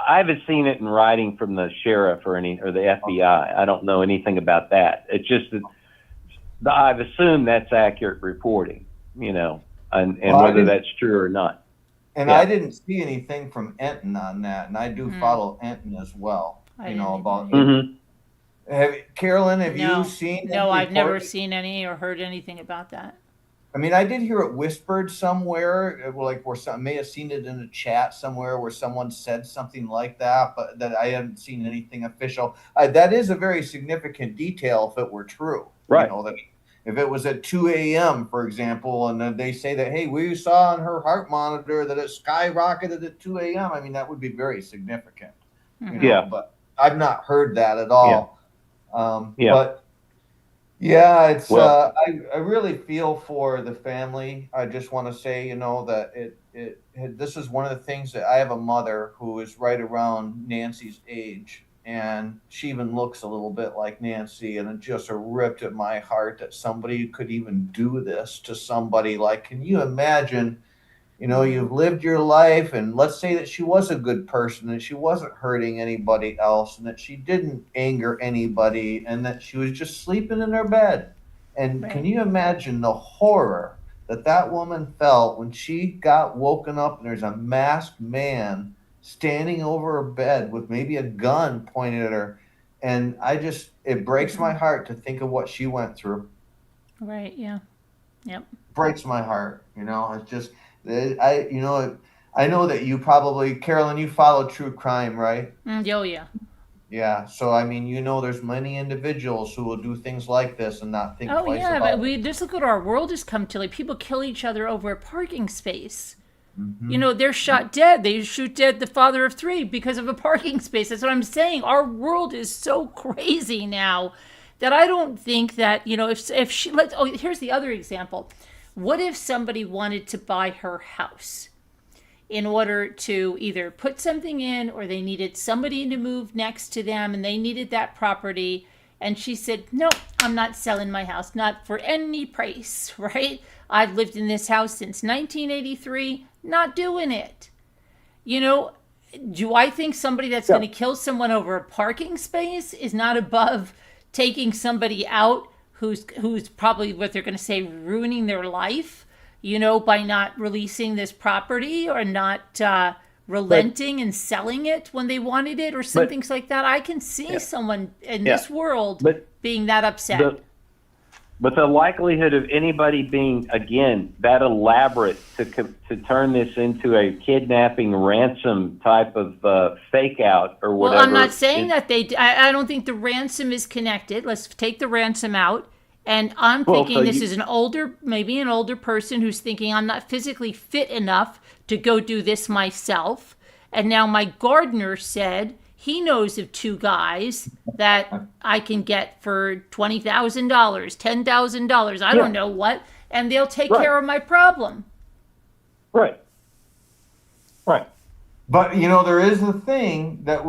I haven't seen it in writing from the sheriff or the FBI. I don't know anything about that. It's just that I've assumed that's accurate reporting, you know, and whether that's true or not. And Yeah. I didn't see anything from Enton on that, and I do follow Enton as well. I You know didn't about. Mm-hmm. Carolyn, have No, you seen? no, any I've never report? seen any or heard anything about that. I mean, I did hear it whispered somewhere, like where some may have seen it in a chat somewhere where someone said something like that, but that I haven't seen anything official. That is a very significant detail if it were true. Right. You know, that if it was at 2 a.m., for example, and then they say that, hey, we saw on her heart monitor that it skyrocketed at 2 a.m., I mean, that would be very significant. You know, Yeah. But I've not heard that at all. Yeah. But yeah, it's Well- I really feel for the family. I just want to say, you know, that this is one of the things that I have a mother who is right around Nancy's age, and she even looks a little bit like Nancy, and it just ripped at my heart that somebody could even do this to somebody. Like, can you imagine? You know, you've lived your life, and let's say that she was a good person and she wasn't hurting anybody else, and that she didn't anger anybody, and that she was just sleeping in her bed. And can you imagine the horror that that woman felt when she got woken up and there's a masked man standing over her bed with maybe a gun pointed at her? And it breaks my heart to think of what she went through. Right, yeah. Yep. Breaks my heart, you know. It's just I know that you probably, Carolyn, you follow true crime, right? Oh yeah. Yeah. So I mean, you know, there's many individuals who will do things like this and not think Oh twice yeah, about but it. just look what our world has come to. Like, people kill each other over a parking space. Mm-hmm. You know, they're shot dead. They shoot dead the father of three because of a parking space. That's what I'm saying. Our world is so crazy now that I don't think that, you know, if she here's the other example. What if somebody wanted to buy her house in order to either put something in, or they needed somebody to move next to them and they needed that property, and she said, no, I'm not selling my house, not for any price, right? I've lived in this house since 1983, not doing it. You know, do I think somebody that's going to kill someone over a parking space is not above taking somebody out who's probably, what they're going to say, ruining their life, you know, by not releasing this property or not relenting and selling it when they wanted it or some things like that? I can see someone in this world being that upset. But the likelihood of anybody being, again, that elaborate to turn this into a kidnapping ransom type of fake out or whatever. Well, I'm not saying that I don't think the ransom is connected. Let's take the ransom out. And I'm thinking this is maybe an older person who's thinking, I'm not physically fit enough to go do this myself. And now my gardener said he knows of two guys that I can get for $20,000, $10,000, I don't know what, and they'll take care of my problem. Right. But you know, there is a thing that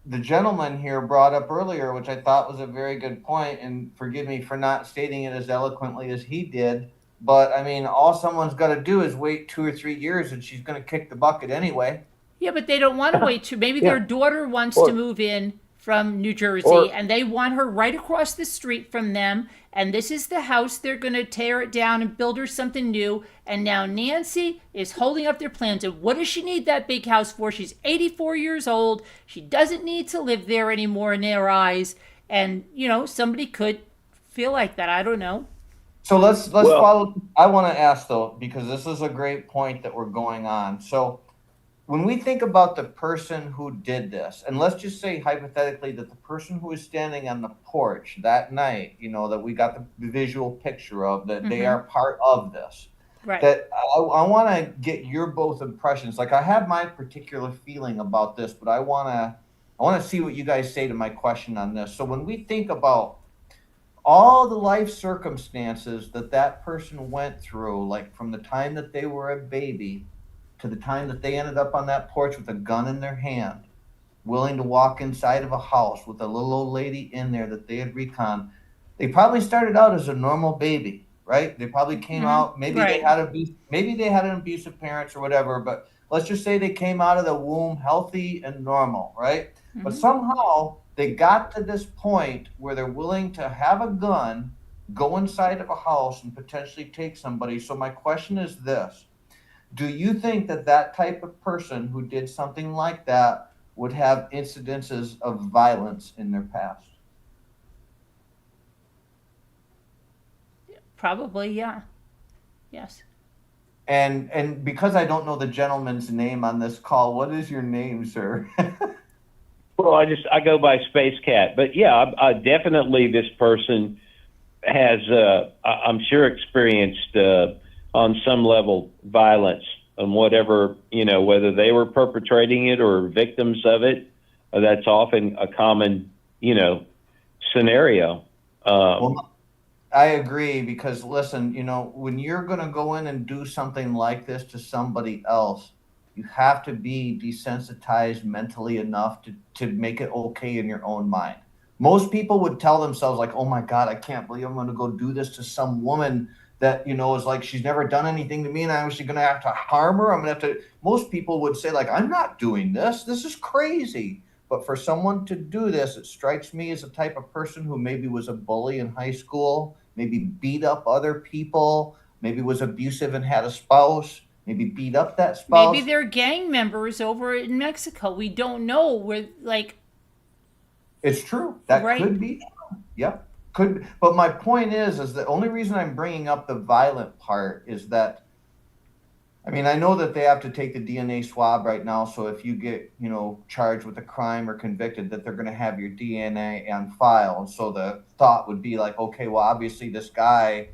the gentleman here brought up earlier, which I thought was a very good point, and forgive me for not stating it as eloquently as he did. But I mean, all someone's got to do is wait 2 or 3 years, and she's going to kick the bucket anyway. Yeah, but they don't want to wait too. Maybe their daughter wants to move in from New Jersey, and they want her right across the street from them. And this is the house. They're going to tear it down and build her something new. And now Nancy is holding up their plans. And what does she need that big house for? She's 84 years old. She doesn't need to live there anymore in their eyes. And, you know, somebody could feel like that. I don't know. So let's follow. I want to ask, though, because this is a great point that we're going on. So when we think about the person who did this, and let's just say hypothetically that the person who was standing on the porch that night, you know, that we got the visual picture of, that they are part of this. Right. That I want to get your both impressions. Like, I have my particular feeling about this, but I want to see what you guys say to my question on this. So when we think about all the life circumstances that person went through, like from the time that they were a baby to the time that they ended up on that porch with a gun in their hand, willing to walk inside of a house with a little old lady in there that they had reconned, they probably started out as a normal baby, right? They probably came out, maybe they had an abusive parents or whatever, but let's just say they came out of the womb healthy and normal, right? But somehow they got to this point where they're willing to have a gun, go inside of a house, and potentially take somebody. So my question is this: do you think that type of person who did something like that would have incidences of violence in their past? Probably, yeah. Yes. And because I don't know the gentleman's name on this call, what is your name, sir? Well, I go by Space Cat, but yeah, I definitely this person has, I'm sure, experienced on some level violence and whatever, you know, whether they were perpetrating it or victims of it. That's often a common, you know, scenario. Well, I agree, because listen, you know, when you're going to go in and do something like this to somebody else, you have to be desensitized mentally enough to make it okay in your own mind. Most people would tell themselves, like, oh my God, I can't believe I'm going to go do this to some woman that, you know, is like, she's never done anything to me and I'm actually going to have to harm her. I'm going to have to, most people would say, like, I'm not doing this. This is crazy. But for someone to do this, it strikes me as a type of person who maybe was a bully in high school, maybe beat up other people, maybe was abusive and had a spouse, maybe beat up that spouse. Maybe they're gang members over in Mexico. We don't know. We're like, it's true. That right. Could be true. Yep. Could. But my point is the only reason I'm bringing up the violent part is that, I mean, I know that they have to take the DNA swab right now. So if you get, you know, charged with a crime or convicted, that they're going to have your DNA on file. And so the thought would be like, okay, well, obviously this guy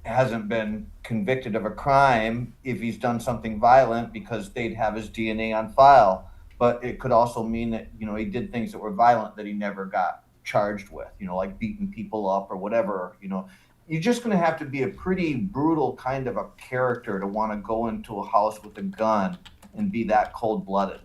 hasn't been convicted of a crime if he's done something violent, because they'd have his DNA on file. But it could also mean that, you know, he did things that were violent that he never got charged with, you know, like beating people up or whatever. You know, you're just going to have to be a pretty brutal kind of a character to want to go into a house with a gun and be that cold-blooded.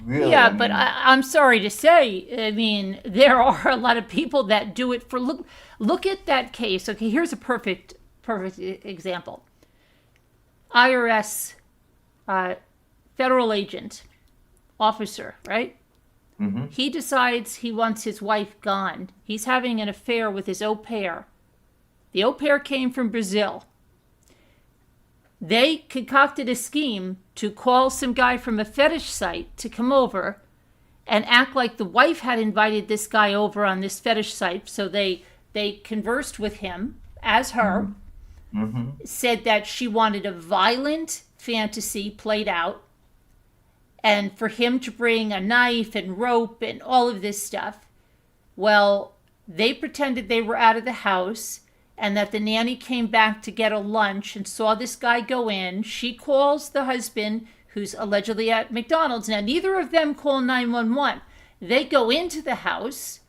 Really, yeah, but I'm sorry to say, I mean, there are a lot of people that do it for, look at that case. Okay, here's a perfect example. IRS federal agent, officer, right? Mm-hmm. He decides he wants his wife gone. He's having an affair with his au pair. The au pair came from Brazil. They concocted a scheme to call some guy from a fetish site to come over and act like the wife had invited this guy over on this fetish site. So they they conversed with him as her, said that she wanted a violent fantasy played out, and for him to bring a knife and rope and all of this stuff. Well, they pretended they were out of the house and that the nanny came back to get a lunch and saw this guy go in. She calls the husband, who's allegedly at McDonald's. Now, neither of them call 911. They go into the house.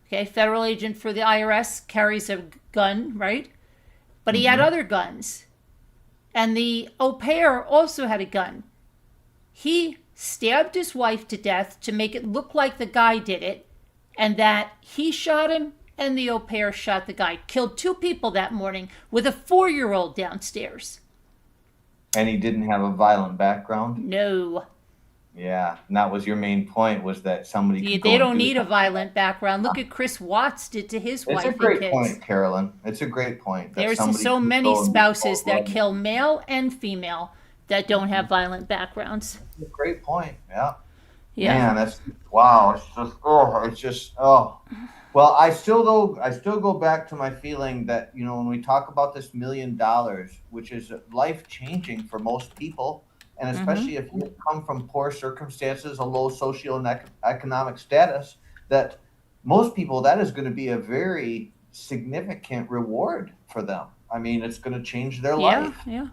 Okay, federal agent for the IRS carries a gun, right? But he had other guns. And the au pair also had a gun. He stabbed his wife to death to make it look like the guy did it, and that he shot him and the au pair shot the guy. Killed 2 people that morning with a 4-year-old downstairs. And he didn't have a violent background? No. Yeah, and that was your main point, was that somebody could go They and don't do need that. a violent background. Look at Chris Watts did to his wife It's a great and kids. point, Carolyn. It's a great point. that There's somebody so could many go and spouses do that kill male and female that don't have violent backgrounds. That's a great point. Yeah. Yeah. Man, that's wow. It's just Well, I still go back to my feeling that, you know, when we talk about this $1 million, which is life changing for most people, and especially if you come from poor circumstances, a low socioeconomic status, that most people, that is going to be a very significant reward for them. I mean, it's going to change their life. Yeah.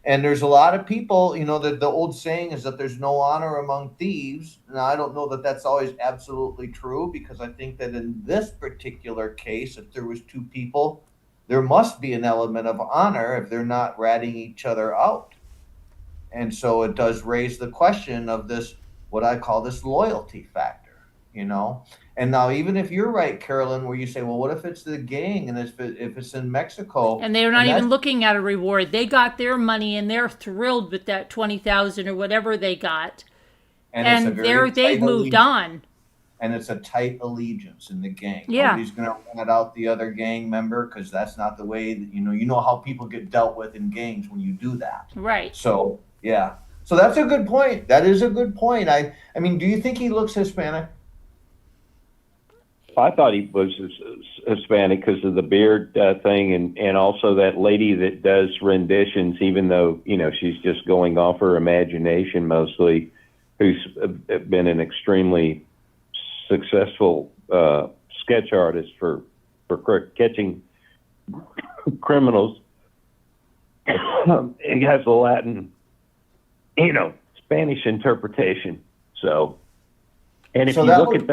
And there's a lot of people, you know, that the old saying is that there's no honor among thieves. Now, I don't know that that's always absolutely true, because I think that in this particular case, if there was 2 people, there must be an element of honor if they're not ratting each other out. And so it does raise the question of this, what I call this loyalty factor, you know? And now, even if you're right, Carolyn, where you say, well, what if it's the gang and if it's in Mexico? And they're not even looking at a reward. They got their money and they're thrilled with that $20,000 or whatever they got. And they've moved on. And it's a tight allegiance in the gang. Yeah. Nobody's going to rat out the other gang member, because that's not the way that, you know how people get dealt with in gangs when you do that. Right. So, yeah. So that's a good point. That is a good point. I mean, do you think he looks Hispanic? I thought he was Hispanic because of the beard thing, and also that lady that does renditions, even though, you know, she's just going off her imagination mostly, who's been an extremely successful sketch artist for catching criminals. He has a Latin, you know, Spanish interpretation. So, and if you look at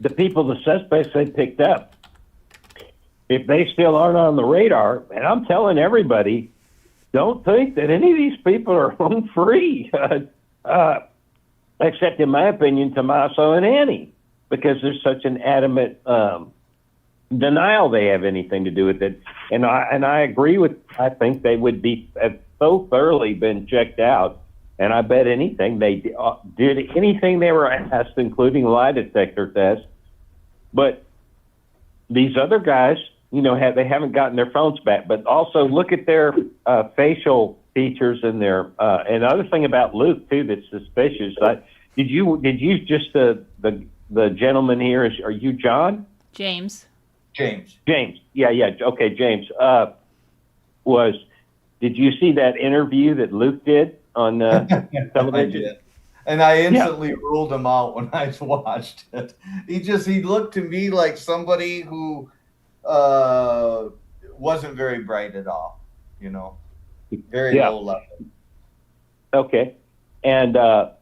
the people, the suspects they picked up, if they still aren't on the radar, and I'm telling everybody, don't think that any of these people are home free, except in my opinion, Tommaso and Annie, because there's such an adamant denial they have anything to do with it. And I agree with, I think they would be have so thoroughly been checked out. And I bet anything they did anything they were asked, including lie detector tests. But these other guys, you know, they haven't gotten their phones back. But also look at their facial features and their and the other thing about Luke too that's suspicious. Did you just the gentleman here are you John? James. Yeah. Okay, James. Did you see that interview that Luke did on television? I did. And I instantly ruled him out when I watched it. He looked to me like somebody who wasn't very bright at all, you know, very low level. Okay. And now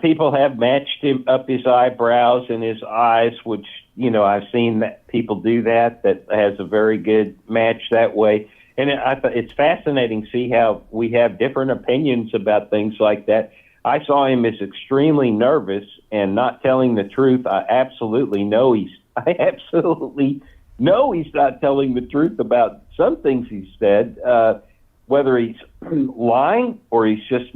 people have matched him up his eyebrows and his eyes, which, you know, I've seen that people do that has a very good match that way. And it's fascinating to see how we have different opinions about things like that. I saw him as extremely nervous and not telling the truth. I absolutely know he's not telling the truth about some things he said, whether he's lying or he's just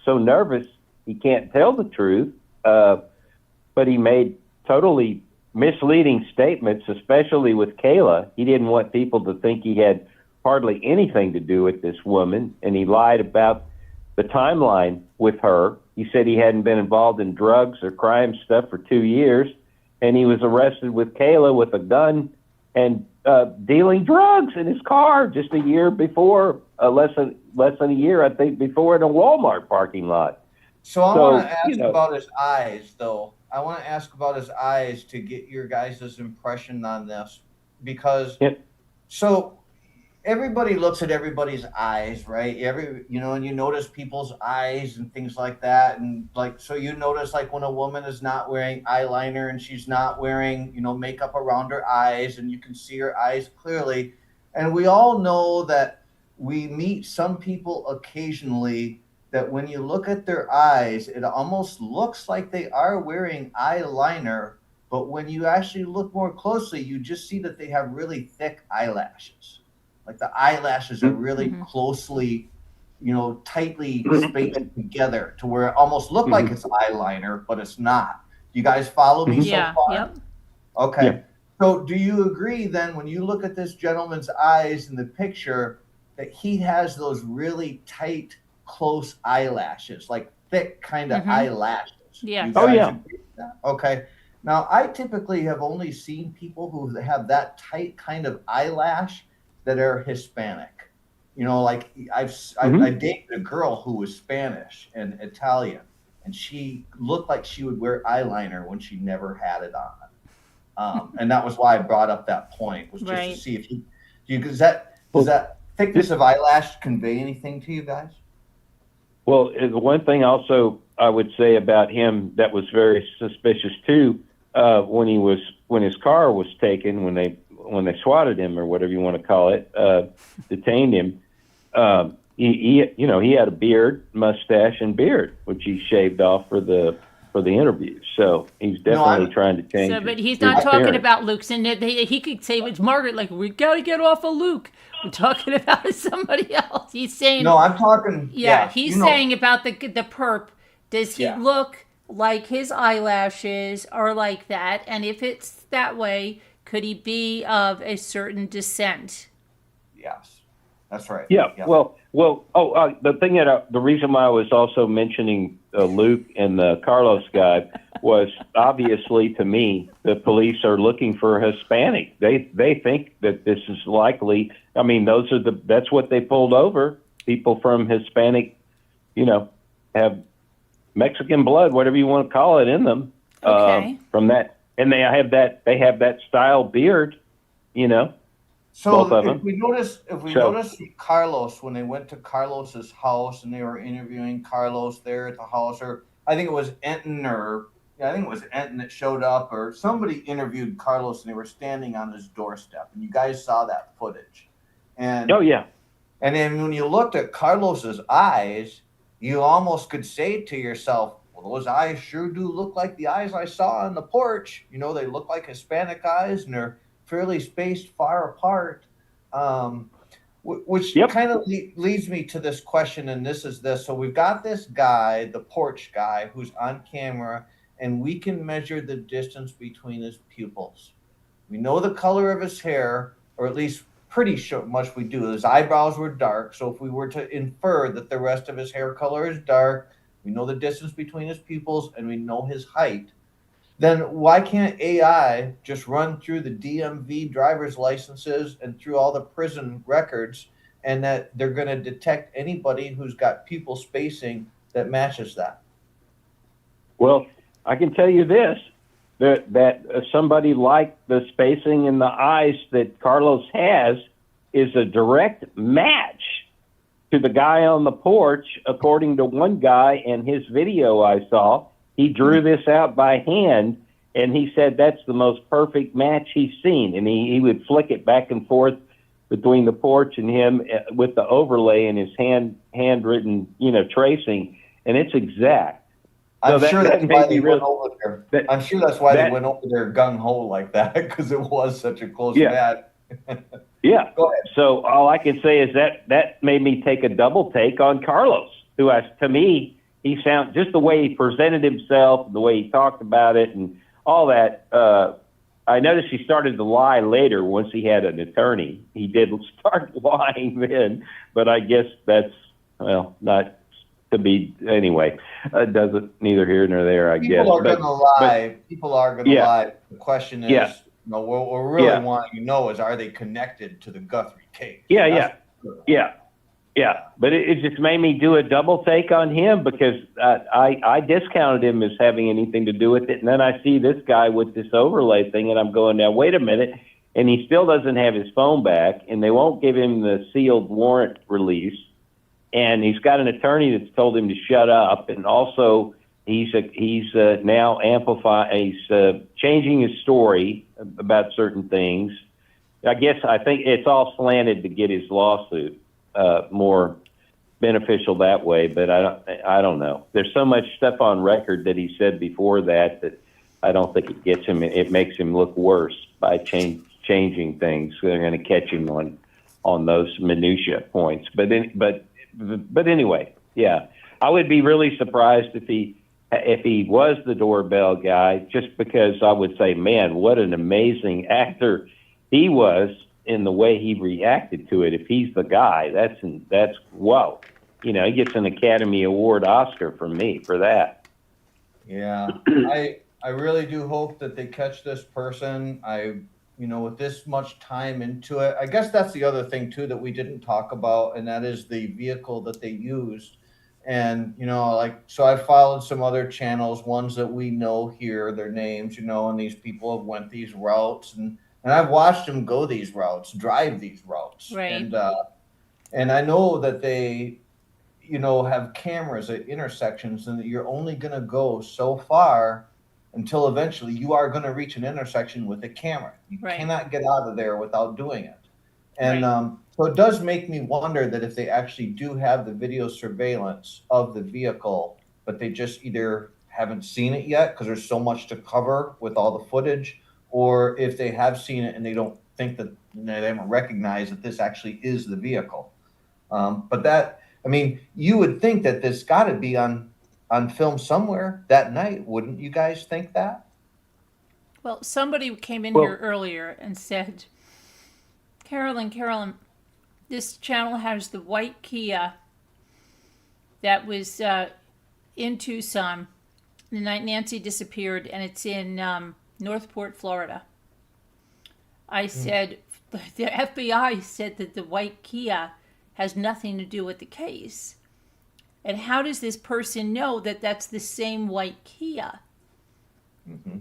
so nervous he can't tell the truth. But he made totally misleading statements, especially with Kayla. He didn't want people to think he had hardly anything to do with this woman, and he lied about the timeline with her. He said he hadn't been involved in drugs or crime stuff for 2 years, and he was arrested with Kayla with a gun and dealing drugs in his car just a year before, less than a year, I think, before in a Walmart parking lot. So I want to ask about his eyes, though. I want to ask about his eyes to get your guys' impression on this, because so everybody looks at everybody's eyes, right? And you notice people's eyes and things like that, and like, so you notice like when a woman is not wearing eyeliner and she's not wearing, makeup around her eyes, and you can see her eyes clearly. And we all know that we meet some people occasionally that when you look at their eyes, it almost looks like they are wearing eyeliner, but when you actually look more closely, you just see that they have really thick eyelashes. Like the eyelashes are really closely, tightly spaced together to where it almost look like it's eyeliner, but it's not. You guys follow me so far? Yep. Okay. Yeah. So do you agree then, when you look at this gentleman's eyes in the picture, that he has those really tight, close eyelashes, like thick kind of eyelashes? Yeah. Oh, yeah. Agree with that? Okay. Now, I typically have only seen people who have that tight kind of eyelash that are Hispanic. Like I dated a girl who was Spanish and Italian, and she looked like she would wear eyeliner when she never had it on. And that was why I brought up that point, was just to see if does that thickness of eyelash convey anything to you guys? Well, the one thing also I would say about him that was very suspicious too, when his car was taken, when they swatted him, or whatever you want to call it, detained him, he had a beard, mustache, and beard, which he shaved off for the interview. So he's definitely trying to change. So, but he's not talking about Luke's, and he could say it's Margaret, like, we got to get off of Luke. We're talking about somebody else. He's saying. No, I'm talking. Yeah, he's saying about the perp. Does he look like his eyelashes are like that? And if it's that way, could he be of a certain descent? Yes, that's right. Yeah. Well. The reason why I was also mentioning Luke and the Carlos guy was, obviously, to me, the police are looking for a Hispanic. They think that this is likely. I mean, that's what they pulled over. People from Hispanic, have Mexican blood, whatever you want to call it, in them. Okay. From that, and they have that style beard, So both of them. If we notice Carlos, when they went to Carlos's house and they were interviewing Carlos there at the house, or I think it was Enton that showed up, or somebody interviewed Carlos and they were standing on his doorstep, and you guys saw that footage. And and then when you looked at Carlos's eyes, you almost could say to yourself, well, those eyes sure do look like the eyes I saw on the porch. They look like Hispanic eyes, and they're fairly spaced far apart, which kind of leads me to this question, and this is this. So we've got this guy, the porch guy, who's on camera, and we can measure the distance between his pupils. We know the color of his hair, or at least pretty much we do. His eyebrows were dark, so if we were to infer that the rest of his hair color is dark, we know the distance between his pupils, and we know his height. Then why can't AI just run through the DMV driver's licenses and through all the prison records, and that they're going to detect anybody who's got pupil spacing that matches that? Well, I can tell you this, that somebody like the spacing in the eyes that Carlos has is a direct match to the guy on the porch, according to one guy in his video I saw. He drew this out by hand, and he said that's the most perfect match he's seen. And he would flick it back and forth between the porch and him with the overlay and his handwritten, tracing, and it's exact. I'm sure that's why they went over there. I'm sure that's why they went over there gung ho like that, because it was such a close match. Yeah. Go ahead. So all I can say is that made me take a double take on Carlos, who, to me, he sounded, just the way he presented himself, the way he talked about it, and all that. I noticed he started to lie later once he had an attorney. He did start lying then, but I guess that's, not to be anyway. Doesn't neither here nor there, I guess. People are gonna lie. People are gonna yeah. lie. The question is, Yeah. you know, what we're really Yeah. wanting to know is, are they connected to the Guthrie case? Yeah, That's- yeah. But it just made me do a double take on him because I discounted him as having anything to do with it. And then I see this guy with this overlay thing, and I'm going, now, wait a minute. And he still doesn't have his phone back, and they won't give him the sealed warrant release. And he's got an attorney that's told him to shut up. And also, he's now changing his story about certain things. I think it's all slanted to get his lawsuit more beneficial that way, but I don't know. There's so much stuff on record that he said before that I don't think it gets him. It makes him look worse by changing things. So they're going to catch him on those minutia points. But anyway, yeah, I would be really surprised if he was the doorbell guy, just because I would say, man, what an amazing actor he was in the way he reacted to it. If he's the guy, that's whoa. You know, he gets an Academy Award Oscar from me for that. Yeah, I really do hope that they catch this person. With this much time into it, I guess that's the other thing too that we didn't talk about, and that is the vehicle that they used. And, so I followed some other channels, ones that we know here, their names, and these people have went these routes, and I've watched them go these routes, drive these routes. Right. And I know that they, have cameras at intersections, and that you're only going to go so far until eventually you are going to reach an intersection with a camera. You cannot get out of there without doing it. And so it does make me wonder that if they actually do have the video surveillance of the vehicle, but they just either haven't seen it yet because there's so much to cover with all the footage, or if they have seen it and they don't think that they haven't recognized that this actually is the vehicle. You would think that this got to be on film somewhere that night. Wouldn't you guys think that? Well, somebody came in here earlier and said, Carolyn, this channel has the white Kia that was in Tucson the night Nancy disappeared, and it's in Northport, Florida. I said, the FBI said that the white Kia has nothing to do with the case. And how does this person know that that's the same white Kia? Mm-hmm.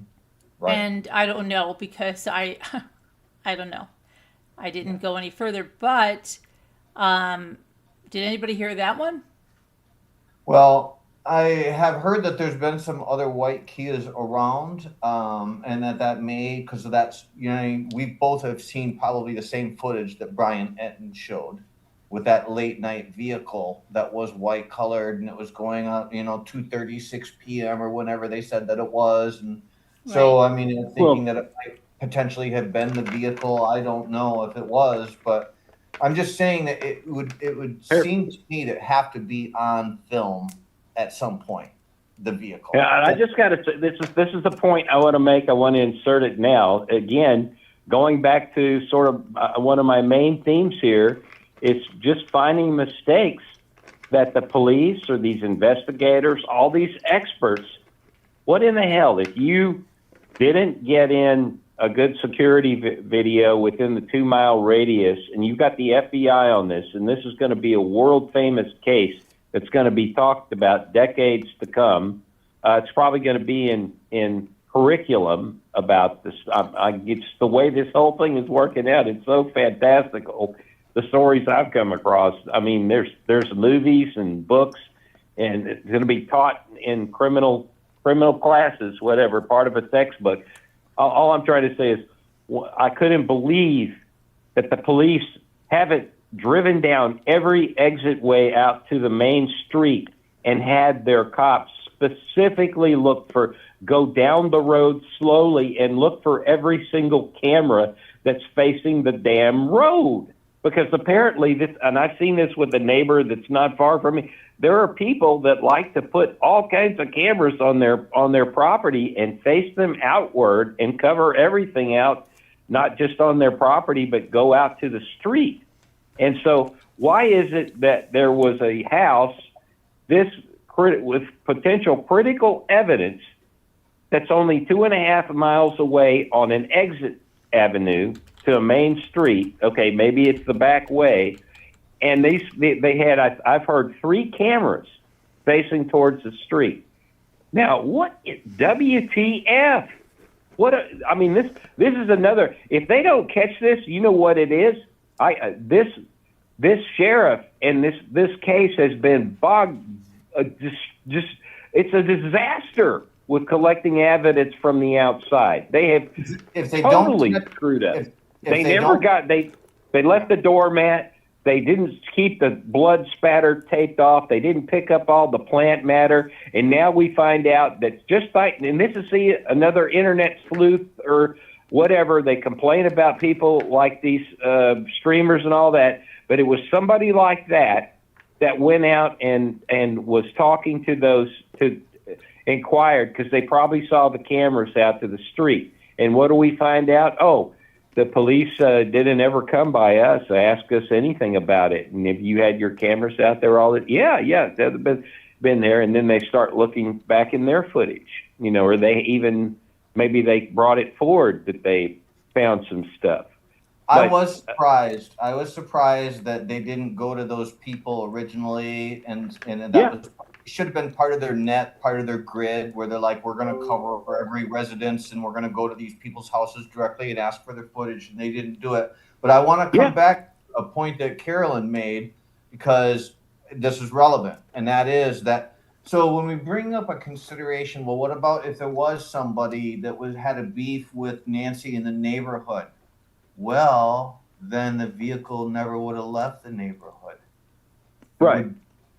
Right. And I don't know, because I don't know. I didn't go any further, but did anybody hear that one? Well, I have heard that there's been some other white Kias around, and that may, because that's, we both have seen probably the same footage that Brian Etten showed with that late night vehicle that was white colored, and it was going up, 2:36 p.m. or whenever they said that it was. And so, thinking that it might potentially have been the vehicle, I don't know if it was, but I'm just saying that it would seem to me to have to be on film at some point, the vehicle. Yeah, I just got to say, this is the point I want to make. I want to insert it now. Again, going back to sort of one of my main themes here, it's just finding mistakes that the police or these investigators, all these experts, what in the hell, if you didn't get in a good security video within the 2-mile radius, and you've got the FBI on this, and this is going to be a world famous case that's going to be talked about decades to come. It's probably going to be in curriculum about this. It's the way this whole thing is working out. It's so fantastical. The stories I've come across. There's movies and books, and it's going to be taught in criminal classes, whatever, part of a textbook. All I'm trying to say is I couldn't believe that the police haven't driven down every exit way out to the main street and had their cops specifically go down the road slowly and look for every single camera that's facing the damn road. Because apparently and I've seen this with a neighbor that's not far from me, there are people that like to put all kinds of cameras on their property and face them outward and cover everything out, not just on their property, but go out to the street. And so why is it that there was a house with potential critical evidence that's only 2.5 miles away on an exit avenue to a main street. Okay, maybe it's the back way. And they had, I've heard 3 cameras facing towards the street. Now, WTF? I mean, this is another, if they don't catch this, you know what it is? This sheriff and this case has been it's a disaster with collecting evidence from the outside. They have totally screwed up. They left the doormat. They didn't keep the blood spatter taped off. They didn't pick up all the plant matter. And now we find out that and this is another internet sleuth or whatever. They complain about people like these streamers and all that. But it was somebody like that went out and was talking to inquired, because they probably saw the cameras out to the street. And what do we find out? Oh, the police didn't ever come by us, ask us anything about it. And if you had your cameras out there, they've been there. And then they start looking back in their footage, or maybe they brought it forward that they found some stuff. I was surprised that they didn't go to those people originally, and that should have been part of their net, part of their grid, where they're like, we're going to cover every residence and we're going to go to these people's houses directly and ask for their footage, and they didn't do it. But I want to come back to a point that Carolyn made, because this is relevant, and that is that, so when we bring up a consideration, well, what about if there was somebody that had a beef with Nancy in the neighborhood? Well, then the vehicle never would have left the neighborhood. Right.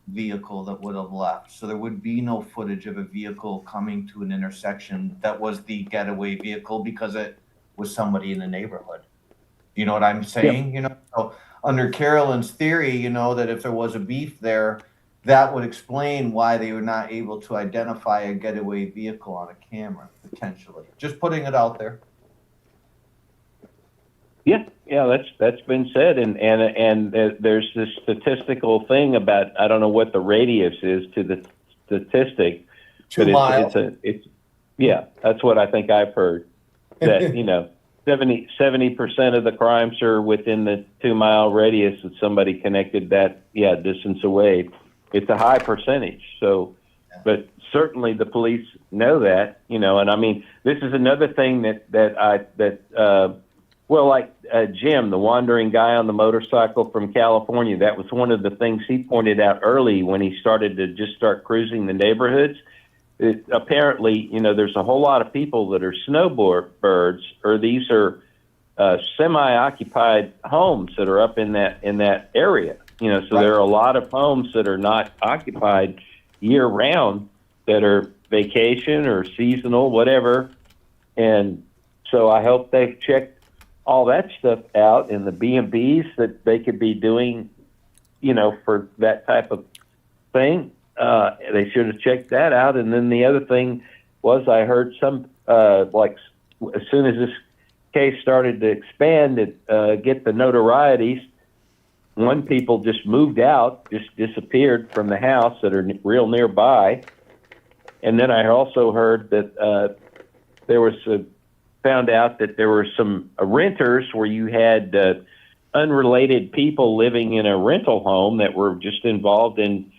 Vehicle that would have left. So there would be no footage of a vehicle coming to an intersection that was the getaway vehicle, because it was somebody in the neighborhood. You know what I'm saying? Yep. So under Carolyn's theory, that if there was a beef there, that would explain why they were not able to identify a getaway vehicle on a camera, potentially. Just putting it out there. Yeah, that's been said, and there's this statistical thing about, I don't know what the radius is to the statistic, 2 miles. That's what I think I've heard, that 70% of the crimes are within the 2 mile radius that somebody connected that distance away. It's a high percentage. So, but certainly the police know that, and I mean, this is another thing like Jim, the wandering guy on the motorcycle from California, that was one of the things he pointed out early when he started to just start cruising the neighborhoods. Apparently, there's a whole lot of people that are snowbirds, or these are semi-occupied homes that are up in that area. So there are a lot of homes that are not occupied year round, that are vacation or seasonal, whatever. And so I hope they've checked all that stuff out in the B&Bs that they could be doing, for that type of thing. They should have checked that out. And then the other thing was, I heard some, as soon as this case started to expand, get the notorieties, people just moved out, just disappeared from the house that are real nearby. And then I also heard that there was found out that there were some renters where you had unrelated people living in a rental home that were just involved in,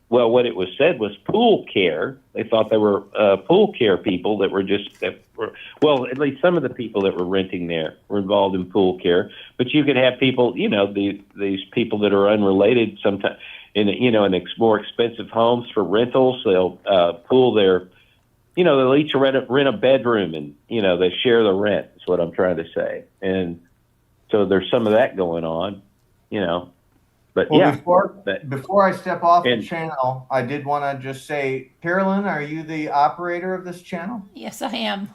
what it was said was pool care. They thought they were pool care people that were at least some of the people that were renting there were involved in pool care. But you could have people, these people that are unrelated sometimes in more expensive homes for rentals. They'll pool their, they'll each rent a bedroom, and, they share the rent, is what I'm trying to say. And so there's some of that going on, But before I step off the channel, I did want to just say, Carolyn, are you the operator of this channel? Yes, I am.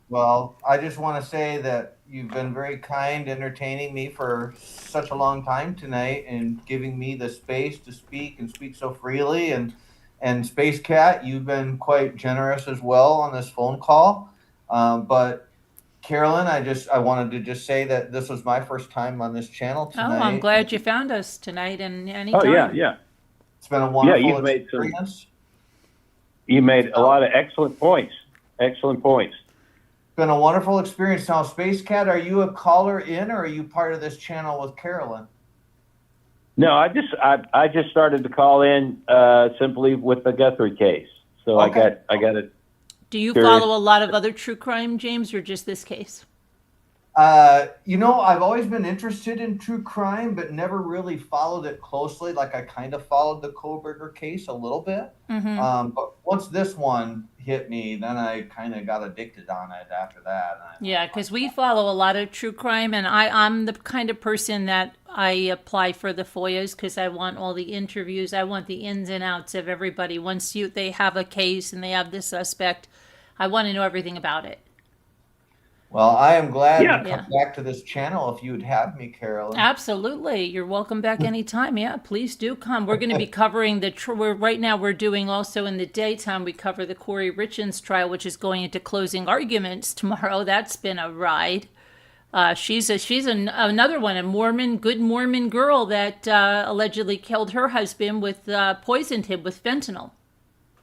Well, I just want to say that you've been very kind, entertaining me for such a long time tonight, and giving me the space to speak and speak so freely. And Space Cat, you've been quite generous as well on this phone call. But Carolyn, I wanted to just say that this was my first time on this channel tonight. Oh, I'm glad you found us tonight and anytime. Oh, yeah. It's been a wonderful you've made experience. You made a lot of excellent points. Excellent points. Been a wonderful experience. Now, Space Cat, are you a caller in, or are you part of this channel with Carolyn? No, I just started to call in simply with the Guthrie case. So Okay. I got it. Do you Curious. follow a lot of other true crime, James, or just this case? You know, I've always been interested in true crime, but never really followed it closely. Like I kind of followed the Kohlberger case a little bit. But once this one hit me, then I kind of got addicted on it after that. Yeah, because we follow a lot of true crime, and I'm the kind of person that I apply for the FOIAs because I want all the interviews. I want the ins and outs of everybody. Once they have a case and they have the suspect, I want to know everything about it. Well, I am glad Yeah. to come back to this channel if you'd have me, Carolyn. Absolutely. You're welcome back anytime. Yeah, please do come. We're going to be covering right now we're doing also in the daytime, we cover the Corey Richins trial, which is going into closing arguments tomorrow. That's been a ride. She's another one, a good Mormon girl that allegedly killed her husband poisoned him with fentanyl.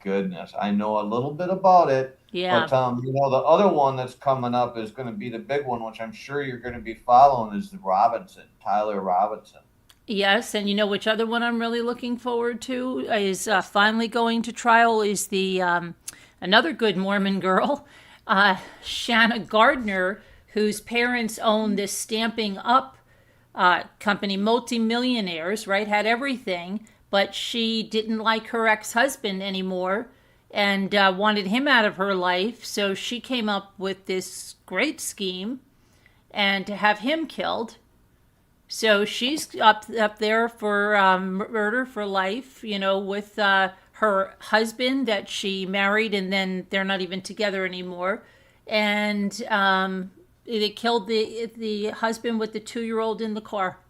Goodness, I know a little bit about it. Yeah. But you know, the other one that's coming up is going to be the big one, which I'm sure you're going to be following, is the Tyler Robinson. Yes, and you know which other one I'm really looking forward to is finally going to trial is the another good Mormon girl, Shanna Gardner, whose parents own this Stamping Up company, multimillionaires, right? Had everything, but she didn't like her ex-husband anymore and wanted him out of her life. So she came up with this great scheme and to have him killed. So she's up there for murder for life, you know, with her husband that she married, and then they're not even together anymore. And they killed the husband with the 2-year-old in the car.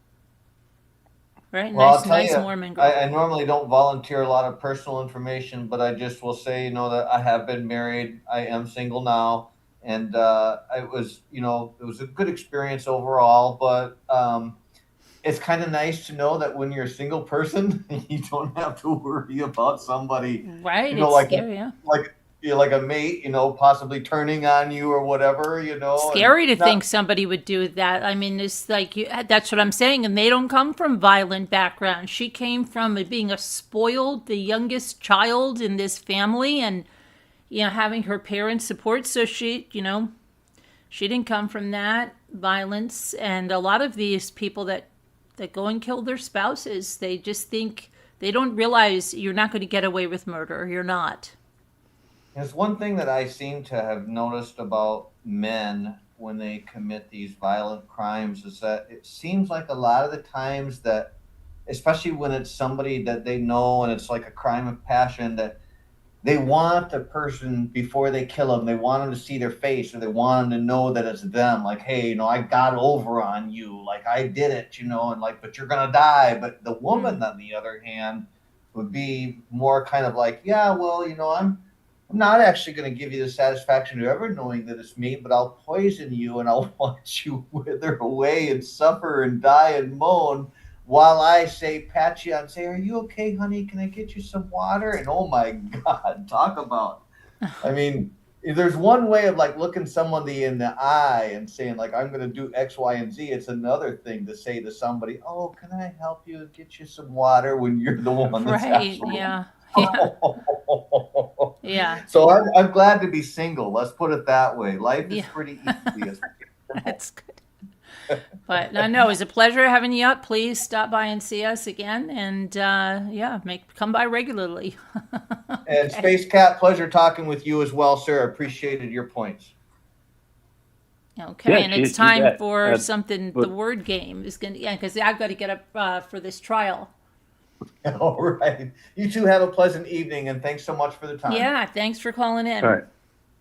Right, Well, nice, I'll tell nice you, Mormon girl. I normally don't volunteer a lot of personal information, but I just will say, you know, that I have been married. I am single now, and it was a good experience overall. But it's kind of nice to know that when you're a single person, you don't have to worry about somebody, Right, you know, it's like scary, yeah. like a mate, you know, possibly turning on you or whatever, you know. Scary to think somebody would do that. I mean, it's like that's what I'm saying, and they don't come from violent backgrounds. She came from being the youngest child in this family, and you know, having her parents' support. So she didn't come from that violence. And a lot of these people that go and kill their spouses, they just think they don't realize you're not going to get away with murder. You're not. There's one thing that I seem to have noticed about men when they commit these violent crimes is that it seems like a lot of the times that, especially when it's somebody that they know and it's like a crime of passion, that they want the person before they kill them, they want them to see their face, or they want them to know that it's them. Like, hey, you know, I got over on you. Like, I did it, you know, and like, but you're going to die. But the woman, on the other hand, would be more kind of like, yeah, well, you know, I'm not actually going to give you the satisfaction of ever knowing that it's me, but I'll poison you and I'll watch you wither away and suffer and die and moan while I pat you and say, are you okay, honey? Can I get you some water? And oh my God, talk about, I mean, if there's one way of like looking somebody in the eye and saying like, I'm going to do X, Y, and Z. It's another thing to say to somebody, oh, can I help you get you some water when you're the one that's Right, actually... yeah. Yeah. So I'm glad to be single. Let's put it that way. Life is pretty easy. That's good. But no, it was a pleasure having you up. Please stop by and see us again, and come by regularly. And Space Cat, pleasure talking with you as well, sir. Appreciated your points. Okay, Yeah, and it's you time bet. for something. The word game is going to, because I've got to get up for this trial. All right. You two have a pleasant evening, and thanks so much for the time. Yeah, thanks for calling in. All right.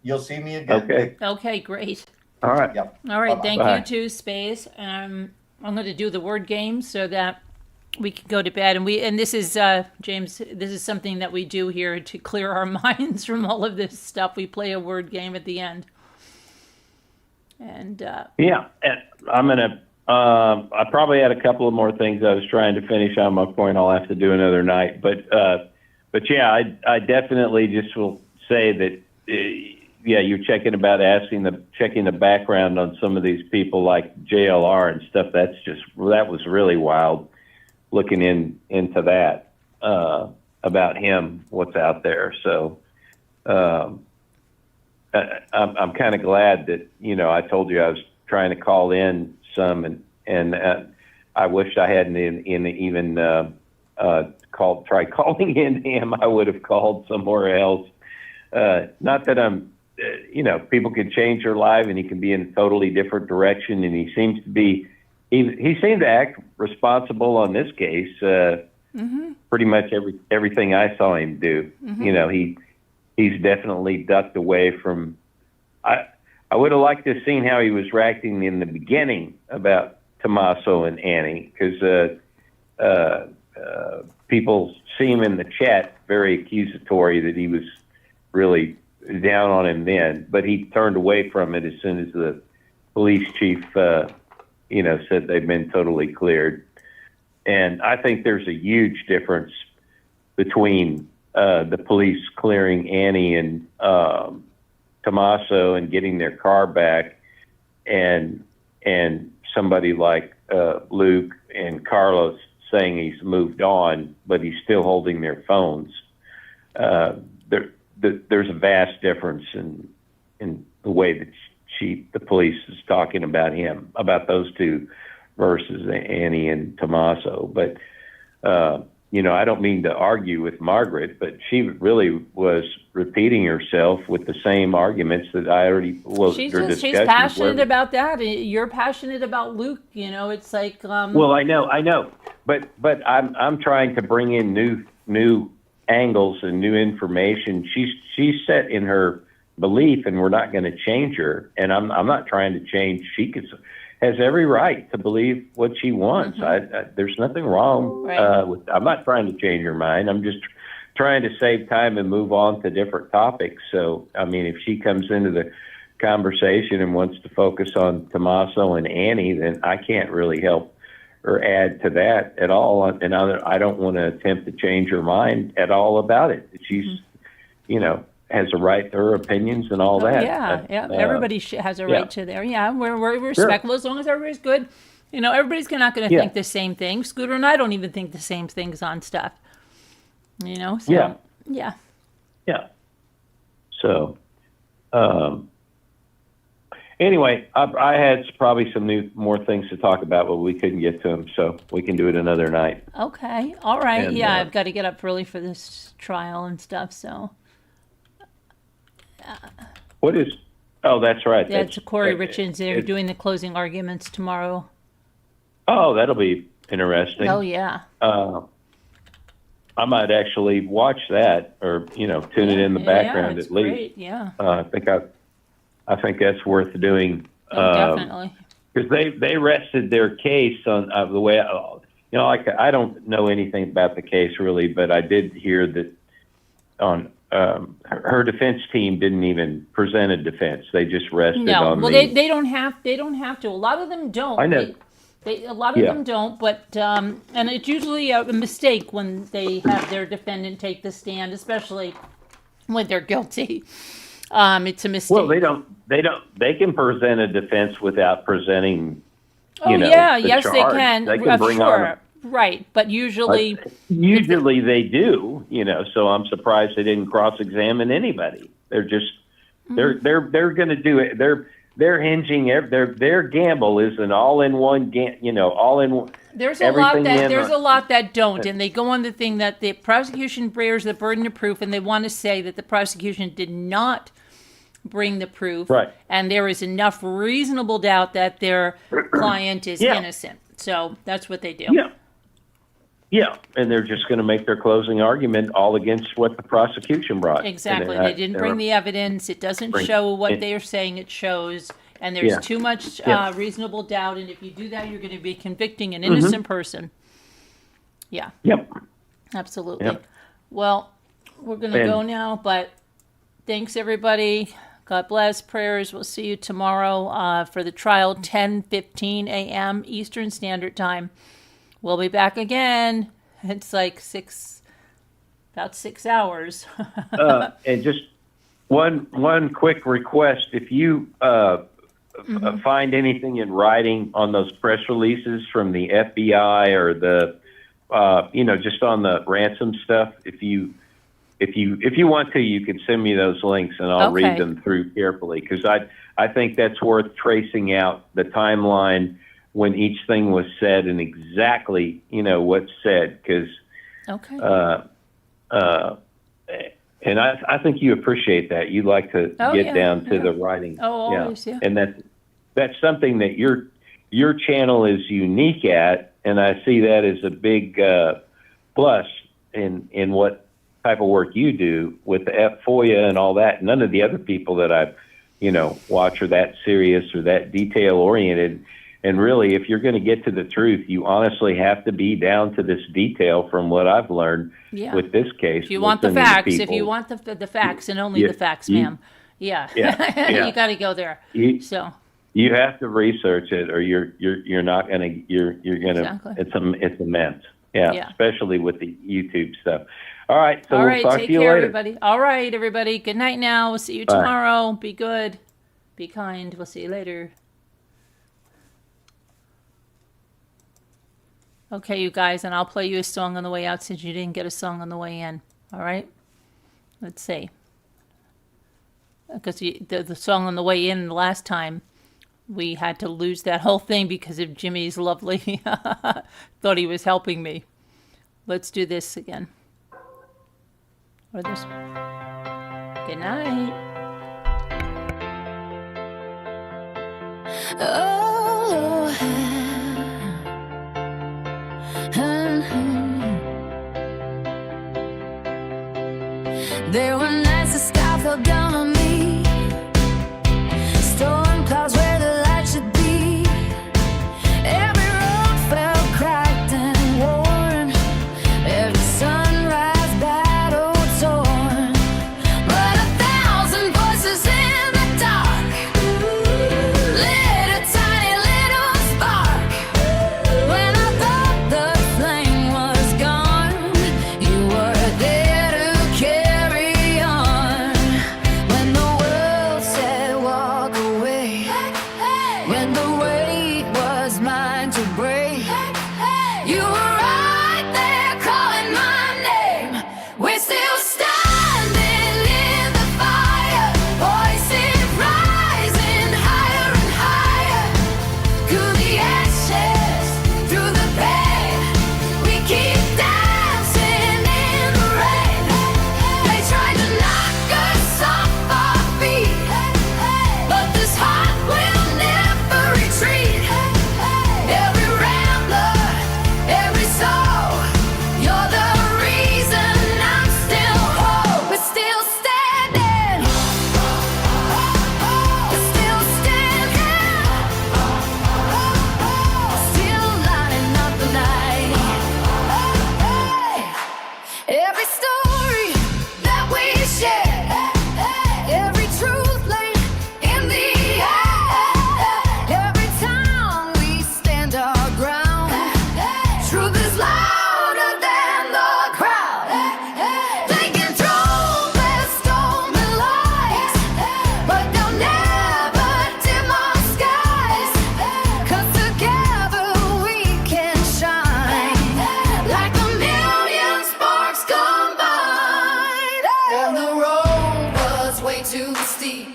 You'll see me again. Okay. Okay, great. All right. Yep. All right, Bye-bye. thank Bye. you too, Space. I'm going to do the word game so that we can go to bed. And this is James. This is something that we do here to clear our minds from all of this stuff. We play a word game at the end. And Yeah, and I'm going to I probably had a couple of more things I was trying to finish on my point. I'll have to do another night, but yeah, I definitely just will say that, yeah, you're checking the background on some of these people like JLR and stuff. That was really wild looking into that, about him, what's out there. So, I'm kind of glad that, I told you I was trying to call in some, and I wished I hadn't even tried calling in him. I would have called somewhere else. Not that I'm, people can change their life and he can be in a totally different direction. And he seems to be, he seemed to act responsible on this case. Pretty much everything I saw him do. He's definitely ducked away from. I would have liked to have seen how he was reacting in the beginning about Tommaso and Annie, because people see him in the chat very accusatory that he was really down on him then, but he turned away from it as soon as the police chief, said they've been totally cleared. And I think there's a huge difference between the police clearing Annie and Tommaso and getting their car back, and somebody like Luke and Carlos saying he's moved on, but he's still holding their phones. There's a vast difference in the way that the police is talking about him, about those two versus Annie and Tommaso. But I don't mean to argue with Margaret, but she really was repeating herself with the same arguments that I already was. She's passionate about that. You're passionate about Luke. It's like. Well, I know, but I'm trying to bring in new angles and new information. She's set in her belief, and we're not going to change her. And I'm not trying to change. She has every right to believe what she wants. There's nothing wrong with. I'm not trying to change her mind. I'm just trying to save time and move on to different topics. So, I mean, if she comes into the conversation and wants to focus on Tommaso and Annie, then I can't really help or add to that at all. And I don't want to attempt to change her mind at all about it. She's, has a right to her opinions and all that. Yeah. Everybody has a right to their. Yeah, we're respectful as long as everybody's good. Everybody's not going to think the same thing. Scooter and I don't even think the same things on stuff. So, yeah. So, anyway, I had probably some more things to talk about, but we couldn't get to them, so we can do it another night. Okay. All right. And, I've got to get up early for this trial and stuff, so. What is? Oh, that's right. Yeah, it's Corey Richards. They're doing the closing arguments tomorrow. Oh, that'll be interesting. Oh, yeah. I might actually watch that, or tune it in the background at least. Great. Yeah. I think that's worth doing. Definitely. Because they rested their case on the way. I don't know anything about the case really, but I did hear that on. Her defense team didn't even present a defense. They just rested on. Well, they don't have to. A lot of them don't. I know. A lot of them don't, but and it's usually a mistake when they have their defendant take the stand, especially when they're guilty. It's a mistake. Well, they don't. They can present a defense without presenting. Yes, charge. They can. They can bring on. Right, but usually they do, so I'm surprised they didn't cross-examine anybody. They're just, they're going to do it. They're hinging, their gamble is an all-in-one, all in one. There's a lot that don't, and they go on the thing that the prosecution bears the burden of proof, and they want to say that the prosecution did not bring the proof, right? And there is enough reasonable doubt that their client is innocent. So that's what they do. Yeah, and they're just going to make their closing argument all against what the prosecution brought. Exactly. They didn't bring the evidence. It doesn't show what they are saying it shows. And there's too much reasonable doubt. And if you do that, you're going to be convicting an innocent person. Yeah. Yep. Absolutely. Yep. Well, we're going to go now. But thanks, everybody. God bless. Prayers. We'll see you tomorrow for the trial, 10:15 a.m. Eastern Standard Time. We'll be back again. It's like about 6 hours. And just one quick request: if you find anything in writing on those press releases from the FBI or the just on the ransom stuff, if you want to, you can send me those links and I'll Okay. read them through carefully, because I think that's worth tracing out the timeline when each thing was said and exactly what's said, because Okay. and I think you appreciate that. You like to Oh, get yeah, down to yeah. the writing. Oh, always, yeah. And that's something that your channel is unique at, and I see that as a big plus in what type of work you do with the FOIA and all that. None of the other people that I watch are that serious or that detail oriented. And really, if you're going to get to the truth, you honestly have to be down to this detail, from what I've learned Yeah. with this case. If you want the listening to facts, if people. you want the facts and only Yeah, the facts, you- ma'am. Yeah. Yeah. You got to go there. So. You have to research it, or you're not gonna you're gonna Exactly. it's a mess. Yeah, Yeah. especially with the YouTube stuff. All right, so All we'll right, talk take to you care, later. everybody. All right, everybody. Good night now. We'll see you Bye. tomorrow. Be good. Be kind. We'll see you later. Okay, you guys, and I'll play you a song on the way out since you didn't get a song on the way in. All right? Let's see. Because the song on the way in the last time, we had to lose that whole thing because of Jimmy's lovely thought he was helping me. Let's do this again. Or this. Good night. Oh, there were nights the sky fell down on me. Storm clouds where the light should be. Every road felt cracked and worn. Every sunrise battle torn. But 1,000 voices in the dark lit a tiny little spark. When I thought the flame was gone, you were there to carry on. When the world said walk away, when the weight was mine to break, you were right there calling my name. We're still standing in the fire, voices rising higher and higher. Through the ashes, through the pain, we keep dancing in the rain. They tried to knock us off our feet, but this heart will never retreat. Every rambler, every soul, you're the reason I'm still whole. We're still standing. We're still standing. Still lighting up the night. Every story that we share, every truth laid in the air. Every time we stand our ground, truth is louder than the crowd. They can throw their stormy lights, but they'll never dim our skies. 'Cause together we can shine like a million sparks combined. And the road was way too steep.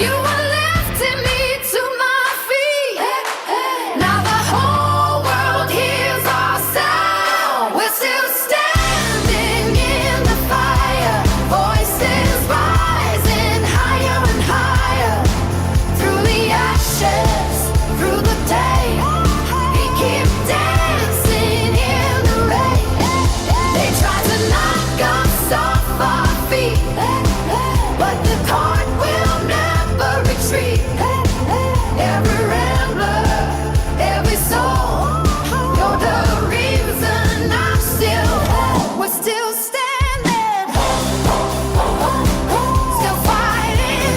You were lifting me to my feet. Now the whole world hears our sound. We're still standing in the fire, voices rising higher and higher. Through the ashes, through the day, we keep dancing in the rain. They try to knock us off our feet, but the heart will never retreat. Every rambler, every soul, you're the reason I'm still whole. We're still standing, still fighting.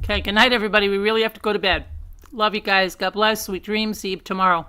Okay, good night, everybody. We really have to go to bed. Love you guys. God bless. Sweet dreams. See you tomorrow.